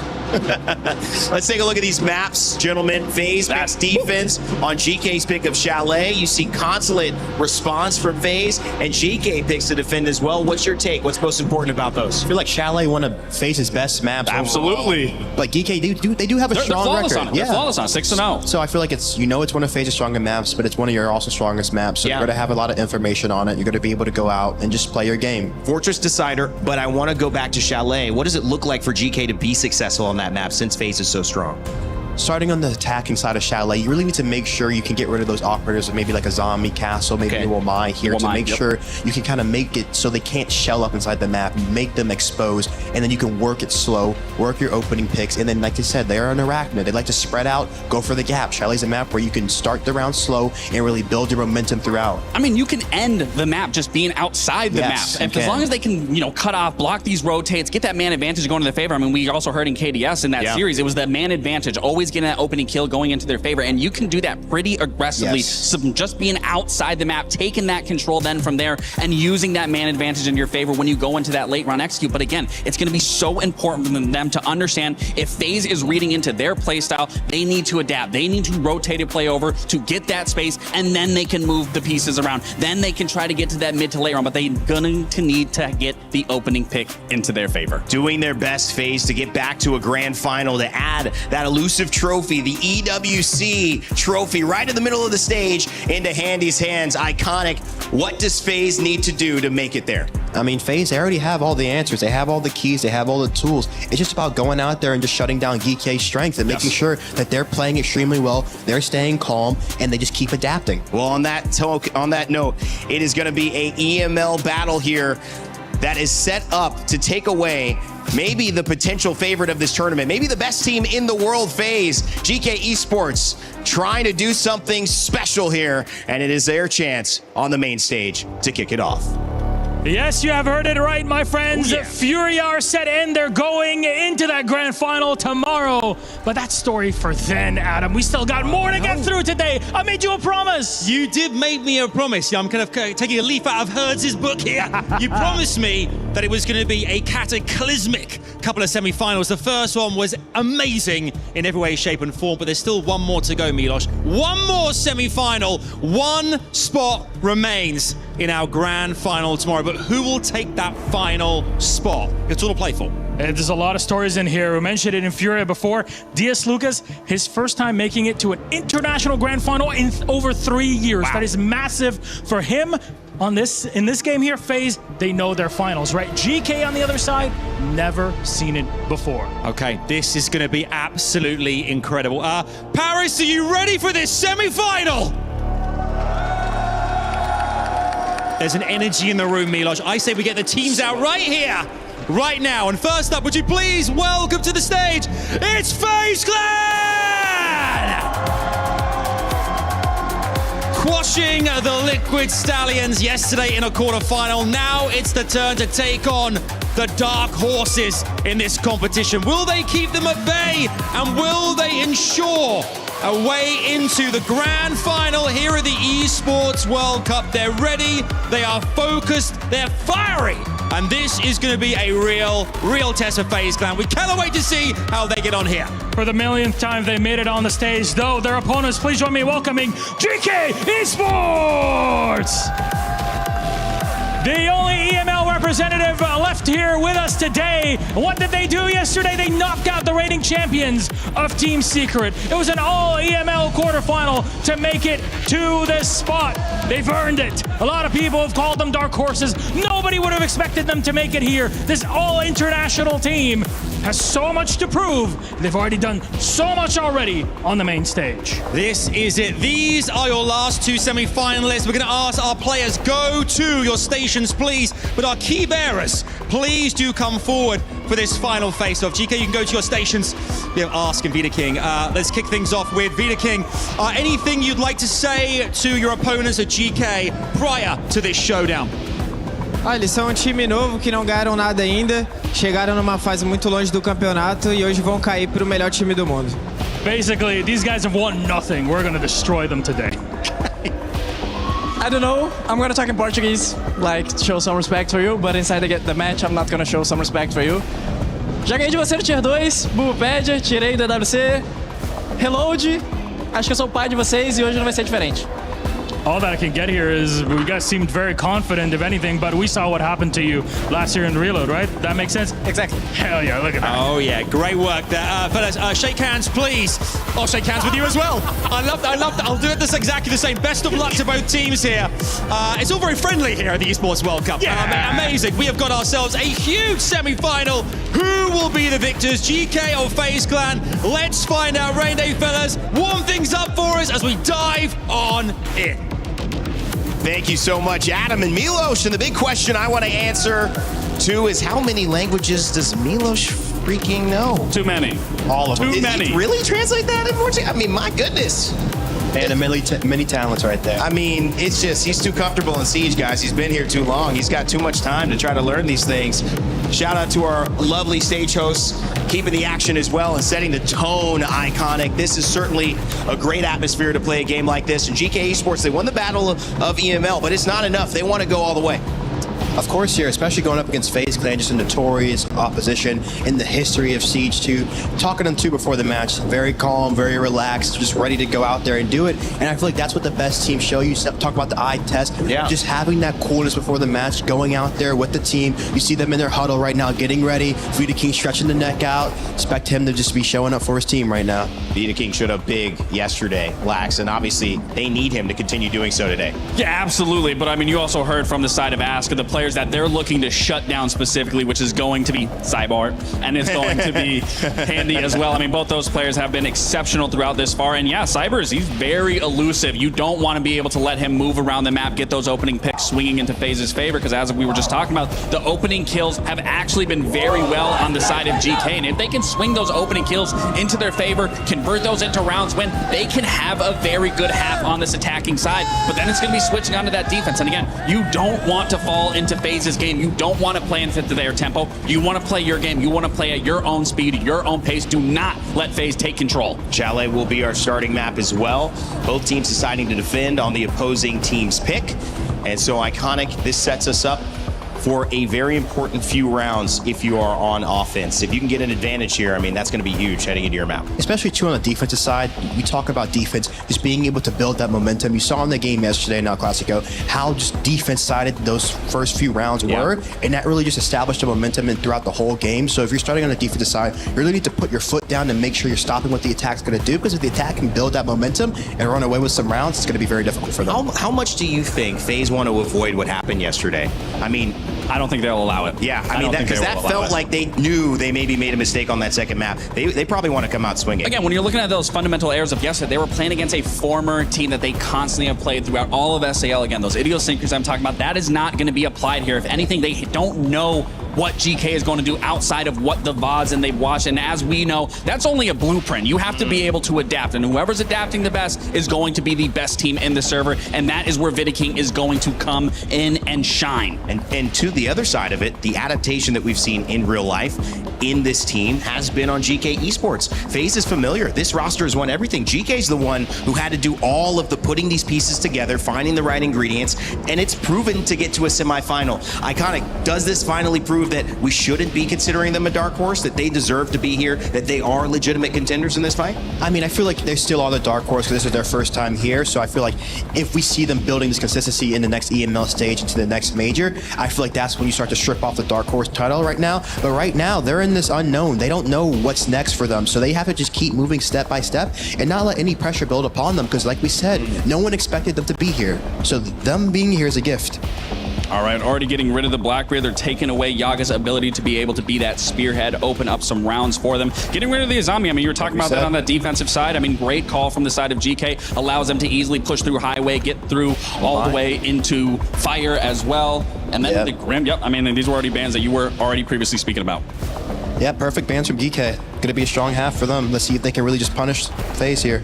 Let's take a look at these maps, gentlemen. FaZe picks defense on GK's pick of Chalet. You see consulate response from FaZe, and GK picks to defend as well. What's your take? What's most important about those? I feel like Chalet one of FaZe's best maps. Absolutely. Like GK, they do have a strong flawless record. On it. They're flawless on it, 6-0. So I feel like it's one of FaZe's stronger maps, but it's one of your also strongest maps. So you're going to have a lot of information on it. You're going to be able to go out and just play your game. Fortress Decider, but I want to go back to Chalet. What does it look like for GK to be successful on that map since FaZe is so strong? Starting on the attacking side of Chalet, you really need to make sure you can get rid of those operators of maybe like a zombie castle, maybe a Womai here to make sure you can kind of make it so they can't shell up inside the map, make them exposed, and then you can work it slow, work your opening picks, and then like I said, they're an arachnid. They like to spread out, go for the gap. Chalet's a map where you can start the round slow and really build your momentum throughout. I mean, you can end the map just being outside the map. And as long as they can, cut off, block these rotates, get that man advantage going to their favor. I mean, we also heard in KDS in that series, it was that man advantage, always getting that opening kill going into their favor. And you can do that pretty aggressively. Just being outside the map, taking that control then from there and using that man advantage in your favor when you go into that late round execute. But again, it's going to be so important for them to understand if FaZe is reading into their playstyle, they need to adapt. They need to rotate a play over to get that space, and then they can move the pieces around. Then they can try to get to that mid to late round, but they're going to need to get the opening pick into their favor. Doing their best, FaZe, to get back to a grand final, to add that elusive trophy, the EWC trophy, right in the middle of the stage into Handy's hands. Iconic. What does FaZe need to do to make it there? I mean, FaZe, they already have all the answers. They have all the keys. They have all the tools. It's just about going out there and just shutting down GK's strength and making sure that they're playing extremely well, they're staying calm, and they just keep adapting. Well, on that note, it is going to be a EML battle here that is set up to take away maybe the potential favorite of this tournament, maybe the best team in the world, FaZe. GK Esports trying to do something special here, and it is their chance on the main stage to kick it off. Yes, you have heard it right, my friends. Furia are set in. They're going into that grand final tomorrow. But that's story for then, Adam. We still got more to get through today. I made you a promise. You did make me a promise. Yeah, I'm kind of taking a leaf out of Hertz's book here. You promised me that it was going to be a cataclysmic couple of semi-finals. The first one was amazing in every way, shape, and form, but there's still one more to go, Milos. One more semi-final. One spot remains in our grand final tomorrow. But who will take that final spot? It's all to play for. There's a lot of stories in here. We mentioned it in Furia before. Diaz Lucas, his first time making it to an international grand final in over 3 years. Wow. That is massive for him. In this game here, FaZe, they know their finals, right? GK on the other side, never seen it before. Okay, this is going to be absolutely incredible. Paris, are you ready for this semi-final? There's an energy in the room, Milos. I say we get the teams out right here, right now. And first up, would you please welcome to the stage, it's FaZe Clan! Quashing the Liquid Stallions yesterday in a quarterfinal. Now it's the turn to take on the Dark Horses in this competition. Will they keep them at bay? And will they ensure a way into the grand final here at the Esports World Cup? They're ready, they are focused, they're fiery. And this is going to be a real test for FaZe Clan. We cannot wait to see how they get on here. For the millionth time, they made it on the stage, though. Their opponents, please join me in welcoming GK Esports! The only EML representative left here with us today. What did they do yesterday? They knocked out the reigning champions of Team Secret. It was an all EML quarterfinal to make it to this spot. They've earned it. A lot of people have called them dark horses. Nobody would have expected them to make it here. This all international team. has so much to prove. They've already done so much already on the main stage. This is it. These are your last two semi-finalists. We're going to ask our players, go to your stations, please. But our key bearers, please do come forward for this final face-off. GK, you can go to your stations. Ask and Vita King. Let's kick things off with Vita King. Anything you'd like to say to your opponents at GK prior to this showdown? Eles são um time novo que não ganharam nada ainda, chegaram numa fase muito longe do campeonato e hoje vão cair para o melhor time do mundo. Basically, these guys have won nothing. We're going to destroy them today. I don't know. I'm gonna talk in Portuguese, like show some respect for you, but inside the match I'm not gonna show some respect for you. Já ganhei de você no Tier 2, Bullpad, tirei do EWC, Reload, acho que eu sou o pai de vocês e hoje não vai ser diferente. All that I can get here is we guys seemed very confident, if anything, but we saw what happened to you last year in Reload, right? That makes sense? Exactly. Hell yeah, look at that. Oh yeah, great work there. Fellas, shake hands, please. I'll shake hands with you as well. I love that. I'll do it exactly the same. Best of luck to both teams here. It's all very friendly here at the Esports World Cup. Yeah. Amazing. We have got ourselves a huge semi-final. Who will be the victors, GK or FaZe Clan? Let's find out. Rain Day, fellas. Warm things up for us as we dive on in. Thank you so much, Adam and Milos. And the big question I want to answer to is how many languages does Milos freaking know? Too many. All of them. Too many. Did he really translate that in more? I mean, my goodness. And many talents right there. I mean, it's just, he's too comfortable in Siege, guys. He's been here too long. He's got too much time to try to learn these things. Shout out to our lovely stage hosts, keeping the action as well and setting the tone iconic. This is certainly a great atmosphere to play a game like this. And GK Esports, they won the battle of EML, but it's not enough. They want to go all the way. Of course here, especially going up against FaZe Clan, just a notorious opposition in the history of Siege 2. Talking to them too before the match, very calm, very relaxed, just ready to go out there and do it. And I feel like that's what the best teams show you. Talk about the eye test, just having that coolness before the match, going out there with the team. You see them in their huddle right now, getting ready. Vita King stretching the neck out. Expect him to just be showing up for his team right now. Vita King showed up big yesterday, Lax, and obviously they need him to continue doing so today. Yeah, absolutely. But I mean, you also heard from the side of Ask, the players that they're looking to shut down specifically, which is going to be Cybar, and it's going to be Handy as well. I mean, both those players have been exceptional throughout this far, and yeah, Cybers, he's very elusive. You don't want to be able to let him move around the map, get those opening picks swinging into FaZe's favor, because as we were just talking about, the opening kills have actually been very well on the side of GK, and if they can swing those opening kills into their favor, convert those into rounds win, they can have a very good half on this attacking side, but then it's going to be switching onto that defense, and again, you don't want to fall into FaZe's game. You don't want to play into their tempo. You want to play your game. You want to play at your own speed, your own pace. Do not let FaZe take control. Chalet will be our starting map as well. Both teams deciding to defend on the opposing team's pick. And so iconic, this sets us up for a very important few rounds if you are on offense. If you can get an advantage here, I mean, that's going to be huge heading into your map. Especially too on the defensive side. We talk about defense, just being able to build that momentum. You saw in the game yesterday in El Clasico how just defense-sided those first few rounds were, and that really just established a momentum throughout the whole game. So if you're starting on the defensive side, you really need to put your foot down and make sure you're stopping what the attack's going to do, because if the attack can build that momentum and run away with some rounds, it's going to be very difficult for them. How much do you think FaZe want to avoid what happened yesterday? I mean, I don't think they'll allow it. Yeah, I mean, because that felt like they knew they maybe made a mistake on that second map. They probably want to come out swinging. Again, when you're looking at those fundamental errors of yesterday, they were playing against a former team that they constantly have played throughout all of SAL. Again, those idiosyncrasies I'm talking about, that is not going to be applied here. If anything, they don't know what GK is going to do outside of what the VODs and they've watched. And as we know, that's only a blueprint. You have to be able to adapt. And whoever's adapting the best is going to be the best team in the server. And that is where Vita King is going to come in and shine. And to the other side of it, the adaptation that we've seen in real life in this team has been on GK Esports. FaZe is familiar. This roster has won everything. GK's the one who had to do all of the putting these pieces together, finding the right ingredients, and it's proven to get to a semifinal. Iconic, does this finally prove that we shouldn't be considering them a dark horse, that they deserve to be here, that they are legitimate contenders in this fight? I mean, I feel like they still are the dark horse because this is their first time here, so I feel like if we see them building this consistency in the next EML stage into the next major, I feel like that's when you start to strip off the dark horse title right now. But right now, they're in this unknown. They don't know what's next for them, so they have to just keep moving step by step and not let any pressure build upon them, because like we said, no one expected them to be here. So them being here is a gift. All right, already getting rid of the Blackbeard. They're taking away Yaga's ability to be able to be that spearhead, open up some rounds for them. Getting rid of the Azami, I mean, you were talking about that on the defensive side. I mean, great call from the side of GK. Allows them to easily push through Highway, get through all the way into Fire as well. And then the Grim, I mean, these were already bans that you were already previously speaking about. Yeah, perfect bans from GK. Gonna be a strong half for them. Let's see if they can really just punish FaZe here.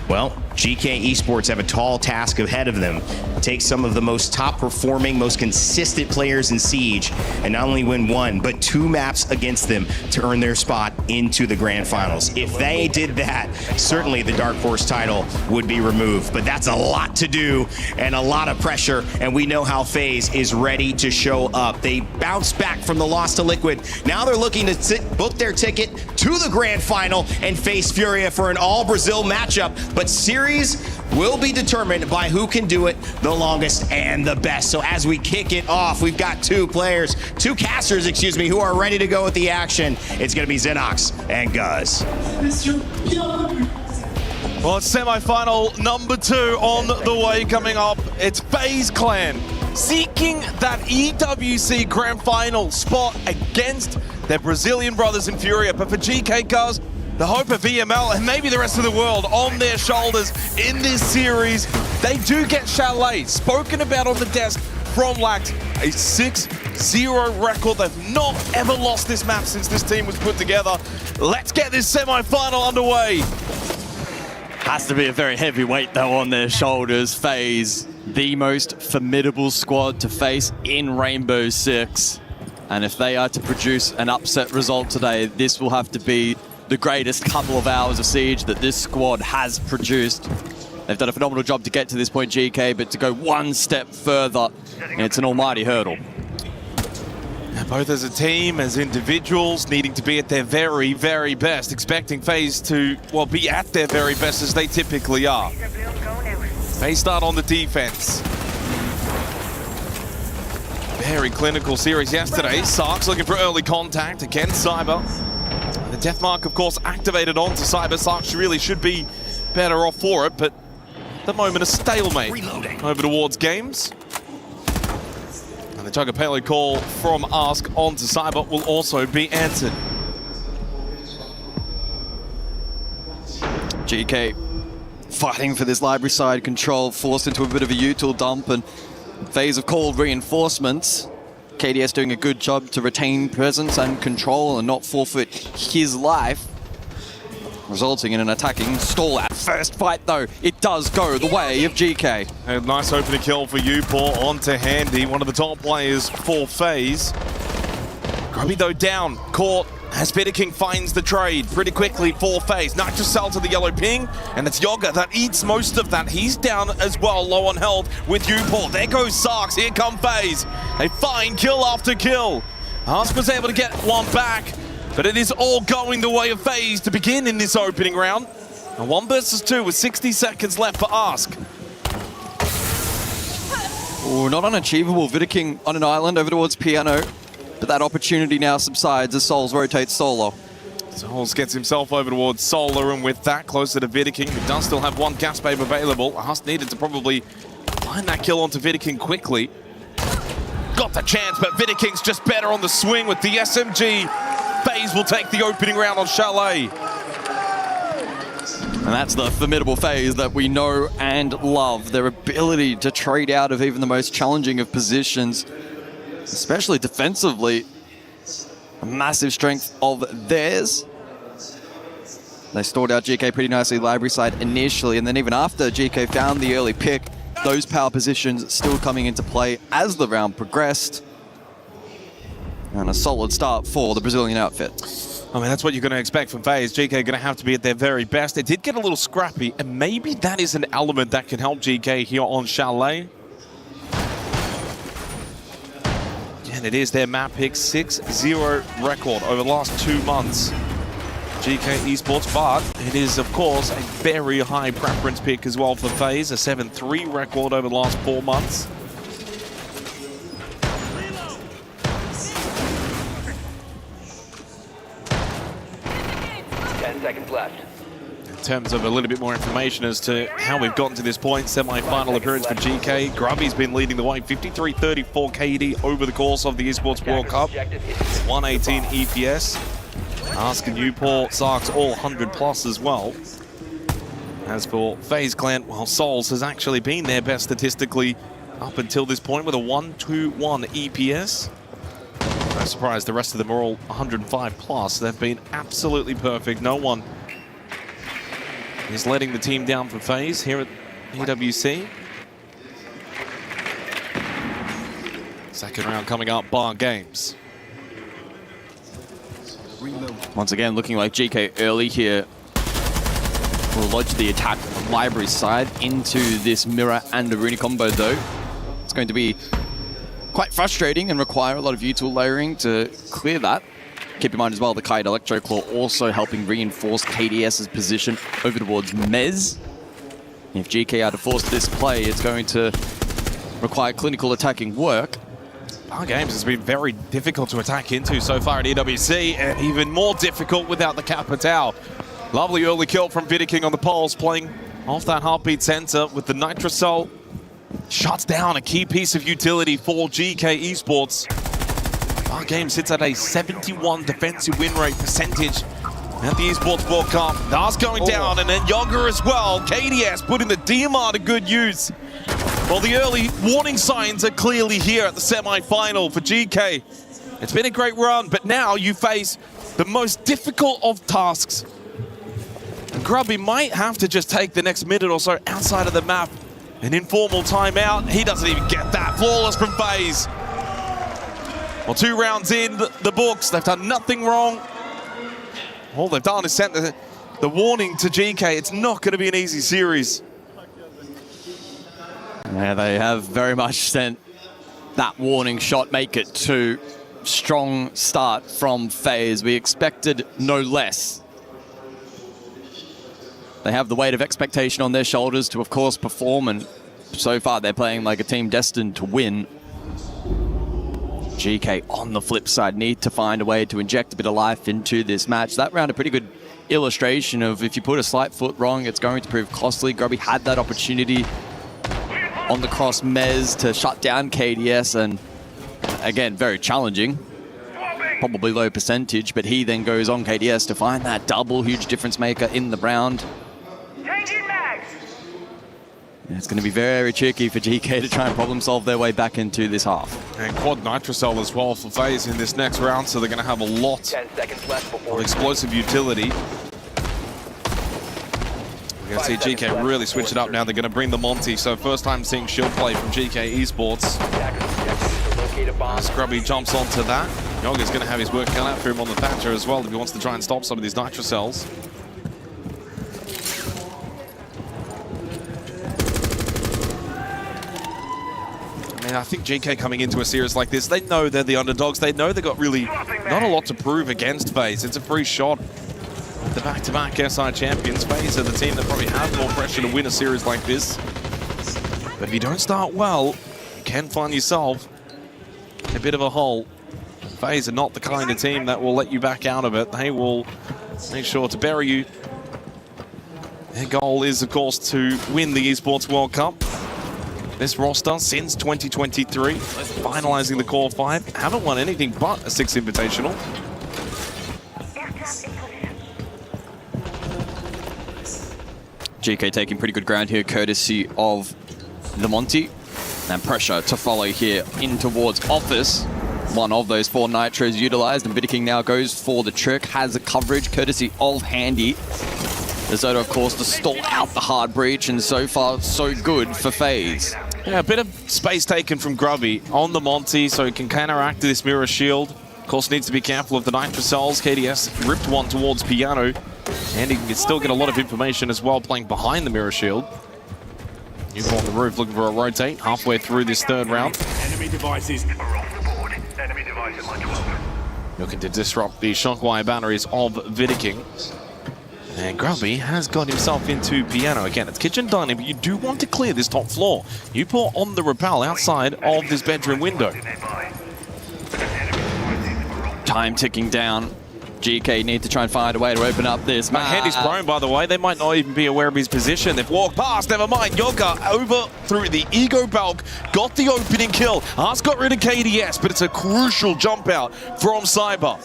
Well, GK Esports have a tall task ahead of them. Take some of the most top-performing, most consistent players in Siege, and not only win 1, but 2 maps against them to earn their spot into the Grand Finals. If they did that, certainly the Dark Horse title would be removed. But that's a lot to do and a lot of pressure, and we know how FaZe is ready to show up. They bounced back from the loss to Liquid. Now they're looking to book their ticket to the Grand Final and face Furia for an all-Brazil matchup. But series will be determined by who can do it the longest and the best. So as we kick it off, we've got 2 casters, who are ready to go with the action. It's going to be Xenox and Guz. Well, it's semi-final number 2 on the way coming up. It's FaZe Clan seeking that EWC Grand Final spot against their Brazilian brothers in Furia. But for GK Guz, the hope of EML and maybe the rest of the world on their shoulders in this series. They do get Chalet, spoken about on the desk from Lax, a 6-0 record. They've not ever lost this map since this team was put together. Let's get this semi-final underway. Has to be a very heavy weight though on their shoulders. FaZe, the most formidable squad to face in Rainbow Six. And if they are to produce an upset result today, this will have to be the greatest couple of hours of Siege that this squad has produced. They've done a phenomenal job to get to this point, GK, but to go one step further, it's an almighty hurdle. Both as a team, as individuals, needing to be at their very, very best, expecting FaZe to, well, be at their very best as they typically are. They start on the defense. Very clinical series yesterday. Sark's looking for early contact against Cyber. The death mark, of course, activated onto Cyber. Sark really should be better off for it, but at the moment, a stalemate over towards Games. And the Chugga payload call from Ask onto Cyber will also be answered. GK fighting for this library side control, forced into a bit of a util dump, and FaZe have called reinforcements. KDS doing a good job to retain presence and control and not forfeit his life, resulting in an attacking stall at first fight, though. It does go the way of GK. A nice opening kill for Upor onto Handy, one of the top players for FaZe. Grubby, though, down. Caught as King finds the trade pretty quickly for FaZe. Nitrous Cell to the yellow ping, and it's Yoga that eats most of that. He's down as well, low on health with Upor. There goes Sarks. Here come FaZe. They find kill after kill. Ask was able to get one back, but it is all going the way of FaZe to begin in this opening round. And 1 versus 2 with 60 seconds left for Ask. Ooh, not unachievable. King on an island over towards Piano. But that opportunity now subsides as Souls rotates solo. Souls gets himself over towards Solar, and with that closer to Vidiking, who does still have 1 gas babe available. Hust needed to probably find that kill onto Vidiking quickly. Got the chance, but Vidiking's just better on the swing with the SMG. FaZe will take the opening round on Chalet. And that's the formidable FaZe that we know and love. Their ability to trade out of even the most challenging of positions, especially defensively, a massive strength of theirs. They stored out GK pretty nicely library side initially, and then even after GK found the early pick, those power positions still coming into play as the round progressed. And a solid start for the Brazilian outfit. I mean, that's what you're going to expect from FaZe. GK going to have to be at their very best. They did get a little scrappy, and maybe that is an element that can help GK here on Chalet. And it is their map pick 6-0 record over the last 2 months. GK Esports, but it is, of course, a very high preference pick as well for FaZe, a 7-3 record over the last 4 months. Seconds left. terms of a little bit more information as to how we've gotten to this point. Semi-final appearance for GK. Grubby's been leading the way, 53-34 KD over the course of the Esports World Cup. 118 EPS. Ask and Newport, Sarks all 100 plus as well. As for FaZe Clan, well, Souls has actually been their best statistically up until this point with a 121 EPS. No surprise, the rest of them are all 105 plus. They've been absolutely perfect. No one is letting the team down for FaZe here at EWC. Second round coming up, Bar Games. Once again, looking like GK early here will lodge the attack on Library's side into this Mirror and Aruna combo, though. It's going to be quite frustrating and require a lot of util layering to clear that. Keep in mind as well, the Kite Electro Claw also helping reinforce KDS's position over towards Mez. If GK are to force this play, it's going to require clinical attacking work. Bar Games has been very difficult to attack into so far at EWC, and even more difficult without the Capital. Lovely early kill from Vidiking on the poles, playing off that heartbeat sensor with the Nitrocell. Shuts down a key piece of utility for GK Esports. Bar Games sits at a 71 defensive win rate percentage at the Esports World Cup. That's going down, and then Yoga as well. KDS putting the DMR to good use. Well, the early warning signs are clearly here at the semi-final for GK. It's been a great run, but now you face the most difficult of tasks. Grubby might have to just take the next minute or so outside of the map. An informal timeout. He doesn't even get that. Flawless from FaZe. Well, 2 rounds in the books. They've done nothing wrong. All they've done is sent the warning to GK. It's not going to be an easy series. Yeah, they have very much sent that warning shot. Make it 2. Strong start from FaZe. We expected no less. They have the weight of expectation on their shoulders to, of course, perform, and so far they're playing like a team destined to win. GK, on the flip side, need to find a way to inject a bit of life into this match. That round, a pretty good illustration of if you put a slight foot wrong, it's going to prove costly. Grubby had that opportunity on the cross Mez to shut down KDS, and again, very challenging. Probably low percentage, but he then goes on KDS to find that double, huge difference maker in the round. It's going to be very tricky for GK to try and problem solve their way back into this half. And quad Nitrocell as well for FaZe in this next round, so they're going to have a lot of explosive utility. We're going to see GK really switch it up now. They're going to bring the Monty, so first time seeing shield play from GK Esports. Scrubby jumps onto that. Yoga's going to have his work cut out for him on the Thatcher as well if he wants to try and stop some of these Nitrocells. I think GK coming into a series like this, they know they're the underdogs. They know they've got really not a lot to prove against FaZe. It's a free shot. The back-to-back SI champions, FaZe are the team that probably have more pressure to win a series like this. But if you don't start well, you can find yourself a bit of a hole. FaZe are not the kind of team that will let you back out of it. They will make sure to bury you. Their goal is, of course, to win the Esports World Cup. This roster since 2023, finalizing the core 5, haven't won anything but a 6 invitational. GK taking pretty good ground here, courtesy of the Monty. And pressure to follow here in towards Office. One of those 4 Nitros utilized, and Vidiking now goes for the trick, has a coverage courtesy of Handy. Zoda, of course, to stall out the hard breach, and so far, so good for FaZe. Yeah, a bit of space taken from Grubby on the Monty, so he can counteract this mirror shield. Of course, needs to be careful of the Nitrocells. KDS ripped one towards Piano, and he can still get a lot of information as well, playing behind the mirror shield. He's on the roof looking for a rotate halfway through this 3rd round. Enemy devices are off the board. Enemy devices are 12. Looking to disrupt the shockwire batteries of Vidiking. And Grubby has got himself into Piano. Again, it's kitchen dining, but you do want to clear this top floor. You pour on the rappel outside of this bedroom window. Time ticking down GK need to try and find a way to open up this map. Handy's prone, by the way. They might not even be aware of his position. They've walked past, never mind. Yoga over through the Ego Bulk, got the opening kill. Ars got rid of KDS, but it's a crucial jump out from Cyber.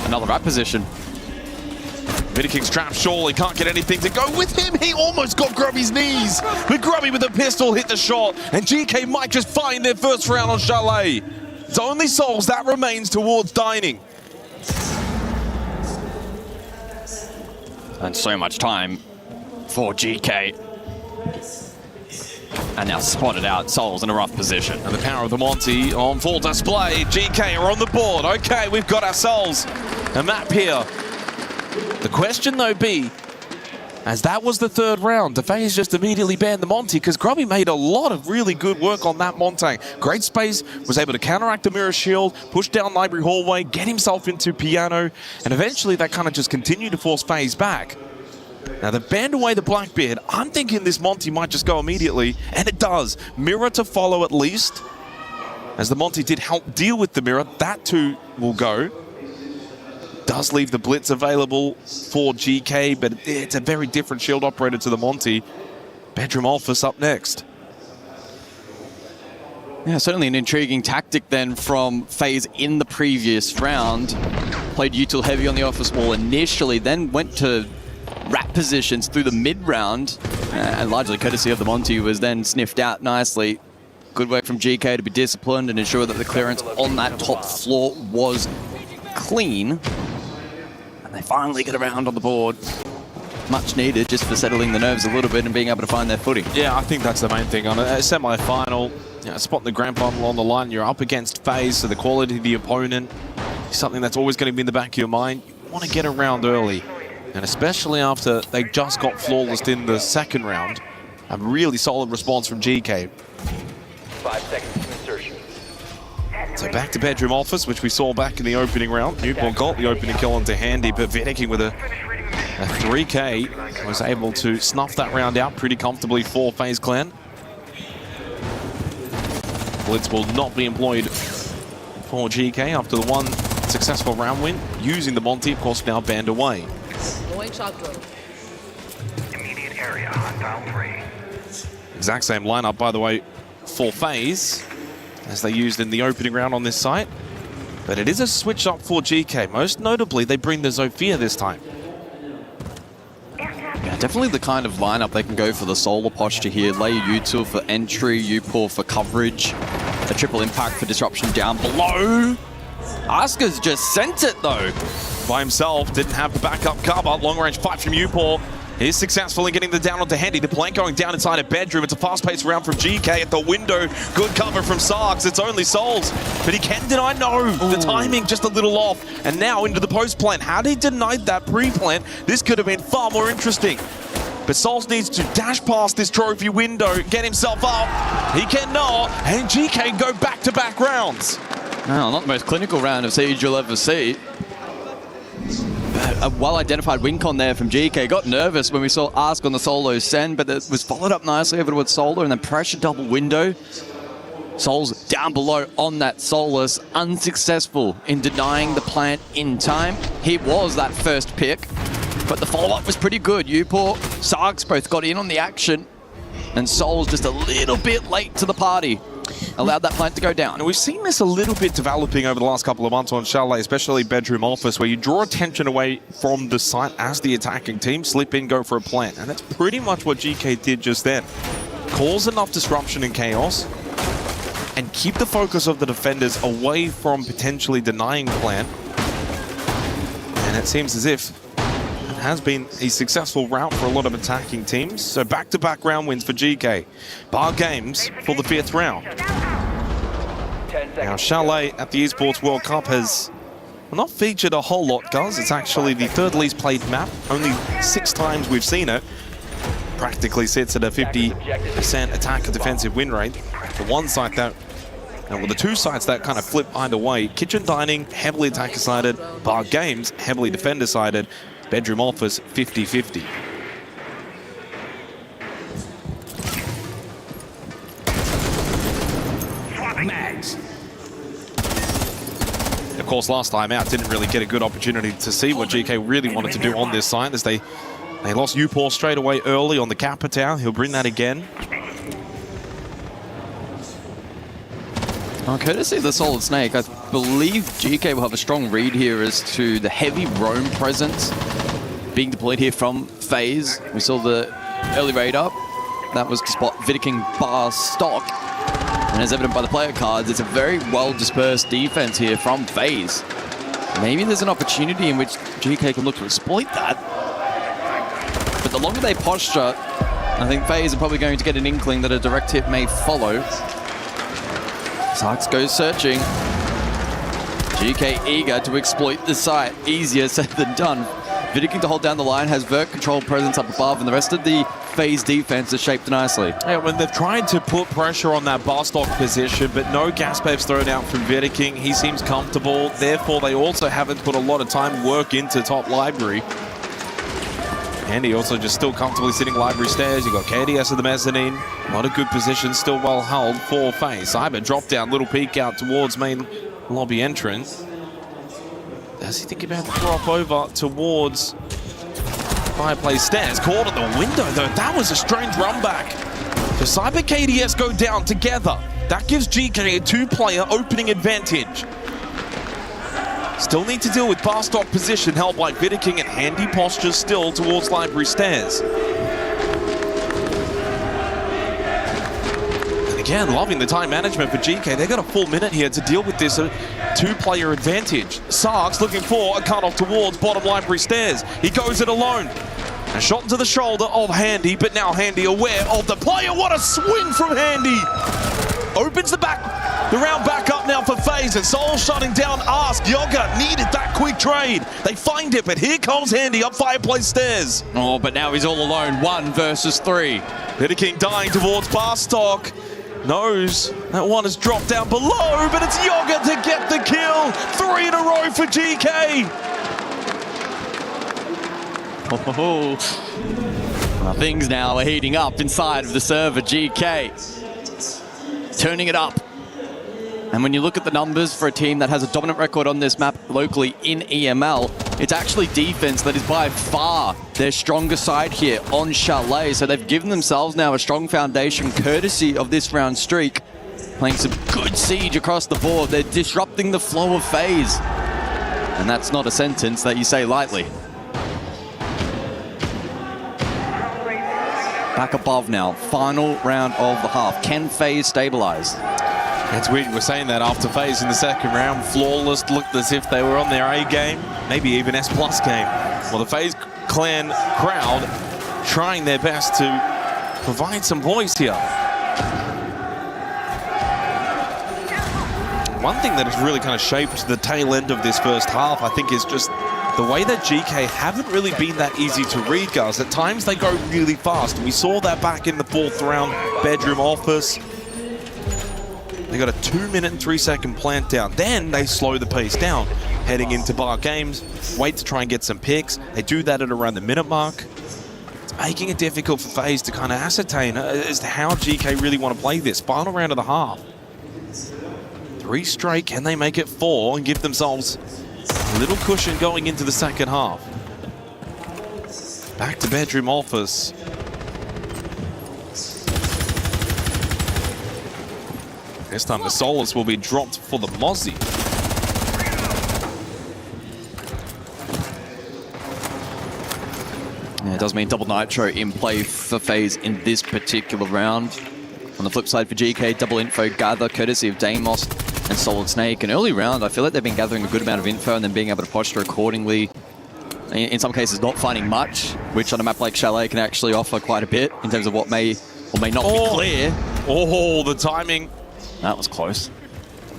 Another rat position. King's trapped, surely can't get anything to go with him. He almost got Grubby's knees, but Grubby with a pistol hit the shot, and GK might just find their first round on Chalet. It's only Souls that remains towards Dining. And so much time for GK. And now spotted out, Souls in a rough position. And the power of the Monty on full display. GK are on the board. Okay, we've got ourselves a map here. The question, though, be, as that was the third round, DeFaze just immediately banned the Monty because Grubby made a lot of really good work on that Montagne. Great space, was able to counteract the mirror shield, push down Library Hallway, get himself into Piano, and eventually that kind of just continued to force FaZe back. Now, they've banned away the Blackbeard. I'm thinking this Monty might just go immediately, and it does. Mirror to follow at least. As the Monty did help deal with the mirror, that too will go. Does leave the Blitz available for GK, but it's a very different shield operator to the Monty. Bedroom Office up next. Yeah, certainly an intriguing tactic then from FaZe in the previous round. Played util heavy on the office wall initially, then went to rat positions through the mid-round, and largely courtesy of the Monty, who was then sniffed out nicely. Good work from GK to be disciplined and ensure that the clearance on that top floor was clean. And they finally get around on the board. Much needed just for settling the nerves a little bit and being able to find their footing. Yeah, I think that's the main thing. On a semi-final, spotting the grand final on the line, you're up against FaZe, so the quality of the opponent is something that's always going to be in the back of your mind. You want to get around early. And especially after they just got flawless in the second round. A really solid response from GK. 5 seconds to insertion. So back to Bedroom Office, which we saw back in the opening round. Newport got the opening kill onto Handy, but Vidiking with a 3K was able to snuff that round out pretty comfortably for FaZe Clan. Blitz will not be employed for GK after the one successful round win, using the Monty, of course, now banned away. Immediate area on dial 3. Exact same lineup, by the way, for FaZe, as they used in the opening round on this site. But it is a switch up for GK. Most notably, they bring the Zofia this time. Yeah, definitely the kind of lineup they can go for the solar posture here. Lay util for entry, Upor for coverage, a triple impact for disruption down below. Asuka's just sent it though. By himself, didn't have the backup cover. Long range fight from Upor. He's successful in getting the down onto Handy. The plank going down inside a bedroom. It's a fast-paced round from GK at the window. Good cover from Sarks. It's only Souls. But he can deny no. Ooh. The timing just a little off. And now into the post-plant. Had he denied that pre-plant, this could have been far more interesting. But Souls needs to dash past this trophy window, get himself up. He cannot. And GK go back-to-back rounds. No, not the most clinical round of Siege you'll ever see. A well-identified win con there from GK. Got nervous when we saw Ask on the solo send, but it was followed up nicely over with Solar and then pressure double window. Souls down below on that Solus, unsuccessful in denying the plant in time. He was that first pick, but the follow-up was pretty good. Upor, Sarks both got in on the action, and Souls just a little bit late to the party. Allowed that plant to go down. And we've seen this a little bit developing over the last couple of months on Chalet, especially Bedroom Office, where you draw attention away from the site as the attacking team, slip in, go for a plant. And that's pretty much what GK did just then. Cause enough disruption and chaos, and keep the focus of the defenders away from potentially denying plant. And it seems as if it has been a successful route for a lot of attacking teams. So back-to-back round wins for GK. Bar games for the 5th round. Now, Chalet at the Esports World Cup has not featured a whole lot, guys. It's actually the 3rd least played map. Only 6 times we've seen it. Practically sits at a 50% attack and defensive win rate. The one site that, well, the 2 sites that kind of flip either way. Kitchen Dining, heavily attacker-sided. Bar Games, heavily defender-sided. Bedroom Office, 50-50. course, last time out, didn't really get a good opportunity to see what GK really wanted to do on this side, as they lost Upor straight away early on the Capitao. He'll bring that again. Courtesy of the Solid Snake, I believe GK will have a strong read here as to the heavy roam presence being deployed here from FaZe. We saw the early raid up. That was to spot Vidiking bar stock. And as evident by the player cards, it's a very well-dispersed defense here from FaZe. Maybe there's an opportunity in which GK can look to exploit that. But the longer they posture, I think FaZe are probably going to get an inkling that a direct hit may follow. Sarks goes searching. GK eager to exploit the site. Easier said than done. Vidiking to hold down the line, has Vert control presence up above, and the rest of the FaZe defense is shaped nicely. Yeah, when they've tried to put pressure on that bar stock position, but no gas pipes thrown out from Vidiking. He seems comfortable. Therefore, they also haven't put a lot of time work into top library. Andy also just still comfortably sitting library stairs. You've got KDS at the mezzanine. A lot of good positions, still well held for FaZe. Cyber drop down, little peek out towards main lobby entrance. Does he think about the drop over towards fireplace stairs? Caught at the window though. That was a strange run back. So Cyber KDS go down together. That gives GK a two-player opening advantage. Still need to deal with bar stock position held by Vidiking and handy posture still towards library stairs. And again, loving the time management for GK. They got a full minute here to deal with this two-player advantage. Sarks looking for a cutoff towards bottom library stairs. He goes it alone. A shot into the shoulder of Handy, but now Handy aware of the player. What a swing from Handy! Opens the round back up now for FaZe, and Soul shutting down Ask. Yoga needed that quick trade. They find it, but here comes Handy up fireplace stairs. Oh, but now he's all alone. 1 versus 3. Vidiking dying towards bar stock. Knows that one has dropped down below, but it's Yoga to get the kill. 3 in a row for GK. Well, things now are heating up inside of the server. GK turning it up. And when you look at the numbers for a team that has a dominant record on this map locally in EML, it's actually defense that is by far their strongest side here on Chalet. So they've given themselves now a strong foundation courtesy of this round streak. Playing some good siege across the board. They're disrupting the flow of FaZe. And that's not a sentence that you say lightly. Back above now. Final round of the half. Can FaZe stabilize? It's weird, we're saying that after FaZe in the second round. Flawless, looked as if they were on their A game, maybe even S+ game. Well, the FaZe clan crowd trying their best to provide some voice here. One thing that has really kind of shaped the tail end of this first half, I think, is just the way that GK haven't really been that easy to read, guys. At times they go really fast. We saw that back in the 4th round, bedroom office. They got a 2-minute and 3-second plant down. Then they slow the pace down, heading into bar games, wait to try and get some picks. They do that at around the minute mark. It's making it difficult for FaZe to kind of ascertain as to how GK really want to play this. Final round of the half. 3 straight, can they make it 4 and give themselves a little cushion going into the second half? Back to bedroom office. This time the Solus will be dropped for the Mozzie. Yeah, it does mean double Nitro in play for FaZe in this particular round. On the flip side for GK, double info gather courtesy of Deimos and Solid Snake. An early round, I feel like they've been gathering a good amount of info and then being able to posture accordingly. In some cases, not finding much, which on a map like Chalet can actually offer quite a bit in terms of what may or may not be clear. Oh, the timing. That was close.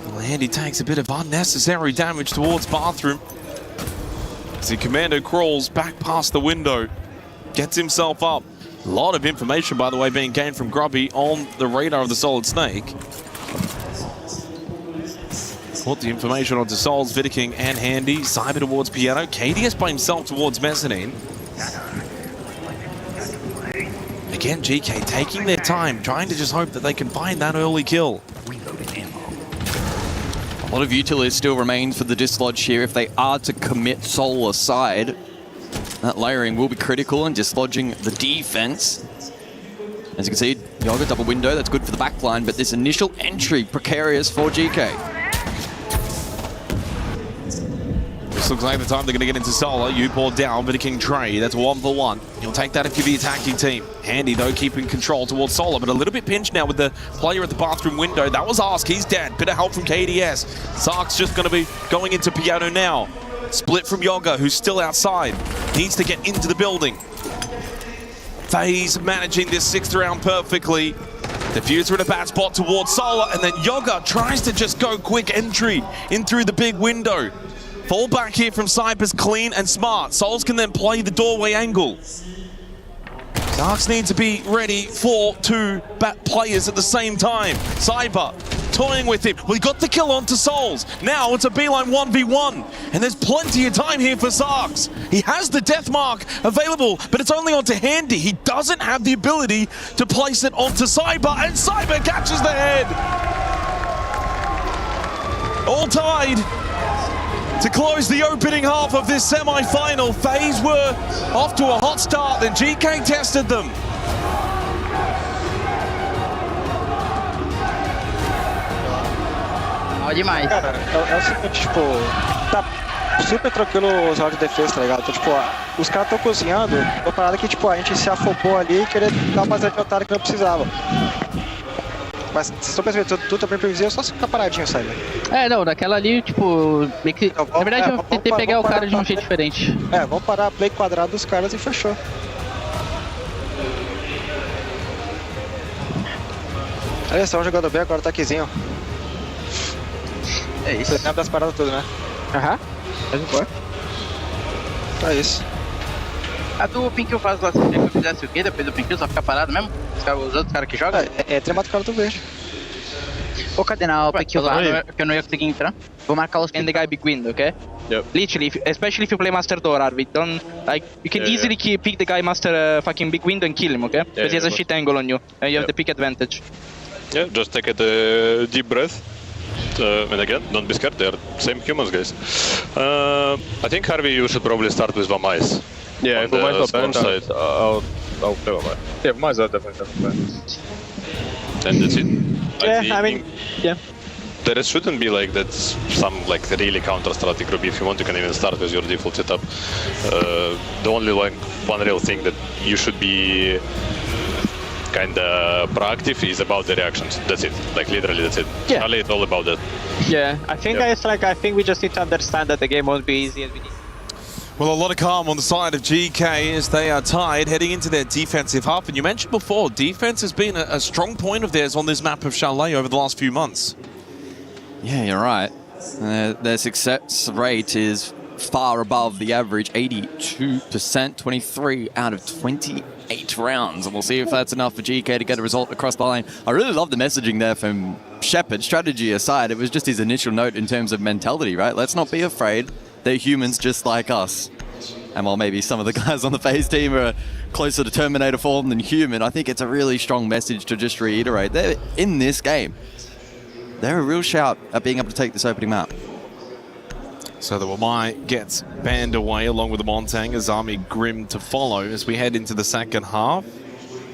Well, Andy takes a bit of unnecessary damage towards bathroom. As the Commando crawls back past the window, gets himself up. A lot of information, by the way, being gained from Grubby on the radar of the Solid Snake. Put the information onto Souls, Vidiking, and Handy. Cyber towards Piano. KDS by himself towards Mezzanine. Again, GK taking their time, trying to just hope that they can find that early kill. A lot of utility still remains for the dislodge here. If they are to commit Soul aside, that layering will be critical and dislodging the defense. As you can see, Yoga double window, that's good for the backline, but this initial entry, precarious for GK. This looks like the time they're going to get into solo. Porte down, King trade. That's 1-for-1. You'll take that if you're the attacking team. Handy, though, keeping control towards solo, but a little bit pinched now with the player at the bathroom window. That was Ask. He's dead. Bit of help from KDS. Sark's just going to be going into Piano now. Split from Yoga, who's still outside. Needs to get into the building. FaZe managing this 6th round perfectly. Diffuser in a bad spot towards Solar, and then Yoga tries to just go quick entry in through the big window. Fall back here from Cyber's clean and smart. Souls can then play the doorway angle. Darks need to be ready for 2 players at the same time. Cyber toying with him. We got the kill onto Souls. Now it's a beeline 1v1. And there's plenty of time here for Sarks. He has the death mark available, but it's only onto Handy. He doesn't have the ability to place it onto Cyber, and Cyber catches the head. All tied to close the opening half of this semi-final. FaZe were off to a hot start, then GK tested them. Demais. Cara, é o seguinte, tipo, tá super tranquilo os rounds de defesa, tá ligado? Então, tipo, os caras estão cozinhando, uma parada que, tipo, a gente se afobou ali e querer dar uma adiantada que não precisava. Mas vocês estão percebendo, tudo também previsível, só ficar paradinho, sabe? É, não, naquela ali, tipo, meio que... Então, na verdade, eu tentei pegar o cara de um jeito diferente. É, vamos parar a play quadrado dos caras e fechou. Eles estão jogando bem, agora tá aquizinho. É isso. Você lembra das paradas tudo, né? Aham. Faz um corte. É isso. A do Pinkil faz lá, se eu fizesse o quê? Depois do Pinkil só ficar parado mesmo? Os outros caras que jogam? É tremado o cara do verde. Ô, cadê na Pinkil lá? Que eu não ia conseguir entrar. Vou marcar os in the guy big window, okay? Yep. Literally, especially if you play master door, Arvid, don't, like, you can easily pick the guy master fucking big window and kill him, okay? Because he has a shit angle on you, and you have the pick advantage. Yeah, just take a deep breath. And again, don't be scared, they're same humans, guys. I think, Harvey, you should probably start with Vamais. Yeah, if Vamais are banned, I'll play Vamais. Yeah, Vamais are definitely banned. And that's it. Yeah, I mean, yeah. There shouldn't be like that some like really counter-strategic group. If you want, you can even start with your default setup. The only like one real thing that you should be kind of proactive is about the reactions. That's it. Like literally, that's it. Yeah. It's all about that. Yeah, I think it's like I think we just need to understand that the game won't be easy as we need. Well, a lot of calm on the side of GK as they are tied, heading into their defensive half. And you mentioned before, defense has been a strong point of theirs on this map of Chalet over the last few months. Yeah, you're right. Their success rate is far above the average, 82%, 23 out of 28 rounds. And we'll see if that's enough for GK to get a result across the line. I really love the messaging there from Shepard. Strategy aside, it was just his initial note in terms of mentality, right? Let's not be afraid. They're humans just like us. And while maybe some of the guys on the FaZe team are closer to Terminator form than human, I think it's a really strong message to just reiterate. They're in this game. They're a real shout at being able to take this opening map. So the Wamai gets banned away along with the Montang. Azami Grim to follow as we head into the second half.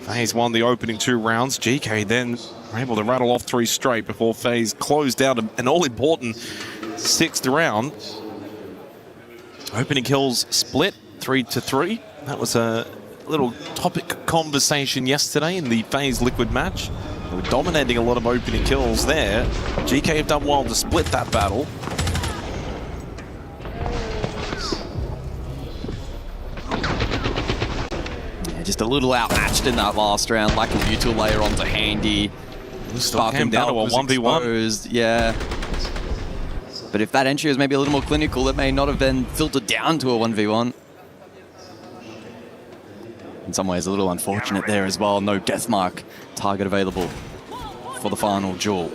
FaZe won the opening 2 rounds. GK then were able to rattle off 3 straight before FaZe closed out an all-important 6th round. Opening kills split 3-3. That was a little topic conversation yesterday in the FaZe Liquid match. They were dominating a lot of opening kills there. GK have done well to split that battle. Yeah, just a little outmatched in that last round. Lack of util layer onto Handy. Came down to a 1v1. Yeah. But if that entry was maybe a little more clinical, it may not have been filtered down to a 1v1. In some ways, a little unfortunate there as well. No deathmark target available for the final duel.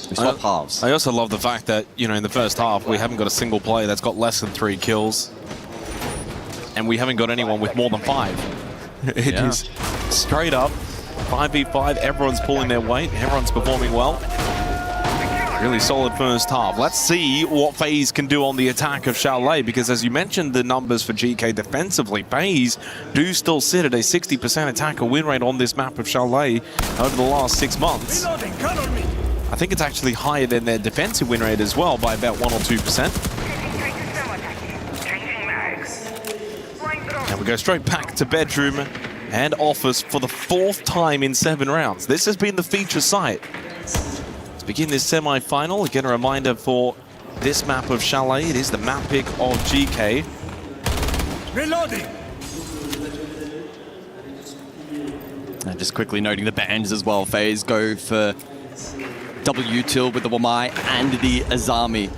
We swap halves. I also love the fact that, you know, in the first half, we haven't got a single player that's got less than 3 kills. And we haven't got anyone with more than 5. It is straight up 5v5. Everyone's pulling their weight. Everyone's performing well. Really solid first half. Let's see what FaZe can do on the attack of Chalet, because as you mentioned the numbers for GK defensively, FaZe do still sit at a 60% attacker win rate on this map of Chalet over the last 6 months. I think it's actually higher than their defensive win rate as well by about 1 or 2%. And we go straight back to bedroom and office for the 4th time in 7 rounds. This has been the feature site. Let's begin this semi-final. Again, a reminder for this map of Chalet. It is the map pick of GK. Reloading. And just quickly noting the bans as well. FaZe go for double util with the Wamai and the Azami.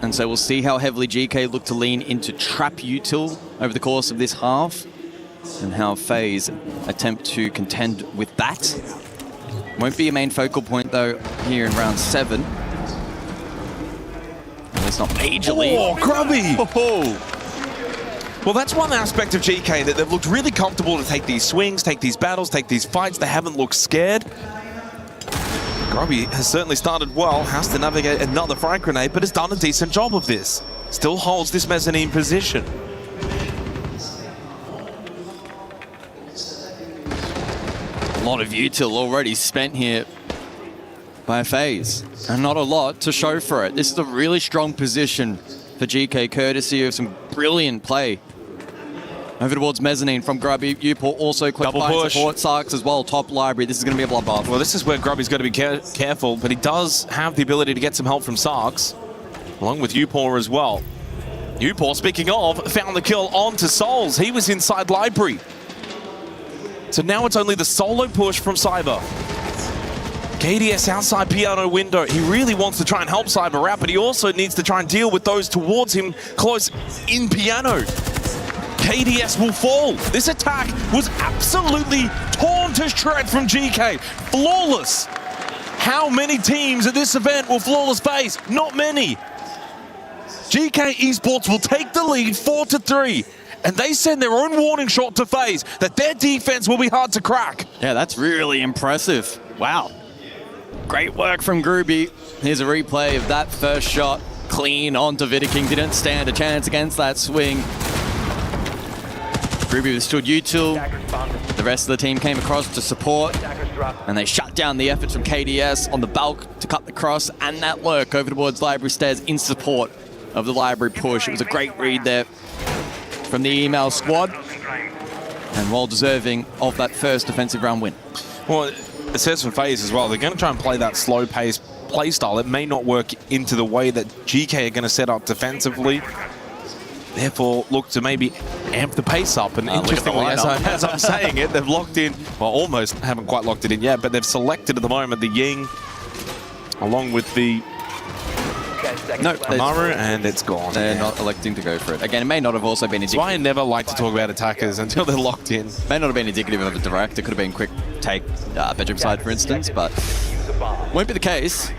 And so we'll see how heavily GK look to lean into trap util over the course of this half, and how FaZe attempt to contend with that. Won't be a main focal point though here in round 7. Well, it's not majorly. Oh, Grubby! Well, that's one aspect of GK that they've looked really comfortable to take these swings, take these battles, take these fights. They haven't looked scared. Grubby has certainly started well, has to navigate another frag grenade, but has done a decent job of this. Still holds this mezzanine position. A lot of util already spent here by FaZe, and not a lot to show for it. This is a really strong position for GK, courtesy of some brilliant play over towards mezzanine from Grubby. Uport also close by support. Sarks as well, top library. This is going to be a bloodbath. Well, this is where Grubby's got to be careful, but he does have the ability to get some help from Sarks, along with Uport as well. Uport, speaking of, found the kill onto Souls. He was inside library. So now it's only the solo push from Cyber. KDS outside piano window. He really wants to try and help Cyber out, but he also needs to try and deal with those towards him close in piano. KDS will fall. This attack was absolutely torn to shreds from GK. Flawless. How many teams at this event will flawless FaZe? Not many. GK Esports will take the lead 4-3. And they send their own warning shot to FaZe that their defense will be hard to crack. Yeah, that's really impressive. Wow. Great work from Grubby. Here's a replay of that first shot. Clean onto Vidaking. Didn't stand a chance against that swing. Grubby withstood util. The rest of the team came across to support. And they shut down the efforts from KDS on the bulk to cut the cross. And that lurk over towards library stairs in support of the library push. It was a great read there from the email squad, and well deserving of that first defensive round win. Well, it says for FaZe as well, they're going to try and play that slow-paced play style. It may not work into the way that GK are going to set up defensively. Therefore, look to maybe amp the pace up. And interestingly, as I'm saying it, they've locked in, well, almost haven't quite locked it in yet, but they've selected at the moment the Ying, along with the Amaru, and it's gone. They're not electing to go for it. Again, it may not have also been indicative. That's why I never like to talk about attackers until they're locked in. May not have been indicative of a direct. It could have been quick take bedroom side, for instance, but won't be the case.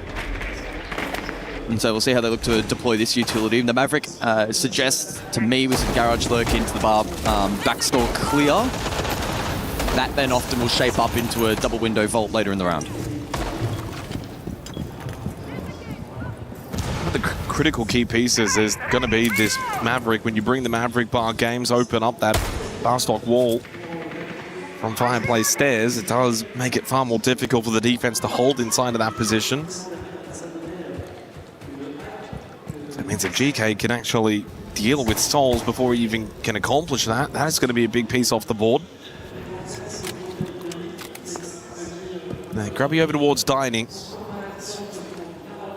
And so we'll see how they look to deploy this utility. The Maverick suggests to me with some garage lurk into the bar backstore clear. That then often will shape up into a double window vault later in the round. The critical key pieces is going to be this Maverick. When you bring the Maverick bar games, open up that bar stock wall from fireplace stairs, it does make it far more difficult for the defense to hold inside of that position. So it means if GK can actually deal with Souls before he even can accomplish that, that is going to be a big piece off the board. Now, Grubby over towards Dining.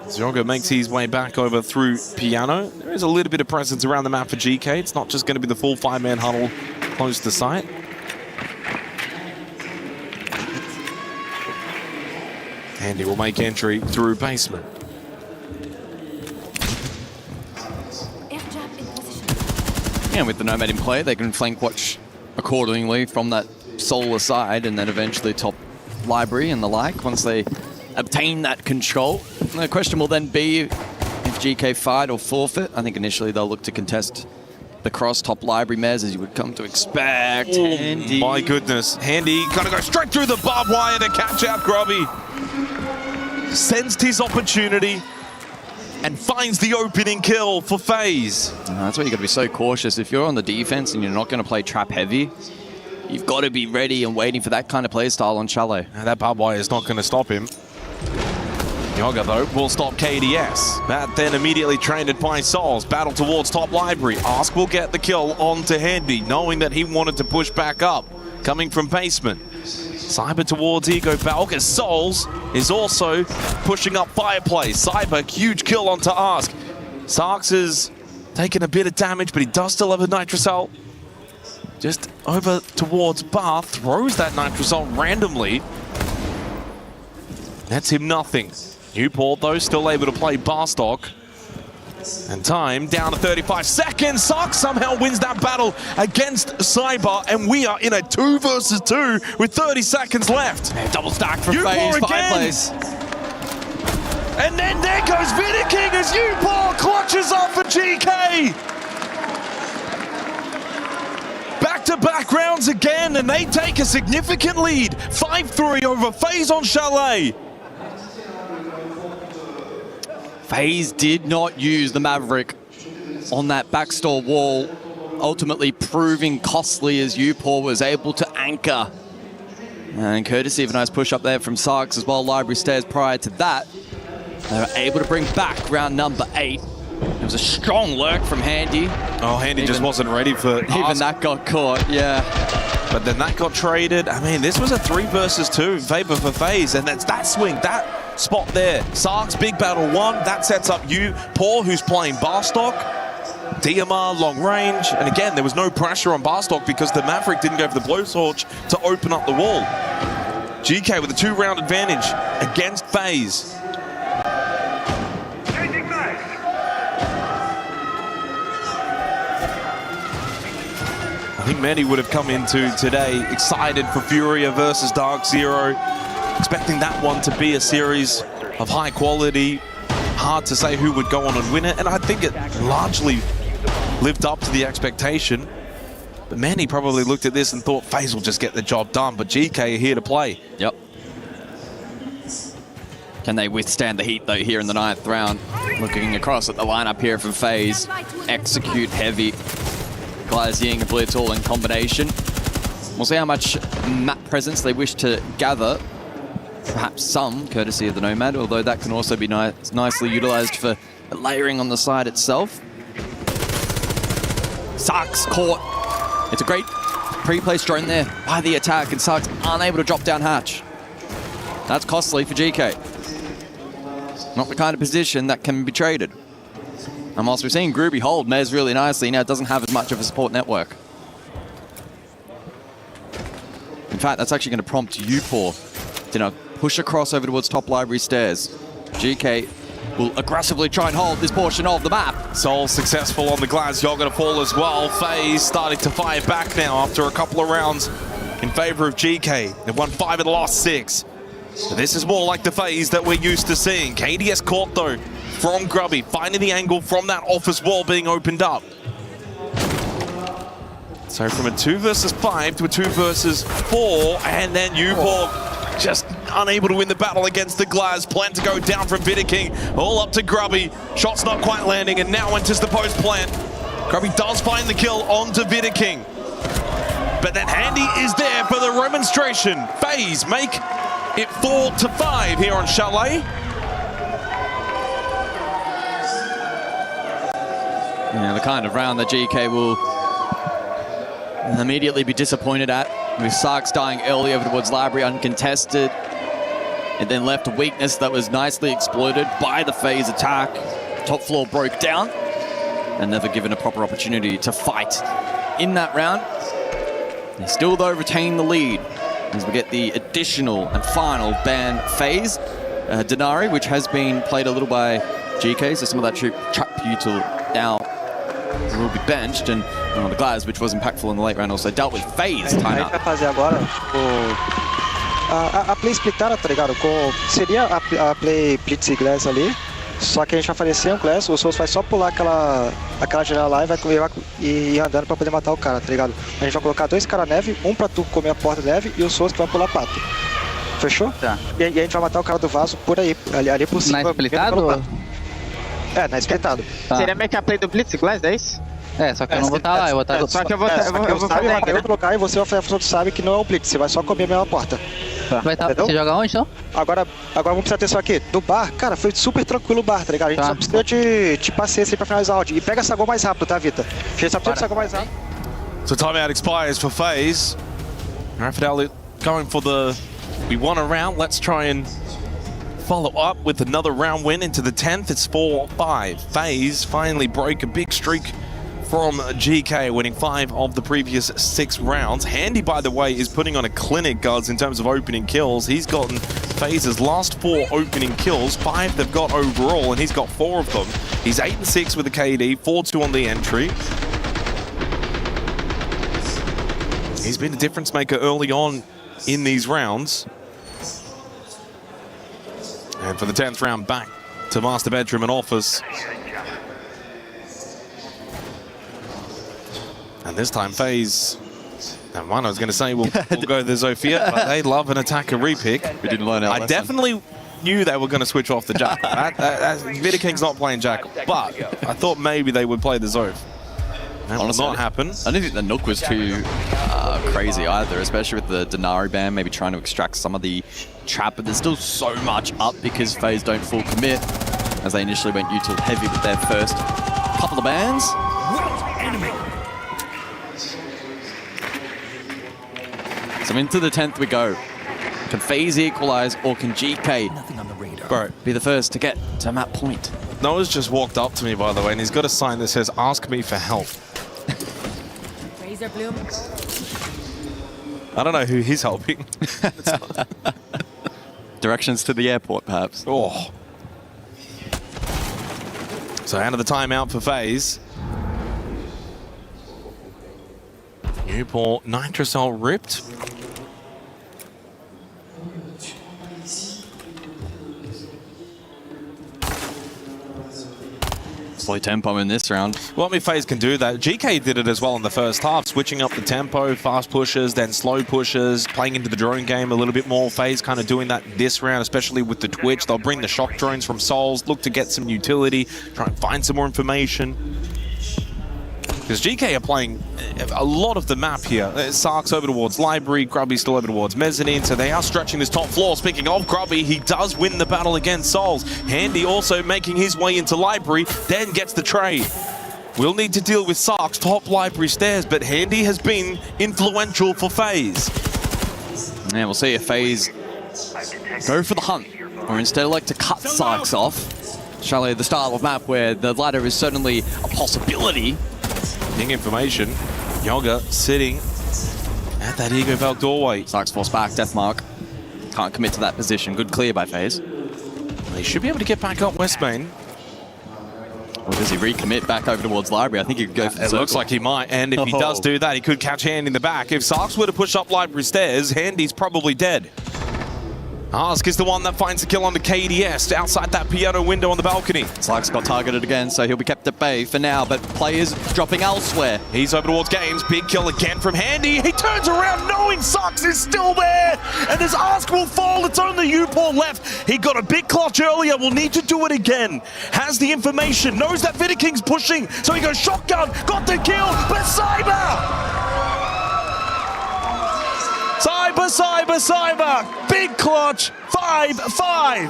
Zyoga makes his way back over through piano. There is a little bit of presence around the map for GK. It's not just going to be the full 5-man huddle close to site. Andy will make entry through basement. And with the Nomad in play, they can flank watch accordingly from that solar side, and then eventually top library and the like once they obtain that control. And the question will then be if GK fight or forfeit. I think initially they'll look to contest the cross top library mez, as you would come to expect. Handy. My goodness. Handy gonna go straight through the barbed wire to catch out Grubby. Sensed his opportunity, and finds the opening kill for FaZe. That's why you got to be so cautious. If you're on the defense and you're not going to play trap heavy, you've got to be ready and waiting for that kind of play style on Chalet. And that barbed wire is not going to stop him. Yoga, though, will stop KDS. That then immediately traded by Souls. Battle towards top library. Ask will get the kill onto Handy, knowing that he wanted to push back up. Coming from basement. Cyber towards Ego Balk, Souls is also pushing up Fireplace. Cyber, huge kill onto Ask. Sarks is taking a bit of damage, but he does still have a Nitrocell. Just over towards Bar, throws that Nitrocell randomly. That's him nothing. Newport, though, still able to play Barstock. And time down to 35 seconds. Sark somehow wins that battle against Cyber, and we are in a 2 versus 2 with 30 seconds left. Double stack from FaZe, Fireplace. And then there goes Vidiking as Newport clutches up for GK. Back-to-back rounds again, and they take a significant lead. 5-3 over FaZe on Chalet. FaZe did not use the Maverick on that backstore wall, ultimately proving costly as Upor was able to anchor. And courtesy of a nice push up there from Sarks as well, library stairs prior to that. They were able to bring back round number 8. It was a strong lurk from Handy. Oh, Handy just wasn't ready for even that got caught, yeah. But then that got traded. I mean, this was a 3 versus 2 in favor for FaZe, and that's that swing, that spot there. Sark's big battle 1, that sets up Paul, who's playing Barstock. DMR long range, and again, there was no pressure on Barstock because the Maverick didn't go for the blowtorch to open up the wall. GK with a 2-round advantage against FaZe. I think many would have come into today excited for Furia versus Dark Zero, expecting that one to be a series of high quality. Hard to say who would go on and win it, and I think it largely lived up to the expectation. But many probably looked at this and thought FaZe will just get the job done, but GK are here to play. Yep. Can they withstand the heat, though, here in the 9th round? Looking across at the lineup here from FaZe. Execute heavy. Glaziering and Blitzall in combination. We'll see how much map presence they wish to gather. Perhaps some, courtesy of the Nomad, although that can also be nicely utilized for layering on the side itself. Sarks caught. It's a great pre-placed drone there by the attack, and Sarks unable to drop down hatch. That's costly for GK. Not the kind of position that can be traded. And whilst we're seeing Groovy hold Mez really nicely, now it doesn't have as much of a support network. In fact, that's actually going to prompt Upor to push across over towards top library stairs. GK will aggressively try and hold this portion of the map. Soul successful on the Glaz, you're going to fall as well. FaZe starting to fire back now after a couple of rounds in favor of GK. They've won 5 and lost 6. So this is more like the FaZe that we're used to seeing. KDS caught though from Grubby, finding the angle from that office wall being opened up. So from a 2 versus 5 to a 2 versus 4, and then Upor just unable to win the battle against the Glaz. Plan to go down from Vidiking, all up to Grubby. Shot's not quite landing, and now enters the post plant. Grubby does find the kill onto Vidiking. But then Handy is there for the remonstration. FaZe make it 4-5 here on Chalet. Yeah, the kind of round that GK will immediately be disappointed at, with Sarks dying early over towards library uncontested. It then left a weakness that was nicely exploited by the FaZe attack. Top floor broke down and never given a proper opportunity to fight in that round. They still, though, retain the lead as we get the additional and final ban phase. Denari, which has been played a little by GK, so some of that trap util now will be benched, and the Glaz, which was impactful in the late round, also dealt with FaZe timeout. Vai fazer agora, a play splitada, tá ligado? Seria a play Blitz e Glass ali, só que a gente vai falecer um Glass, o Souls vai só pular aquela janela lá e vai ir andando pra poder matar o cara, tá ligado? A gente vai colocar 2 caras neve, um pra tu comer a porta neve e o Souls que vai pular pato. Fechou? Tá. E a gente vai matar o cara do vaso por aí, ali por cima. Mais splitado? É, na espeitado. Seria meio que a play do Blitz Glass, é isso? É, só que eu não vou estar lá, eu vou estar... Só que eu vou fazer vai ter outro lugar e você vai fazer a função que sabe que não é o Blitz, você vai só comer a mesma porta. Vai estar... Você joga onde, então? Agora vamos prestar atenção aqui. Do bar, cara, foi super tranquilo o bar, tá ligado? A gente só precisa de paciência aí pra finalizar o round. E pega essa gol mais rápido, tá, Vita? A gente só precisa dessa gol mais rápido. So timeout expires for FaZe. ag.al going for the... We won a round, let's try and follow up with another round win into the 10th. It's 4-5. FaZe finally broke a big streak from GK, winning 5 of the previous 6 rounds. Handy, by the way, is putting on a clinic, guys, in terms of opening kills. He's gotten FaZe's last 4 opening kills, 5 they've got overall, and he's got 4 of them. He's 8-6 with the KD, 4-2 on the entry. He's been a difference maker early on in these rounds. And for the 10th round, back to Master Bedroom and Office. And this time, FaZe, and one I was going to say we'll go the Zofia, but they love an attacker repick. We didn't learn our I lesson. Definitely knew they were going to switch off the Jackal. Vidaking's not playing Jackal, but I thought maybe they would play the Zof. That will not happen. I didn't think the Nook was too crazy either, especially with the Denari ban, maybe trying to extract some of the trap, but there's still so much up because FaZe don't full commit, as they initially went util heavy with their first couple of bans. So into the 10th we go. Can FaZe equalize, or can GK be the first to get to map point? Noah's just walked up to me, by the way, and he's got a sign that says, "Ask me for help." Razor Bloom. I don't know who he's helping. Directions to the airport, perhaps. Oh. So out of the timeout for FaZe. Newport Nitrocell ripped. Slow tempo in this round. Well, I mean, FaZe can do that. GK did it as well in the first half, switching up the tempo, fast pushes, then slow pushes, playing into the drone game a little bit more. FaZe kind of doing that this round, especially with the Twitch. They'll bring the shock drones from Souls, look to get some utility, try and find some more information. Because GK are playing a lot of the map here. Sark's over towards Library, Grubby's still over towards Mezzanine, so they are stretching this top floor. Speaking of Grubby, he does win the battle against Souls. Handy also making his way into Library, then gets the trade. We'll need to deal with Sark's top Library stairs, but Handy has been influential for FaZe. And we'll see if FaZe go for the hunt, or instead like to cut Sark's off. Surely the style of map where the ladder is certainly a possibility. Information. Yoga sitting at that Ego Valk doorway. Sark's forced back, death mark. Can't commit to that position. Good clear by FaZe. They should be able to get back up West Main. Or does he recommit back over towards Library? I think he could go for the It looks like he might, and if he does do that, he could catch Handy in the back. If Sarks were to push up Library stairs, Handy's probably dead. Ask is the one that finds the kill on the KDS outside that piano window on the balcony. Sark's got targeted again, so he'll be kept at bay for now, but players dropping elsewhere. He's over towards Games. Big kill again from Handy. He turns around knowing Sarks is still there. And as Ask will fall, it's only Upor left. He got a big clutch earlier. Will need to do it again. Has the information. Knows that Vidaking's pushing. So he goes shotgun. Got the kill. But Cyber! Cyber! Big clutch, 5-5.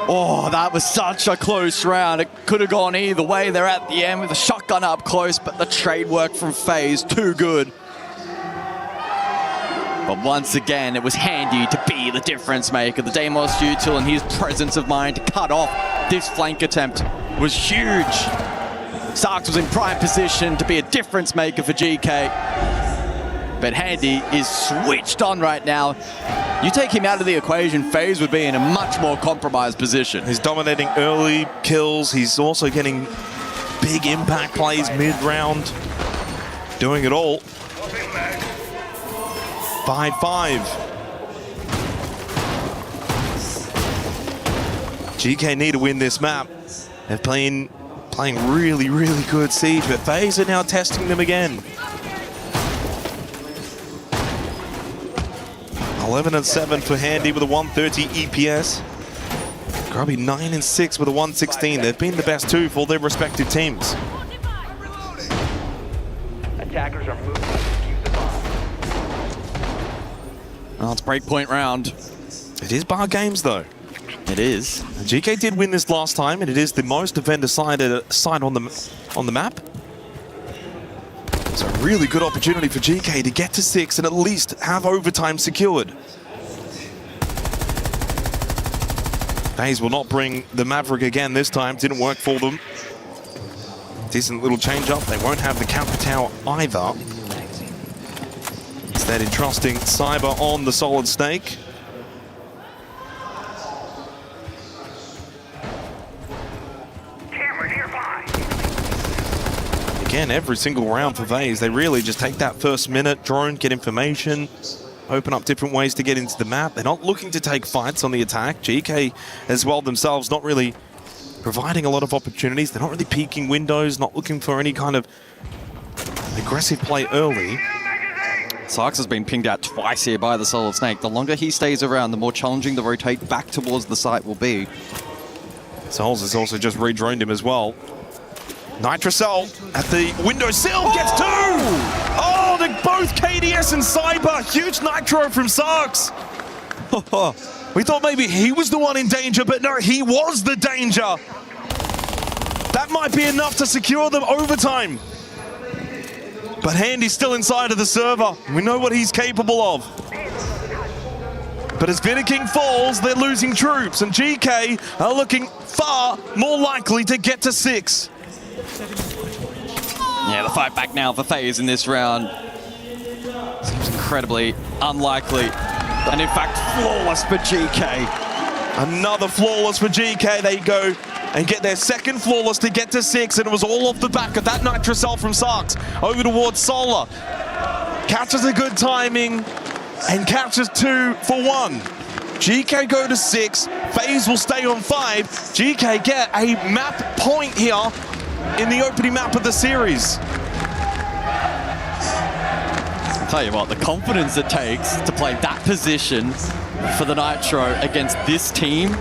Oh, that was such a close round. It could have gone either way. They're at the end with a shotgun up close, but the trade work from FaZe, too good. But once again, it was Handy to be the difference maker. The Deimos util and his presence of mind to cut off this flank attempt was huge. Sarks was in prime position to be a difference maker for GK. But Handy is switched on right now. You take him out of the equation, FaZe would be in a much more compromised position. He's dominating early kills. He's also getting big impact plays mid-round. Doing it all. 5-5. GK need to win this map. They're playing really, really good Siege, but FaZe are now testing them again. 11-7 for Handy with a 130 EPS. Grubby 9-6 with a 116. They've been the best two for their respective teams. Attackers are moving to defuse the bomb. Oh, it's breakpoint round. It is bar games, though. It is. GK did win this last time, and it is the most defender-sided side on the map. It's a really good opportunity for GK to get to 6 and at least have overtime secured. FaZe will not bring the Maverick again this time. Didn't work for them. Decent little change up. They won't have the counter tower either. Instead, entrusting Cyber on the Solid Snake. Again, every single round for FaZe, they really just take that first minute, drone, get information, open up different ways to get into the map. They're not looking to take fights on the attack. GK as well themselves not really providing a lot of opportunities. They're not really peeking windows, not looking for any kind of aggressive play early. Sarks has been pinged out twice here by the Solid Snake. The longer he stays around, the more challenging the rotate back towards the site will be. Souls has also just re-droned him as well. Nitrocell at the windowsill gets two! Oh, both KDS and Cyber. Huge nitro from Sarks. We thought maybe he was the one in danger, but no, he was the danger. That might be enough to secure them overtime. But Handy's still inside of the server. We know what he's capable of. But as King falls, they're losing troops, and GK are looking far more likely to get to 6. Yeah, the fight back now for FaZe in this round seems incredibly unlikely. And in fact, flawless for GK. Another flawless for GK. They go and get their second flawless to get to 6, and it was all off the back of that Nitrocell from Sarks over towards Solar. Catches a good timing and catches 2 for 1. GK go to 6. FaZe will stay on 5. GK get a map point here in the opening map of the series. I'll tell you what, the confidence it takes to play that position for the Nitro against this team,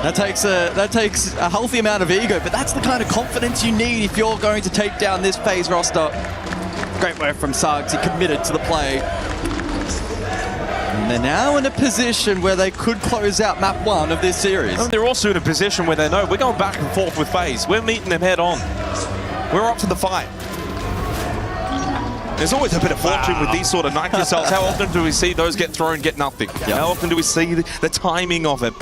that takes a healthy amount of ego, but that's the kind of confidence you need if you're going to take down this FaZe roster. Great work from Sarks, he committed to the play. And they're now in a position where they could close out map 1 of this series. And they're also in a position where they know we're going back and forth with FaZe. We're meeting them head on. We're up to the fight. There's always a bit of fortune with these sort of Nitrocells. How often do we see those get thrown, get nothing? Yep. How often do we see the timing of it?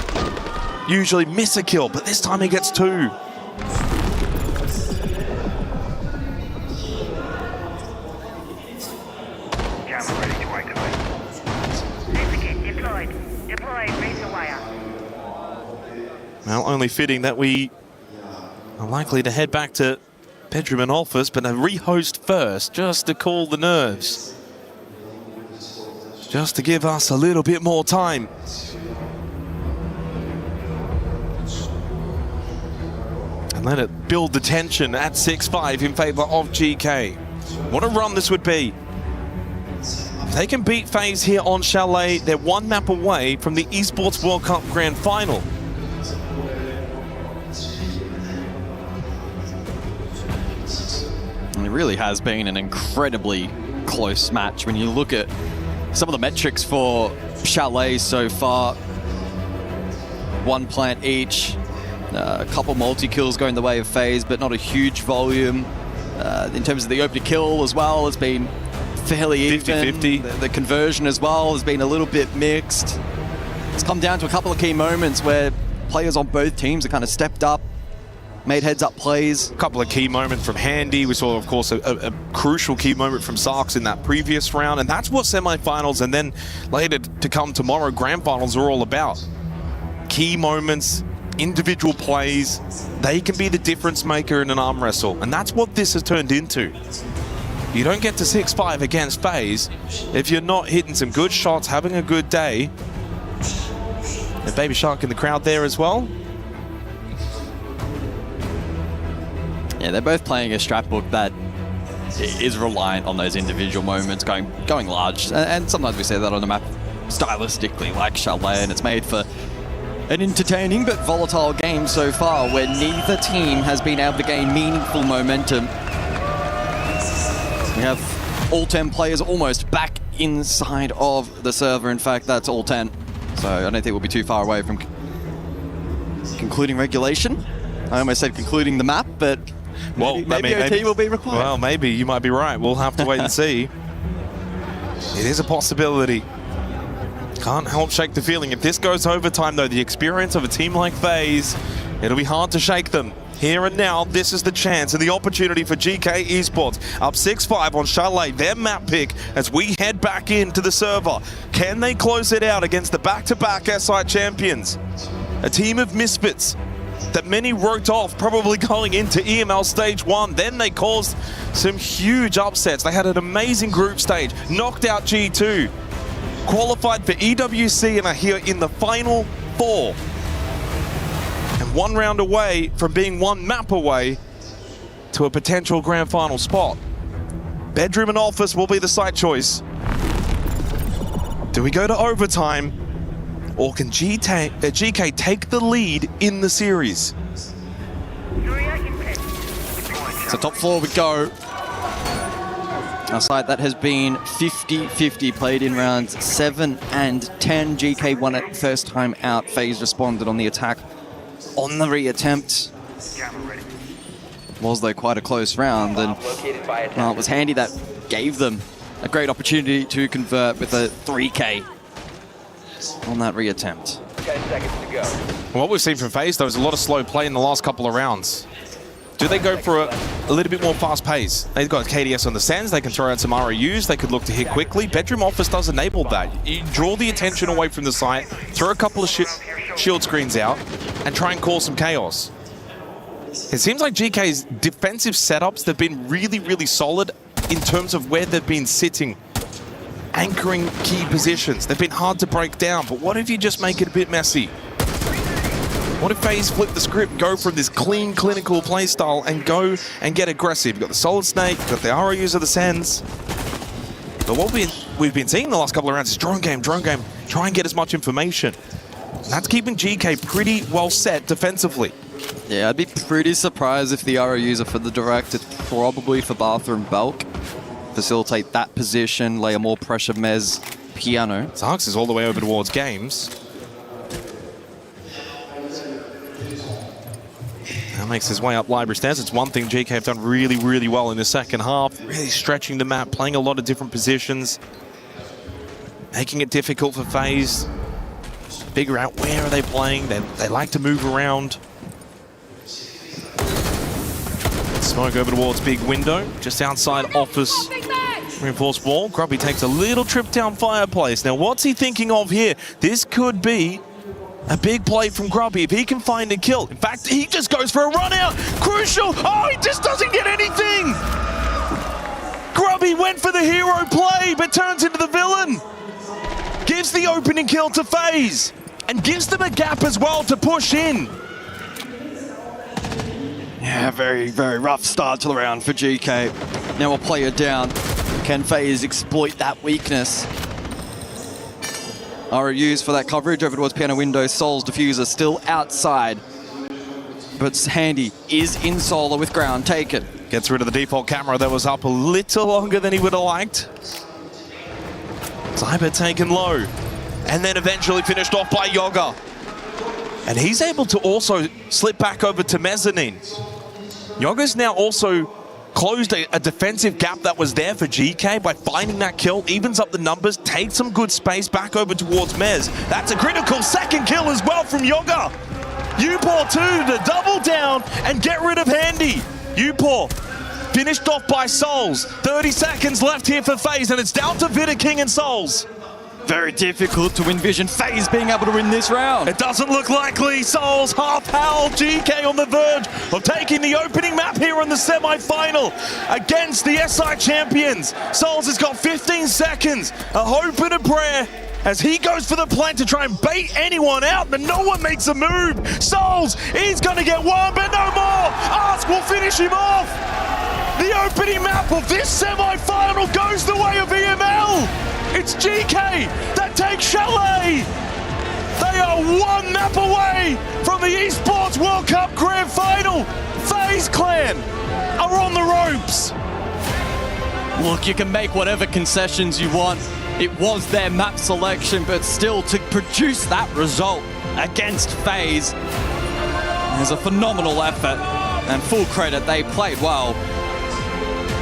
Usually miss a kill, but this time he gets 2. Well, only fitting that we are likely to head back to bedroom and office, but a rehost first, just to cool the nerves. Just to give us a little bit more time. And let it build the tension at 6-5 in favor of GK. What a run this would be. If they can beat FaZe here on Chalet, they're 1 map away from the Esports World Cup Grand Final. It really has been an incredibly close match. When you look at some of the metrics for Chalet so far, 1 plant each, a couple multi-kills going the way of FaZe, but not a huge volume. In terms of the opening kill as well, it's been fairly even. 50-50. The conversion as well has been a little bit mixed. It's come down to a couple of key moments where players on both teams have kind of stepped up, made heads-up plays. A couple of key moments from Handy. We saw, of course, a crucial key moment from Sarks in that previous round, and that's what semifinals and then later to come tomorrow, grand finals are all about. Key moments, individual plays, they can be the difference maker in an arm wrestle, and that's what this has turned into. You don't get to 6-5 against FaZe if you're not hitting some good shots, having a good day. And Baby Shark in the crowd there as well. Yeah, they're both playing a strat book that is reliant on those individual moments, going large. And sometimes we say that on the map stylistically, like Chalet, and it's made for An entertaining but volatile game so far where neither team has been able to gain meaningful momentum. We have all 10 players almost back inside of the server. In fact, that's all 10. So I don't think we'll be too far away from concluding regulation. I almost said concluding the map, but maybe OT will be required. Well, maybe. You might be right. We'll have to wait and see. It is a possibility. Can't help shake the feeling. If this goes overtime, though, the experience of a team like FaZe, it'll be hard to shake them. Here and now, this is the chance and the opportunity for GK Esports. Up 6-5 on Chalet, their map pick as we head back into the server. Can they close it out against the back-to-back SI champions? A team of misfits that many wrote off probably going into EML Stage 1. Then they caused some huge upsets. They had an amazing group stage, knocked out G2, qualified for EWC and are here in the Final 4. And one round away from being one map away to a potential grand final spot. Bedroom and office will be the site choice. Do we go to overtime, or can GK take the lead in the series? So top 4 we go. A site that has been 50-50, played in rounds 7 and 10. GK won it first time out. FaZe responded on the attack on the reattempt. Was though quite a close round, and it was Handy that gave them a great opportunity to convert with a 3K on that reattempt. 10 seconds to go. What we've seen from FaZe, though, is a lot of slow play in the last couple of rounds. Do they go for a little bit more fast pace? They've got KDS on the sands, they can throw out some ROUs, they could look to hit quickly. Bedroom Office does enable that. You draw the attention away from the site, throw a couple of shield screens out, and try and cause some chaos. It seems like GK's defensive setups, they've been really, really solid in terms of where they've been sitting, anchoring key positions. They've been hard to break down, but what if you just make it a bit messy? What if FaZe flip the script, go from this clean, clinical playstyle and go and get aggressive? You've got the Solid Snake, you've got the ROUs of the Sands. But what we've been seeing the last couple of rounds is drone game, try and get as much information. And that's keeping GK pretty well set defensively. Yeah, I'd be pretty surprised if the ROUs are for the direct. It's probably for Bathroom Bulk. Facilitate that position, lay a more pressure Mez Piano. Zarx is all the way over towards Games. Now makes his way up Library Stairs. It's one thing GK have done really, really well in the second half. Really stretching the map, playing a lot of different positions. Making it difficult for FaZe. Figure out where are they playing. They like to move around. Smoke over towards Big Window, just outside Office. Reinforced wall. Grubby takes a little trip down Fireplace. Now, what's he thinking of here? This could be a big play from Grubby if he can find a kill. In fact, he just goes for a run out. Crucial. Oh, he just doesn't get anything. Grubby went for the hero play, but turns into the villain. Gives the opening kill to FaZe and gives them a gap as well to push in. Yeah, very, very rough start to the round for GK. Now a player down. Can FaZe exploit that weakness? ROUs for that coverage over towards Piano Window. Soul's Diffuser still outside. But Handy is in solo with ground. Take it. Gets rid of the default camera that was up a little longer than he would have liked. Cyber taken low. And then eventually finished off by Yoga. And he's able to also slip back over to Mezzanine. Yoga's now also closed a defensive gap that was there for GK by finding that kill, evens up the numbers, takes some good space back over towards Mez. That's a critical second kill as well from Yoga. Upor too to double down and get rid of Handy. Upor finished off by Souls. 30 seconds left here for FaZe, and it's down to Vitter King and Souls. Very difficult to envision FaZe being able to win this round. It doesn't look likely. Souls half howl. GK on the verge of taking the opening map here in the semi-final against the SI champions. Souls has got 15 seconds, a hope and a prayer as he goes for the plant to try and bait anyone out, but no one makes a move. Souls, he's going to get one, but no more. Ask will finish him off. The opening map of this semi-final goes the way of EML. It's GK that takes Chalet. They are one map away the Esports World Cup Grand Final. FaZe Clan are on the ropes. Look, you can make whatever concessions you want. It was their map selection, but still to produce that result against FaZe is a phenomenal effort. And full credit, they played well.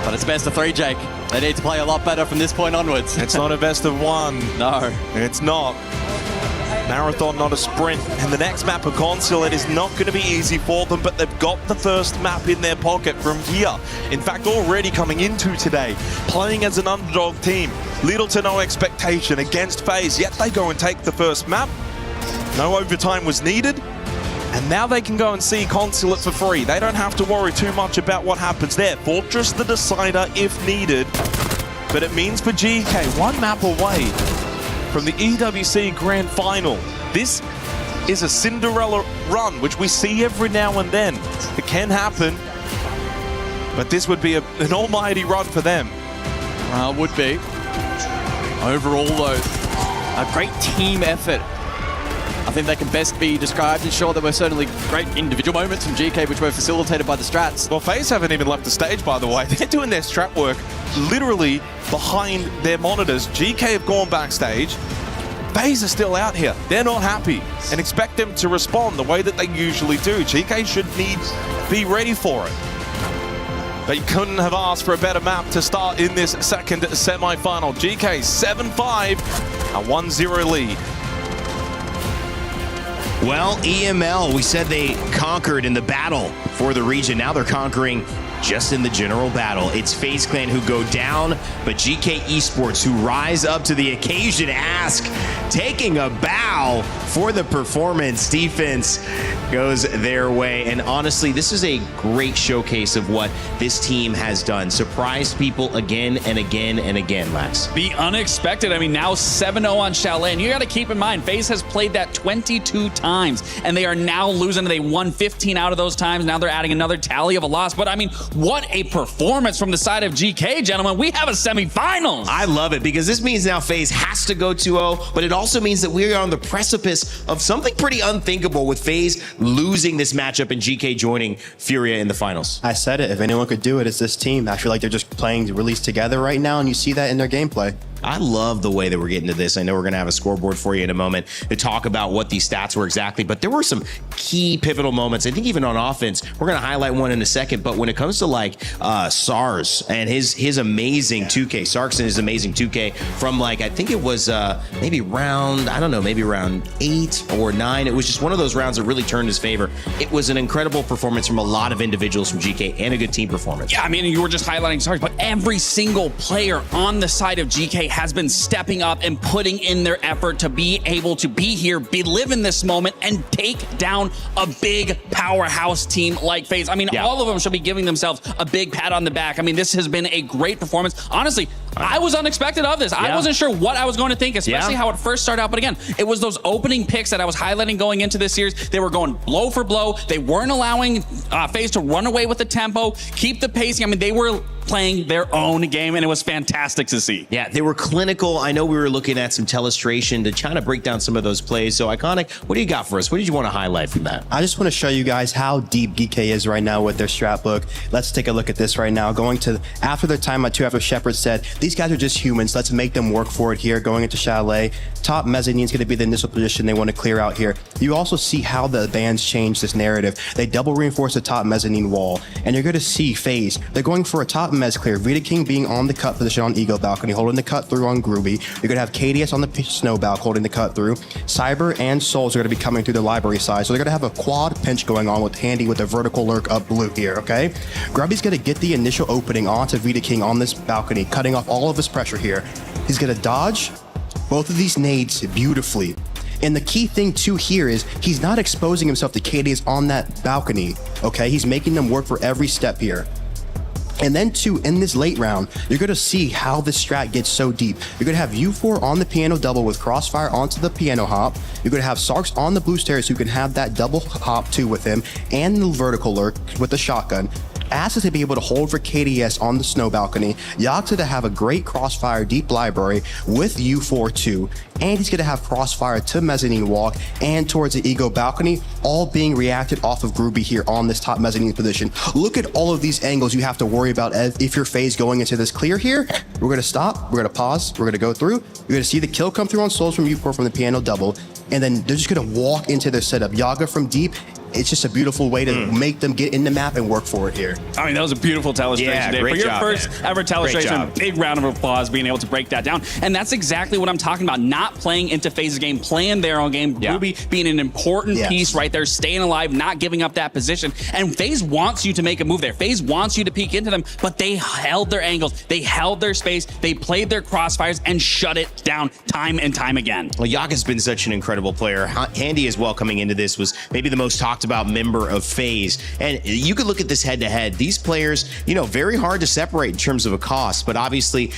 But it's best of 3, Jake. They need to play a lot better from this point onwards. It's not a best of 1. No. It's not. Marathon, not a sprint. And the next map of Consulate is not going to be easy for them, but they've got the first map in their pocket from here. In fact, already coming into today, playing as an underdog team. Little to no expectation against FaZe, yet they go and take the first map. No overtime was needed. And now they can go and see Consulate for free. They don't have to worry too much about what happens there. Fortress the decider if needed. But it means for GK, 1 map away from the EWC Grand Final. This is a Cinderella run, which we see every now and then. It can happen, but this would be an almighty run for them. Would be. Overall, though, a great team effort. I think they can best be described, and sure, there were certainly great individual moments from GK which were facilitated by the strats. Well, FaZe haven't even left the stage, by the way. They're doing their strat work literally behind their monitors. GK have gone backstage. FaZe are still out here. They're not happy and expect them to respond the way that they usually do. GK should be ready for it. They couldn't have asked for a better map to start in this second semi-final. GK 7-5, a 1-0 lead. Well, EML, we said they conquered in the battle for the region. Now they're conquering just in the general battle. It's FaZe Clan who go down, but GK Esports who rise up to the occasion. Ask, taking a bow for the performance. Defense goes their way. And honestly, this is a great showcase of what this team has done. Surprised people again and again and again, Lex. The unexpected. I mean, now 7-0 on Chalet. And you got to keep in mind, FaZe has played that 22 times, and they are now losing. They won 15 out of those times. Now they're adding another tally of a loss. But I mean, what a performance from the side of GK, gentlemen. We have a semifinals. I love it because this means now FaZe has to go 2-0, but it also means that we are on the precipice of something pretty unthinkable with FaZe losing this matchup and GK joining Furia in the finals. I said it. If anyone could do it, it's this team. I feel like they're just playing released together right now, and you see that in their gameplay. I love the way that we're getting to this. I know we're going to have a scoreboard for you in a moment to talk about what these stats were exactly, but there were some key pivotal moments. I think even on offense, we're going to highlight one in a second, but when it comes to like SARS and his amazing 2K, Sarks and his amazing 2K from like, I think it was maybe round, I don't know, maybe round 8 or 9. It was just one of those rounds that really turned his favor. It was an incredible performance from a lot of individuals from GK and a good team performance. Yeah, I mean, you were just highlighting SARS, but every single player on the side of GK has been stepping up and putting in their effort to be able to be here, live in this moment, and take down a big powerhouse team like FaZe. I mean, all of them should be giving themselves a big pat on the back. I mean, this has been a great performance. Honestly, I was unexpected of this. I wasn't sure what I was going to think, especially how it first started out. But again, it was those opening picks that I was highlighting going into this series. They were going blow for blow. They weren't allowing FaZe to run away with the tempo, keep the pacing. I mean, they were playing their own game, and it was fantastic to see. Yeah, they were clinical. I know we were looking at some telestration to try to break down some of those plays. So, Iconic, what do you got for us? What did you want to highlight from that? I just want to show you guys how deep GK is right now with their strat book. Let's take a look at this right now. Going to, after their time at 2, after Shepard said, these guys are just humans. Let's make them work for it here. Going into Chalet, top mezzanine is going to be the initial position they want to clear out here. You also see how the bands change this narrative. They double reinforce the top mezzanine wall, and you're going to see FaZe. They're going for a top mez clear. Vita King being on the cut position on Eagle balcony, holding the cut through on Groovy. You're going to have KDS on the snow balc holding the cut through. Cyber and Souls are going to be coming through the library side, so they're going to have a quad pinch going on with Handy with a vertical lurk up blue here, okay? Grubby's going to get the initial opening onto Vita King on this balcony, cutting off all of his pressure here. He's going to dodge both of these nades beautifully. And the key thing too here is he's not exposing himself to KDS on that balcony, okay? He's making them work for every step here. And then too, in this late round, you're going to see how this strat gets so deep. You're going to have U4 on the piano double with Crossfire onto the piano hop. You're going to have Sarks on the blue stairs who can have that double hop too with him, and the vertical lurk with the shotgun. Asa to be able to hold for KDS on the snow balcony, Yaga to have a great crossfire deep library with U4-2, and he's going to have crossfire to mezzanine walk and towards the Ego balcony, all being reacted off of Groovy here on this top mezzanine position. Look at all of these angles you have to worry about if your phase going into this clear here. We're going to stop, we're going to pause, we're going to go through, you're going to see the kill come through on souls from U4 from the piano double, and then they're just going to walk into their setup. Yaga from deep, it's just a beautiful way to make them get in the map and work for it here. I mean, that was a beautiful telestration day. For your first ever telestration, big round of applause being able to break that down. And that's exactly what I'm talking about. Not playing into FaZe's game, playing their own game. Ruby being an important piece right there, staying alive, not giving up that position. And FaZe wants you to make a move there. FaZe wants you to peek into them, but they held their angles. They held their space. They played their crossfires and shut it down time and time again. Well, Yaga's been such an incredible player. Handy as well coming into this was maybe the most talked about member of FaZe. And you could look at this head-to-head. These players, you know, very hard to separate in terms of a cost, but obviously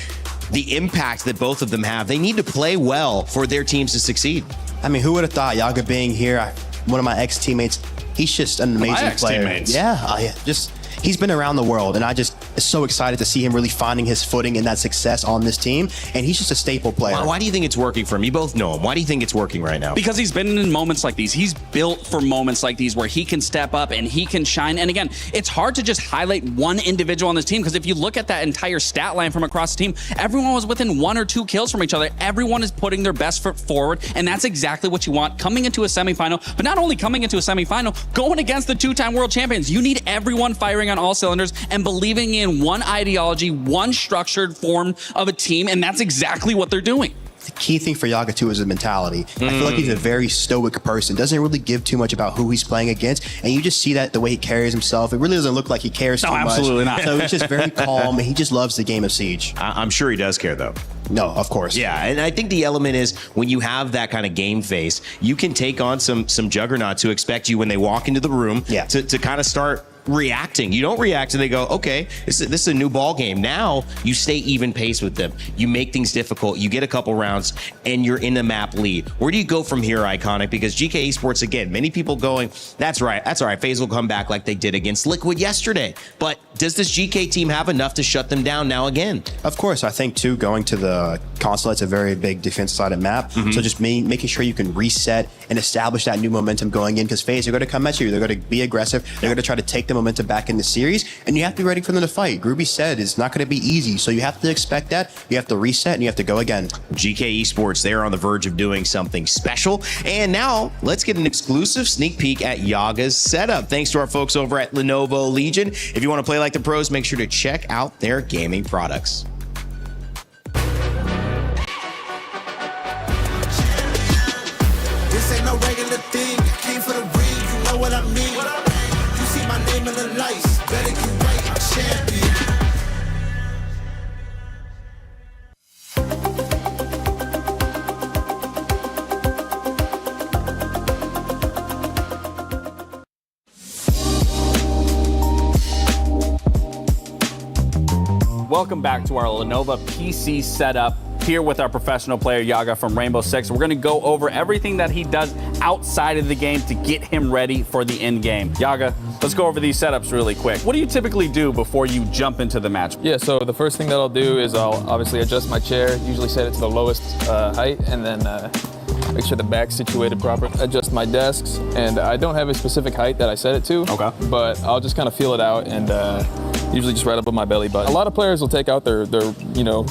the impact that both of them have, they need to play well for their teams to succeed. I mean, who would have thought Yaga being here, one of my ex-teammates, he's just an amazing player. Yeah, just he's been around the world, and I just so excited to see him really finding his footing and that success on this team, and he's just a staple player. Why do you think it's working for him? You both know him. Why do you think it's working right now? Because he's been in moments like these. He's built for moments like these where he can step up and he can shine. And again, it's hard to just highlight one individual on this team, because if you look at that entire stat line from across the team, everyone was within 1 or 2 kills from each other. Everyone is putting their best foot forward, and that's exactly what you want coming into a semifinal. But not only coming into a semifinal, going against the 2-time world champions. You need everyone firing on all cylinders and believing in one ideology, one structured form of a team, and that's exactly what they're doing. The key thing for Yaga too is his mentality. I feel like he's a very stoic person, doesn't really give too much about who he's playing against, and you just see that the way he carries himself. It really doesn't look like he cares too much. Absolutely not. So he's just very calm, and he just loves the game of Siege. I'm sure he does care, though. No, of course. Yeah, and I think the element is when you have that kind of game face, you can take on some juggernauts who expect you when they walk into the room to kind of start reacting. You don't react and they go, okay, this is a new ball game. Now you stay even pace with them. You make things difficult. You get a couple rounds and you're in the map lead. Where do you go from here, Iconic? Because GK Esports, again, many people going, that's right, FaZe will come back like they did against Liquid yesterday. But does this GK team have enough to shut them down now again? Of course. I think too, going to the console, it's a very big defense-sided map. So just making sure you can reset and establish that new momentum going in, because FaZe are going to come at you. They're going to be aggressive. They're going to try to take the momentum back in the series, and you have to be ready for them to fight. Groovy said it's not going to be easy, so you have to expect that. You have to reset and you have to go again. GK Esports, they're on the verge of doing something special. And now let's get an exclusive sneak peek at Yaga's setup. Thanks to our folks over at Lenovo Legion. If you want to play like the pros, make sure to check out their gaming products. This ain't no regular thing. Came for the ring, you know what I mean. You see my name in the lights, better get right, I'm champion. Welcome back to our Lenovo PC setup here with our professional player Yaga from Rainbow Six. We're going to go over everything that he does outside of the game to get him ready for the end game. Yaga, let's go over these setups really quick. What do you typically do before you jump into the match? Yeah, so the first thing that I'll do is I'll obviously adjust my chair, usually set it to the lowest height, and then make sure the back's situated properly. Adjust my desks, and I don't have a specific height that I set it to, but I'll just kind of feel it out and usually just right up with my belly button. A lot of players will take out their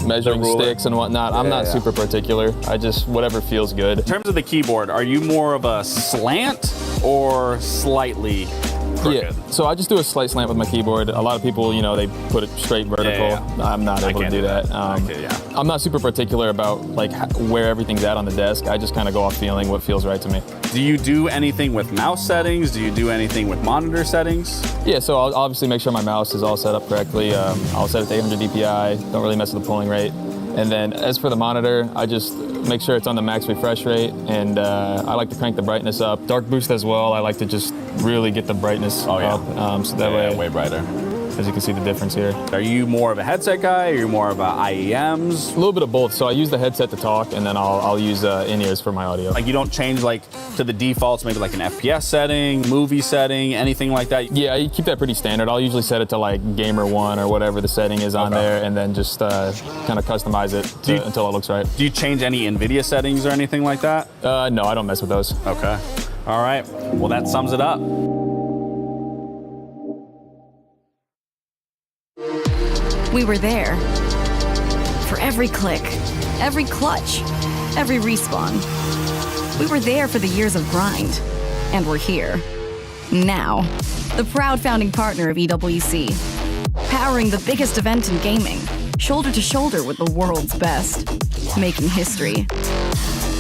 measuring sticks and whatnot. I'm not super particular. I just, whatever feels good. In terms of the keyboard, are you more of a slant or slightly crooked? Yeah, so I just do a slight slant with my keyboard. A lot of people, they put it straight vertical. I'm not able to do that. I'm not super particular about like where everything's at on the desk. I just kind of go off feeling what feels right to me. Do you do anything with mouse settings? Do you do anything with monitor settings? Yeah, so I'll obviously make sure my mouse is all set up correctly. I'll set it to 800 DPI, don't really mess with the polling rate. And then as for the monitor, I just make sure it's on the max refresh rate, and I like to crank the brightness up. Dark boost as well, I like to just really get the brightness up. So that way, way brighter. as you can see the difference here. Are you more of a headset guy? Are you more of a IEMs? A little bit of both. So I use the headset to talk, and then I'll use in-ears for my audio. Like you don't change like to the defaults, maybe like an FPS setting, movie setting, anything like that? Yeah, you keep that pretty standard. I'll usually set it to like Gamer 1 or whatever the setting is on there, and then just kind of customize it until it looks right. Do you change any NVIDIA settings or anything like that? No, I don't mess with those. Okay. All right. Well, that sums it up. We were there for every click, every clutch, every respawn. We were there for the years of grind, and we're here now. The proud founding partner of EWC, powering the biggest event in gaming, shoulder to shoulder with the world's best, making history.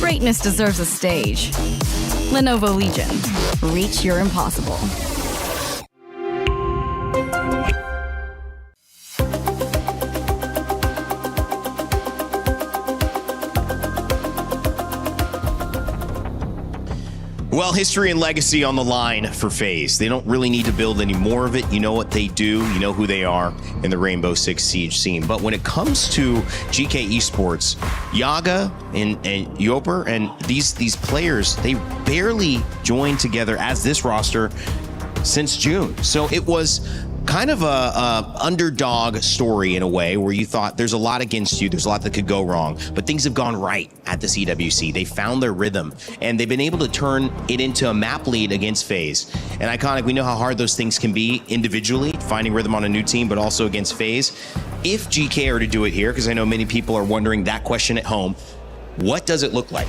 Greatness deserves a stage. Lenovo Legion, reach your impossible. Well, history and legacy on the line for FaZe. They don't really need to build any more of it. You know what they do. You know who they are in the Rainbow Six Siege scene. But when it comes to GK Esports, Yaga and Yoper and these players, they barely joined together as this roster since June. So it was kind of a underdog story in a way, where you thought there's a lot against you, there's a lot that could go wrong, but things have gone right at this EWC. They found their rhythm, and they've been able to turn it into a map lead against FaZe. And Iconic, we know how hard those things can be individually, finding rhythm on a new team, but also against FaZe. If GK are to do it here, because I know many people are wondering that question at home, what does it look like?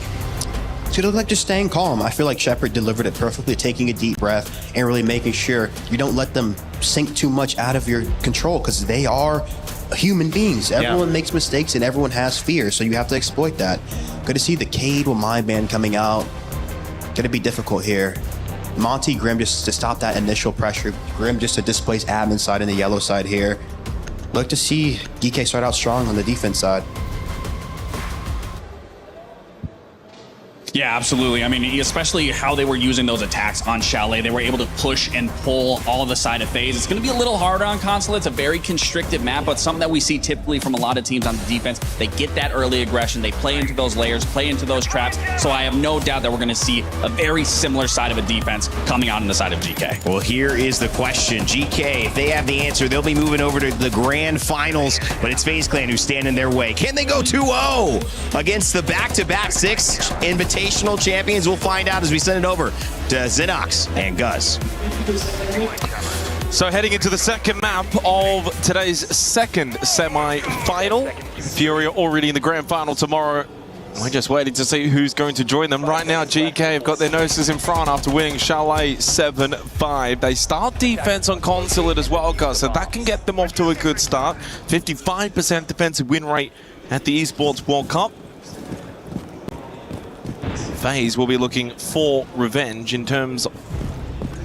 So it looked like just staying calm. I feel like Shepard delivered it perfectly, taking a deep breath and really making sure you don't let them sink too much out of your control, because they are human beings. Everyone makes mistakes and everyone has fear, so you have to exploit that. Good to see the Cade with mibr coming out. Gonna be difficult here. Monty, Grim just to stop that initial pressure. Grim just to displace admin side and the yellow side here. Look to see DK start out strong on the defense side. Yeah, absolutely. I mean, especially how they were using those attacks on Chalet. They were able to push and pull all the side of FaZe. It's going to be a little harder on console. It's a very constricted map, but something that we see typically from a lot of teams on the defense. They get that early aggression. They play into those layers, play into those traps. So I have no doubt that we're going to see a very similar side of a defense coming out on the side of GK. Well, here is the question. GK, if they have the answer, they'll be moving over to the grand finals, but it's FaZe Clan who's standing in their way. Can they go 2-0 against the back-to-back 6 invitational champions? We'll find out as we send it over to Xenox and Gus. So heading into the second map of today's second semi-final. Furia already in the grand final tomorrow. We're just waiting to see who's going to join them. Right now, GK have got their noses in front after winning Chalet 7-5. They start defense on Consulate as well, Gus, so that can get them off to a good start. 55% defensive win rate at the Esports World Cup. FaZe will be looking for revenge in terms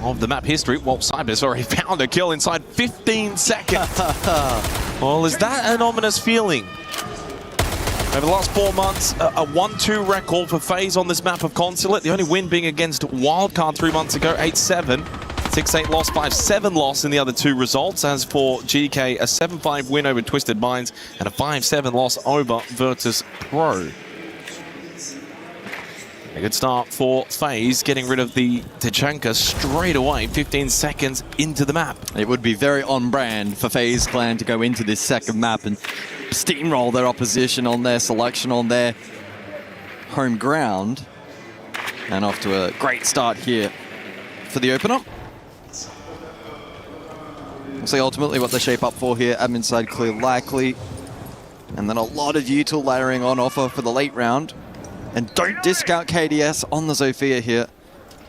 of the map history. Well, Cyber's already found a kill inside 15 seconds. Well, is that an ominous feeling? Over the last 4 months, a 1-2 record for FaZe on this map of Consulate. The only win being against Wildcard 3 months ago, 8-7. 6-8 loss, 5-7 loss in the other 2 results. As for GK, a 7-5 win over Twisted Minds and a 5-7 loss over virtus.pro. A good start for FaZe, getting rid of the Tachanka straight away, 15 seconds into the map. It would be very on brand for FaZe Clan to go into this second map and steamroll their opposition on their selection on their home ground. And off to a great start here for the opener. We'll see ultimately what they shape up for here. Admin side clear likely. And then a lot of util layering on offer for the late round. And don't discount KDS on the Zofia here.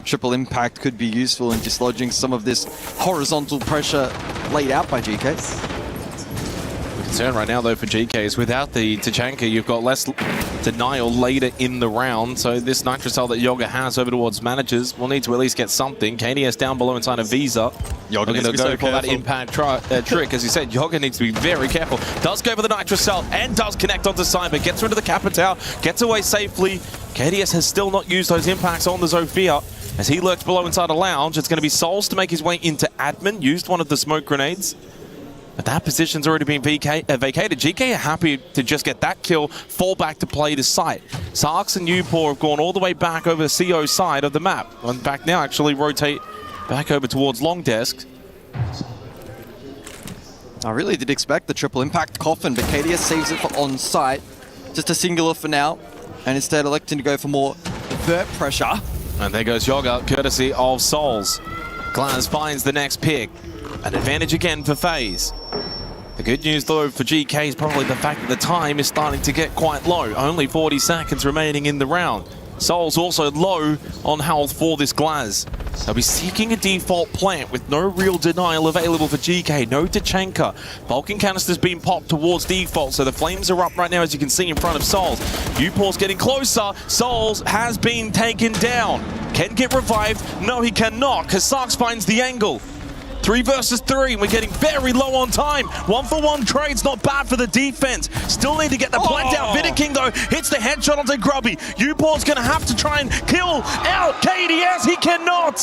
Triple impact could be useful in dislodging some of this horizontal pressure laid out by GK. The concern right now, though, for GK is without the Tachanka, you've got less denial later in the round. So this Nitrocell that Yoga has over towards managers will need to at least get something. KDS down below inside of Visa. Yoga needs to go for that impact trick. As you said, Yoga needs to be very careful. Does go for the Nitrocell and does connect onto Cyber. Gets rid of the Capitao, gets away safely. KDS has still not used those impacts on the Zofia. As he lurks below inside a lounge, it's going to be Souls to make his way into admin. Used one of the smoke grenades. But that position's already been vacated. GK are happy to just get that kill, fall back to play to site. Sarks and Upor have gone all the way back over the CO side of the map. And back now, actually rotate back over towards long desk. I really did expect the triple impact coffin, but KDS saves it for on-site. Just a singular for now, and instead electing to go for more vert pressure. And there goes Yoga, courtesy of Souls. Glaz finds the next pick. An advantage again for FaZe. The good news, though, for GK is probably the fact that the time is starting to get quite low. Only 40 seconds remaining in the round. Souls also low on health for this Glaz. They'll be seeking a default plant with no real denial available for GK. No Tachanka. Vulcan canister's been popped towards default, so the flames are up right now, as you can see in front of Souls. Upor's getting closer. Souls has been taken down. Can get revived? No, he cannot, because Sarks finds the angle. 3 versus 3, and we're getting very low on time. 1-for-1 trades, not bad for the defense. Still need to get the plant out. Vidiking, though, hits the headshot onto Grubby. Upor's going to have to try and kill out KDS. He cannot.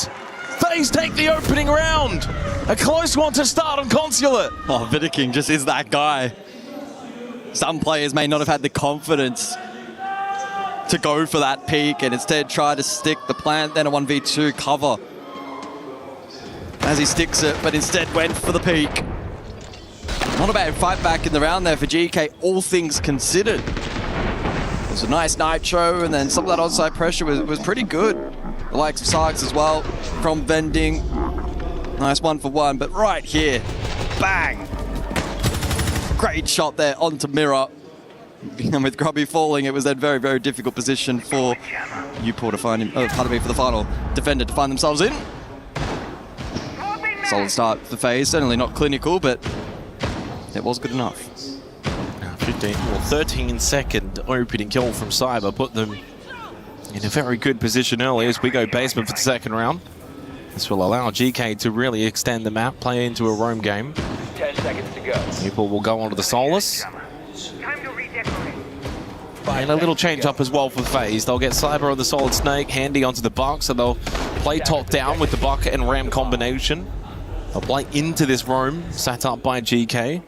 FaZe take the opening round. A close one to start on Consulate. Oh, Vidiking just is that guy. Some players may not have had the confidence to go for that peak and instead try to stick the plant, then a 1v2 cover as he sticks it, but instead went for the peak. Not a bad fight back in the round there for GK, all things considered. It was a nice nitro, and then some of that onside pressure was pretty good. The likes of Sarks as well, from vending. Nice 1-for-1, but right here, bang! Great shot there onto Mirror. And with Grubby falling, it was that very, very difficult position for Upor to find him, for the final defender to find themselves in. Solid start for FaZe, certainly not clinical, but it was good enough. 13-second opening kill from Cyber put them in a very good position early as we go basement for the second round. This will allow GK to really extend the map, play into a roam game. 10 seconds to go. People will go onto the Solus. And a little change up as well for FaZe. They'll get Cyber on the Solid Snake, Handy onto the Buck, so they'll play top down with the Bucket and Ram combination. They'll play into this roam set up by GK.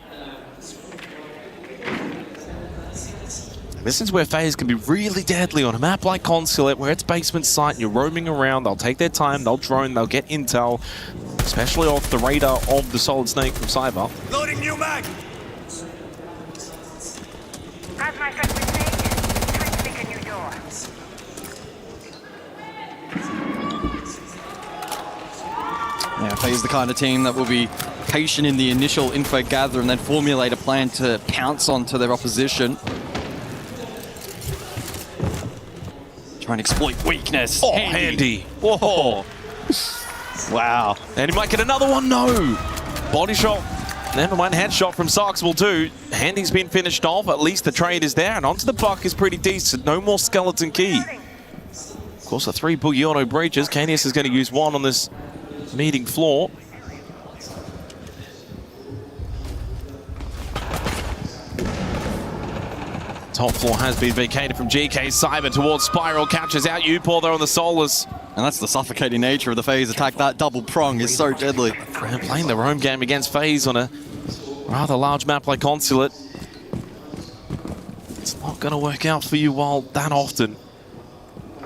This is where FaZe can be really deadly on a map like Consulate, where it's basement site and you're roaming around. They'll take their time, they'll drone, they'll get intel, especially off the radar of the Solid Snake from Cyber. Loading new mag! As my friend would say, time to make a new door. Yeah, FaZe the kind of team that will be patient in the initial info gather and then formulate a plan to pounce onto their opposition. Try and exploit weakness. Oh, Handy. Whoa. Wow. And he might get another one. No. Body shot. Never mind. Headshot from Sarks will do. Handy's been finished off. At least the trade is there. And onto the Buck is pretty decent. No more skeleton key. Of course, the 3 Boogie Auto breaches. Kanius is going to use one on this meeting floor. Top floor has been vacated from GK. Cyber towards Spiral, catches out Upor there on the Solus. And that's the suffocating nature of the FaZe attack. That double prong is so deadly. And playing the roam game against FaZe on a rather large map like Consulate, it's not going to work out for you all that often.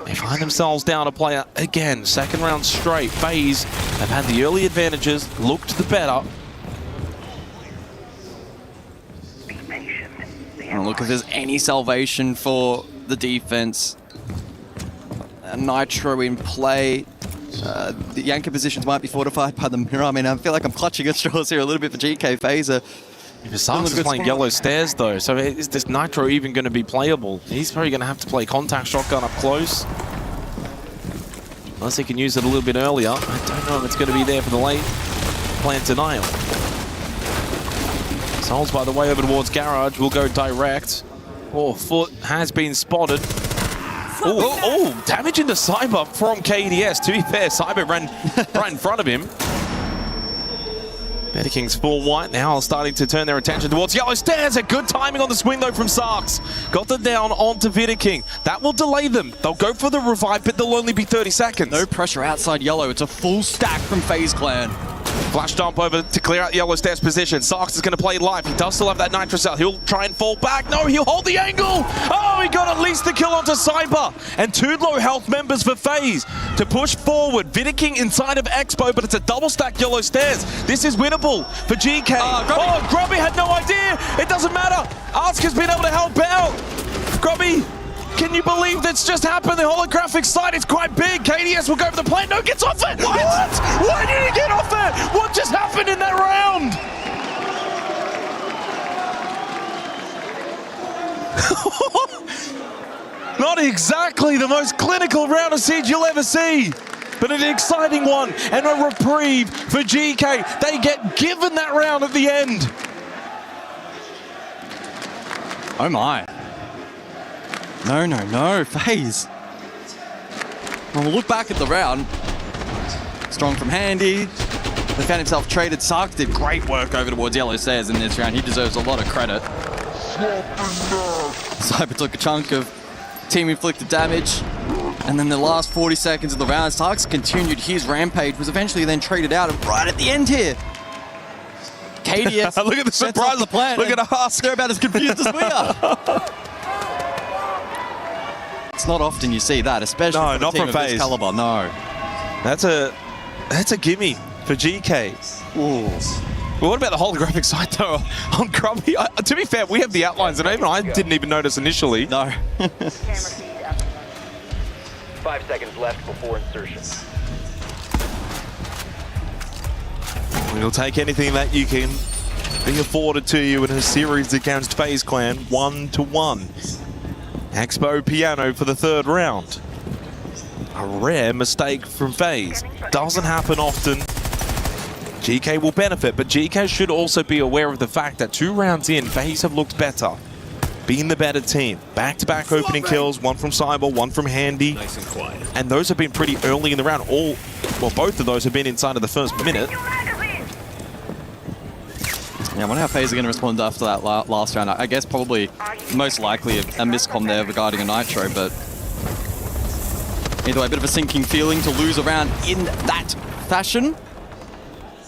They find themselves down a player again, second round straight. FaZe have had the early advantages, looked the better. And look if there's any salvation for the defense. A Nitro in play. The anchor positions might be fortified by the mirror. I mean, I feel like I'm clutching at straws here a little bit for GK FaZe. Sarks is playing yellow stairs though, so is this Nitro even going to be playable? He's probably going to have to play contact shotgun up close. Unless he can use it a little bit earlier. I don't know if it's going to be there for the late plant denial. Souls, by the way, over towards Garage will go direct. Oh, Foot has been spotted. Oh, damage into Cyber from KDS. To be fair, Cyber ran right in front of him. Better Kings full white now, starting to turn their attention towards yellow stairs. A good timing on the swing though from Sarks. Got them down onto Vidiking. That will delay them. They'll go for the revive, but they'll only be 30 seconds. No pressure outside yellow. It's a full stack from FaZe Clan. Flash dump over to clear out Yellow Stairs position. Sarks is going to play live. He does still have that Nitro cell. He'll try and fall back. No, he'll hold the angle. Oh, he got at least the kill onto Cyber. And 2 low health members for FaZe to push forward. Vidiking inside of Expo, but it's a double stack Yellow Stairs. This is winnable for GK. Grubby had no idea. It doesn't matter. Ask has been able to help out. Grubby, can you believe that's just happened? The holographic side is quite big. KDS will go for the plane. No, gets off it. What? Why did he get off it? What just happened in that round? Not exactly the most clinical round of Siege you'll ever see, but an exciting one and a reprieve for GK. They get given that round at the end. Oh my. No, FaZe. When we look back at the round, strong from Handy. They found himself traded. Sark did great work over towards Yellow Stairs in this round. He deserves a lot of credit. Cyber took a chunk of team-inflicted damage. And then the last 40 seconds of the round, Sark's continued his rampage, was eventually then traded out. And right at the end here, KDS look at the surprise. The plan. Look at us. They're about as confused as we are. It's not often you see that, especially for not a team from of this FaZe. caliber. No. That's a gimme for GK. Ooh. Well, what about the holographic side though on Grubby? To be fair, we have the outlines and even I didn't even notice initially. No. 5 seconds left before insertion. We'll take anything that you can be afforded to you in a series against FaZe Clan 1-1. Expo Piano for the 3rd round. A rare mistake from FaZe. Doesn't happen often. GK will benefit, but GK should also be aware of the fact that 2 rounds in, FaZe have looked better. Being the better team. Back-to-back opening kills, one from Cyber, one from Handy. Nice and quiet. And those have been pretty early in the round. Both of those have been inside of the first minute. Yeah, I wonder how FaZe are going to respond after that last round. I guess probably most likely a miscom there regarding a Nitro, but either way, a bit of a sinking feeling to lose a round in that fashion.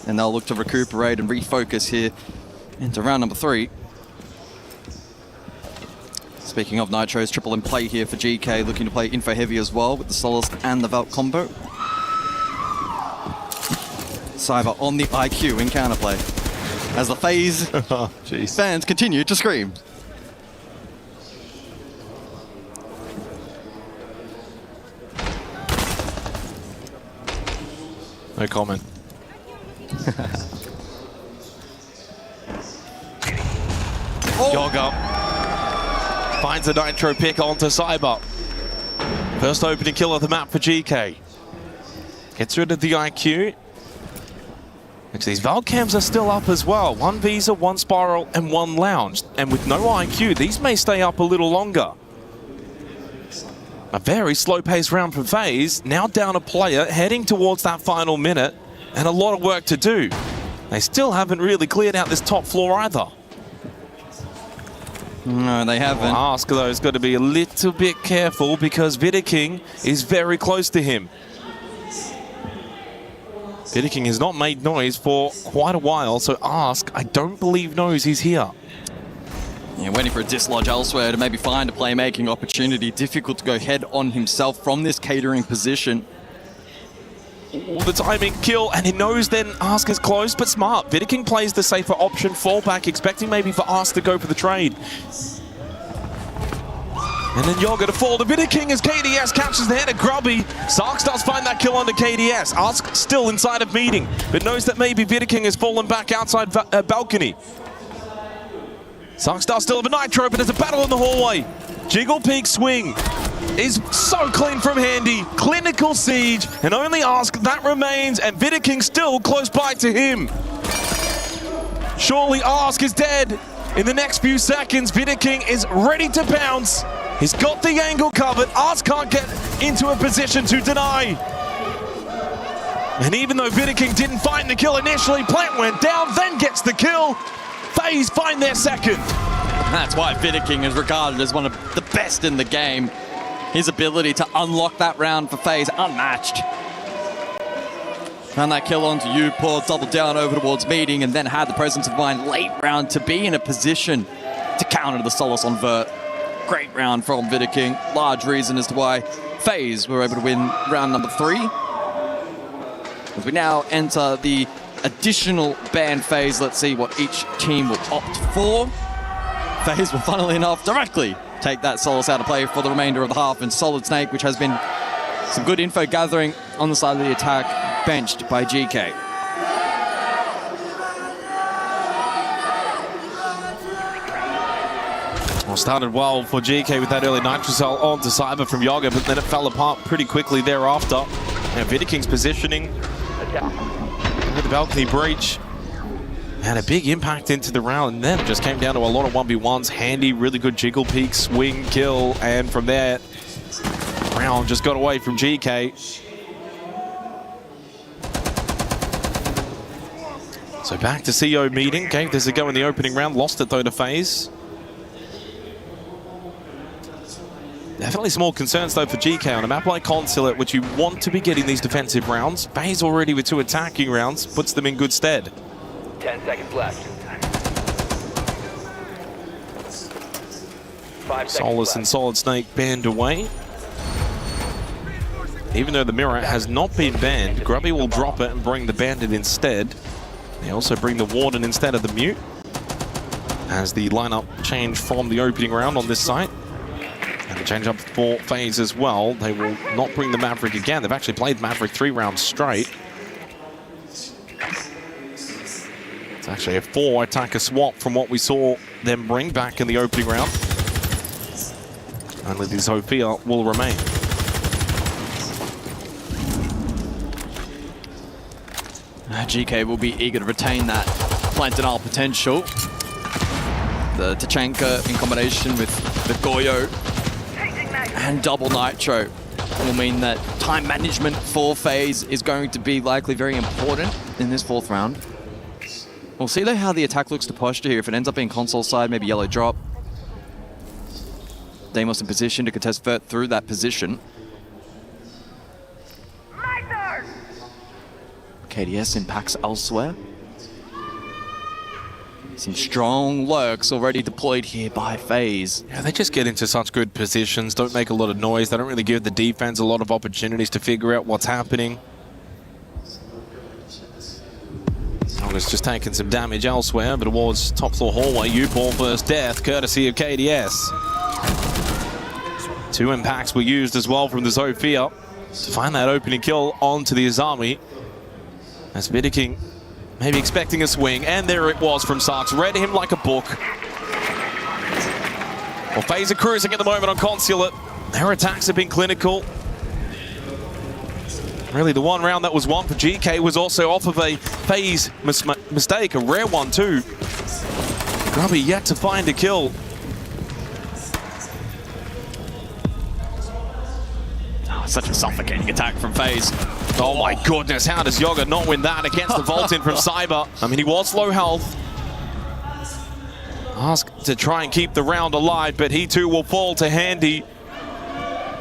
And they'll look to recuperate and refocus here into round number 3. Speaking of Nitros, triple in play here for GK, looking to play Info Heavy as well with the Solace and the Valk combo. Cyber on the IQ in counterplay as the FaZe fans continue to scream. No comment. Yoga finds a Nitro pick onto Cyber. First opening kill of the map for GK. Gets rid of the IQ. Actually, these Valcams are still up as well. 1 Visa, 1 Spiral, and 1 Lounge. And with no IQ, these may stay up a little longer. A very slow-paced round from FaZe. Now down a player, heading towards that final minute. And a lot of work to do. They still haven't really cleared out this top floor either. No, they haven't. Ask, though, has got to be a little bit careful because Vidiking is very close to him. Vidiking has not made noise for quite a while, so Ask, I don't believe, knows he's here. Yeah, waiting for a dislodge elsewhere to maybe find a playmaking opportunity. Difficult to go head on himself from this catering position. The timing kill, and he knows then Ask is close, but smart. Vidiking plays the safer option, fall back, expecting maybe for Ask to go for the trade. And then Yoga to fall to Vidiking as KDS captures the head of Grubby. Sarks does find that kill onto KDS. Ask still inside of meeting, but knows that maybe Vidiking has fallen back outside balcony. Sarks does still have a Nitro, but there's a battle in the hallway. Jiggle Peak swing is so clean from Handy. Clinical siege, and only Ask that remains, and Vidiking still close by to him. Surely Ask is dead. In the next few seconds, Vidiking is ready to pounce. He's got the angle covered. Ask can't get into a position to deny. And even though Vidiking didn't find the kill initially, Plant went down, then gets the kill. FaZe find their second. That's why Vidiking is regarded as one of the best in the game. His ability to unlock that round for FaZe, unmatched. Found that kill onto you, Porte, doubled down over towards meeting, and then had the presence of mind late round to be in a position to counter the Solace on Vert. Great round from Vidiking. Large reason as to why FaZe were able to win round number 3. As we now enter the additional ban phase, let's see what each team will opt for. FaZe will, funnily enough, directly take that Solace out of play for the remainder of the half, and Solid Snake, which has been some good info gathering on the side of the attack, benched by GK. Well, started well for GK with that early Nitrocell onto Cyber from Yoga, but then it fell apart pretty quickly thereafter. And Vidiking's positioning with the balcony breach had a big impact into the round, and then just came down to a lot of 1v1s. Handy, really good jiggle peek, swing, kill, and from there, round just got away from GK. So back to CO meeting, gave this a go in the opening round, lost it though to FaZe. Definitely some more concerns though for GK on a map like Consulate, which you want to be getting these defensive rounds. FaZe already with 2 attacking rounds, puts them in good stead. 10 seconds left. 5 Solace and Solid Snake banned away. Even though the mirror has not been banned, Grubby will drop it and bring the bandit instead. They also bring the Warden instead of the Mute, as the lineup change from the opening round on this site. And the change up for FaZe as well. They will not bring the Maverick again. They've actually played Maverick 3 rounds straight. It's actually a 4 attacker swap from what we saw them bring back in the opening round. Only the Sophia will remain. GK will be eager to retain that Plantinal potential. The Tachanka in combination with the Goyo and double Nitro will mean that time management for FaZe is going to be likely very important in this 4th round. We'll see though how the attack looks to posture here. If it ends up being console side, maybe yellow drop. Deimos in position to contest Vert through that position. KDS impacts elsewhere. Some strong lurks already deployed here by FaZe. Yeah, they just get into such good positions, don't make a lot of noise. They don't really give the defense a lot of opportunities to figure out what's happening. Yoga's just taking some damage elsewhere, but it was top floor hallway. U-Ball first death, courtesy of KDS. 2 impacts were used as well from the Zofia to find that opening kill onto the Azami. As Vidiking maybe expecting a swing, and there it was from Sarks. Read him like a book. Well, FaZe are cruising at the moment on Consulate. Their attacks have been clinical. Really, the one round that was won for GK was also off of a FaZe mistake, a rare one too. Grubby yet to find a kill. Such a suffocating attack from FaZe. Oh my goodness, how does Yoga not win that against the Vault-in from Cyber? I mean, he was low health. Asked to try and keep the round alive, but he too will fall to Handy.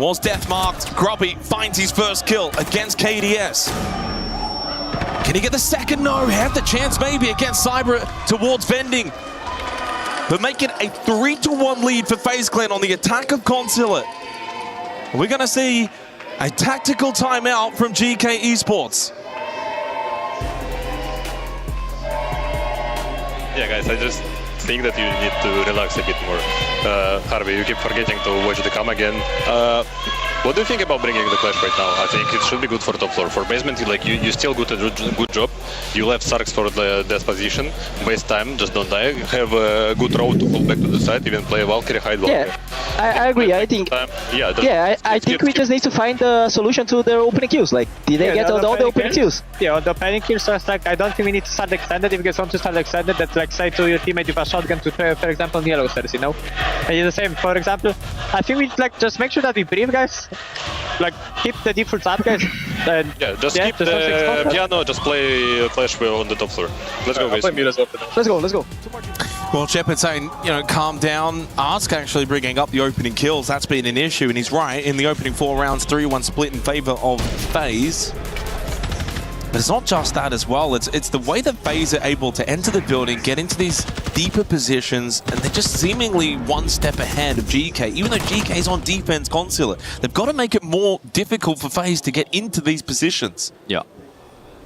Was death marked. Grubby finds his first kill against KDS. Can he get the second? No, had the chance maybe against Cyber towards Vending. But make it a 3-1 lead for FaZe Clan on the attack of Consulate. We're going to see a tactical timeout from GK Esports. Yeah, guys, I just think that you need to relax a bit more. Harvey, you keep forgetting to watch the cam again. What do you think about bringing the Clash right now? I think it should be good for top floor. For basement, you still got a good job. You left Sarks for the death position. Waste time, just don't die. Have a good road to pull back to the side. Even play Valkyrie, hide Valkyrie. Yeah, I agree. I think. I think we just need to find a solution to the opening kills. Like, did they get all the opening kills? Yeah, on the opening kills, like, I don't think we need to start extended. If you guys want to start extended, that's like say to your teammate with a shotgun to, for example, on yellow stairs, you know? And it's the same. For example, I think we like just make sure that we breathe, guys. Like, keep the defaults up, guys. And yeah, just keep the piano, just play Clash on the top floor. Let's go, guys. Let's go. Well, Shepard saying, you know, calm down. Ask actually bringing up the opening kills. That's been an issue, and he's right. In the opening 4 rounds, 3-1 split in favor of FaZe. But it's not just that as well. It's the way that FaZe are able to enter the building, get into these deeper positions, and they're just seemingly one step ahead of GK. Even though GK's on defense Consulate, they've got to make it more difficult for FaZe to get into these positions. Yeah.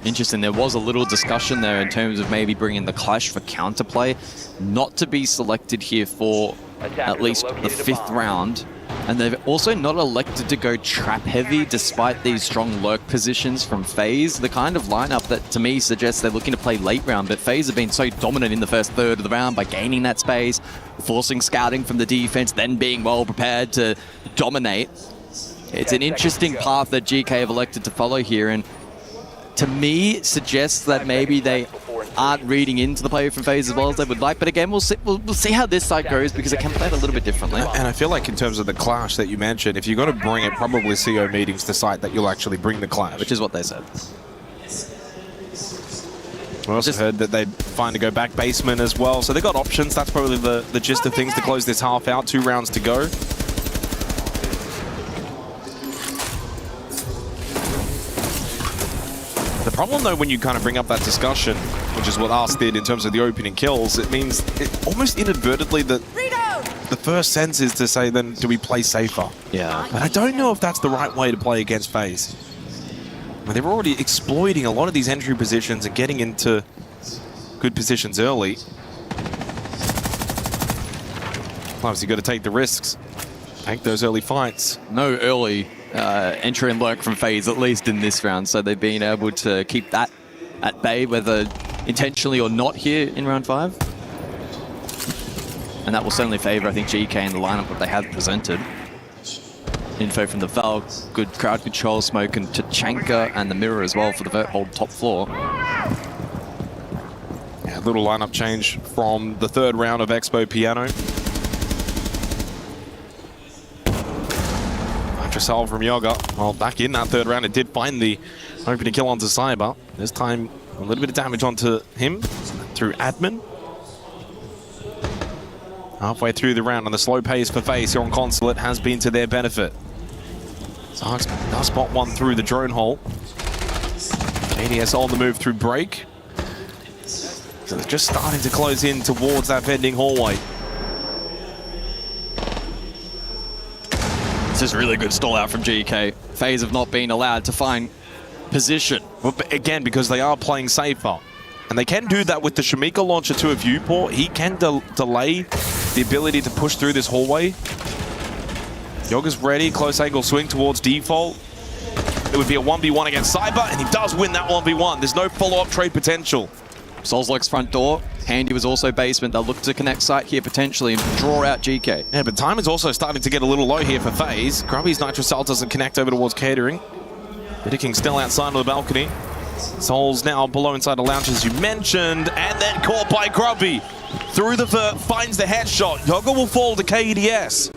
Interesting. There was a little discussion there in terms of maybe bringing the Clash for counterplay, not to be selected here for at least the 5th round. And they've also not elected to go trap heavy despite these strong lurk positions from FaZe. The kind of lineup that to me suggests they're looking to play late round, but FaZe have been so dominant in the first third of the round by gaining that space, forcing scouting from the defense, then being well prepared to dominate. It's an interesting path that GK have elected to follow here, and to me suggests that maybe they aren't reading into the play from FaZe as well as they would like. But again, we'll see how this side goes, because it can play it a little bit differently. And I feel like in terms of the clash that you mentioned, if you're going to bring it, probably CO meetings decide that you'll actually bring the clash. Which is what they said. We also heard that they'd find to go back basement as well. So they've got options. That's probably the gist of things to close this half out. 2 rounds to go. The problem, though, when you kind of bring up that discussion, which is what Ars did in terms of the opening kills, it means almost inadvertently that the first sense is to say, then, do we play safer? Yeah. But I don't know if that's the right way to play against FaZe. I mean, they're already exploiting a lot of these entry positions and getting into good positions early. Obviously, you've got to take the risks. Take those early fights. No early entry and lurk from FaZe, at least in this round, so they've been able to keep that at bay, whether intentionally or not here in round 5. And that will certainly favour, I think, GK and the lineup that they have presented. Info from the Val, good crowd control, Smoke and Tachanka, and the Mirror as well for the Vert hold top floor. Yeah, a little lineup change from the 3rd round of Expo Piano. Versailles from Yoga. Well, back in that 3rd round, it did find the opening kill onto Cyber. This time, a little bit of damage onto him through admin. Halfway through the round, and the slow pace for FaZe here on Consulate has been to their benefit. Zarks does spot one through the drone hole. ADS on the move through break. So they're just starting to close in towards that vending hallway. This is really good stall out from GK. FaZe have not been allowed to find position. Well, again, because they are playing safer. And they can do that with the Shamika launcher to a viewport. He can delay the ability to push through this hallway. Yoga's ready, close angle swing towards default. It would be a 1v1 against Cyber, and he does win that 1v1. There's no follow-up trade potential. Solzlok's front door. Handy was also basement. They'll look to connect site here potentially and draw out GK. Yeah, but time is also starting to get a little low here for FaZe. Grubby's Nitro Cell doesn't connect over towards catering. Bidiking still outside of the balcony. Sol's now below inside the lounge, as you mentioned, and then caught by Grubby. Through the vert, finds the headshot. Yoga will fall to KDS.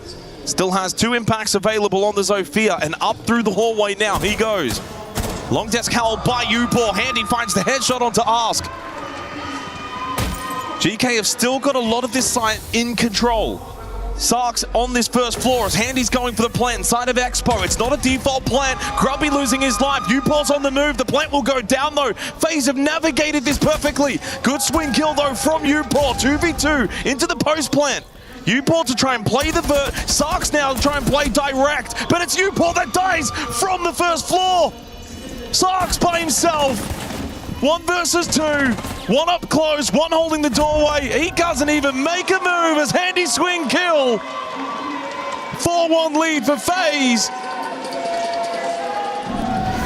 Still has 2 impacts available on the Zofia, and up through the hallway now he goes. Long desk held by Upor. Handy finds the headshot onto Ask. GK have still got a lot of this site in control. Sark's on this first floor as Handy's going for the plant inside of Expo. It's not a default plant. Grubby losing his life. Upor's on the move. The plant will go down though. FaZe have navigated this perfectly. Good swing kill though from Upor. 2v2 into the post plant. Upor to try and play the vert. Sark's now to try and play direct, but it's Upor that dies from the first floor. Sark's by himself. 1 versus 2. 1 up close, 1 holding the doorway. He doesn't even make a move as Handy swing kill. 4-1 lead for FaZe.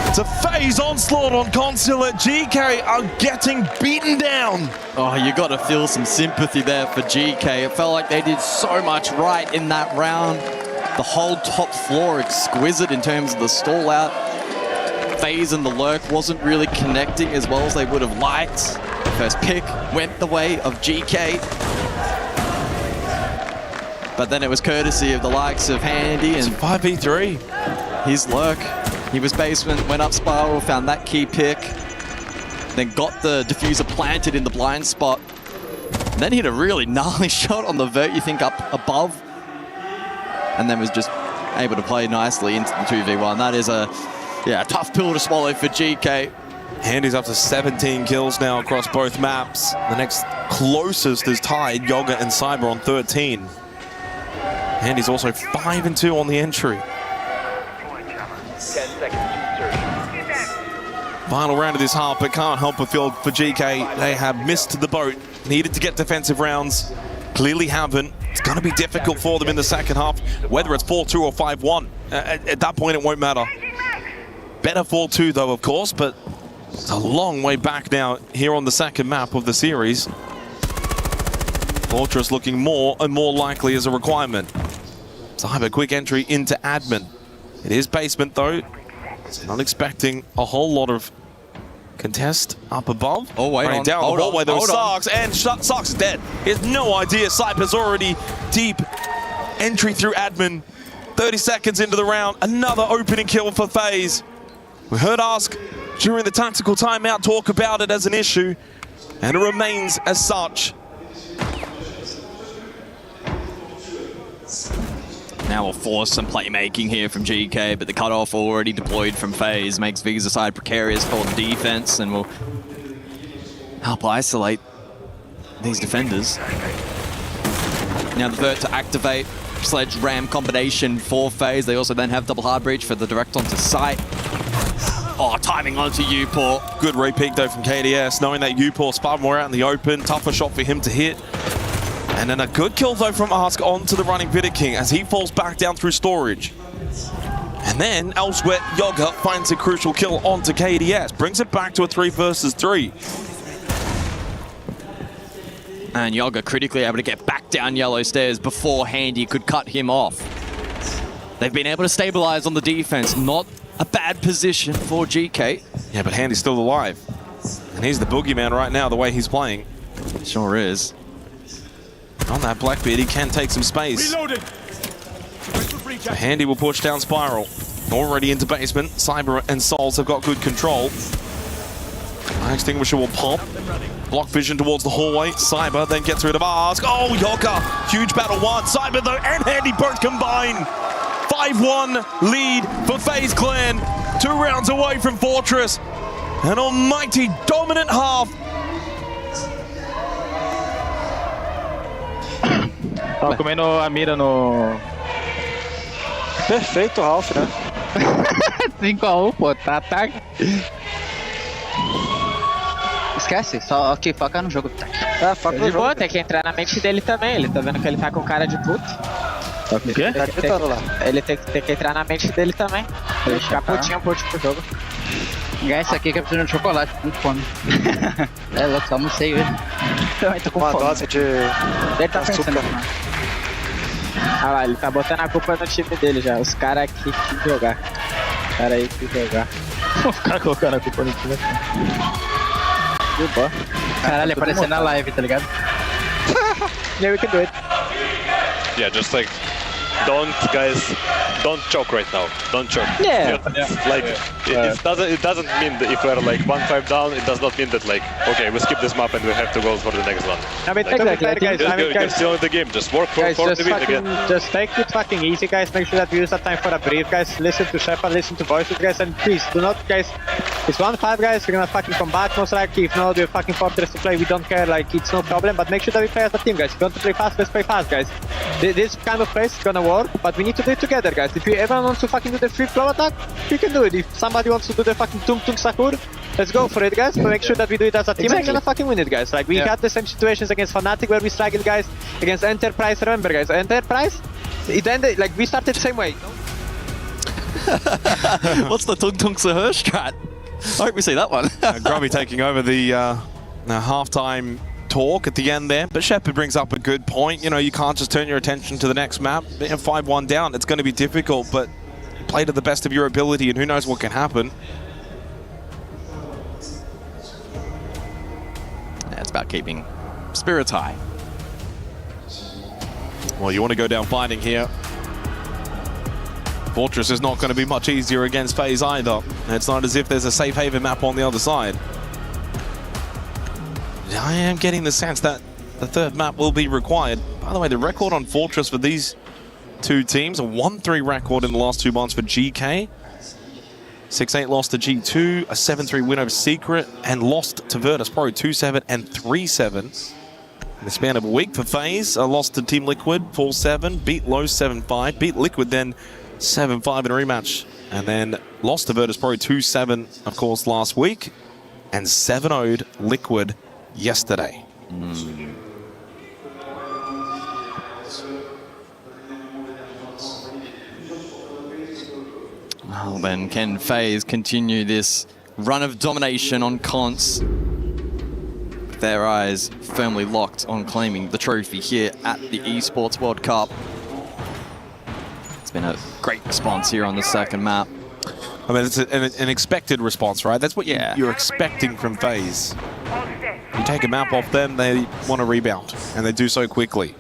It's a FaZe onslaught on Consulate. GK are getting beaten down. Oh, you got to feel some sympathy there for GK. It felt like they did so much right in that round. The whole top floor exquisite in terms of the stall out. FaZe and the lurk wasn't really connecting as well as they would have liked. First pick went the way of GK. But then it was courtesy of the likes of Handy and 5v3. His lurk. He was basement, went up spiral, found that key pick. Then got the diffuser planted in the blind spot. And then hit a really gnarly shot on the vert, you think, up above. And then was just able to play nicely into the 2v1. That is a tough pill to swallow for GK. Handy's up to 17 kills now across both maps. The next closest is tied, Yoga and Cyber on 13. Handy's also 5-2 on the entry. Final round of this half, but can't help but feel for GK. They have missed the boat. Needed to get defensive rounds. Clearly haven't. It's going to be difficult for them in the second half, whether it's 4-2 or 5-1. At that point, it won't matter. Better 4-2, though, of course, but it's a long way back now here on the second map of the series. Fortress looking more and more likely as a requirement. Cyber quick entry into admin. It is basement, though. Not expecting a whole lot of contest up above. Oh, wait running on. down the hallway, though. Hold on. Sarks, and Sarks is dead. He has no idea. Cyber's already deep. Entry through admin. 30 seconds into the round. Another opening kill for FaZe. We heard Ask during the tactical timeout talk about it as an issue, and it remains as such. Now we'll force some playmaking here from GK, but the cutoff already deployed from FaZe makes Visa side precarious for the defense and will help isolate these defenders. Now the Vert to activate Sledge Ram combination for FaZe. They also then have double hard breach for the direct onto site. Oh, timing onto Uport. Good repeat though from KDS, knowing that Uport's far more out in the open. Tougher shot for him to hit. And then a good kill though from Ask onto the running Vidiking as he falls back down through storage. And then elsewhere, Yoga finds a crucial kill onto KDS. Brings it back to a 3 versus 3. And Yoga critically able to get back down yellow stairs before Handy could cut him off. They've been able to stabilize on the defense. Not a bad position for GK. Yeah, but Handy's still alive. And he's the boogeyman right now, the way he's playing. Sure is. On that Blackbeard, he can take some space. Reloaded. So Handy will push down Spiral. Already into basement. Cyber and Souls have got good control. Fire extinguisher will pop. Block vision towards the hallway. Cyber then gets rid of Ask. Oh, Yoga! Huge battle won. Cyber though and Handy both combine. 5-1 lead for FaZe Clan. 2 rounds away from Fortress. An almighty dominant half. Tava comendo a mira no... Perfeito, Ralph, né? 5-1, pô, tá. Esquece, só aqui, foca no jogo. É, foca no jogo. Tem que entrar na mente dele também, ele tá vendo que ele tá com cara de puto. O quê? Tá gritando lá. Ele tem que entrar na mente dele também. Ele ficar putinho pro jogo. Esse aqui que é precisando de chocolate, com fome. É louco, só almocei hoje. Também tô com Uma fome. dose de Ele tá pensando. Ah lá, ele tá botando a culpa no time dele já. Os caras aqui que jogar. Os caras aí que jogar. Os caras colocando a culpa no time. Caralho, aparecendo na live, tá ligado? Yeah, we can do it. Yeah, just like don't choke right now. Don't choke. Yeah. Like it doesn't mean that if we're like 1-5 down, it does not mean that like okay, we skip this map and we have to go for the next one. I mean, Like, exactly. you're still in the game. Just work for Guys, the just win again. just take it fucking easy, guys. Make sure that we use that time for a brief, guys. Listen to Shepard, listen to voices, guys, and please do not, guys. It's 1-5, guys. We're gonna fucking combat most likely. If not, we're fucking Fortress to play. We don't care. Like it's no problem. But make sure that we play as a team, guys. If you want to play fast, let's play fast, guys. This kind of play is gonna work, but we need to do it together, guys. If you ever want to fucking do the free flow attack, we can do it. If somebody wants to do the fucking Tung Tung Sakur, let's go for it, guys. But make sure that we do it as a team. Exactly. And we're gonna fucking win it, guys. Like we had the same situations against Fnatic where we struggled, guys. Against Enterprise, remember, guys. Enterprise, it ended like we started the same way. What's the Tung Tung Sahur strat? I hope we see that one. Grubby taking over the halftime talk at the end there, but Shepard brings up a good point. You know, you can't just turn your attention to the next map. 5-1 down, it's going to be difficult, but play to the best of your ability, and who knows what can happen. Yeah, it's about keeping spirits high. Well, you want to go down fighting here. Fortress is not going to be much easier against FaZe either. It's not as if there's a safe haven map on the other side. I am getting the sense that the third map will be required. By the way, the record on Fortress for these two teams, a 1-3 record in the last 2 months for GK. 6-8 lost to G2, a 7-3 win over Secret, and lost to Virtus.pro 2-7 and 3-7. In the span of a week for FaZe, a loss to Team Liquid 4-7, beat Low 7-5, beat Liquid then 7-5 in a rematch, and then lost to Virtus.pro 2-7, of course, last week, and 7-0'd Liquid yesterday. Well, then can FaZe continue this run of domination on Conts? Their eyes firmly locked on claiming the trophy here at the Esports World Cup. It's been a great response here on the second map. I mean, it's an expected response, right? That's what you're expecting from FaZe. You take a map off them, they want to rebound, and they do so quickly.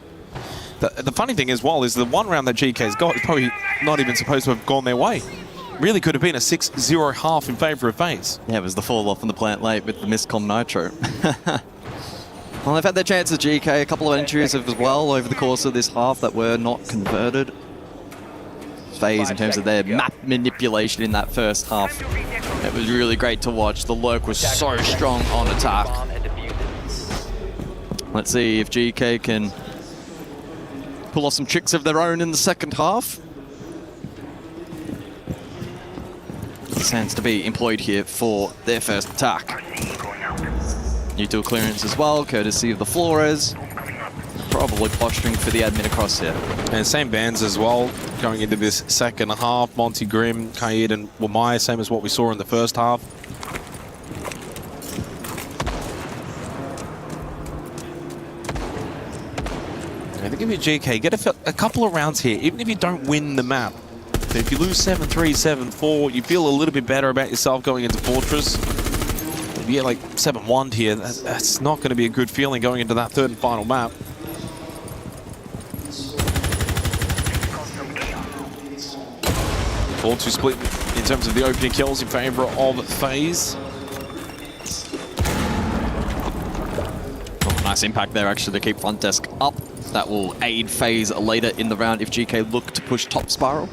The funny thing as well is the one round that GK's got is probably not even supposed to have gone their way. Really could have been a 6-0 half in favor of FaZe. Yeah, it was the fall off in the plant late with the miscom nitro. Well, they've had their chances, GK. A couple of entries as well over the course of this half that were not converted. FaZe in terms of their map manipulation in that first half. It was really great to watch. The lurk was so strong on attack. Let's see if GK can pull off some tricks of their own in the second half. Stands to be employed here for their first attack. Util clearance as well, courtesy of the Flores. Probably posturing for the admin across here. And same bands as well, going into this second half. Monty Grimm, Kaid and Wamai, same as what we saw in the first half. I think if you're GK, get a couple of rounds here, even if you don't win the map. If you lose 7-3, 7-4, you feel a little bit better about yourself going into Fortress. If you get like 7-1 here, that's not going to be a good feeling going into that third and final map. All two split in terms of the opening kills in favor of FaZe. Oh, nice impact there actually to keep front desk up. That will aid FaZe later in the round if GK look to push top spiral.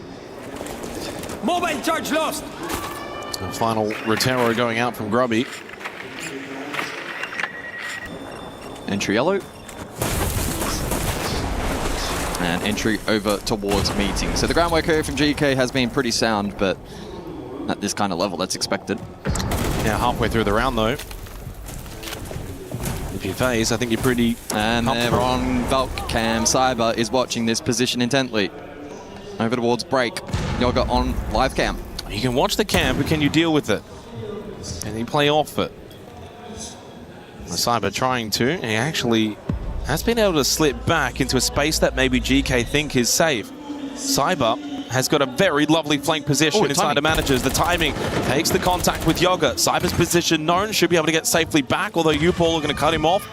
Mobile charge lost. The final Rotero going out from Grubby. Entry yellow. And entry over towards meeting. So the groundwork here from GK has been pretty sound, but at this kind of level, that's expected. Now halfway through the round though. If you FaZe, I think you're pretty And they're on Valk Cam. Cyber is watching this position intently. Over towards break. Yoga on live cam. You can watch the cam, but can you deal with it? Can you play off it? The Cyber trying to, and he actually has been able to slip back into a space that maybe GK think is safe. Cyber has got a very lovely flank position inside the managers. The timing takes the contact with Yoga. Cyber's position known, should be able to get safely back, although U-Paul are going to cut him off.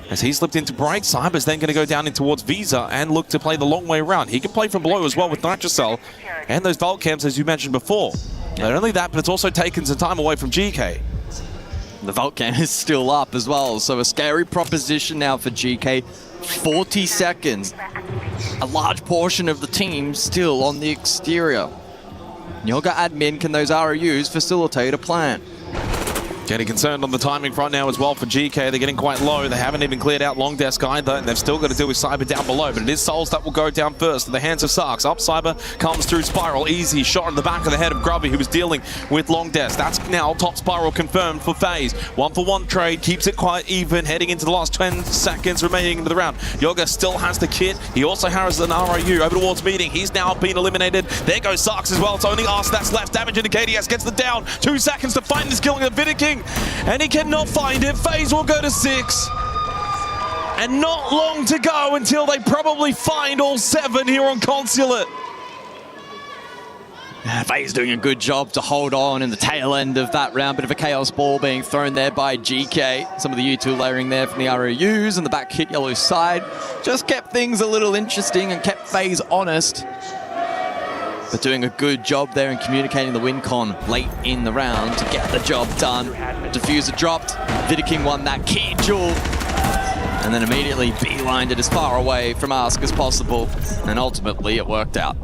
As he slipped into break, Cyber's then going to go down in towards Visa and look to play the long way around. He can play from below as well with Nitrocell and those Vault Camps, as you mentioned before. Not only that, but it's also taken some time away from GK. The Vault Cam is still up as well, so a scary proposition now for GK. 40 seconds. A large portion of the team still on the exterior. Yoga admin, can those ROUs facilitate a plan? Getting concerned on the timing front now as well for GK. They're getting quite low. They haven't even cleared out long desk either, and they've still got to deal with Cyber down below. But it is Souls that will go down first in the hands of Sarks. Up Cyber comes through Spiral. Easy shot in the back of the head of Grubby, who was dealing with long desk. That's now top Spiral confirmed for FaZe. 1-for-1 trade keeps it quite even, heading into the last 10 seconds remaining into the round. Yoga still has the kit. He also has an ROU over towards meeting. He's now been eliminated. There goes Sarks as well. It's only Arse that's left. Damage into KDS gets the down. 2 seconds to find this killing the Vidiking. And he cannot find it. FaZe will go to 6. And not long to go until they probably find all 7 here on Consulate. FaZe doing a good job to hold on in the tail end of that round. Bit of a chaos ball being thrown there by GK. Some of the U2 layering there from the ROUs and the back hit yellow side. Just kept things a little interesting and kept FaZe honest. But doing a good job there in communicating the win con late in the round to get the job done. Diffuser dropped. Vidiking won that key duel. And then immediately beelined it as far away from Ask as possible. And ultimately it worked out.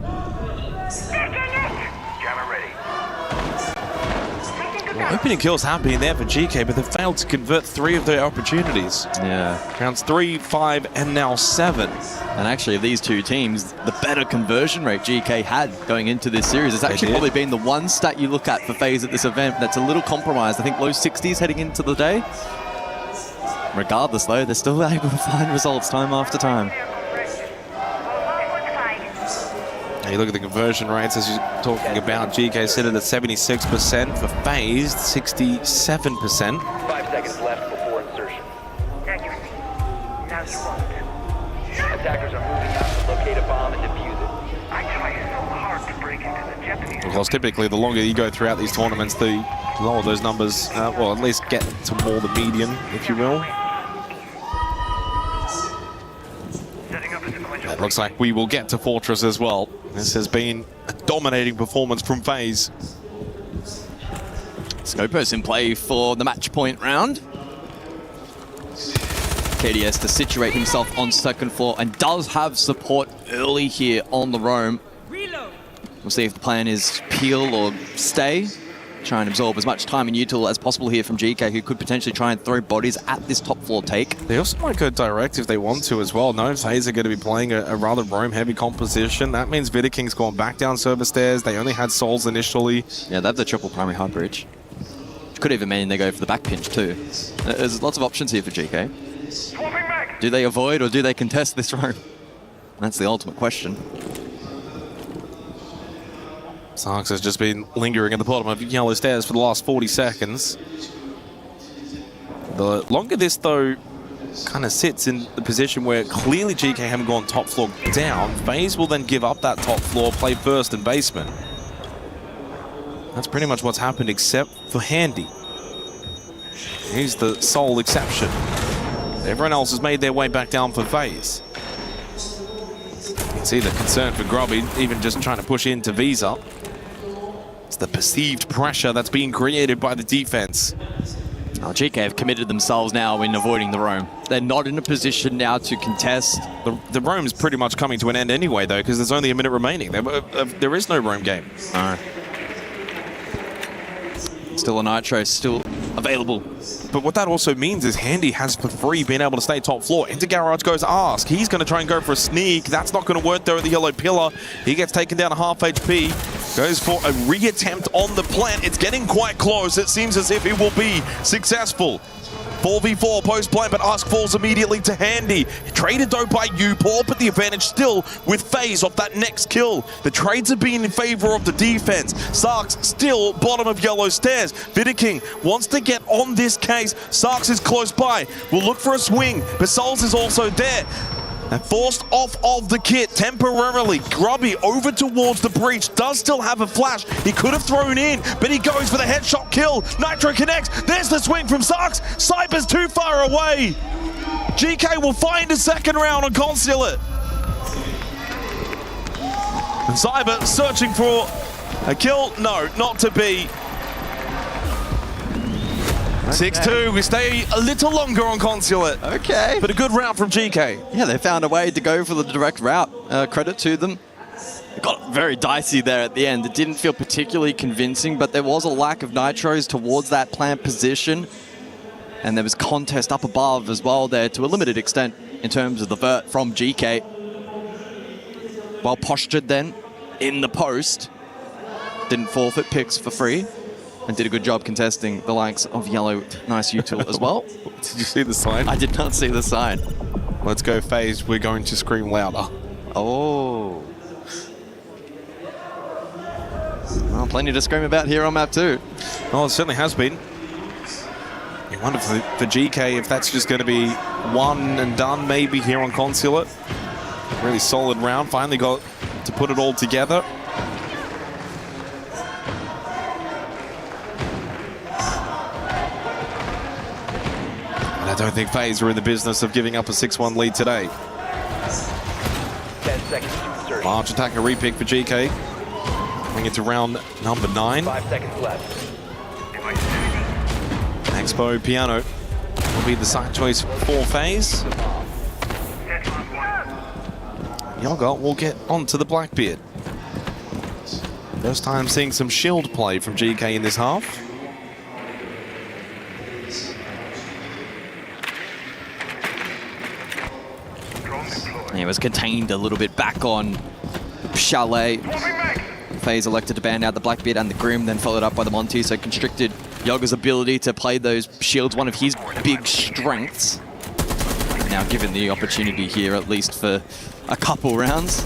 Opening kills have been there for GK, but they've failed to convert 3 of their opportunities. Yeah. Rounds 3, 5, and now 7. And actually, of these two teams, the better conversion rate GK had going into this series. It's actually probably been the one stat you look at for FaZe at this event that's a little compromised. I think low 60s heading into the day. Regardless, though, they're still able to find results time after time. You look at the conversion rates as you're talking about. GK set it at 76%, for FaZe 67%. 5 seconds left before insertion. Accuracy. Now you won't. Attackers are moving out to locate a bomb and defuse it. I try so hard to break into the Japanese. Because typically the longer you go throughout these tournaments, the lower those numbers, well, at least get to more the median, if you will. It looks like we will get to Fortress as well. This has been a dominating performance from FaZe. Scopus in play for the match point round. KDS to situate himself on second floor and does have support early here on the roam. We'll see if the plan is peel or stay. Try and absorb as much time and util as possible here from GK, who could potentially try and throw bodies at this top floor take. They also might go direct if they want to as well. No, FaZe are going to be playing a rather roam-heavy composition. That means Vidiking's gone back down server stairs. They only had souls initially. Yeah, they have the triple primary hard bridge. Which could even mean they go for the back pinch too. There's lots of options here for GK. Do they avoid or do they contest this roam? That's the ultimate question. Sarks has just been lingering at the bottom of yellow stairs for the last 40 seconds. The longer this, though, kind of sits in the position where clearly GK haven't gone top floor down, FaZe will then give up that top floor, play first and basement. That's pretty much what's happened except for Handy. He's the sole exception. Everyone else has made their way back down for FaZe. You can see the concern for Grubby, even just trying to push into Visa. It's the perceived pressure that's being created by the defense. Oh, GK have committed themselves now in avoiding the roam. They're not in a position now to contest. The roam's pretty much coming to an end anyway, though, because there's only a minute remaining. There is no roam game. No. Still a Nitro, still available. But what that also means is Handy has for free been able to stay top floor. Into Garage goes Ask. He's going to try and go for a sneak. That's not going to work though at the yellow pillar. He gets taken down to half HP. Goes for a re-attempt on the plant. It's getting quite close. It seems as if he will be successful. 4v4 post-plant, but Ask falls immediately to Handy. Traded though by Porte, but the advantage still with FaZe off that next kill. The trades have been in favor of the defense. Sarks still bottom of yellow stairs. Vidiking wants to get on this case. Sarks is close by. Will look for a swing, but Souls is also there. And forced off of the kit temporarily. Grubby over towards the breach. Does still have a flash. He could have thrown in, but he goes for the headshot kill. Nitro connects. There's the swing from Sarks. Cyber's too far away. GK will find a second round on Consulate. And Cyber searching for a kill. No, not to be. 6-2, we stay a little longer on Consulate. Okay. But a good round from GK. Yeah, they found a way to go for the direct route. Credit to them. It got very dicey there at the end. It didn't feel particularly convincing, but there was a lack of nitros towards that plant position. And there was contest up above as well there to a limited extent in terms of the vert from GK. Well postured then in the post. Didn't forfeit picks for free. And did a good job contesting the likes of Yellow. Nice util as well. Did you see the sign? I did not see the sign. Let's go FaZe. We're going to scream louder. Oh. Well, plenty to scream about here on map 2. Well, it certainly has been. You wonder for GK if that's just going to be one and done maybe here on Consulate. Really solid round. Finally got to put it all together. I don't think FaZe are in the business of giving up a 6-1 lead today. 10 seconds to insert. Large attacker repick for GK. Bring it to round number 9. 5 seconds left. Expo Piano will be the side choice for FaZe. Yoga will get onto the Blackbeard. First time seeing some shield play from GK in this half. He was contained a little bit back on Chalet. FaZe elected to ban out the Blackbeard and the Grim, then followed up by the Monty, so constricted Yoga's ability to play those shields, one of his big strengths. Now given the opportunity here, at least for a couple rounds.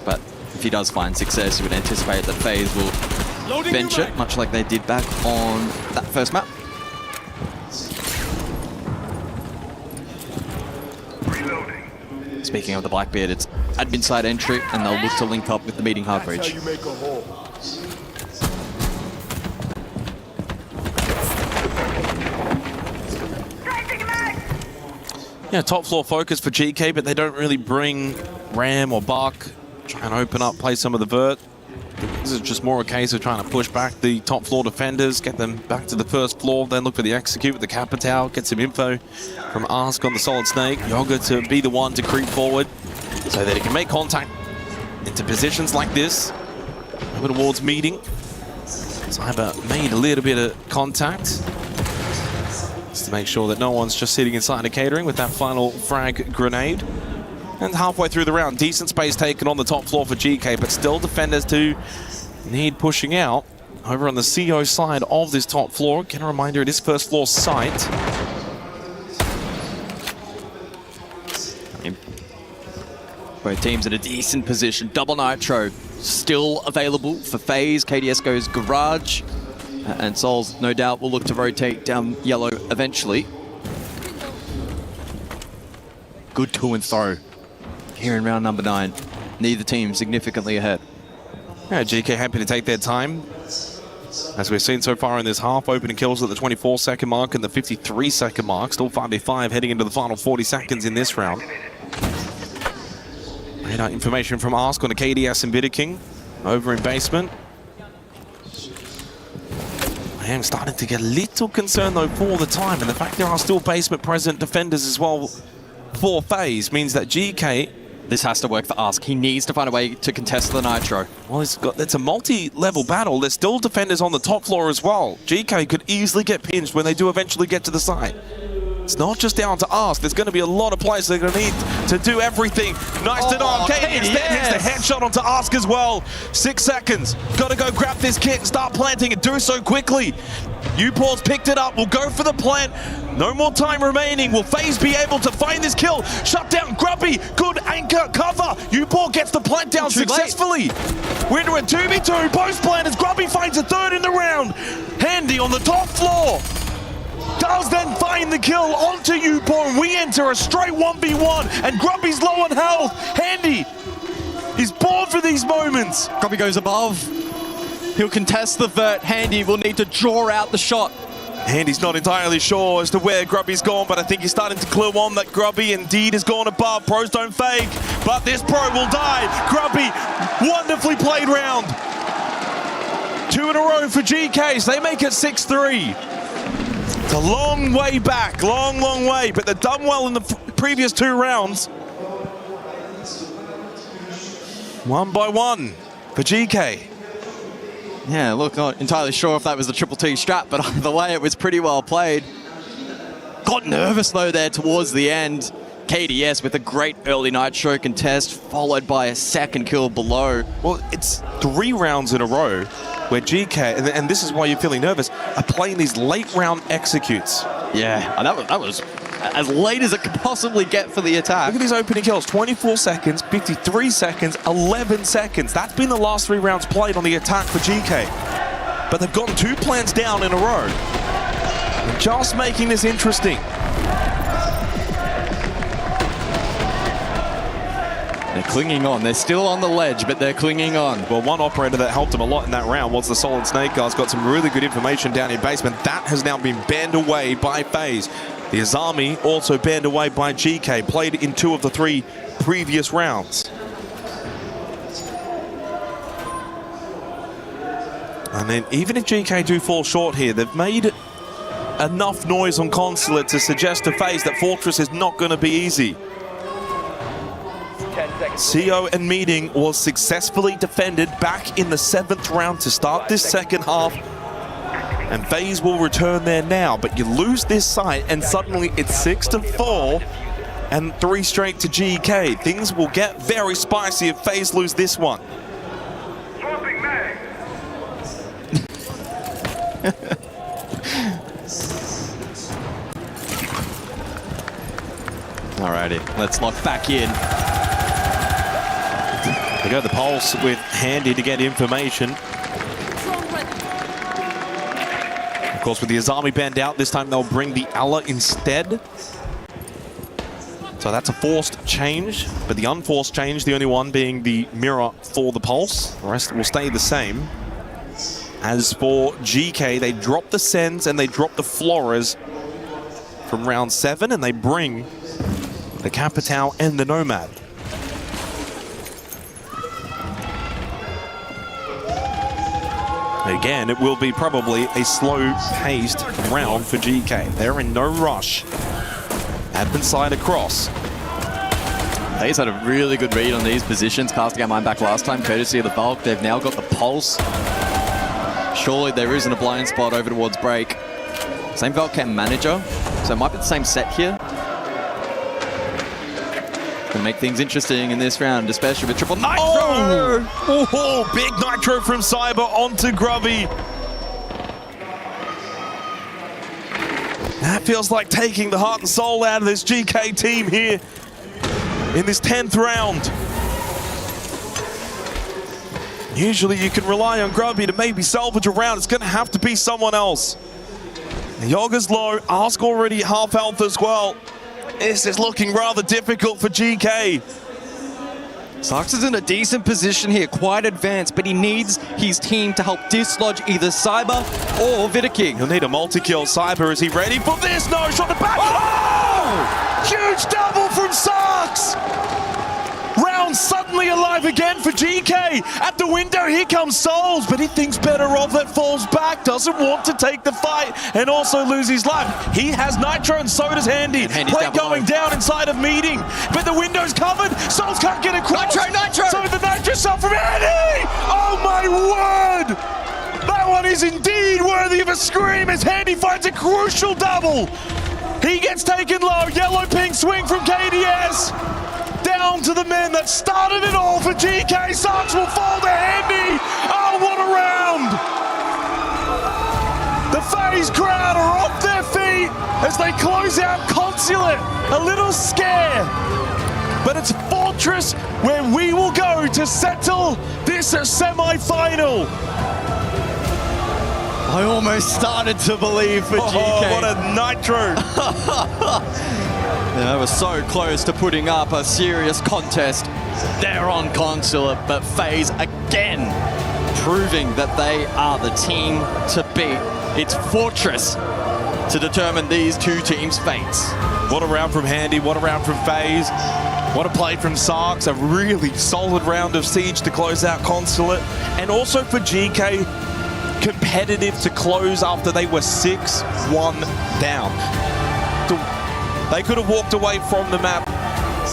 But if he does find success, you would anticipate that FaZe will bench it, much like they did back on that first map. Speaking of the Blackbeard, it's admin side entry, and they'll look to link up with the meeting hard bridge. Yeah, top floor focus for GK, but they don't really bring Ram or Buck. Try and open up, play some of the vert. This is just more a case of trying to push back the top floor defenders, get them back to the first floor, then look for the execute with the Capital, get some info from Ask on the Solid Snake. Yoga to be the one to creep forward so that he can make contact into positions like this. Over towards meeting. Cyber made a little bit of contact. Just to make sure that no one's just sitting inside a catering with that final frag grenade. And halfway through the round, decent space taken on the top floor for GK, but still defenders do need pushing out. Over on the CO side of this top floor, again a reminder, it is first floor site. Both teams in a decent position. Double Nitro still available for FaZe. KDS goes Garage. And Souls, no doubt, will look to rotate down yellow eventually. Good to and throw here in round number 9. Neither team significantly ahead. Yeah, GK happy to take their time. As we've seen so far in this half, opening kills at the 24-second mark and the 53-second mark. Still 5v5 heading into the final 40 seconds in this round. Radar information from Ask on the KDS and Bitter King over in basement. I am starting to get a little concerned though for the time, and the fact there are still basement present defenders as well for FaZe means that GK... This has to work for Ask. He needs to find a way to contest the Nitro. Well, it's a multi-level battle. There's still defenders on the top floor as well. GK could easily get pinched when they do eventually get to the site. It's not just down to Ask. There's going to be a lot of players that are going to need to do everything. Nice to know. KD instead hits the headshot onto Ask as well. 6 seconds. Got to go grab this kit and start planting and do so quickly. Porte's picked it up. We'll go for the plant. No more time remaining. Will FaZe be able to find this kill? Shut down Grubby. Good anchor cover. Porte gets the plant down successfully. We're into a 2v2. Post plant as Grubby finds a third in the round. Handy on the top floor. Does then find the kill onto Porte. We enter a straight 1v1 and Grubby's low on health. Handy is born for these moments. Grubby goes above. He'll contest the vert. Handy will need to draw out the shot. Handy's not entirely sure as to where Grubby's gone, but I think he's starting to clue on that Grubby indeed has gone above. Pros don't fake, but this pro will die. Grubby, wonderfully played round. 2 in a row for GK, so they make it 6-3. It's a long way back, long way, but they've done well in the previous 2 rounds. 1 by 1 for GK. Yeah, look, not entirely sure if that was the Triple T strat, but either way, it was pretty well played. Got nervous, though, there towards the end. KDS with a great early Nitro contest, followed by a second kill below. Well, it's 3 rounds in a row where GK, and this is why you're feeling nervous, are playing these late round executes. Yeah, and that was as late as it could possibly get for the attack. Look at these opening kills, 24 seconds, 53 seconds, 11 seconds. That's been the last 3 rounds played on the attack for GK. But they've gotten 2 plants down in a row. Just making this interesting. They're clinging on. They're still on the ledge, but they're clinging on. Well, one operator that helped them a lot in that round was the Solid Snake guys. Got some really good information down in basement. That has now been banned away by FaZe. The Azami also banned away by GK. Played in 2 of the 3 previous rounds. And then even if GK do fall short here, they've made enough noise on Consulate to suggest to FaZe that Fortress is not going to be easy. CO and Meeting was successfully defended back in the 7th round to start this second half. And FaZe will return there now, but you lose this site and suddenly it's 6-4. and 3 straight to GK. Things will get very spicy if FaZe lose this one. Alrighty, let's lock back in. They go the pulse with Handy to get information. Of course, with the Azami band out, this time they'll bring the Alla instead. So that's a forced change, but the unforced change, the only one being the mirror for the pulse. The rest will stay the same. As for GK, they drop the Sens and they drop the Floras from round 7, and they bring the Capital and the Nomad. Again, it will be probably a slow-paced round for GK. They're in no rush. Admin side across. FaZe had a really good read on these positions, casting out mine back last time, courtesy of the bulk. They've now got the pulse. Surely there isn't a blind spot over towards break. Same Valcam manager, so it might be the same set here. Can make things interesting in this round, especially with triple nitro. Oh, big nitro from Cyber onto Grubby. That feels like taking the heart and soul out of this GK team here in this 10th round. Usually you can rely on Grubby to maybe salvage a round. It's going to have to be someone else. Yoga's low, Ask already half health as well. This is looking rather difficult for GK. Sox is in a decent position here, quite advanced, but he needs his team to help dislodge either Cyber or Vidaking. He'll need a multi-kill. Cyber, is he ready for this? No, shot the back. Oh! Huge double from Sox! Round suddenly alive again for GK. At the window, here comes Souls, but he thinks better of it, falls back, doesn't want to take the fight, and also lose his life. He has nitro, and so does Handy. Play going down inside of meeting, but the window's covered. Souls can't get across. Nitro! So the nitro shot from Handy! Oh my word! That one is indeed worthy of a scream as Handy finds a crucial double. He gets taken low. Yellow ping swing from KDS. Down to the men that started it all for GK. Sox will fall to Handy. Oh, what a round! The FaZe crowd are off their feet as they close out Consulate. A little scare. But it's Fortress where we will go to settle this semi-final. I almost started to believe for GK. Oh, what a nitro. They were so close to putting up a serious contest there on Consulate, but FaZe again proving that they are the team to beat. It's Fortress to determine these two teams' fates. What a round from Handy, what a round from FaZe. What a play from Sarks, a really solid round of Siege to close out Consulate. And also for GK, competitive to close after they were 6-1 down. They could have walked away from the map,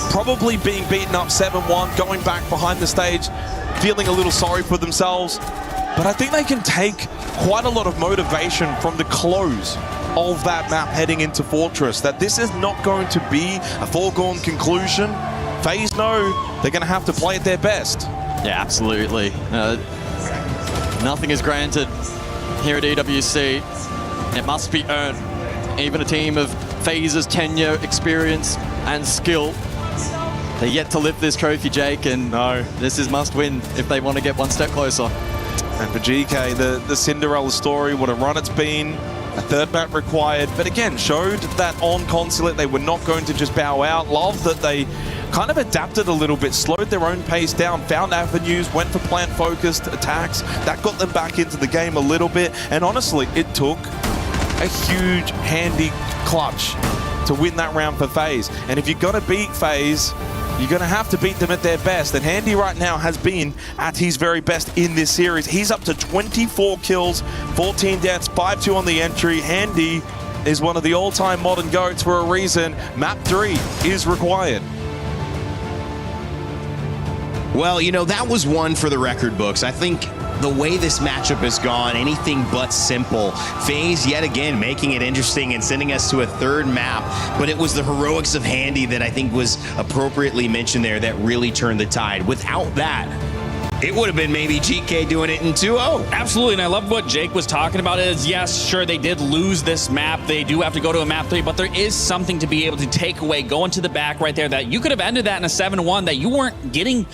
probably being beaten up 7-1, going back behind the stage, feeling a little sorry for themselves. But I think they can take quite a lot of motivation from the close of that map heading into Fortress, that this is not going to be a foregone conclusion. FaZe know they're going to have to play at their best. Yeah, absolutely. Nothing is granted here at EWC. It must be earned. Even a team of FaZe's tenure, experience, and skill, they're yet to lift this trophy, Jake, and no, this is must win if they want to get one step closer. And for GK, the Cinderella story, what a run it's been, a third map required, but again, showed that on Consulate they were not going to just bow out. Love that they kind of adapted a little bit, slowed their own pace down, found avenues, went for plant-focused attacks. That got them back into the game a little bit, and honestly, it took a huge Handy clutch to win that round for FaZe. And if you're going to beat FaZe, you're going to have to beat them at their best. And Handy right now has been at his very best in this series. He's up to 24 kills, 14 deaths, 5-2 on the entry. Handy is one of the all-time modern GOATs for a reason. Map 3 is required. Well, you know, that was one for the record books. I think the way this matchup has gone, anything but simple. FaZe, yet again, making it interesting and sending us to a third map. But it was the heroics of Handy that I think was appropriately mentioned there that really turned the tide. Without that, it would have been maybe GK doing it in 2-0. Absolutely, and I love what Jake was talking about is, yes, sure, they did lose this map. They do have to go to a map 3, but there is something to be able to take away, going to the back right there, that you could have ended that in a 7-1, that you weren't getting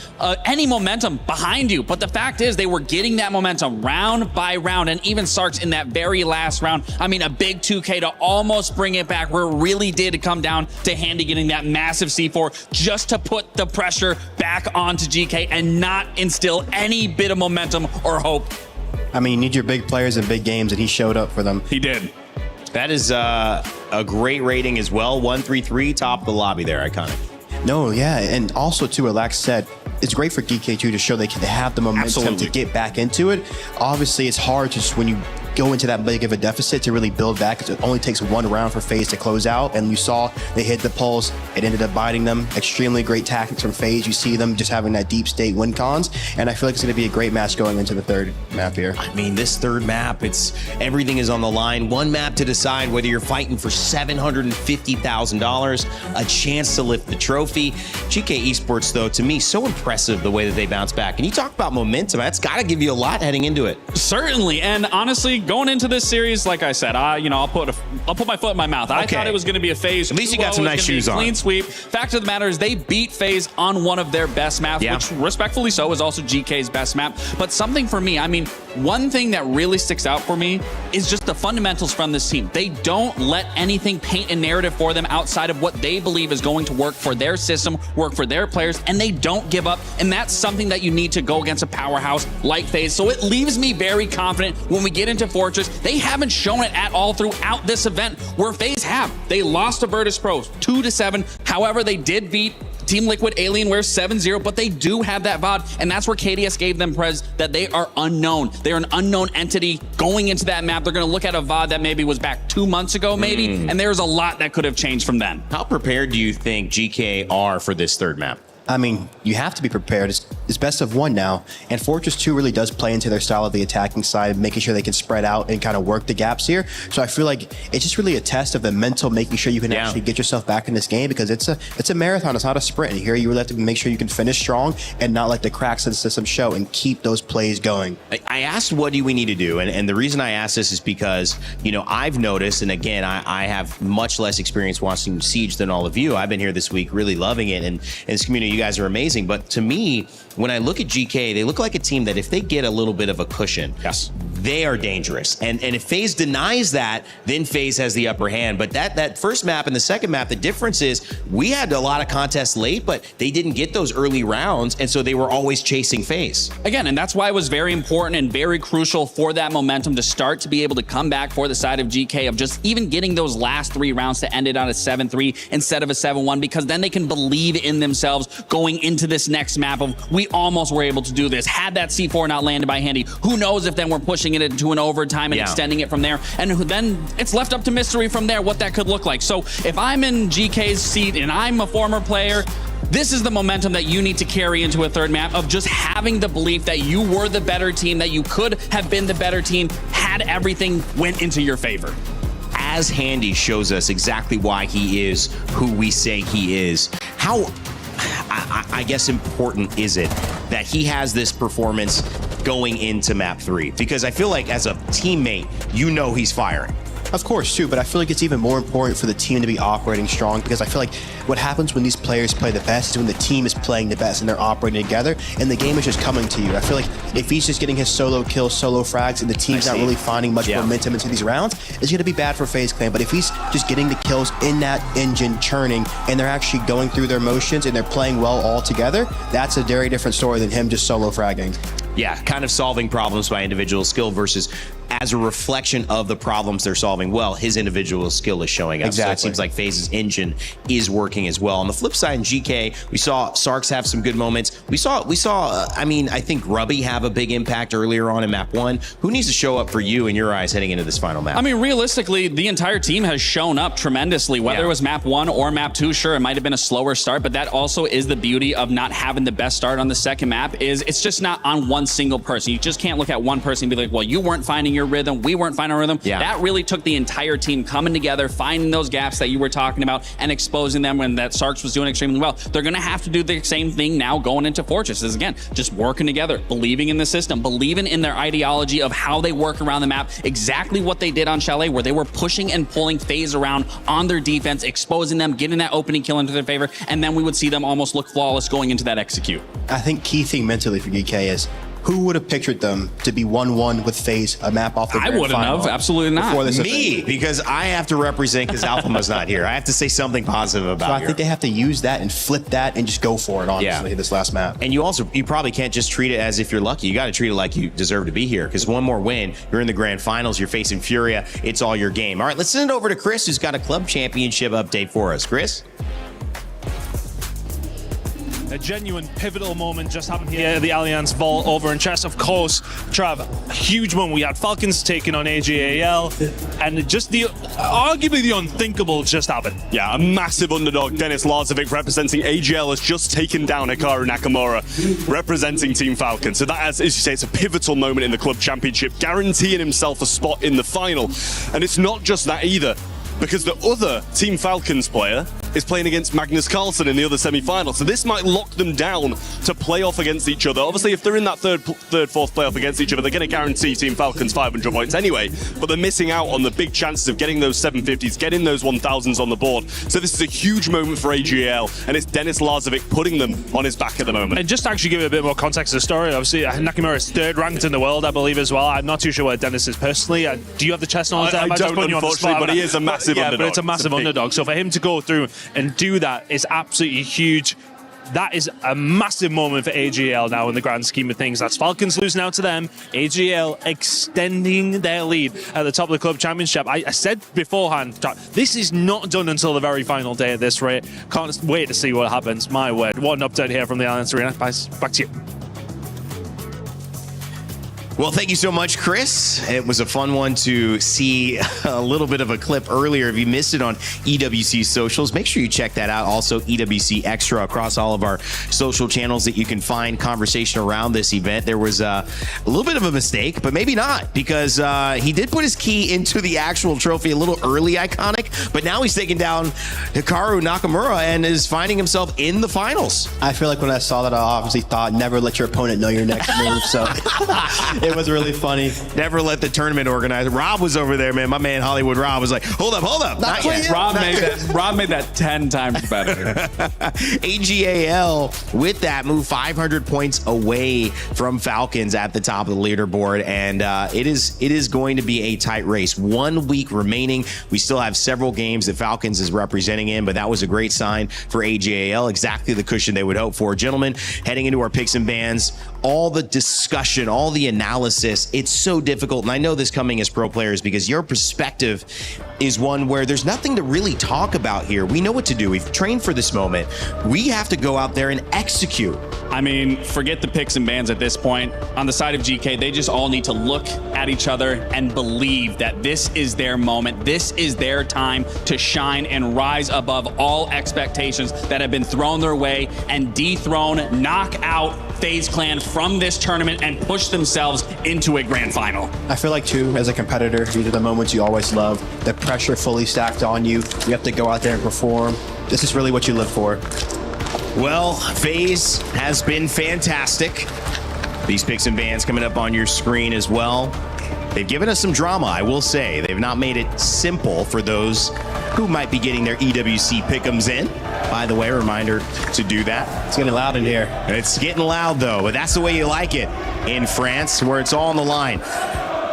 any momentum behind you. But the fact is, they were getting that momentum round by round, and even Sarks in that very last round. I mean, a big 2K to almost bring it back, where it really did come down to Handy getting that massive C4 just to put the pressure back onto GK and not instill any bit of momentum or hope. I mean, you need your big players in big games, and he showed up for them. He did. That is a great rating as well. 133, top of the lobby there, iconic. No, yeah, and also too, what Lax said, it's great for DK2 to show they have the momentum to get back into it. Obviously, it's hard just when you go into that big of a deficit to really build back, because it only takes one round for FaZe to close out, and you saw they hit the pulse. It ended up biting them. Extremely great tactics from FaZe. You see them just having that deep state win cons, and I feel like it's going to be a great match going into the third map here. I mean, this third map, everything is on the line. One map to decide whether you're fighting for $750,000, a chance to lift the trophy. GK Esports, though, to me, so impressive the way that they bounce back. And you talk about momentum, that's got to give you a lot heading into it. Certainly, and honestly, going into this series, like I said, I'll put my foot in my mouth. I thought it was going to be a FaZe. At least you got some nice shoes on. Clean sweep. Fact of the matter is, they beat FaZe on one of their best maps, which respectfully so is also GK's best map. But something for me, I mean, one thing that really sticks out for me is just the fundamentals from this team. They don't let anything paint a narrative for them outside of what they believe is going to work for their system, work for their players, and they don't give up. And that's something that you need to go against a powerhouse like FaZe. So it leaves me very confident when we get into Fortress. They haven't shown it at all throughout this event, where FaZe have. They lost to virtus.pro 2-7. However, they did beat Team Liquid Alienware 7-0, but they do have that VOD, and that's where KDS gave them praise, that they are unknown. They're an unknown entity going into that map. They're going to look at a VOD that maybe was back 2 months ago, maybe, and there's a lot that could have changed from then. How prepared do you think GK are for this third map? I mean, you have to be prepared. It's best of one now, and Fortress 2 really does play into their style of the attacking side, making sure they can spread out and kind of work the gaps here. So I feel like it's just really a test of the mental, making sure you can actually get yourself back in this game, because it's a marathon. It's not a sprint. And here you really have to make sure you can finish strong and not let the cracks in the system show, and keep those plays going. I asked, what do we need to do? And the reason I asked this is because, I've noticed, and again, I have much less experience watching Siege than all of you. I've been here this week really loving it, and this community, you guys are amazing. But to me, when I look at GK, they look like a team that if they get a little bit of a cushion, they are dangerous. And if FaZe denies that, then FaZe has the upper hand. But that first map and the second map, the difference is we had a lot of contests late, but they didn't get those early rounds, and so they were always chasing FaZe. Again, and that's why it was very important and very crucial for that momentum to start to be able to come back for the side of GK, of just even getting those last 3 rounds to end it on a 7-3 instead of a 7-1, because then they can believe in themselves going into this next map of, we almost were able to do this. Had that C4 not landed by Handy, who knows if then we're pushing it into an overtime and extending it from there, and then it's left up to mystery from there what that could look like. So if I'm in GK's seat and I'm a former player, this is the momentum that you need to carry into a third map, of just having the belief that you were the better team, that you could have been the better team had everything went into your favor. As Handy shows us exactly why he is who we say he is, how, I guess, important is it that he has this performance going into map 3? Because I feel like as a teammate, he's firing. Of course, too, but I feel like it's even more important for the team to be operating strong, because I feel like what happens when these players play the best is when the team is playing the best and they're operating together, and the game is just coming to you. I feel like if he's just getting his solo kills, solo frags, and the team's not really finding much momentum into these rounds, it's going to be bad for FaZe Clan. But if he's just getting the kills in that engine churning, and they're actually going through their motions and they're playing well all together, that's a very different story than him just solo fragging. Yeah, kind of solving problems by individual skill versus as a reflection of the problems they're solving well. His individual skill is showing up. Exactly. So it seems like FaZe's engine is working as well. On the flip side, in GK, we saw Sarks have some good moments. We saw. I mean, I think Grubby have a big impact earlier on in map 1. Who needs to show up for you in your eyes heading into this final map? I mean, realistically, the entire team has shown up tremendously, whether it was map 1 or map 2. Sure, it might have been a slower start, but that also is the beauty of not having the best start on the second map. Is it's just not on one single person. You just can't look at one person and be like, well, you weren't finding your rhythm, we weren't finding our rhythm. Yeah. That really took the entire team coming together, finding those gaps that you were talking about and exposing them when that Sarks was doing extremely well. They're going to have to do the same thing now going into Fortresses. Again, just working together, believing in the system, believing in their ideology of how they work around the map, exactly what they did on Chalet, where they were pushing and pulling FaZe around on their defense, exposing them, getting that opening kill into their favor, and then we would see them almost look flawless going into that execute. I think key thing mentally for GK is who would have pictured them to be 1-1 with FaZe, a map off the I wouldn't have, absolutely not. Me, because I have to represent because Alphama's not here. I have to say something positive about So I think they have to use that and flip that and just go for it, honestly, this last map. And you probably can't just treat it as if you're lucky. You got to treat it like you deserve to be here, because one more win, you're in the grand finals, you're facing Furia, it's all your game. All right, let's send it over to Chris, who's got a club championship update for us. Chris? A genuine pivotal moment just happened here at the Allianz Vault over in chess. Of course, Trav, a huge moment. We had Falcons taking on ag.al, and just arguably the unthinkable just happened. Yeah, a massive underdog. Dennis Larzovic representing ag.al has just taken down Hikaru Nakamura, representing Team Falcon. So that, as you say, it's a pivotal moment in the club championship, guaranteeing himself a spot in the final. And it's not just that either, because the other Team Falcons player is playing against Magnus Carlsen in the other semi-final. So this might lock them down to play off against each other. Obviously, if they're in that third, fourth playoff against each other, they're going to guarantee Team Falcons 500 points anyway. But they're missing out on the big chances of getting those 750s, getting those 1000s on the board. So this is a huge moment for ag.al, and it's Dennis Larzovic putting them on his back at the moment. And just to actually give it a bit more context to the story, obviously Nakamura is third ranked in the world, I believe, as well. I'm not too sure where Dennis is personally. Do you have the chess knowledge? I don't, unfortunately, but he is a massive underdog. But it's a massive underdog. So for him to go through and do that is absolutely huge. That is a massive moment for ag.al now in the grand scheme of things. That's Falcons losing out to them, ag.al extending their lead at the top of the club championship. I said beforehand, this is not done until the very final day at this rate. Can't wait to see what happens. My word. What an update here from the Allianz Arena. Back to you. Well, thank you so much, Chris. It was a fun one to see a little bit of a clip earlier. If you missed it on EWC socials, make sure you check that out. Also, EWC Extra across all of our social channels that you can find conversation around this event. There was a little bit of a mistake, but maybe not, because he did put his key into the actual trophy a little early, Iconic, but now he's taking down Hikaru Nakamura and is finding himself in the finals. I feel like when I saw that, I obviously thought, never let your opponent know your next move, so it was really funny. Never let the tournament organizer. Rob was over there, man. My man Hollywood Rob was like, hold up. Not yet. Rob made that 10 times better. ag.al with that move 500 points away from Falcons at the top of the leaderboard, and it is going to be a tight race. 1 week remaining. We still have several games that Falcons is representing in, but that was a great sign for ag.al. Exactly the cushion they would hope for. Gentlemen, heading into our picks and bans, all the discussion, all the analysis, it's so difficult. And I know this coming as pro players, because your perspective is one where there's nothing to really talk about here. We know what to do. We've trained for this moment. We have to go out there and execute. I mean, forget the picks and bans at this point. On the side of GK, they just all need to look at each other and believe that this is their moment. This is their time to shine and rise above all expectations that have been thrown their way and dethrone, knock out FaZe Clan from this tournament and push themselves into a grand final. I feel like, too, as a competitor, these are the moments you always love. The pressure fully stacked on you. You have to go out there and perform. This is really what you live for. Well, FaZe has been fantastic. These picks and bans coming up on your screen as well. They've given us some drama, I will say. They've not made it simple for those who might be getting their EWC pick'ems in. By the way, a reminder to do that. It's getting loud in here. It's getting loud, though, but that's the way you like it in France, where it's all on the line.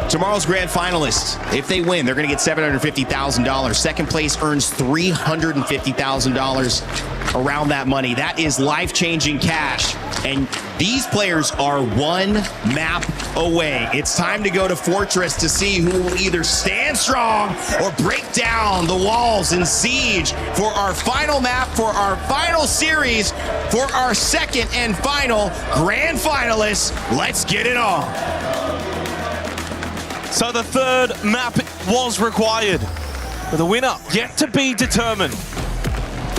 Tomorrow's grand finalists, if they win, they're going to get $750,000. Second place earns $350,000 around that money. That is life-changing cash. And these players are one map away. It's time to go to Fortress to see who will either stand strong or break down the walls in Siege for our final map, for our final series, for our second and final grand finalists. Let's get it on. So the third map was required, but the winner yet to be determined.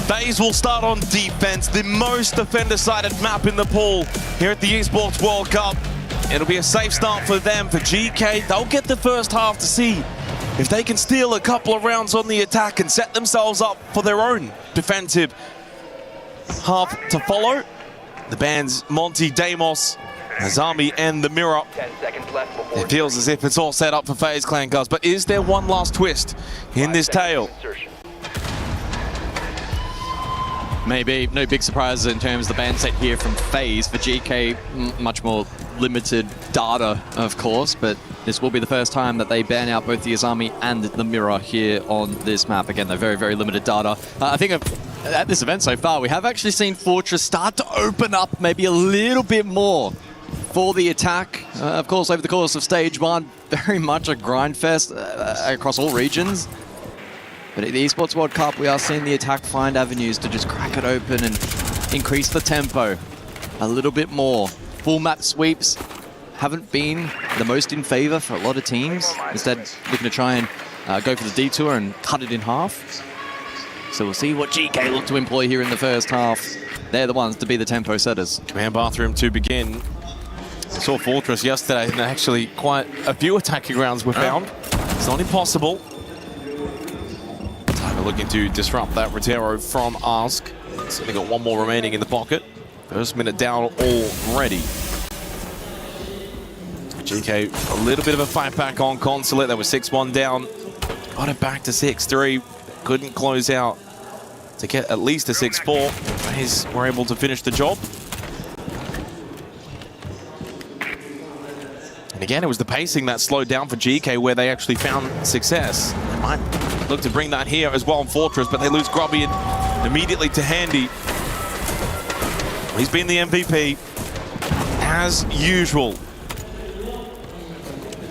FaZe will start on defense, the most defender-sided map in the pool here at the Esports World Cup. It'll be a safe start for them. For GK, they'll get the first half to see if they can steal a couple of rounds on the attack and set themselves up for their own defensive half to follow. The bands Monty, Deimos, Azami and the Mirror. 10 seconds left before It feels as if it's all set up for FaZe Clan, guys, but is there one last twist in this tale? Maybe no big surprises in terms of the band set here from FaZe. For GK, much more limited data, of course, but this will be the first time that they ban out both the Azami and the Mirror here on this map. Again, they're very, very limited data. I think at this event so far, we have actually seen Fortress start to open up maybe a little bit more for the attack. Of course, over the course of stage one, very much a grind fest across all regions. But at the Esports World Cup, we are seeing the attack find avenues to just crack it open and increase the tempo a little bit more. Full map sweeps haven't been the most in favor for a lot of teams. Instead, looking to try and go for the detour and cut it in half. So we'll see what GK look to employ here in the first half. They're the ones to be the tempo setters. Command bathroom to begin. I saw Fortress yesterday, and actually quite a few attacking rounds were found. It's not impossible. We're looking to disrupt that Rotero from Ask. So they got one more remaining in the pocket. First minute down already. GK, a little bit of a fight back on Consulate. They were 6-1 down. Got it back to 6-3. Couldn't close out to get at least a 6-4. FaZe were able to finish the job. And again, it was the pacing that slowed down for GK where they actually found success. They might look to bring that here as well in Fortress, but they lose Grubby immediately to Handy. He's been the MVP as usual.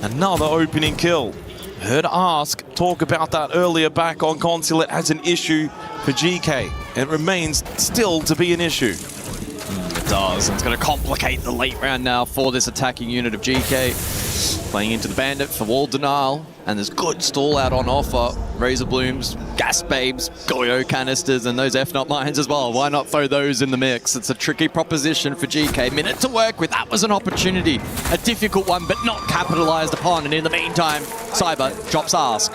Another opening kill. Heard Ask talk about that earlier back on Consulate as an issue for GK. It remains still to be an issue. It does. It's going to complicate the late round now for this attacking unit of GK. Playing into the Bandit for wall denial, and there's good stall out on offer. Razor Blooms, Gas Babes, Goyo canisters, and those F-Not mines as well. Why not throw those in the mix? It's a tricky proposition for GK. Minute to work with. That was an opportunity. A difficult one, but not capitalized upon. And in the meantime, Cyber drops Ask.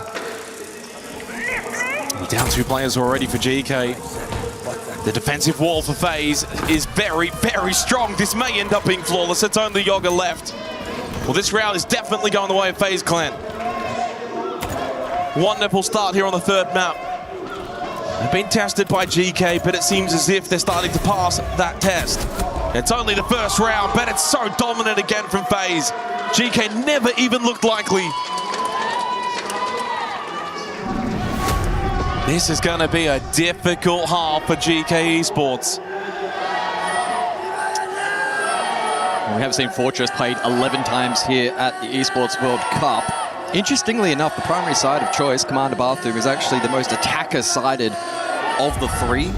Down 2 players already for GK. The defensive wall for FaZe is very, very strong. This may end up being flawless. It's only Yoga left. Well, this round is definitely going the way of FaZe Clan. One nipple start here on the third map. They've been tested by GK, but it seems as if they're starting to pass that test. It's only the first round, but it's so dominant again from FaZe. GK never even looked likely. This is going to be a difficult half for GK Esports. We have seen Fortress played 11 times here at the Esports World Cup. Interestingly enough, the primary side of choice, Commander Bathroom, is actually the most attacker-sided of the three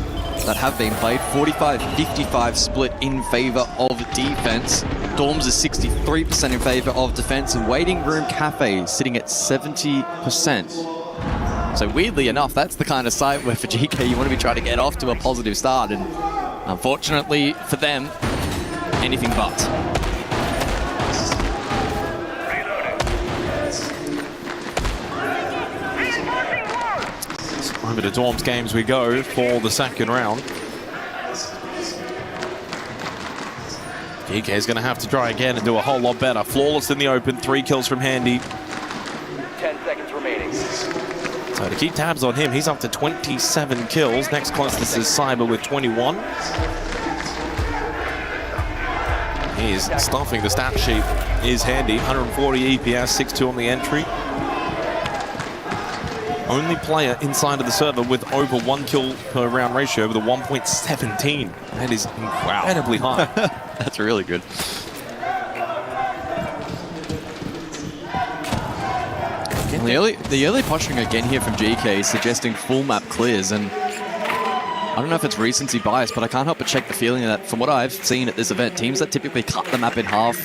that have been played. 45-55 split in favor of defense. Dorms is 63% in favor of defense, and Waiting Room Cafe sitting at 70%. So weirdly enough, that's the kind of site where for GK you want to be trying to get off to a positive start, and unfortunately for them, anything but. Over to Dorms games we go for the second round. GK is going to have to try again and do a whole lot better. Flawless in the open, 3 kills from Handy. 10 seconds remaining. So to keep tabs on him, he's up to 27 kills. Next closest is Cyber with 21. He is stuffing the stat sheet is Handy. 140 EPS, 6-2 on the entry. Only player inside of the server with over 1 kill per round ratio with a 1.17. That is incredibly high. That's really good. The early posturing again here from GK is suggesting full map clears, and I don't know if it's recency bias, but I can't help but check the feeling that from what I've seen at this event, teams that typically cut the map in half,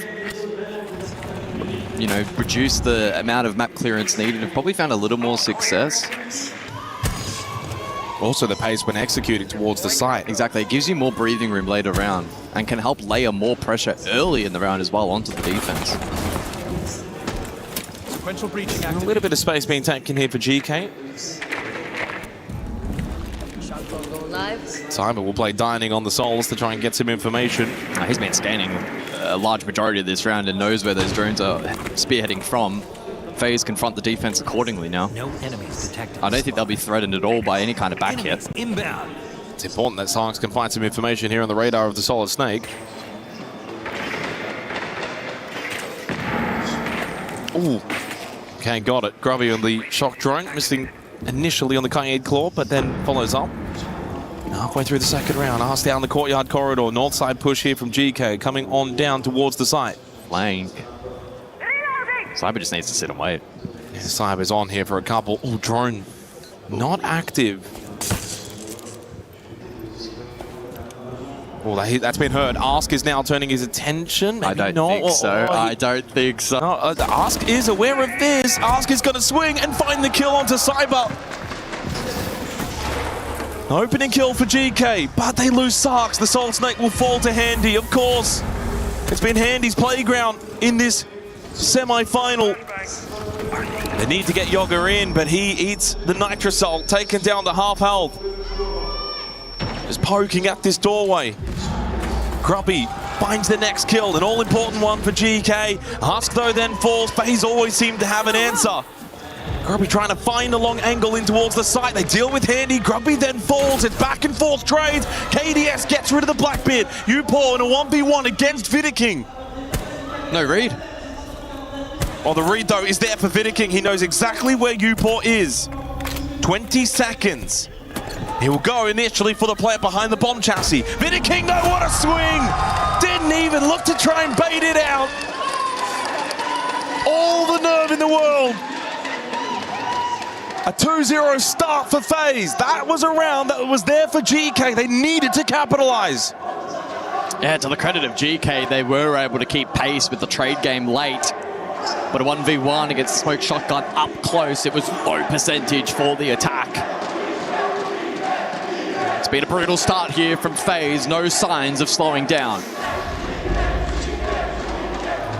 you know, reduce the amount of map clearance needed, have probably found a little more success. Also the pace when executing towards the site. Exactly, it gives you more breathing room later round and can help layer more pressure early in the round as well onto the defense. A little bit of space being taken here for GK. Simon will play Dining on the Souls to try and get some information. He's been scanning a large majority of this round and knows where those drones are spearheading from. FaZe confront the defense accordingly now. No enemies detected. I don't think they'll be threatened at all by any kind of back hit. Inbound. It's important that Sarks can find some information here on the radar of the Solid Snake. Ooh. Okay, got it. Grubby on the shock drone, missing initially on the Cayenne Claw, but then follows up. Halfway through the second round, Arse down the courtyard corridor. North side push here from GK, coming on down towards the site. Flank. Cyber just needs to sit and wait. Yeah, Cyber's on here for a couple. Oh, drone not active. Oh, that's been heard. Ask is now turning his attention. Maybe I don't think so. I don't think so. No, Ask is aware of this. Ask is going to swing and find the kill onto Cyber. Opening kill for GK, but they lose Sarks. The Soul Snake will fall to Handy, of course. It's been Handy's playground in this semi-final. They need to get Yoga in, but he eats the Nitrosol, taken down to half health. Just poking at this doorway. Grubby finds the next kill, an all-important one for GK. Husk, though, then falls. FaZe always seem to have an answer. Grubby trying to find a long angle in towards the site. They deal with Handy. Grubby then falls. It's back and forth trades. KDS gets rid of the Blackbeard. Upor in a 1v1 against Vidiking. No read. Oh, the read, though, is there for Vidiking. He knows exactly where Upor is. 20 seconds. He will go initially for the player behind the bomb chassis. Vidiking, though, what a swing! Didn't even look to try and bait it out. All the nerve in the world. A 2-0 start for FaZe. That was a round that was there for GK. They needed to capitalize. Yeah, to the credit of GK, they were able to keep pace with the trade game late. But a 1v1 against Smoke Shotgun up close, it was low percentage for the attack. It's been a brutal start here from FaZe, no signs of slowing down.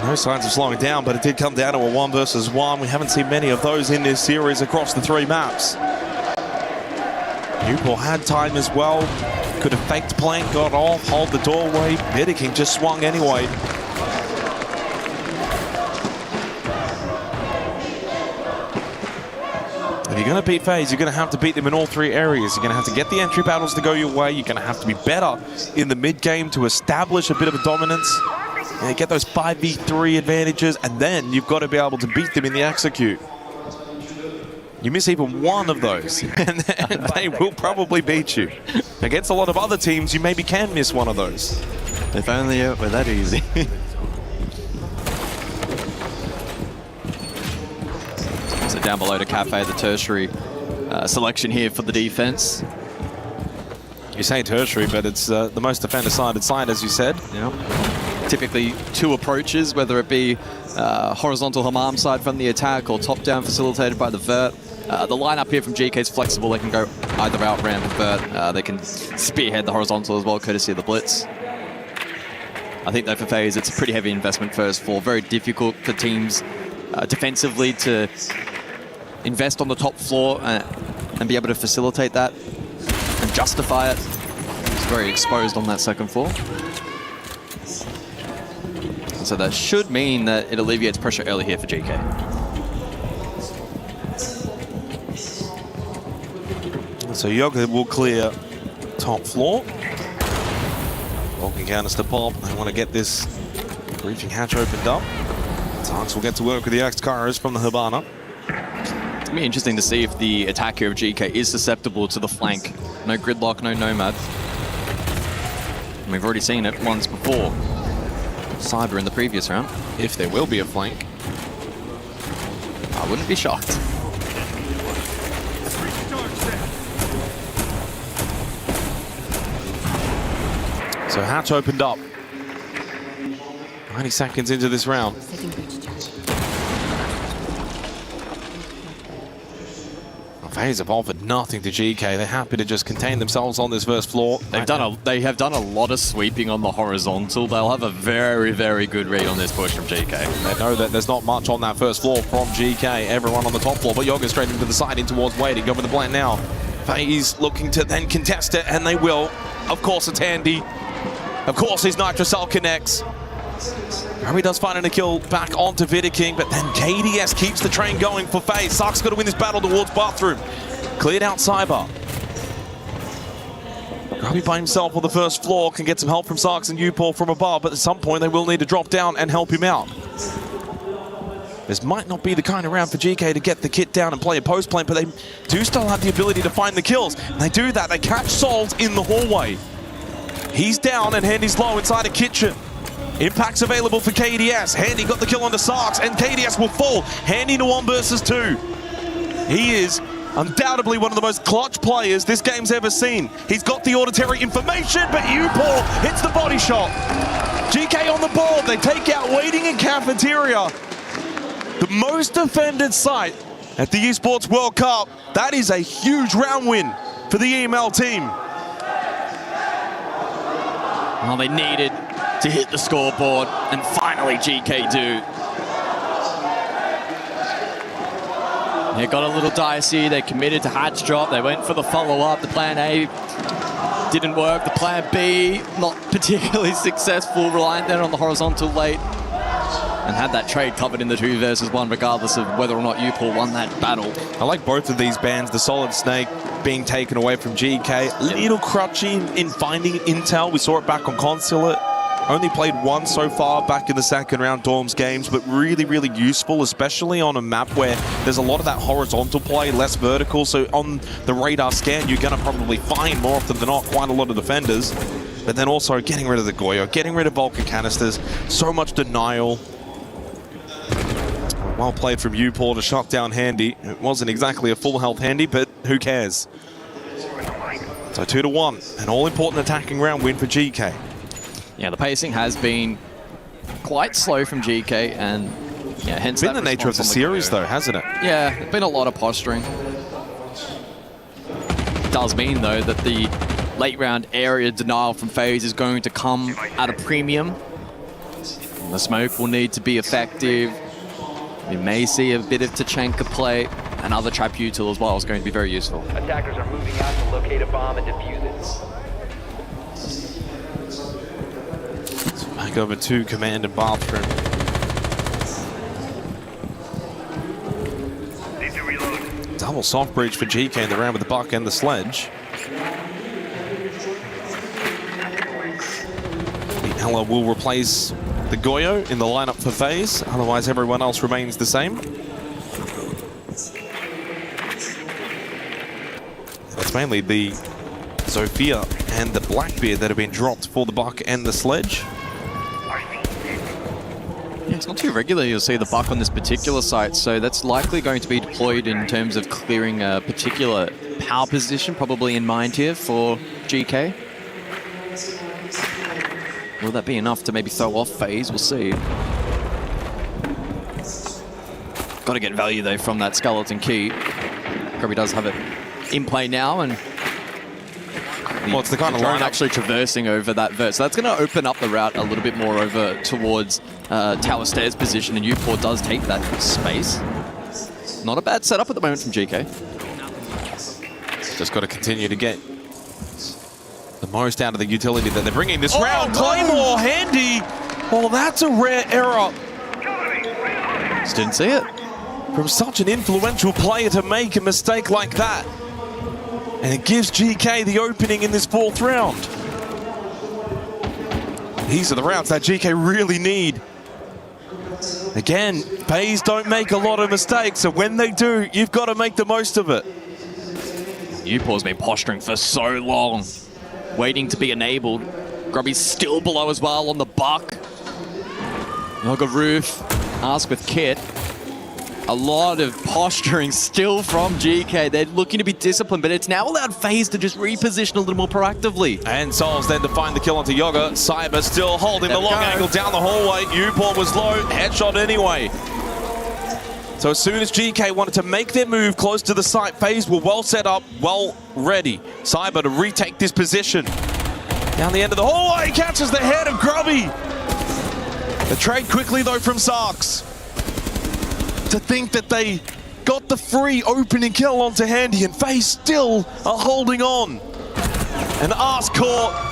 No signs of slowing down, but it did come down to a 1 versus 1. We haven't seen many of those in this series across the 3 maps. Upor had time as well. Could have faked plank, got off, hold the doorway. Vidiking just swung anyway. If you're going to beat FaZe, you're going to have to beat them in all 3 areas. You're going to have to get the entry battles to go your way. You're going to have to be better in the mid game to establish a bit of a dominance. And get those 5v3 advantages, and then you've got to be able to beat them in the execute. You miss even one of those, and then they will probably beat you. Against a lot of other teams, you maybe can miss one of those. If only it were that easy. So down below to Cafe, the tertiary selection here for the defense. You say tertiary, but it's the most defender-sided side, as you said. Yeah. Typically 2 approaches, whether it be horizontal Hammam side from the attack or top-down facilitated by the Vert. The lineup here from GK is flexible. They can go either out ramp or Vert. They can spearhead the horizontal as well, courtesy of the Blitz. I think though for FaZe, it's a pretty heavy investment first for. Very difficult for teams defensively to invest on the top floor and be able to facilitate that and justify it. It's very exposed on that second floor. So that should mean that it alleviates pressure early here for GK. So Yoga will clear top floor. Walking counters to pop. They want to get this briefing hatch opened up. Sox will get to work with the X-Cars from the Habana. It's going to be interesting to see if the attacker of GK is susceptible to the flank. No gridlock, no nomad. We've already seen it once before. Cyber in the previous round. If there will be a flank. I wouldn't be shocked. So hatch opened up. 90 seconds into this round. FaZe have offered nothing to GK. They're happy to just contain themselves on this first floor. They have done a lot of sweeping on the horizontal. They'll have a very, very good read on this push from GK. They know that there's not much on that first floor from GK. Everyone on the top floor, but Yoga straight into the side in towards waiting. Go with the blend now. FaZe looking to then contest it, and they will. Of course, it's Handy. Of course, his Nitrocell connects. He does find a kill back onto Vidiking, but then KDS keeps the train going for FaZe. Sark's got to win this battle towards Bathroom. Cleared out Cyber. Grubby by himself on the first floor, can get some help from Sarks and Upor from above, but at some point they will need to drop down and help him out. This might not be the kind of round for GK to get the kit down and play a post plane, but they do still have the ability to find the kills. And they do that, they catch Souls in the hallway. He's down and Handy's low inside a kitchen. Impact's available for KDS. Handy got the kill onto Sarks, and KDS will fall. Handy to 1 versus 2. He is undoubtedly one of the most clutch players this game's ever seen. He's got the auditory information, but Upor hits the body shot. GK on the board. They take out Waiting in Cafeteria. The most defended site at the Esports World Cup. That is a huge round win for the EML team. Well, they needed to hit the scoreboard, and finally GK do. It got a little dicey. They committed to hatch drop. They went for the follow-up. The plan A didn't work. The plan B, not particularly successful, reliant there on the horizontal late, and had that trade covered in the 2 versus 1, regardless of whether or not Upor won that battle. I like both of these bans. The Solid Snake being taken away from GK. Little crutchy in finding intel. We saw it back on Consulate. Only played one so far back in the second round Dorms games, but really, really useful, especially on a map where there's a lot of that horizontal play, less vertical. So on the radar scan, you're going to probably find more often than not quite a lot of defenders. But then also getting rid of the Goyo, getting rid of Vulcan canisters, so much denial. Well played from Upor to shut down Handy. It wasn't exactly a full health Handy, but who cares? So 2-1, an all-important attacking round win for GK. Yeah, the pacing has been quite slow from GK, and yeah, hence been the nature of the series, though, hasn't it? Yeah, it's been a lot of posturing. It does mean, though, that the late round area denial from FaZe is going to come at a premium. The smoke will need to be effective. We may see a bit of Tachanka play, and other trap util as well is going to be very useful. Attackers are moving out to locate a bomb and defuse it. Back over to Command and Bathroom. Need to reload. Double soft breach for GK in the round with the Buck and the Sledge. The Ella will replace the Goyo in the lineup for FaZe. Otherwise, everyone else remains the same. It's mainly the Zofia and the Blackbeard that have been dropped for the Buck and the Sledge. Yeah, it's not too regular you'll see the Buck on this particular site, so that's likely going to be deployed in terms of clearing a particular power position, probably in mine tier for GK. Will that be enough to maybe throw off FaZe? We'll see. Got to get value, though, from that skeleton key. Probably does have it in play now, and well, it's the kind of drone actually traversing over that vert. So that's going to open up the route a little bit more over towards Tower Stairs position, and Upor does take that space. Not a bad setup at the moment from GK. Just got to continue to get the most out of the utility that they're bringing this round. Claymore, Handy. Well, that's a rare error. Just didn't see it. From such an influential player to make a mistake like that. And it gives GK the opening in this 4th round. These are the rounds that GK really need Again, FaZe don't make a lot of mistakes, so when they do, you've got to make the most of it. Upor's been posturing for so long, waiting to be enabled. Grubby's still below as well on the buck. Yoga Roof, Ask with Kit. A lot of posturing still from GK. They're looking to be disciplined, but it's now allowed FaZe to just reposition a little more proactively. And Souls then to find the kill onto Yoga. Cyber still holding the long angle down the hallway. Uport was low, headshot anyway. So as soon as GK wanted to make their move close to the site, FaZe were well set up, well ready. Cyber to retake this position. Down the end of the hallway, catches the head of Grubby. The trade quickly though from Sarks. To think that they got the free opening kill onto Handy, and FaZe still are holding on. And Ask caught.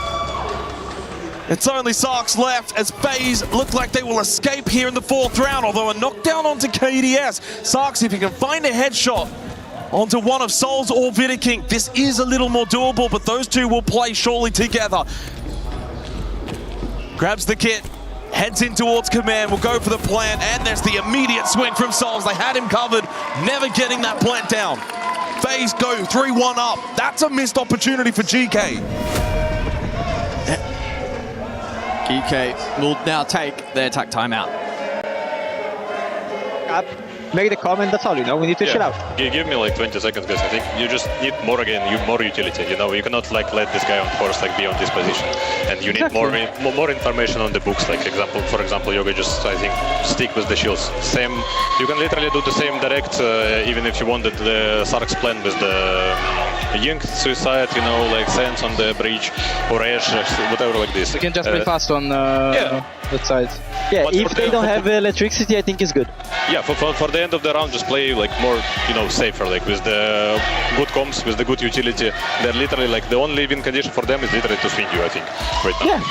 It's only Sarks left as FaZe look like they will escape here in the 4th round, although a knockdown onto KDS. Sarks, if he can find a headshot onto one of Souls or Vidiking, this is a little more doable, but those two will play surely together. Grabs the kit. Heads in towards command, will go for the plant, and there's the immediate swing from Souls. They had him covered, never getting that plant down. FaZe go 3-1 up. That's a missed opportunity for GK. GK will now take their attack timeout. Make the comment, that's all, you know, we need to chill out. Give me like 20 seconds, guys. I think you just need more more utility, you know. You cannot like let this guy on course like be on this position. And you need more information on the books, like for example, Yoga just, I think, stick with the shields. Same, you can literally do the same direct, even if you wanted the Sark's plan with the Ying suicide, you know, like Sands on the breach, or Ash, whatever like this. You can just play fast on that side. Yeah, if they don't have electricity, I think it's good. Yeah, for the end of the round, just play like more, you know, safer, like with the good comms, with the good utility. They're literally like the only win condition for them is literally to swing you, I think, right now.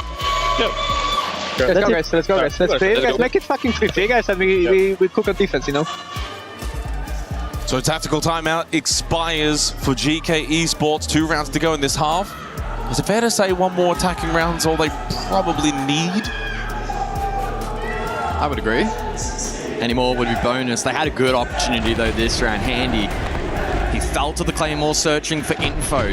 Yeah. Let's go, guys. Let's go, guys. Let's play, guys. Make it fucking 3-3, guys, and we cook on defense, you know. So tactical timeout expires for GK Esports. 2 rounds to go in this half. Is it fair to say one more attacking round's all they probably need? I would agree. Any more would be bonus. They had a good opportunity though this round. Handy. He fell to the Claymore searching for info.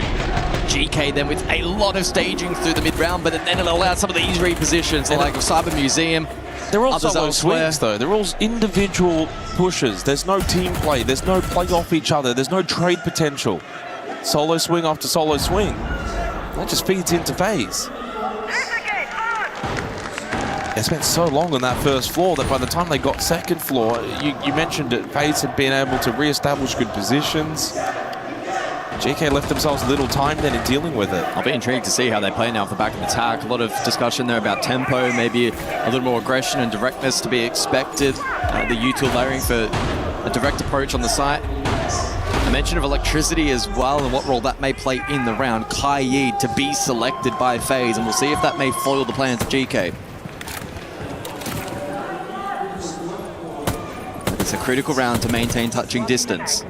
GK then with a lot of staging through the mid-round, but then it allowed some of these repositions, like Cyber Museum. They're all solo swings though. They're all individual pushes. There's no team play. There's no play off each other. There's no trade potential. Solo swing after solo swing. That just feeds into FaZe. They spent so long on that first floor that by the time they got second floor, you mentioned it, FaZe had been able to re-establish good positions. GK left themselves a little time then in dealing with it. I'll be intrigued to see how they play now off the back of the attack. A lot of discussion there about tempo, maybe a little more aggression and directness to be expected. The util layering for a direct approach on the site. A mention of electricity as well and what role that may play in the round. Kai Yi to be selected by FaZe, and we'll see if that may foil the plans of GK. It's a critical round to maintain touching distance.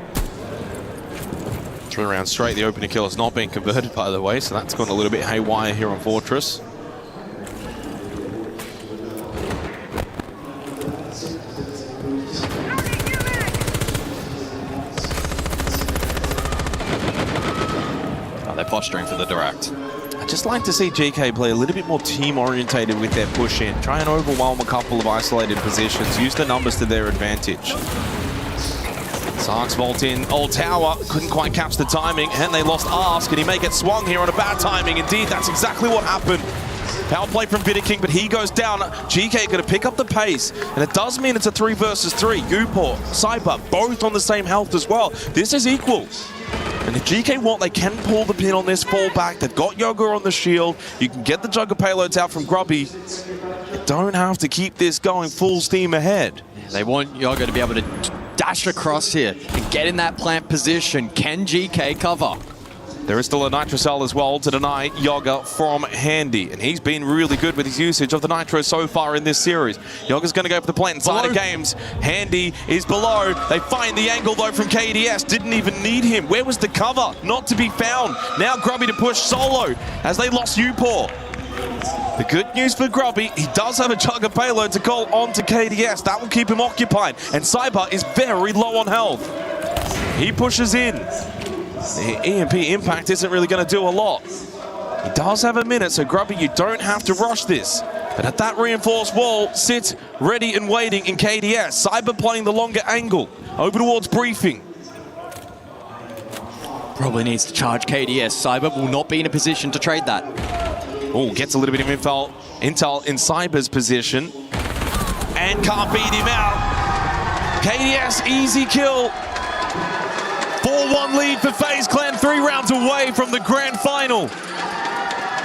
3 rounds straight, the opening kill has not been converted, by the way, so that's gone a little bit haywire here on Fortress. They're posturing for the direct. I'd just like to see GK play a little bit more team-orientated with their push-in. Try and overwhelm a couple of isolated positions. Use the numbers to their advantage. Sarks vault in. Old Tower couldn't quite catch the timing, and they lost Ask, and he may get swung here on a bad timing. Indeed, that's exactly what happened. Power play from Vidiking, but he goes down. GK going to pick up the pace, and it does mean it's a 3 versus 3. Uport, Cyber, both on the same health as well. This is equal. And if GK want, they can pull the pin on this fallback. They've got Yoga on the shield. You can get the Jugger payloads out from Grubby. You don't have to keep this going full steam ahead. They want Yoga to be able to dash across here and get in that plant position. Can GK cover? There is still a Nitro cell as well to deny Yoga from Handy, and he's been really good with his usage of the Nitro so far in this series. Yoga's going to go for the plant inside of games. Handy is below. They find the angle though from KDS. Didn't even need him. Where was the cover? Not to be found. Now Grubby to push solo as they lost Uport. The good news for Grubby, he does have a chunk of payload to call onto KDS. That will keep him occupied. And Cyber is very low on health. He pushes in. The EMP impact isn't really going to do a lot. He does have a minute, so Grubby, you don't have to rush this. But at that reinforced wall, sit ready and waiting in KDS. Cyber playing the longer angle, over towards briefing. Probably needs to charge KDS. Cyber will not be in a position to trade that. Oh, gets a little bit of intel in Cyber's position. And can't beat him out. KDS, easy kill. 4-1 lead for FaZe Clan, 3 rounds away from the grand final.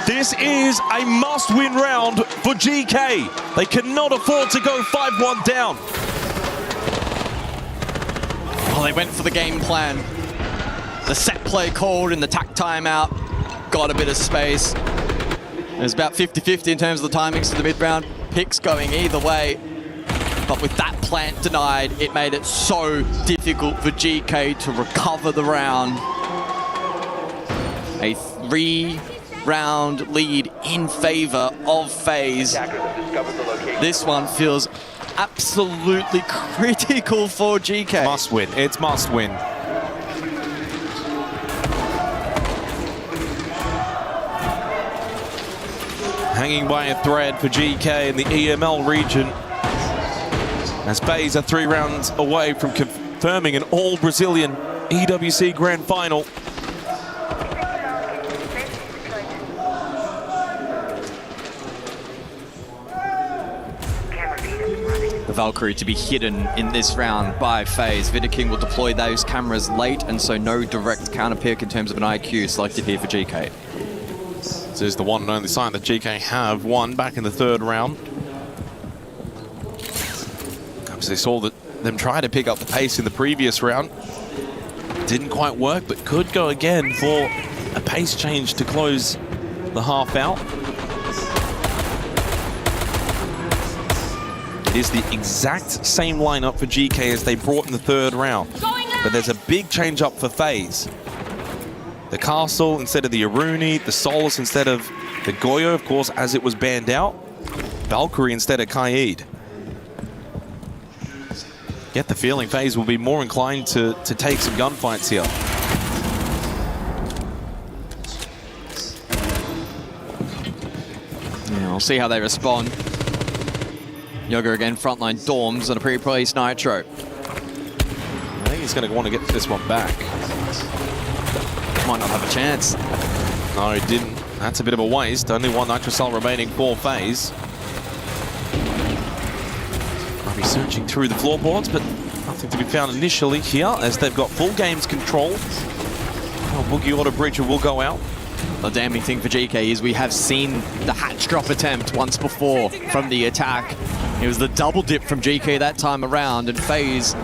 This is a must-win round for GK. They cannot afford to go 5-1 down. Well, they went for the game plan. The set play called in the tack timeout. Got a bit of space. It was about 50-50 in terms of the timings for the mid-round. Picks going either way. But with that plant denied, it made it so difficult for GK to recover the round. A 3-round lead in favor of FaZe. This one feels absolutely critical for GK. Must win. It's must win. Hanging by a thread for GK in the EML region. As FaZe are 3 rounds away from confirming an all-Brazilian EWC Grand Final. The Valkyrie to be hidden in this round by FaZe. Vidaking will deploy those cameras late, and so no direct counter pick in terms of an IQ selected here for GK. This is the one and only sign that GK have won back in the 3rd round. They saw them try to pick up the pace in the previous round. Didn't quite work, but could go again for a pace change to close the half out. It is the exact same lineup for GK as they brought in the 3rd round. But there's a big change up for FaZe. The Castle instead of the Aruni, the Solus instead of the Goyo, of course, as it was banned out. Valkyrie instead of Kaid. Get the feeling FaZe will be more inclined to take some gunfights here. Yeah, we'll see how they respond. Yoga again, frontline Dorms on a pre-placed Nitro. I think he's going to want to get this one back. Might not have a chance. No, he didn't. That's a bit of a waste. Only 1 Nitro cell remaining for FaZe. I'll be searching through the floorboards, but nothing to be found initially here as they've got full games control. Oh, Boogie Auto Breacher will go out. The damning thing for GK is we have seen the hatch drop attempt once before from the attack. It was the double dip from GK that time around, and FaZe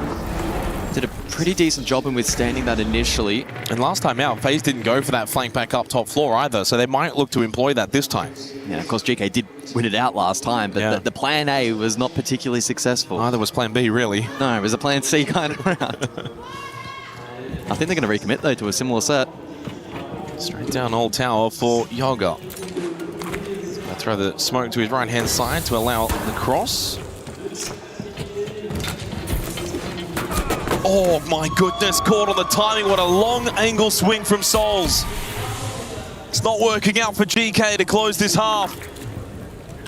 did a pretty decent job in withstanding that initially. And last time out, FaZe didn't go for that flank back up top floor either, so they might look to employ that this time. Yeah, of course GK did win it out last time, but the plan A was not particularly successful. Neither was plan B, really. No, it was a plan C kind of round. I think they're going to recommit, though, to a similar set. Straight down Old Tower for Yoga. Throw the smoke to his right-hand side to allow the cross. Oh my goodness, caught on the timing. What a long angle swing from Souls. It's not working out for GK to close this half.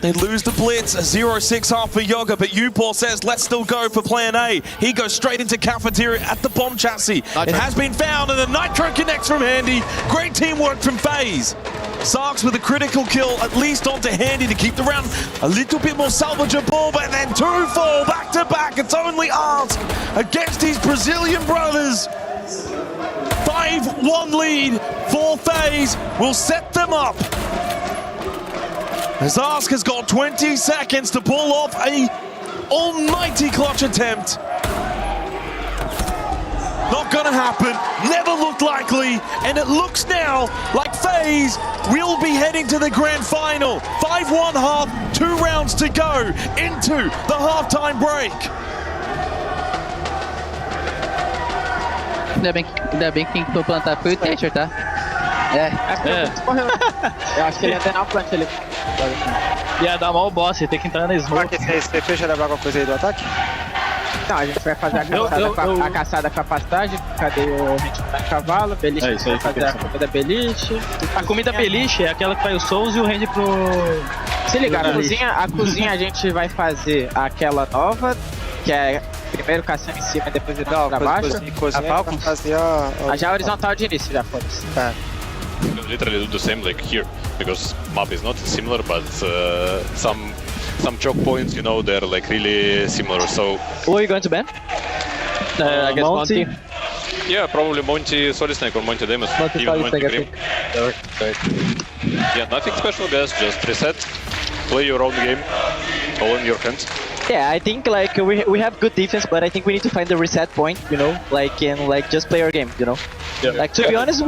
They lose the blitz, a 0-6 half for Yoga, but Upor says, let's still go for plan A. He goes straight into Cafeteria at the bomb chassis. Nitro. It has been found, and the Nitro connects from Handy. Great teamwork from FaZe. Sarks with a critical kill, at least onto Handy to keep the round a little bit more salvageable, but then 2 fall back-to-back. It's only Art against his Brazilian brothers. 5-1 lead for FaZe will set them up. As Ask has got 20 seconds to pull off a almighty clutch attempt. Not gonna happen, never looked likely, and it looks now like FaZe will be heading to the grand final. 5-1 half, 2 rounds to go into the halftime break. Ainda bem que quem plantar foi o Thatcher, tá? Eu acho que ele ia ter na plant ali. Ia dar mal boss, ia ter que entrar na smoke. Você fecha lembrar alguma coisa aí do ataque? Não, a gente vai fazer a caçada com a pastagem. Cadê o ritmo da cavalo? Beliche, isso aí, vai fazer a comida beliche. A comida beliche é aquela que vai o Souls e o range pro... Se liga, a cozinha a gente vai fazer aquela nova, que é primeiro caçando em cima e depois indo pra baixo. A Falcon. Já horizontal de início, já foda-se. You can literally do the same like here, because map is not similar, but some choke points, you know, they're like really similar. So who are you going to ban? I guess Monty. Yeah, probably Monty Solid Snake or Monty Demus. Monty Solid Snake, I think. Yeah, nothing special, guys. Just reset, play your own game, all in your hands. Yeah, I think like we have good defense, but I think we need to find the reset point, you know, like and like just play our game, you know. Yeah. Like to be honest,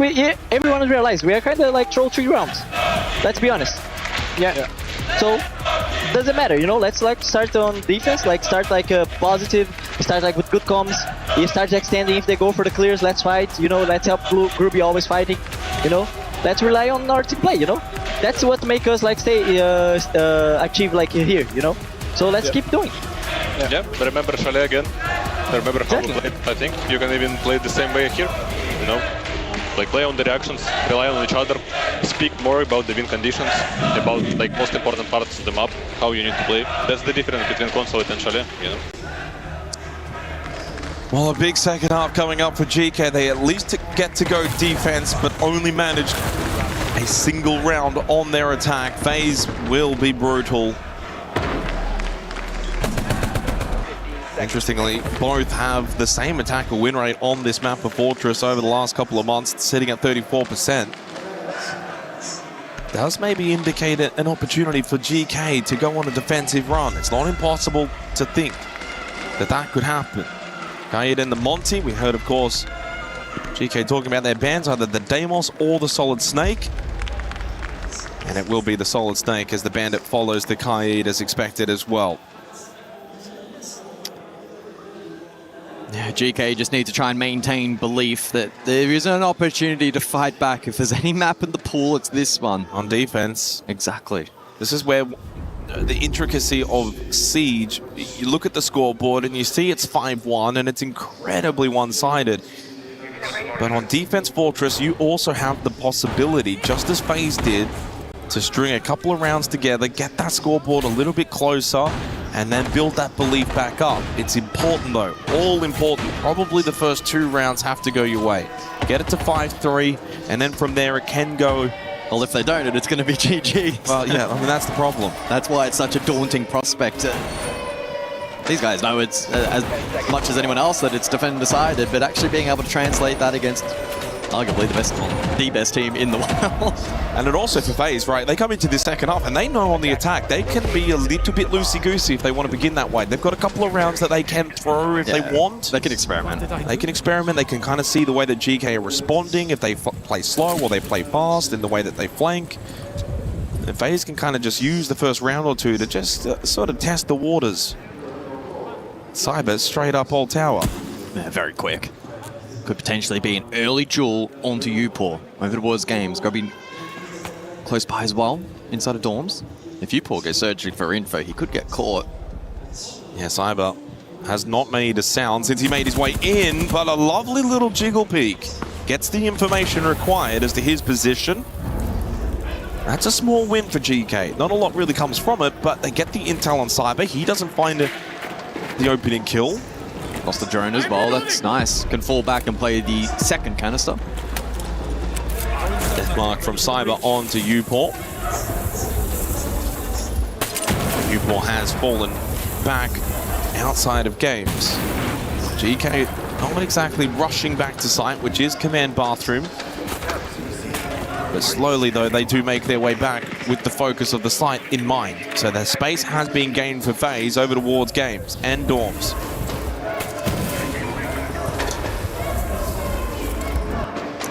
everyone realized we are kind of like troll 3 rounds. Let's be honest. Yeah. So doesn't matter, you know. Let's like start on defense, like start like positive, start like with good comms. You start extending if they go for the clears. Let's fight, you know. Let's help group be always fighting, you know. Let's rely on our team play, you know. That's what make us like stay achieve like here, you know. So let's keep doing. Yeah, remember Chalet again. Remember how we played. I think you can even play the same way here. You know, like play on the reactions, rely on each other, speak more about the win conditions, about like most important parts of the map, how you need to play. That's the difference between Consulate and Chalet, you know. Well, a big second half coming up for GK. They at least get to go defense, but only managed a single round on their attack. FaZe will be brutal. Interestingly, both have the same attacker win rate on this map of Fortress over the last couple of months, sitting at 34%. Does maybe indicate an opportunity for GK to go on a defensive run. It's not impossible to think that that could happen. Kayed and the Monty, we heard, of course, GK talking about their bans, either the Deimos or the Solid Snake. And it will be the Solid Snake as the Bandit follows the Kayed as expected as well. Yeah, GK just need to try and maintain belief that there is an opportunity to fight back. If there's any map in the pool, it's this one. On defense. Exactly. This is where the intricacy of Siege, you look at the scoreboard and you see it's 5-1 and it's incredibly one-sided. But on defense Fortress, you also have the possibility, just as FaZe did, to string a couple of rounds together, get that scoreboard a little bit closer, and then build that belief back up. It's important though, all important. Probably the first 2 rounds have to go your way. Get it to 5-3, and then from there it can go. Well, if they don't, it's going to be GG. Well, yeah, I mean, that's the problem. That's why it's such a daunting prospect. These guys know it's as much as anyone else that it's defend decided, but actually being able to translate that against arguably the best team in the world. And it also for FaZe, right? They come into this second half and they know on the attack they can be a little bit loosey-goosey if they want to begin that way. They've got a couple of rounds that they can throw if they want. They can experiment. They can experiment. They can kind of see the way that GK are responding, if they play slow or they play fast, in the way that they flank. And FaZe can kind of just use the first round or two to just sort of test the waters. Cyber straight up old tower. Yeah, very quick. Could potentially be an early duel onto UPOR over towards games. Got to be close by as well, inside of dorms. If UPOR goes searching for info, he could get caught. Yeah, Cyber has not made a sound since he made his way in, but a lovely little jiggle peek. Gets the information required as to his position. That's a small win for GK. Not a lot really comes from it, but they get the intel on Cyber. He doesn't find the opening kill. Lost the drone as well, that's nice. Can fall back and play the second canister. Death mark from Cyber on to UPOR. UPOR has fallen back outside of games. GK not exactly rushing back to site, which is command bathroom. But slowly, though, they do make their way back with the focus of the site in mind. So their space has been gained for FaZe over towards games and dorms.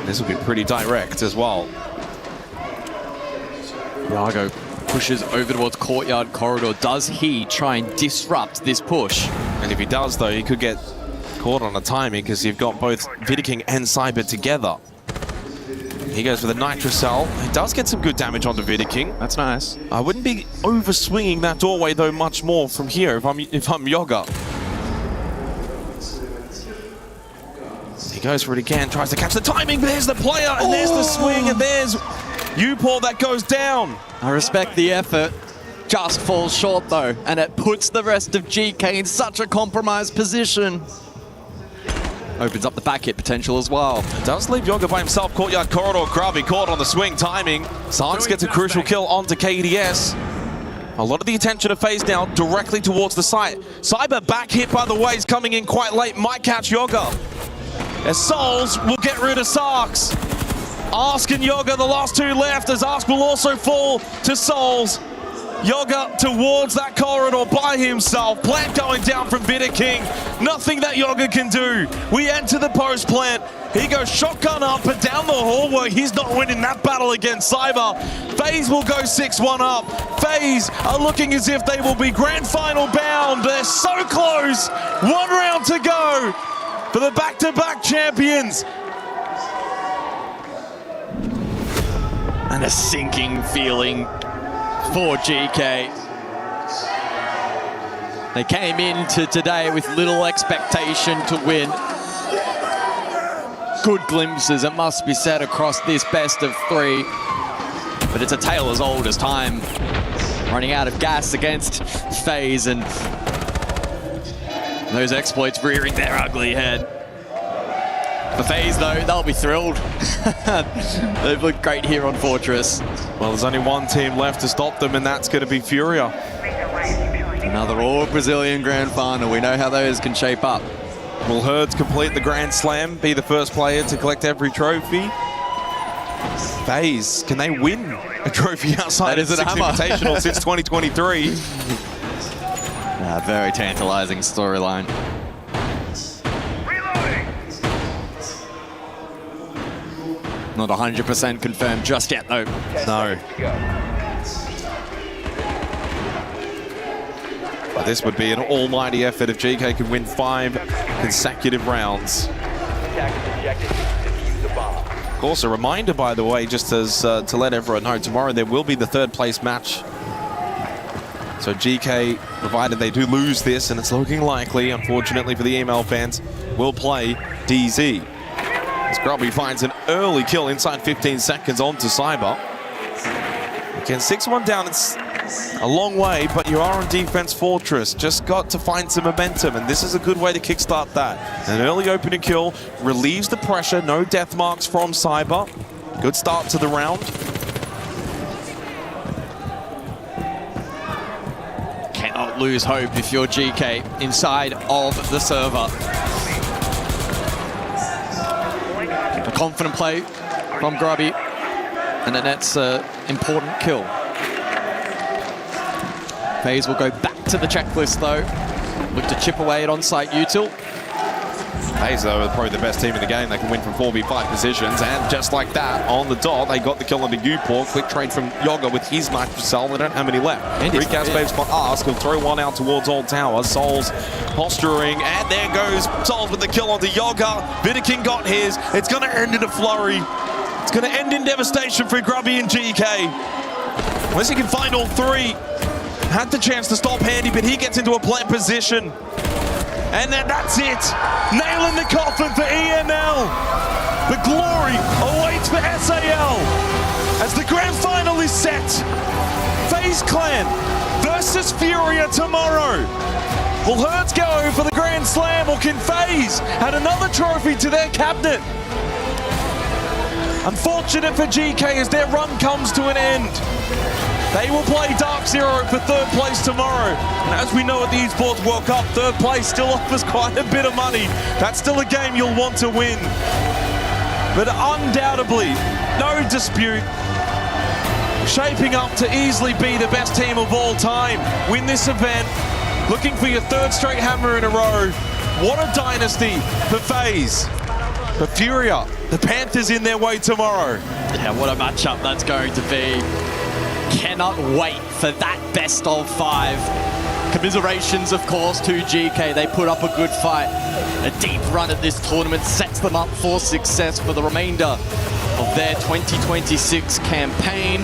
This will be pretty direct as well. Yago pushes over towards Courtyard Corridor. Does he try and disrupt this push? And if he does, though, he could get caught on the timing because you've got both Vidiking and Cyber together. He goes for the Nitrocell. He does get some good damage onto Vidiking. That's nice. I wouldn't be over swinging that doorway though much more from here if I'm Yoga. He goes for it again, tries to catch the timing, but there's the player, and there's the swing, and there's Upor that goes down. I respect the effort. Just falls short though, and it puts the rest of GK in such a compromised position. Opens up the back hit potential as well. It does leave Yoga by himself. Courtyard corridor, Grubby caught on the swing timing. Science gets a crucial kill onto KDS. A lot of the attention of FaZe now directly towards the site. Cyber back hit, by the way, is coming in quite late. Might catch Yoga. As Souls will get rid of Sarks. Ask and Yoga, the last two left, as Ask will also fall to Souls. Yoga towards that corridor by himself. Plant going down from Vidiking. Nothing that Yoga can do. We enter the post plant. He goes shotgun up and down the hallway. He's not winning that battle against Cyber. FaZe will go 6-1 up. FaZe are looking as if they will be grand final bound. They're so close. 1 round to go for the back-to-back champions. And a sinking feeling for GK. They came into today with little expectation to win. Good glimpses, it must be said, across this best of 3. But it's a tale as old as time. Running out of gas against FaZe, and those exploits rearing their ugly head. For FaZe though, they'll be thrilled. They've looked great here on Fortress. Well, there's only one team left to stop them, and that's going to be Furia. Another all-Brazilian Grand Final. We know how those can shape up. Will Herds complete the Grand Slam, be the first player to collect every trophy? FaZe, can they win a trophy outside of the Six Invitational since 2023? Very tantalizing storyline. Not 100% confirmed just yet, though. No. But this would be an almighty effort if GK could win 5 consecutive rounds. Of course, a reminder, by the way, just as to let everyone know, tomorrow there will be the 3rd place match. So GK, provided they do lose this, and it's looking likely, unfortunately for the email fans, will play DZ. As Grubby finds an early kill inside 15 seconds onto Cyber. Again, 6-1 down, it's a long way, but you are on defense Fortress. Just got to find some momentum, and this is a good way to kickstart that. An early opening kill relieves the pressure, no death marks from Cyber. Good start to the round. Cannot lose hope if you're GK inside of the server. A confident play from Grubby, and then that's an important kill. FaZe will go back to the checklist though. Look to chip away at on-site util. FaZe though are probably the best team in the game. They can win from 4v5 positions, and just like that, on the dot, they got the kill into Upor. Quick trade from Yoga with his Nitrocell. They don't have any left. Recast Babe's got Ask. He'll throw one out towards Old Tower. Souls posturing, and there goes Souls with the kill onto Yoga. Vidiking got his. It's going to end in a flurry. It's going to end in devastation for Grubby and GK. Unless he can find all 3. Had the chance to stop Handy, but he gets into a plant position. And then that's it. Nail in the coffin for ENL. The glory awaits for SAL as the grand final is set. FaZe Clan versus Furia tomorrow. Will Hertz go for the Grand Slam, or can FaZe add another trophy to their cabinet? Unfortunate for GK as their run comes to an end. They will play Dark Zero for 3rd place tomorrow. And as we know at the Esports World Cup, 3rd place still offers quite a bit of money. That's still a game you'll want to win. But undoubtedly, no dispute, shaping up to easily be the best team of all time. Win this event, looking for your 3rd straight hammer in a row. What a dynasty for FaZe. For Furia, the Panthers in their way tomorrow. Yeah, what a matchup that's going to be. Cannot wait for that best of 5. Commiserations, of course, to GK. They put up a good fight. A deep run at this tournament sets them up for success for the remainder of their 2026 campaign.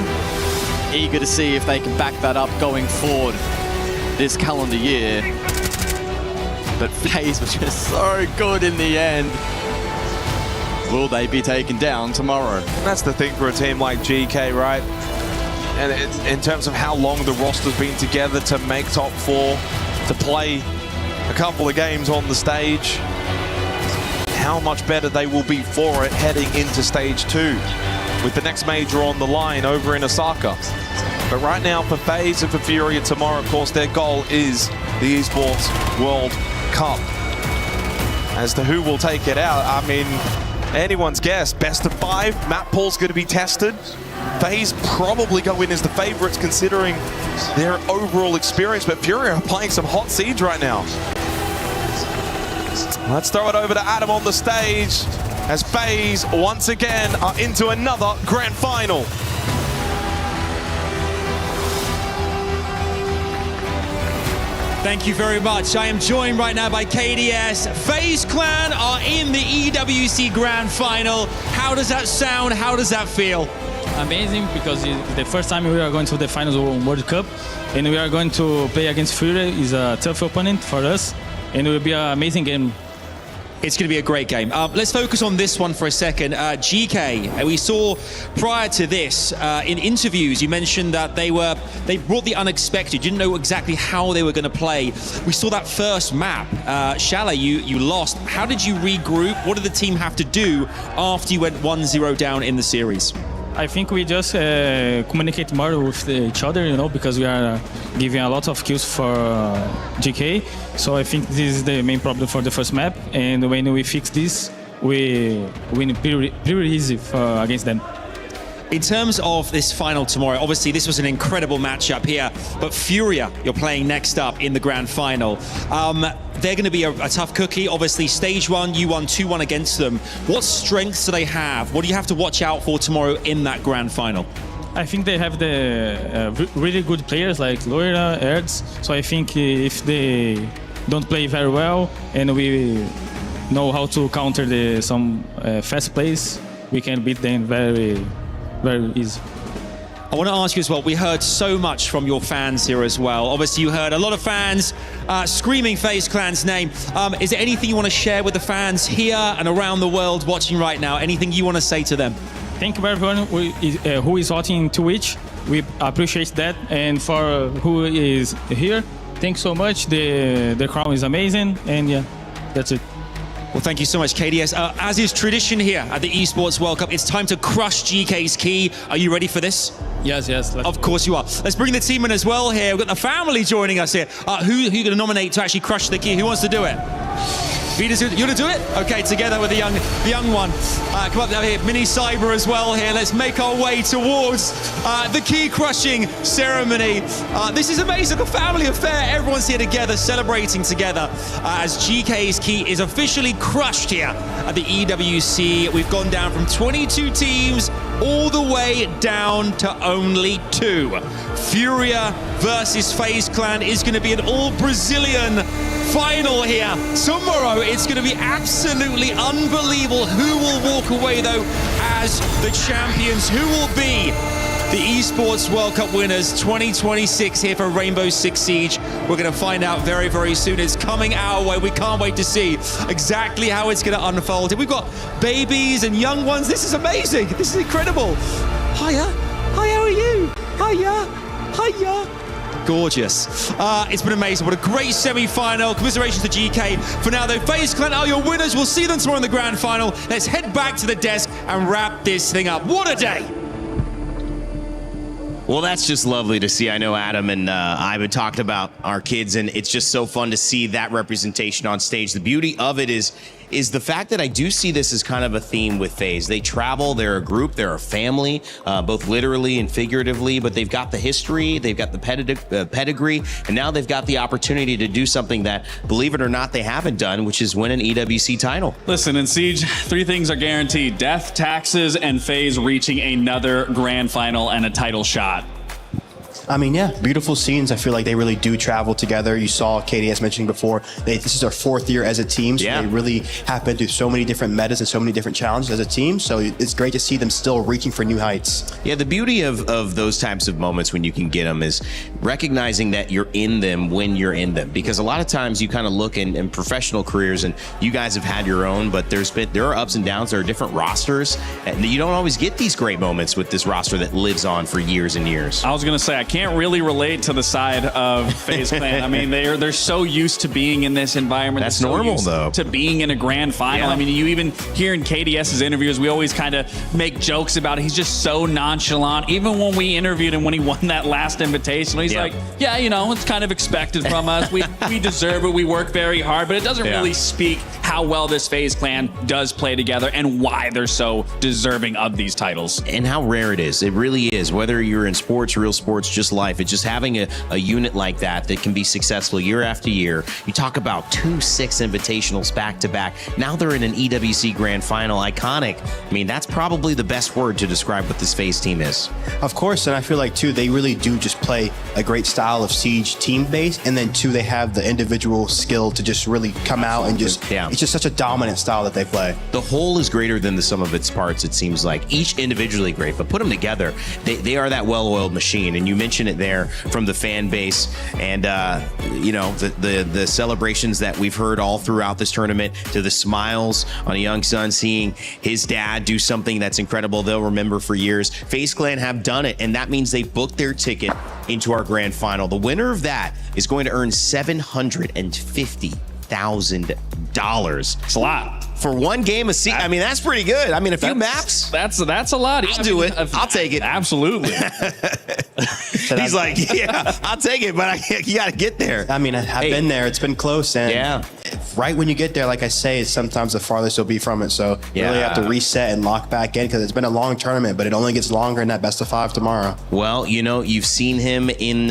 Eager to see if they can back that up going forward this calendar year. But FaZe was just so good in the end. Will they be taken down tomorrow? That's the thing for a team like GK, right? And in terms of how long the roster's been together to make top 4, to play a couple of games on the stage, how much better they will be for it heading into stage 2 with the next major on the line over in Osaka. But right now for FaZe and for Furia tomorrow, of course, their goal is the Esports World Cup. As to who will take it out, I mean, anyone's guess. Best of 5, map pool's going to be tested. FaZe probably go in as the favorites considering their overall experience, but Furia are playing some hot Siege right now. Let's throw it over to Adam on the stage as FaZe once again are into another grand final. Thank you very much. I am joined right now by KDS. FaZe Clan are in the EWC Grand Final. How does that sound? How does that feel? Amazing, because it's the first time we are going to the finals of World Cup, and we are going to play against Fury. Is a tough opponent for us, and it will be an amazing game. It's going to be a great game. Let's focus on this one for a second. GK, we saw prior to this in interviews, you mentioned that they brought the unexpected. You didn't know exactly how they were going to play. We saw that first map. Shala, you lost. How did you regroup? What did the team have to do after you went 1-0 down in the series? I think we just communicate more with each other, you know, because we are giving a lot of kills for GK. So I think this is the main problem for the first map. And when we fix this, we win pretty easy against them. In terms of this final tomorrow, obviously this was an incredible matchup here, but Furia, you're playing next up in the grand final. They're going to be a tough cookie. Obviously, stage 1, you won 2-1 against them. What strengths do they have? What do you have to watch out for tomorrow in that grand final? I think they have the really good players like Loira, Erds. So I think if they don't play very well and we know how to counter some fast plays, we can beat them very easy. I want to ask you as well, we heard so much from your fans here as well. Obviously, you heard a lot of fans screaming FaZe Clan's name. Is there anything you want to share with the fans here and around the world watching right now? Anything you want to say to them? Thank you everyone who is watching Twitch. We appreciate that. And for who is here, thanks so much. The crowd is amazing. And yeah, that's it. Well, thank you so much, KDS. As is tradition here at the Esports World Cup, it's time to crush GK's key. Are you ready for this? Yes. Of course you are. Let's bring the team in as well here. We've got the family joining us here. Who are you going to nominate to actually crush the key? Who wants to do it? You going to do it? Okay, together with the young one. Come up here, Mini Cyber as well here. Let's make our way towards the key crushing ceremony. This is amazing, a family affair. Everyone's here together, celebrating together as GK's key is officially crushed here at the EWC. We've gone down from 22 teams all the way down to only 2. Furia versus FaZe Clan is going to be an all-Brazilian final here. Tomorrow, it's going to be absolutely unbelievable. Who will walk away, though, as the champions? Who will be the Esports World Cup winners 2026 here for Rainbow Six Siege? We're going to find out very, very soon. It's coming our way. We can't wait to see exactly how it's going to unfold. We've got babies and young ones. This is amazing. This is incredible. Hiya. Hi, how are you? Hiya. Gorgeous. It's been amazing. What a great semi-final. Commiserations to GK. For now, though, FaZe Clan are your winners. We'll see them tomorrow in the grand final. Let's head back to the desk and wrap this thing up. What a day. Well, that's just lovely to see. I know Adam and I have talked about our kids, and it's just so fun to see that representation on stage. The beauty of it is the fact that I do see this as kind of a theme with FaZe. They travel, they're a group, they're a family, both literally and figuratively, but they've got the history, they've got the pedigree, and now they've got the opportunity to do something that, believe it or not, they haven't done, which is win an EWC title. Listen, in Siege, 3 things are guaranteed: death, taxes, and FaZe reaching another grand final and a title shot. I mean, yeah, beautiful scenes. I feel like they really do travel together. You saw KDS mentioning before, this is their 4th year as a team, so they really have been through so many different metas and so many different challenges as a team, so it's great to see them still reaching for new heights. Yeah, the beauty of those types of moments when you can get them is recognizing that you're in them when you're in them, because a lot of times you kind of look in professional careers, and you guys have had your own, but there are ups and downs, there are different rosters, and you don't always get these great moments with this roster that lives on for years and years. I was going to say, I can't really relate to the side of FaZe Clan. I mean, they're so used to being in this environment. That's normal, though. To being in a grand final. Yeah. I mean, you even hear in KDS's interviews, we always kind of make jokes about it. He's just so nonchalant. Even when we interviewed him when he won that last invitation, he's like, yeah, you know, it's kind of expected from us. We deserve it. We work very hard, but it doesn't really speak how well this FaZe Clan does play together and why they're so deserving of these titles. And how rare it is. It really is. Whether you're in sports, real sports, just life, it's just having a unit like that can be successful year after year. You talk about 2 6 invitationals back to back. Now they're in an EWC Grand Final. Iconic. I mean, that's probably the best word to describe what this FaZe team is. Of course, and I feel like, too, they really do just play a great style of Siege team base, and then, too, they have the individual skill to just really come out and just, it's just such a dominant style that they play. The whole is greater than the sum of its parts, it seems like. Each individually great, but put them together, they are that well-oiled machine, and you mentioned it there from the fan base, and, you know, the celebrations that we've heard all throughout this tournament, to the smiles on a young son seeing his dad do something that's incredible they'll remember for years. FaZe Clan have done it, and that means they booked their ticket into our grand final. The winner of that is going to earn $750,000. It's a lot. For one game of Siege. I mean, that's pretty good. I mean, a few maps. That's a lot. I'll do it. I'll take it. Absolutely. He's like, yeah, I'll take it, but you got to get there. I mean, I've been there. It's been close, and right when you get there, like I say, it's sometimes the farthest you'll be from it. So you really have to reset and lock back in, because it's been a long tournament, but it only gets longer in that best of 5 tomorrow. Well, you know, you've seen him in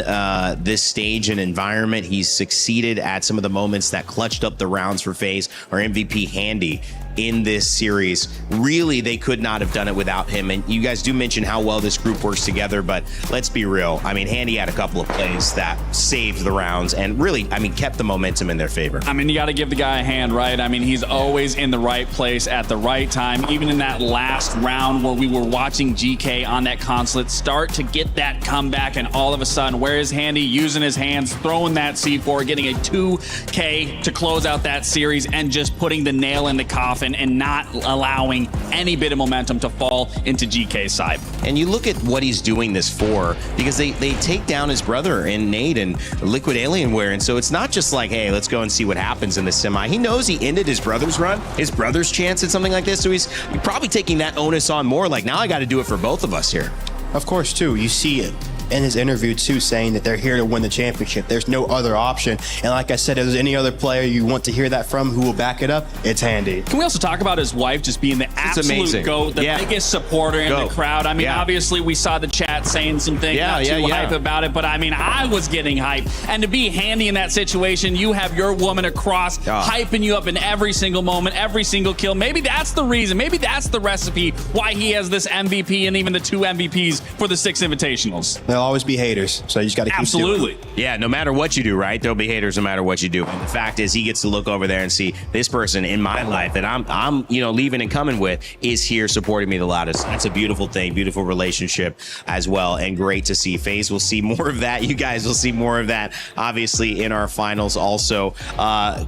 this stage and environment. He's succeeded at some of the moments that clutched up the rounds for FaZe. Our MVP Handy in this series. Really, they could not have done it without him. And you guys do mention how well this group works together, but let's be real. I mean, Handy had a couple of plays that saved the rounds and really, I mean, kept the momentum in their favor. I mean, you got to give the guy a hand, right? I mean, he's always in the right place at the right time. Even in that last round where we were watching GK on that consulate start to get that comeback, and all of a sudden, where is Handy using his hands, throwing that C4, getting a 2K to close out that series, and just putting the nail in the coffin and not allowing any bit of momentum to fall into GK's side. And you look at what he's doing this for, because they take down his brother and Nate and Liquid Alienware, and so it's not just like, hey, let's go and see what happens in the semi. He knows he ended his brother's run, his brother's chance at something like this, so he's probably taking that onus on more, like, now I got to do it for both of us here. Of course, too, you see it in his interview, too, saying that they're here to win the championship. There's no other option. And like I said, if there's any other player you want to hear that from who will back it up, it's Handy. Can we also talk about his wife just being the absolute GOAT, the biggest supporter in the crowd? I mean, obviously, we saw the chat saying some things, not too hype about it, but I mean, I was getting hype. And to be Handy in that situation, you have your woman across hyping you up in every single moment, every single kill. Maybe that's the reason. Maybe that's the recipe why he has this MVP and even the 2 MVPs for the 6 invitationals. There'll always be haters, so you just got to keep doing it. Yeah, no matter what you do, right? There'll be haters no matter what you do. And the fact is, he gets to look over there and see this person in my life that I'm you know, leaving and coming with is here supporting me the loudest. That's a beautiful thing, beautiful relationship as well, and great to see. FaZe will see more of that. You guys will see more of that, obviously, in our finals also.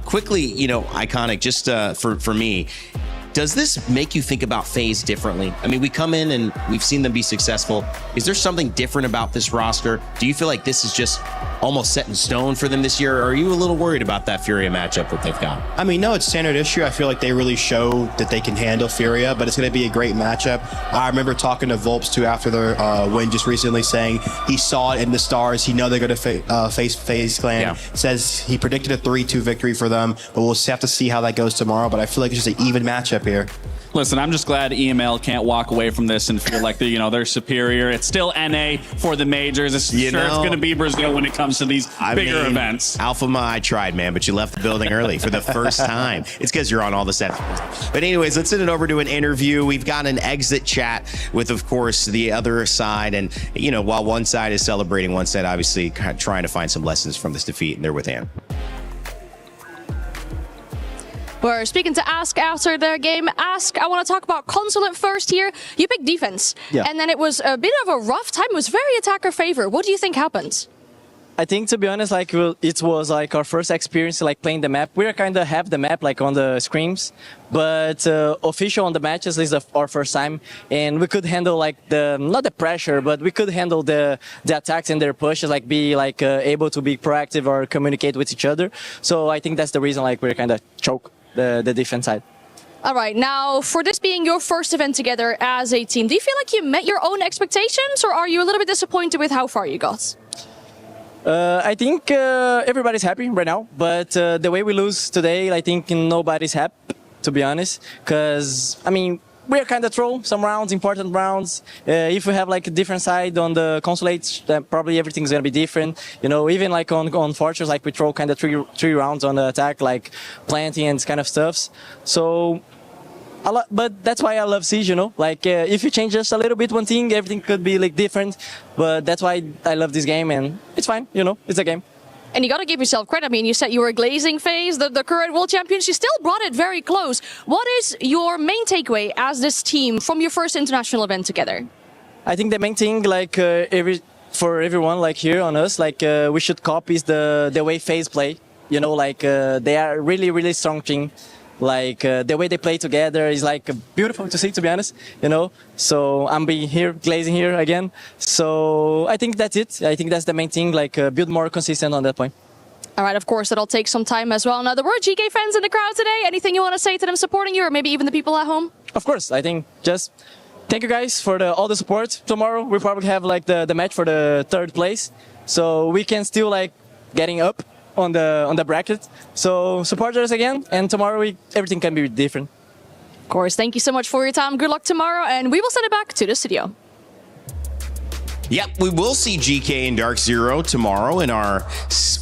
Quickly, you know, Iconic, just for me, does this make you think about FaZe differently? I mean, we come in and we've seen them be successful. Is there something different about this roster? Do you feel like this is just almost set in stone for them this year? Or are you a little worried about that Furia matchup that they've got? I mean, no, it's standard issue. I feel like they really show that they can handle Furia, but it's going to be a great matchup. I remember talking to Volps, too, after their win just recently, saying he saw it in the stars. He know they're going to face FaZe Clan. Yeah. Says he predicted a 3-2 victory for them, but we'll have to see how that goes tomorrow. But I feel like it's just an even matchup here. Listen, I'm just glad EML can't walk away from this and feel like they're superior. It's still NA for the majors. It's going to be Brazil when it comes to these bigger events. Alphama, I tried, man, but you left the building early for the first time. It's because you're on all the sets. But anyways, let's send it over to an interview. We've got an exit chat with, of course, the other side. And, while one side is celebrating, one side obviously trying to find some lessons from this defeat. And they're with Ann. We're speaking to Ask after their game. Ask, I want to talk about Consulate first here. You picked defense, and then it was a bit of a rough time. It was very attacker favor. What do you think happened? I think, to be honest, it was our first experience playing the map. We kind of have the map on the screens, but official on the matches is our first time, and we could handle not the pressure, but we could handle the attacks and their pushes, be able to be proactive or communicate with each other. So I think that's the reason we're kind of choke the defense side. All right, now for this being your first event together as a team, do you feel like you met your own expectations, or are you a little bit disappointed with how far you got? I think everybody's happy right now, but the way we lose today, I think nobody's happy, to be honest, because, we are kind of troll some rounds, important rounds. If we have a different side on the consulates, then probably everything's gonna be different. Even on Fortress, we troll kind of three rounds on the attack, planting and kind of stuffs. So, but that's why I love Siege. If you change just a little bit one thing, everything could be different. But that's why I love this game, and it's fine. It's a game. And you got to give yourself credit. You said you were glazing phase, the current world champions. You still brought it very close. What is your main takeaway as this team from your first international event together? I think the main thing, for everyone here on us, we should copy the way FaZe play. They are really, really strong team. The way they play together is beautiful to see, to be honest, So I'm being here, glazing here again. So I think that's it. I think that's the main thing, build more consistent on that point. All right, of course, that'll take some time as well. Now, there were GK fans in the crowd today. Anything you want to say to them supporting you, or maybe even the people at home? Of course, I think just thank you guys for all the support. Tomorrow we probably have the match for the 3rd place, so we can still getting up on the bracket. So support us again, and tomorrow everything can be different. Of course, thank you so much for your time. Good luck tomorrow, and we will send it back to the studio. Yep, we will see GK and Dark Zero tomorrow in our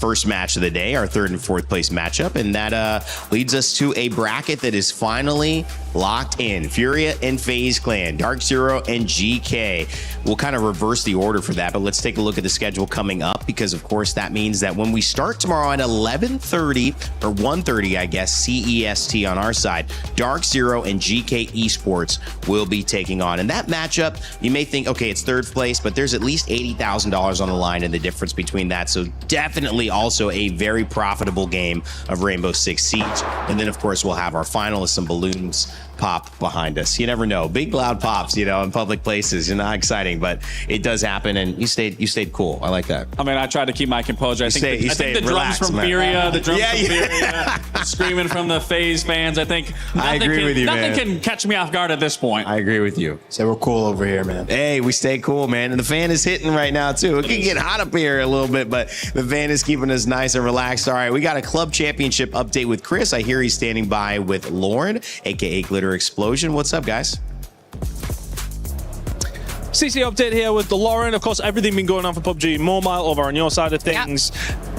first match of the day, our 3rd and 4th place matchup, and that leads us to a bracket that is finally locked in. Furia and FaZe Clan, Dark Zero and GK. We'll kind of reverse the order for that, but let's take a look at the schedule coming up, because of course that means that when we start tomorrow at 11:30 or 1:30, I guess, CEST on our side, Dark Zero and GK Esports will be taking on. And that matchup, you may think, okay, it's 3rd place, but there's at least $80,000 on the line and the difference between that. So definitely also a very profitable game of Rainbow Six Siege. And then of course we'll have our finalists, some balloons pop behind us. You never know. Big loud pops, in public places. Not exciting, but it does happen, and you stayed cool. I like that. I tried to keep my composure. I think the drums from Furia, screaming from the FaZe fans. I think nothing can catch me off guard at this point. I agree with you. So we're cool over here, man. Hey, we stay cool, man. And the fan is hitting right now, too. It can get hot up here a little bit, but the fan is keeping us nice and relaxed. All right, we got a club championship update with Chris. I hear he's standing by with Lauren, a.k.a. Glitter Explosion. What's up, guys? CC update here with the Lauren. Of course, everything been going on for PUBG Mobile over on your side of things.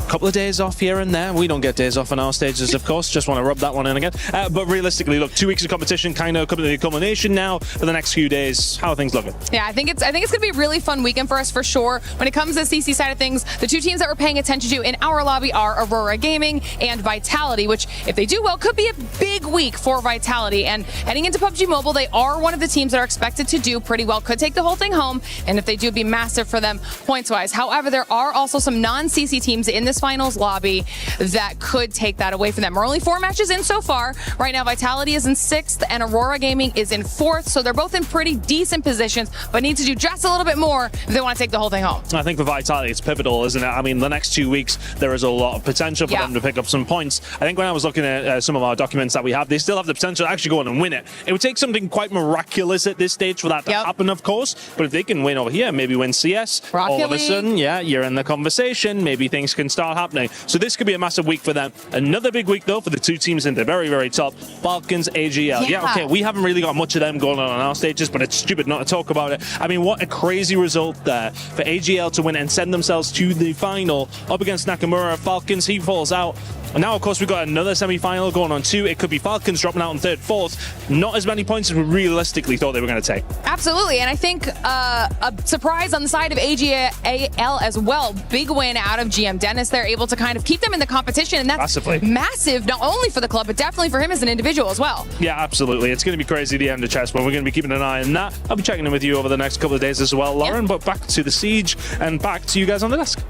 Couple of days off here and there. We don't get days off on our stages, of course. Just want to rub that one in again. But realistically, look, 2 weeks of competition kind of coming to the culmination now for the next few days. How are things looking? Yeah, I think it's going to be a really fun weekend for us for sure. When it comes to the CC side of things, the 2 teams that we're paying attention to in our lobby are Aurora Gaming and Vitality, which, if they do well, could be a big week for Vitality. And heading into PUBG Mobile, they are one of the teams that are expected to do pretty well. Could take the whole thing home, and if they do, it'd be massive for them points-wise. However, there are also some non-CC teams in this finals lobby that could take that away from them. We're only 4 matches in so far. Right now, Vitality is in 6th and Aurora Gaming is in 4th. So they're both in pretty decent positions, but need to do just a little bit more if they want to take the whole thing home. I think for Vitality, it's pivotal, isn't it? The next 2 weeks, there is a lot of potential for them to pick up some points. I think when I was looking at some of our documents that we have, they still have the potential to actually go on and win it. It would take something quite miraculous at this stage for that to happen, of course. But if they can win over here, maybe win CS, all of a sudden, you're in the conversation. Maybe things can start start happening. So this could be a massive week for them. Another big week, though, for the two teams in the very, very top, Falcons, ag.al. Yeah, okay, we haven't really got much of them going on our stages, but it's stupid not to talk about it. I mean, what a crazy result there for ag.al to win and send themselves to the final up against Nakamura. Falcons, he falls out. And now, of course, we've got another semi-final going on too. It could be Falcons dropping out in third, fourth. Not as many points as we realistically thought they were going to take. Absolutely, and I think a surprise on the side of ag.al as well. Big win out of GM Dennis. They're able to kind of keep them in the competition, and that's massive, not only for the club, but definitely for him as an individual as well. Yeah, absolutely. It's going to be crazy the end of chess, but we're going to be keeping an eye on that. I'll be checking in with you over the next couple of days as well, Lauren, but back to the Siege and back to you guys on the desk.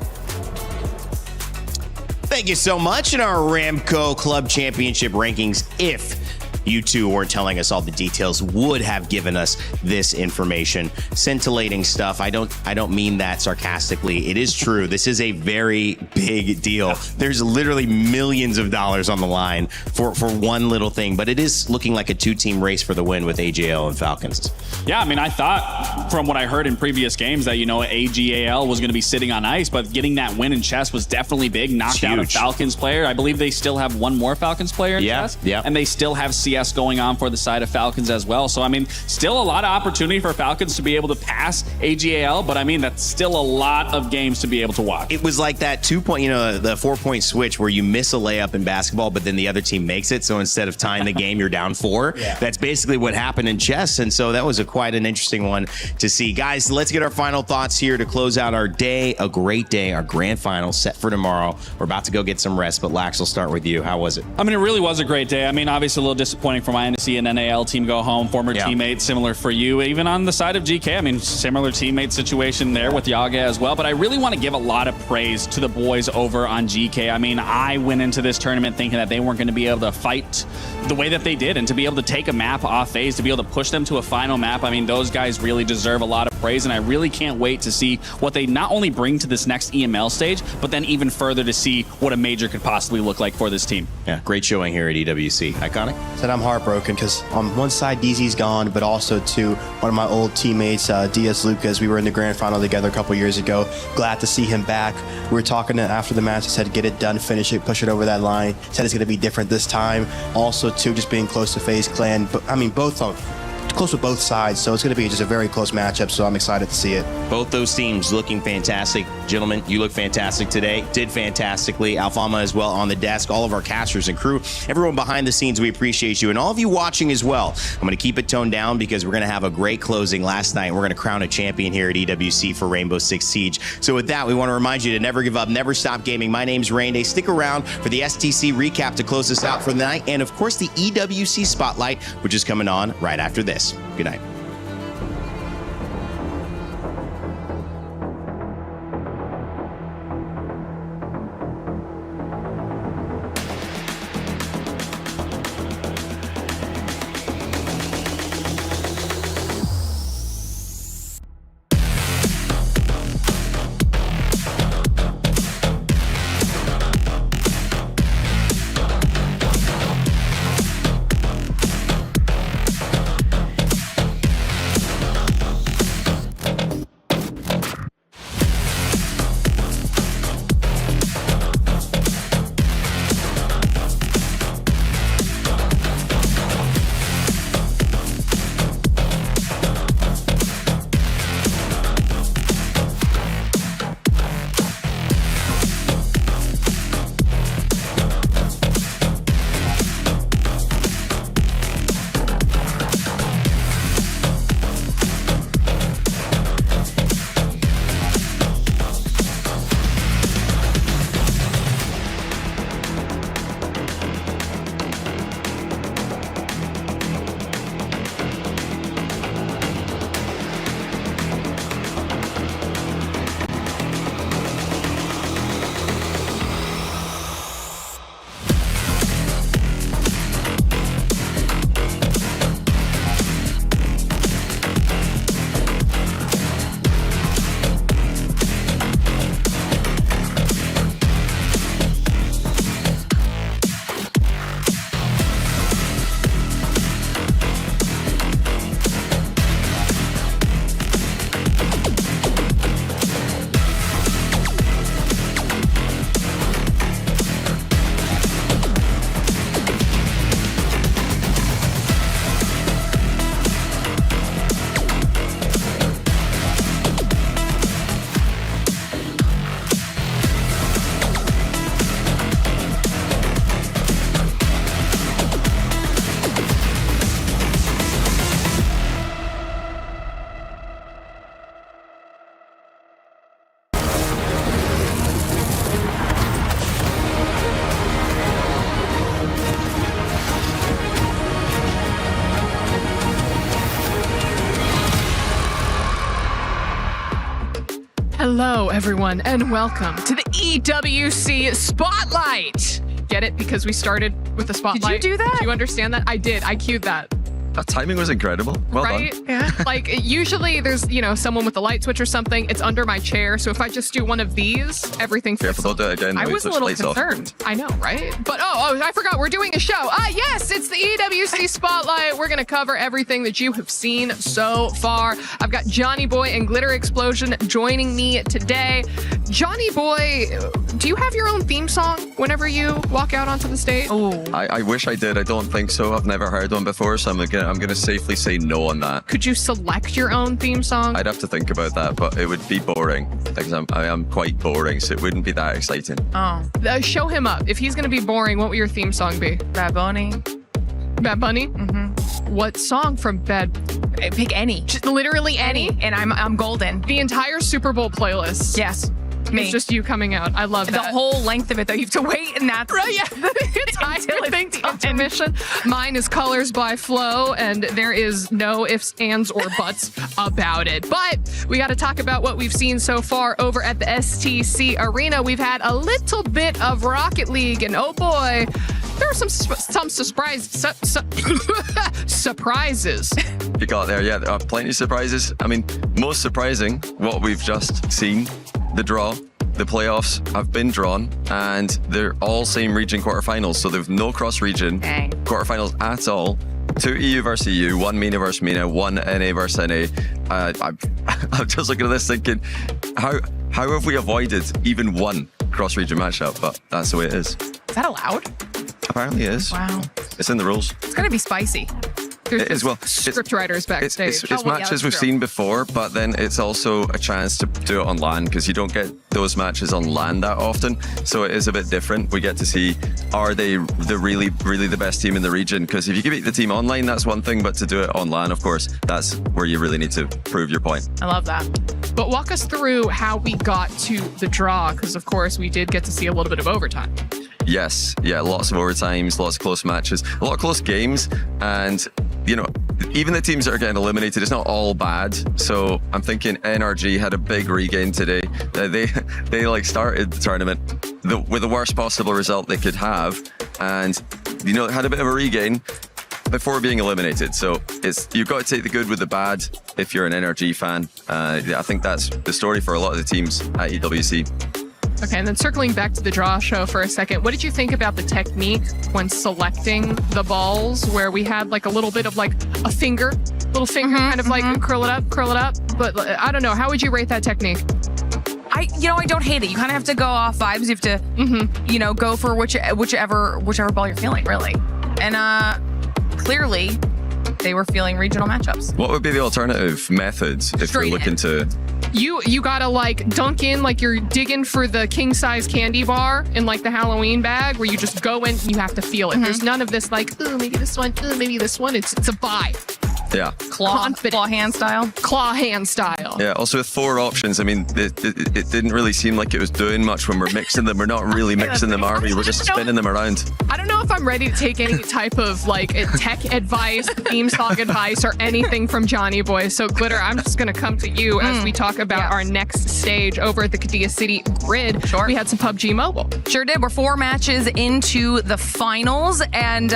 Thank you so much. In our Ramco Club Championship rankings, if you two weren't telling us all the details, would have given us this information. Scintillating stuff. I don't mean that sarcastically. It is true. This is a very big deal. There's literally millions of dollars on the line for one little thing, but it is looking like a two-team race for the win with ag.al and Falcons. Yeah, I mean, I thought from what I heard in previous games that, ag.al was going to be sitting on ice, but getting that win in chess was definitely big. Knocked out a Falcons player. I believe they still have one more Falcons player in chess. Yeah. And they still have CS going on for the side of Falcons as well. So, I mean, still a lot of opportunity for Falcons to be able to pass ag.al, but I mean, that's still a lot of games to be able to watch. It was like that 2-point, the 4-point switch where you miss a layup in basketball, but then the other team makes it. So instead of tying the game, you're down 4. That's basically what happened in chess. And so that was quite an interesting one to see. Guys, let's get our final thoughts here to close out our day. A great day, our grand final set for tomorrow. We're about to go get some rest, but Lax, will start with you. How was it? I mean, it really was a great day. I mean, obviously a little disappointing for my end to see an NAL team go home. Former teammate, similar for you. Even on the side of GK, I mean, similar teammate situation there with Yaga as well. But I really want to give a lot of praise to the boys over on GK. I mean, I went into this tournament thinking that they weren't going to be able to fight the way that they did, and to be able to take a map off phase, to be able to push them to a final map. I mean, those guys really deserve a lot of praise, and I really can't wait to see what they not only bring to this next EML stage, but then even further to see what a major could possibly look like for this team. Yeah, great showing here at EWC. Iconic? Said I'm heartbroken because on one side DZ's gone, but also to one of my old teammates, Diaz Lucas. We were in the grand final together a couple years ago. Glad to see him back. We were talking after the match. I said, get it done, finish it, push it over that line. Said it's going to be different this time. Also, too, just being close to FaZe Clan. But I mean, both close with both sides, so it's going to be just a very close matchup, so I'm excited to see it. Both those teams looking fantastic. Gentlemen, you look fantastic today. Did fantastically. Alfama as well on the desk. All of our casters and crew. Everyone behind the scenes, we appreciate you. And all of you watching as well. I'm going to keep it toned down because we're going to have a great closing last night. We're going to crown a champion here at EWC for Rainbow Six Siege. So with that, we want to remind you to never give up, never stop gaming. My name's Rain Day. Stick around for the STC recap to close us out for the night. And of course, the EWC Spotlight, which is coming on right after this. Good night. Hello, everyone, and welcome to the EWC Spotlight. Get it? Because we started with the spotlight. Did you do that? Do you understand that? I did. I cued that. That timing was incredible. Well right? done. Yeah. Like usually there's, someone with a light switch or something. It's under my chair. So if I just do one of these, everything fits. Careful, don't do it again. I was a little concerned. I know, right? But I forgot we're doing a show. Yes, it's the EWC Spotlight. We're going to cover everything that you have seen so far. I've got Johnny Boy and Glitter Explosion joining me today. Johnny Boy, do you have your own theme song whenever you walk out onto the stage? Oh, I wish I did. I don't think so. I've never heard one before, so I'm gonna safely say no on that. Could you select your own theme song? I'd have to think about that, but it would be boring because I am quite boring, so it wouldn't be that exciting. Oh, show him up. If he's gonna be boring, what would your theme song be? Bad Bunny. Bad Bunny? Mm-hmm. What song from Bad? Pick any. Just literally any. And I'm golden. The entire Super Bowl playlist. Yes. Me. It's just you coming out. I love that. The whole length of it, though. You have to wait, and that's right. Yeah, the intermission. Mine is Colors by Flo, and there is no ifs, ands, or buts about it. But we got to talk about what we've seen so far over at the STC Arena. We've had a little bit of Rocket League, and oh boy, there were some surprises. You got there, yeah. There are plenty of surprises. I mean, most surprising, what we've just seen. The draw, the playoffs have been drawn, and they're all same region quarterfinals, so there's no cross-region quarterfinals at all. 2 EU versus EU, 1 MENA versus MENA, 1 NA versus NA. I'm just looking at this thinking, how have we avoided even one cross-region matchup? But that's the way it is. Is that allowed? Apparently it is. Wow. It's in the rules. It's going to be spicy. It is, well, script writers backstage. It's matches we've seen before, but then it's also a chance to do it on LAN because you don't get those matches on LAN that often. So it is a bit different. We get to see, are they the really the best team in the region? Because if you can beat the team online, that's one thing, but to do it on LAN, of course, that's where you really need to prove your point. I love that. But walk us through how we got to the draw, because of course we did get to see a little bit of overtime. Yes, yeah, lots of overtimes, lots of close matches, a lot of close games, and even the teams that are getting eliminated, it's not all bad. So I'm thinking NRG had a big regain today. They like started the tournament with the worst possible result they could have, and had a bit of a regain before being eliminated. So you've got to take the good with the bad if you're an NRG fan. I think that's the story for a lot of the teams at EWC. Okay, and then circling back to the draw show for a second, what did you think about the technique when selecting the balls, where we had like a little bit of like a little finger, kind of like curl it up? But I don't know, how would you rate that technique? I don't hate it. You kind of have to go off vibes. You have to, go for whichever ball you're feeling, really. And clearly, they were feeling regional matchups. What would be the alternative methods if you're looking to? You gotta like dunk in like you're digging for the king size candy bar in like the Halloween bag, where you just go in and you have to feel it. There's none of this like, oh, maybe this one, maybe this one. It's a vibe. Yeah. Claw hand style. Claw hand style. Yeah. Also with 4 options, I mean, it didn't really seem like it was doing much when we're mixing them. We're not really mixing them, are we? We're just spinning them around. I don't know if I'm ready to take any type of like tech advice, theme song advice, or anything from Johnny Boy. So Glitter, I'm just gonna come to you as we talk about our next stage over at the Kadia City Grid. Sure. We had some PUBG Mobile. Sure did. We're 4 matches into the finals, and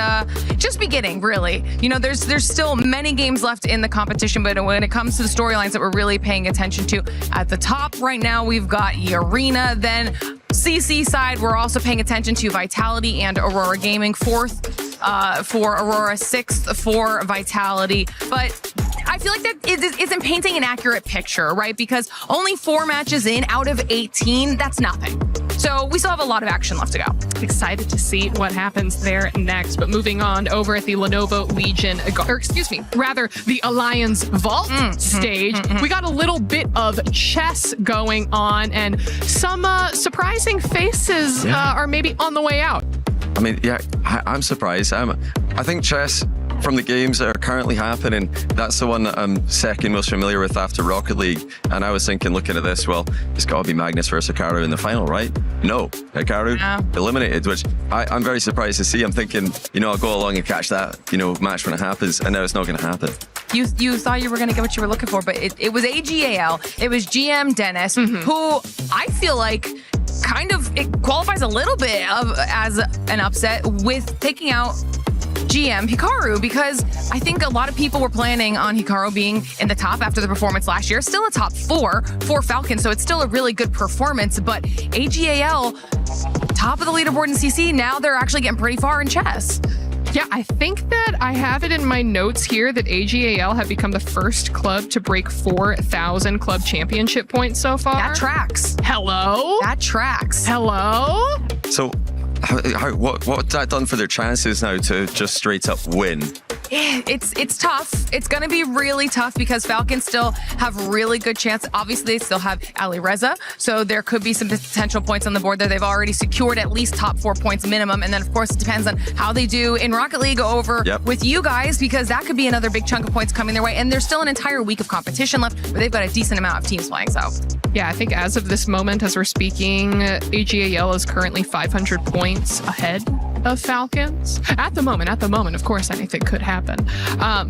just beginning, really. There's still many games left in the competition, but when it comes to the storylines that we're really paying attention to, at the top right now, we've got Arena. Then CC side, we're also paying attention to Vitality and Aurora Gaming. 4th for Aurora, 6th for Vitality. But I feel like that isn't painting an accurate picture, right? Because only 4 matches in out of 18, that's nothing. So we still have a lot of action left to go. Excited to see what happens there next. But moving on over at the Lenovo Legion, the Alliance Vault stage, we got a little bit of chess going on, and some surprising faces are maybe on the way out. I mean, yeah, I'm surprised. I think chess from the games that are currently happening, that's the one that I'm second most familiar with after Rocket League. And I was thinking, looking at this, well, it's got to be Magnus versus Hikaru in the final, right? No, Hikaru eliminated, which I'm very surprised to see. I'm thinking, I'll go along and catch that, match when it happens, and now it's not going to happen. You thought you were going to get what you were looking for, but it was ag.al. It was GM Dennis, who I feel like it qualifies a little bit as an upset with taking out GM Hikaru, because I think a lot of people were planning on Hikaru being in the top after the performance last year. Still a top 4 for Falcons, so it's still a really good performance. But ag.al, top of the leaderboard in CC, now they're actually getting pretty far in chess. Yeah, I think that I have it in my notes here that ag.al have become the first club to break 4,000 club championship points so far. That tracks. Hello? That tracks. Hello? So what's that done for their chances now to just straight up win? It's tough. It's going to be really tough because Falcons still have really good chance. Obviously, they still have Ali Reza, so there could be some potential points on the board there. They've already secured at least top 4 points minimum, and then of course it depends on how they do in Rocket League over with you guys, because that could be another big chunk of points coming their way. And there's still an entire week of competition left, but they've got a decent amount of teams playing. So yeah, I think as of this moment, as we're speaking, ag.al is currently 500 points ahead of Falcons at the moment. Of course, anything could happen.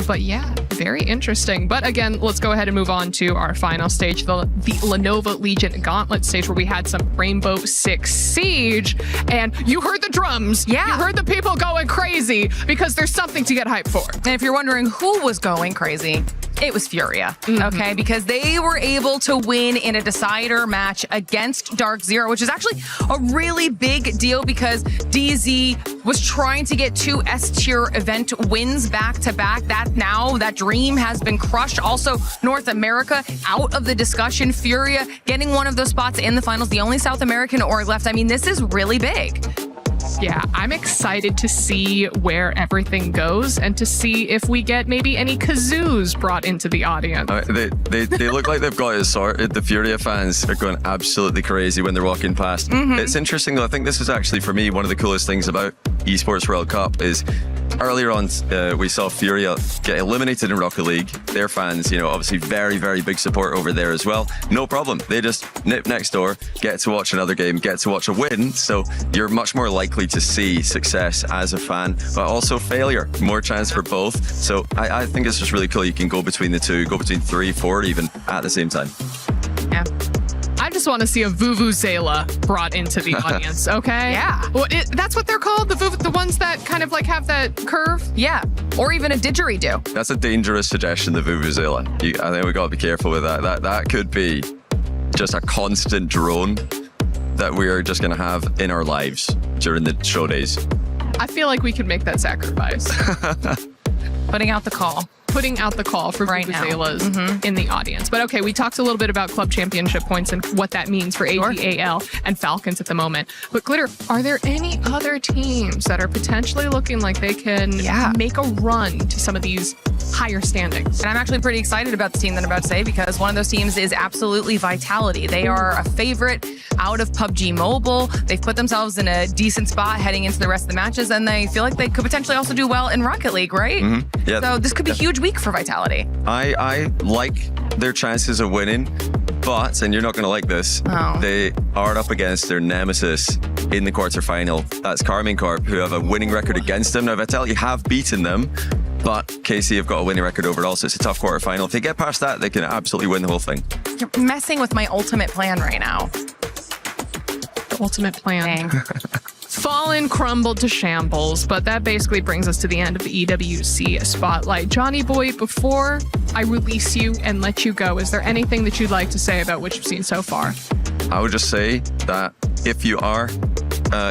But yeah, very interesting. But again, let's go ahead and move on to our final stage, the Lenovo Legion Gauntlet stage, where we had some Rainbow Six Siege, and you heard the drums. Yeah, you heard the people going crazy because there's something to get hyped for. And if you're wondering who was going crazy, it was Furia, okay? Because they were able to win in a decider match against Dark Zero, which is actually a really big deal because DZ was trying to get 2 S-tier event wins back-to-back. That dream has been crushed. Also, North America out of the discussion. Furia getting one of those spots in the finals, the only South American org left. I mean, this is really big. Yeah, I'm excited to see where everything goes and to see if we get maybe any kazoos brought into the audience. They look like they've got it sorted. The Furia fans are going absolutely crazy when they're walking past. It's interesting though. I think this is actually, for me, one of the coolest things about Esports World Cup is earlier on we saw Furia get eliminated in Rocket League. Their fans, obviously very, very big support over there as well. No problem. They just nip next door, get to watch another game, get to watch a win. So you're much more likely to see success as a fan, but also failure. More chance for both. So I think it's just really cool. You can go between the two, go between 3, 4 even at the same time. Yeah. I just want to see a Vuvuzela brought into the audience, okay? Yeah. Well, that's what they're called, the ones that kind of like have that curve? Yeah. Or even a didgeridoo. That's a dangerous suggestion, the Vuvuzela. I think we got to be careful with that. That could be just a constant drone that we're just going to have in our lives during the show days. I feel like we could make that sacrifice. Putting out the call. Putting out the call for Vuvuzelas in the audience. But okay, we talked a little bit about club championship points and what that means for ag.al and Falcons at the moment. But Glitter, are there any other teams that are potentially looking like they can make a run to some of these higher standings? And I'm actually pretty excited about the team that I'm about to say, because one of those teams is absolutely Vitality. They are a favorite out of PUBG Mobile. They've put themselves in a decent spot heading into the rest of the matches, and they feel like they could potentially also do well in Rocket League, right? Yeah. So this could be a huge week for Vitality. I like their chances of winning, but, and you're not going to like this, they are up against their nemesis in the quarterfinal. That's Carmine Corp, who have a winning record against them. Now, Vitality have beaten them, but KC have got a winning record overall, so it's a tough quarterfinal. If they get past that, they can absolutely win the whole thing. You're messing with my ultimate plan right now. The ultimate plan. Fallen, crumbled to shambles, but that basically brings us to the end of the EWC Spotlight. Johnny Boy, before I release you and let you go, is there anything that you'd like to say about what you've seen so far? I would just say that if you are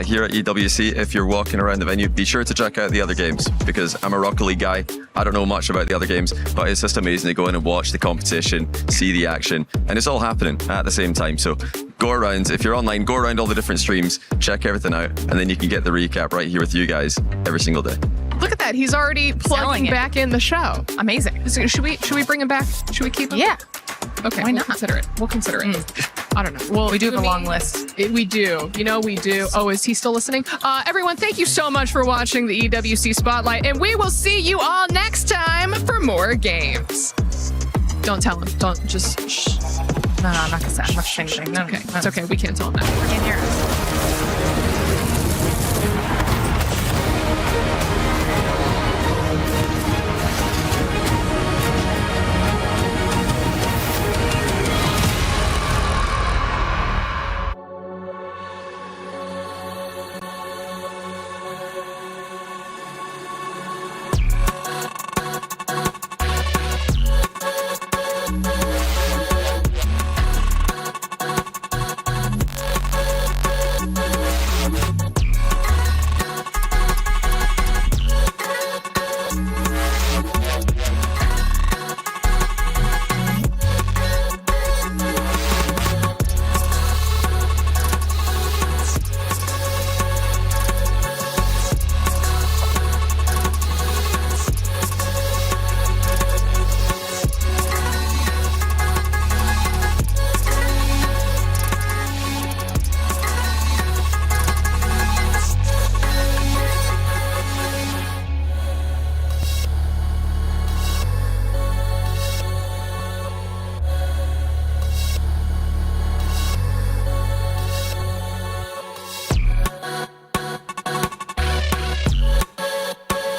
here at EWC, if you're walking around the venue, be sure to check out the other games, because I'm a Rocket League guy. I don't know much about the other games, but it's just amazing to go in and watch the competition, see the action, and it's all happening at the same time. So go around, if you're online, go around all the different streams, check everything out, and then you can get the recap right here with you guys every single day. Look at that. He's already plugging back in the show. Amazing. Should we bring him back? Should we keep him? Yeah. Okay, Why we'll not? consider it. We'll consider it. I don't know. Well, we do have a long list. We do. You know, we do. Oh, is he still listening? Everyone, thank you so much for watching the EWC Spotlight, and we will see you all next time for more games. Don't tell him. Don't just shh. No, I'm not gonna say. I'm not saying anything. No, okay. It's okay. We can't tell him that. I can't hear us.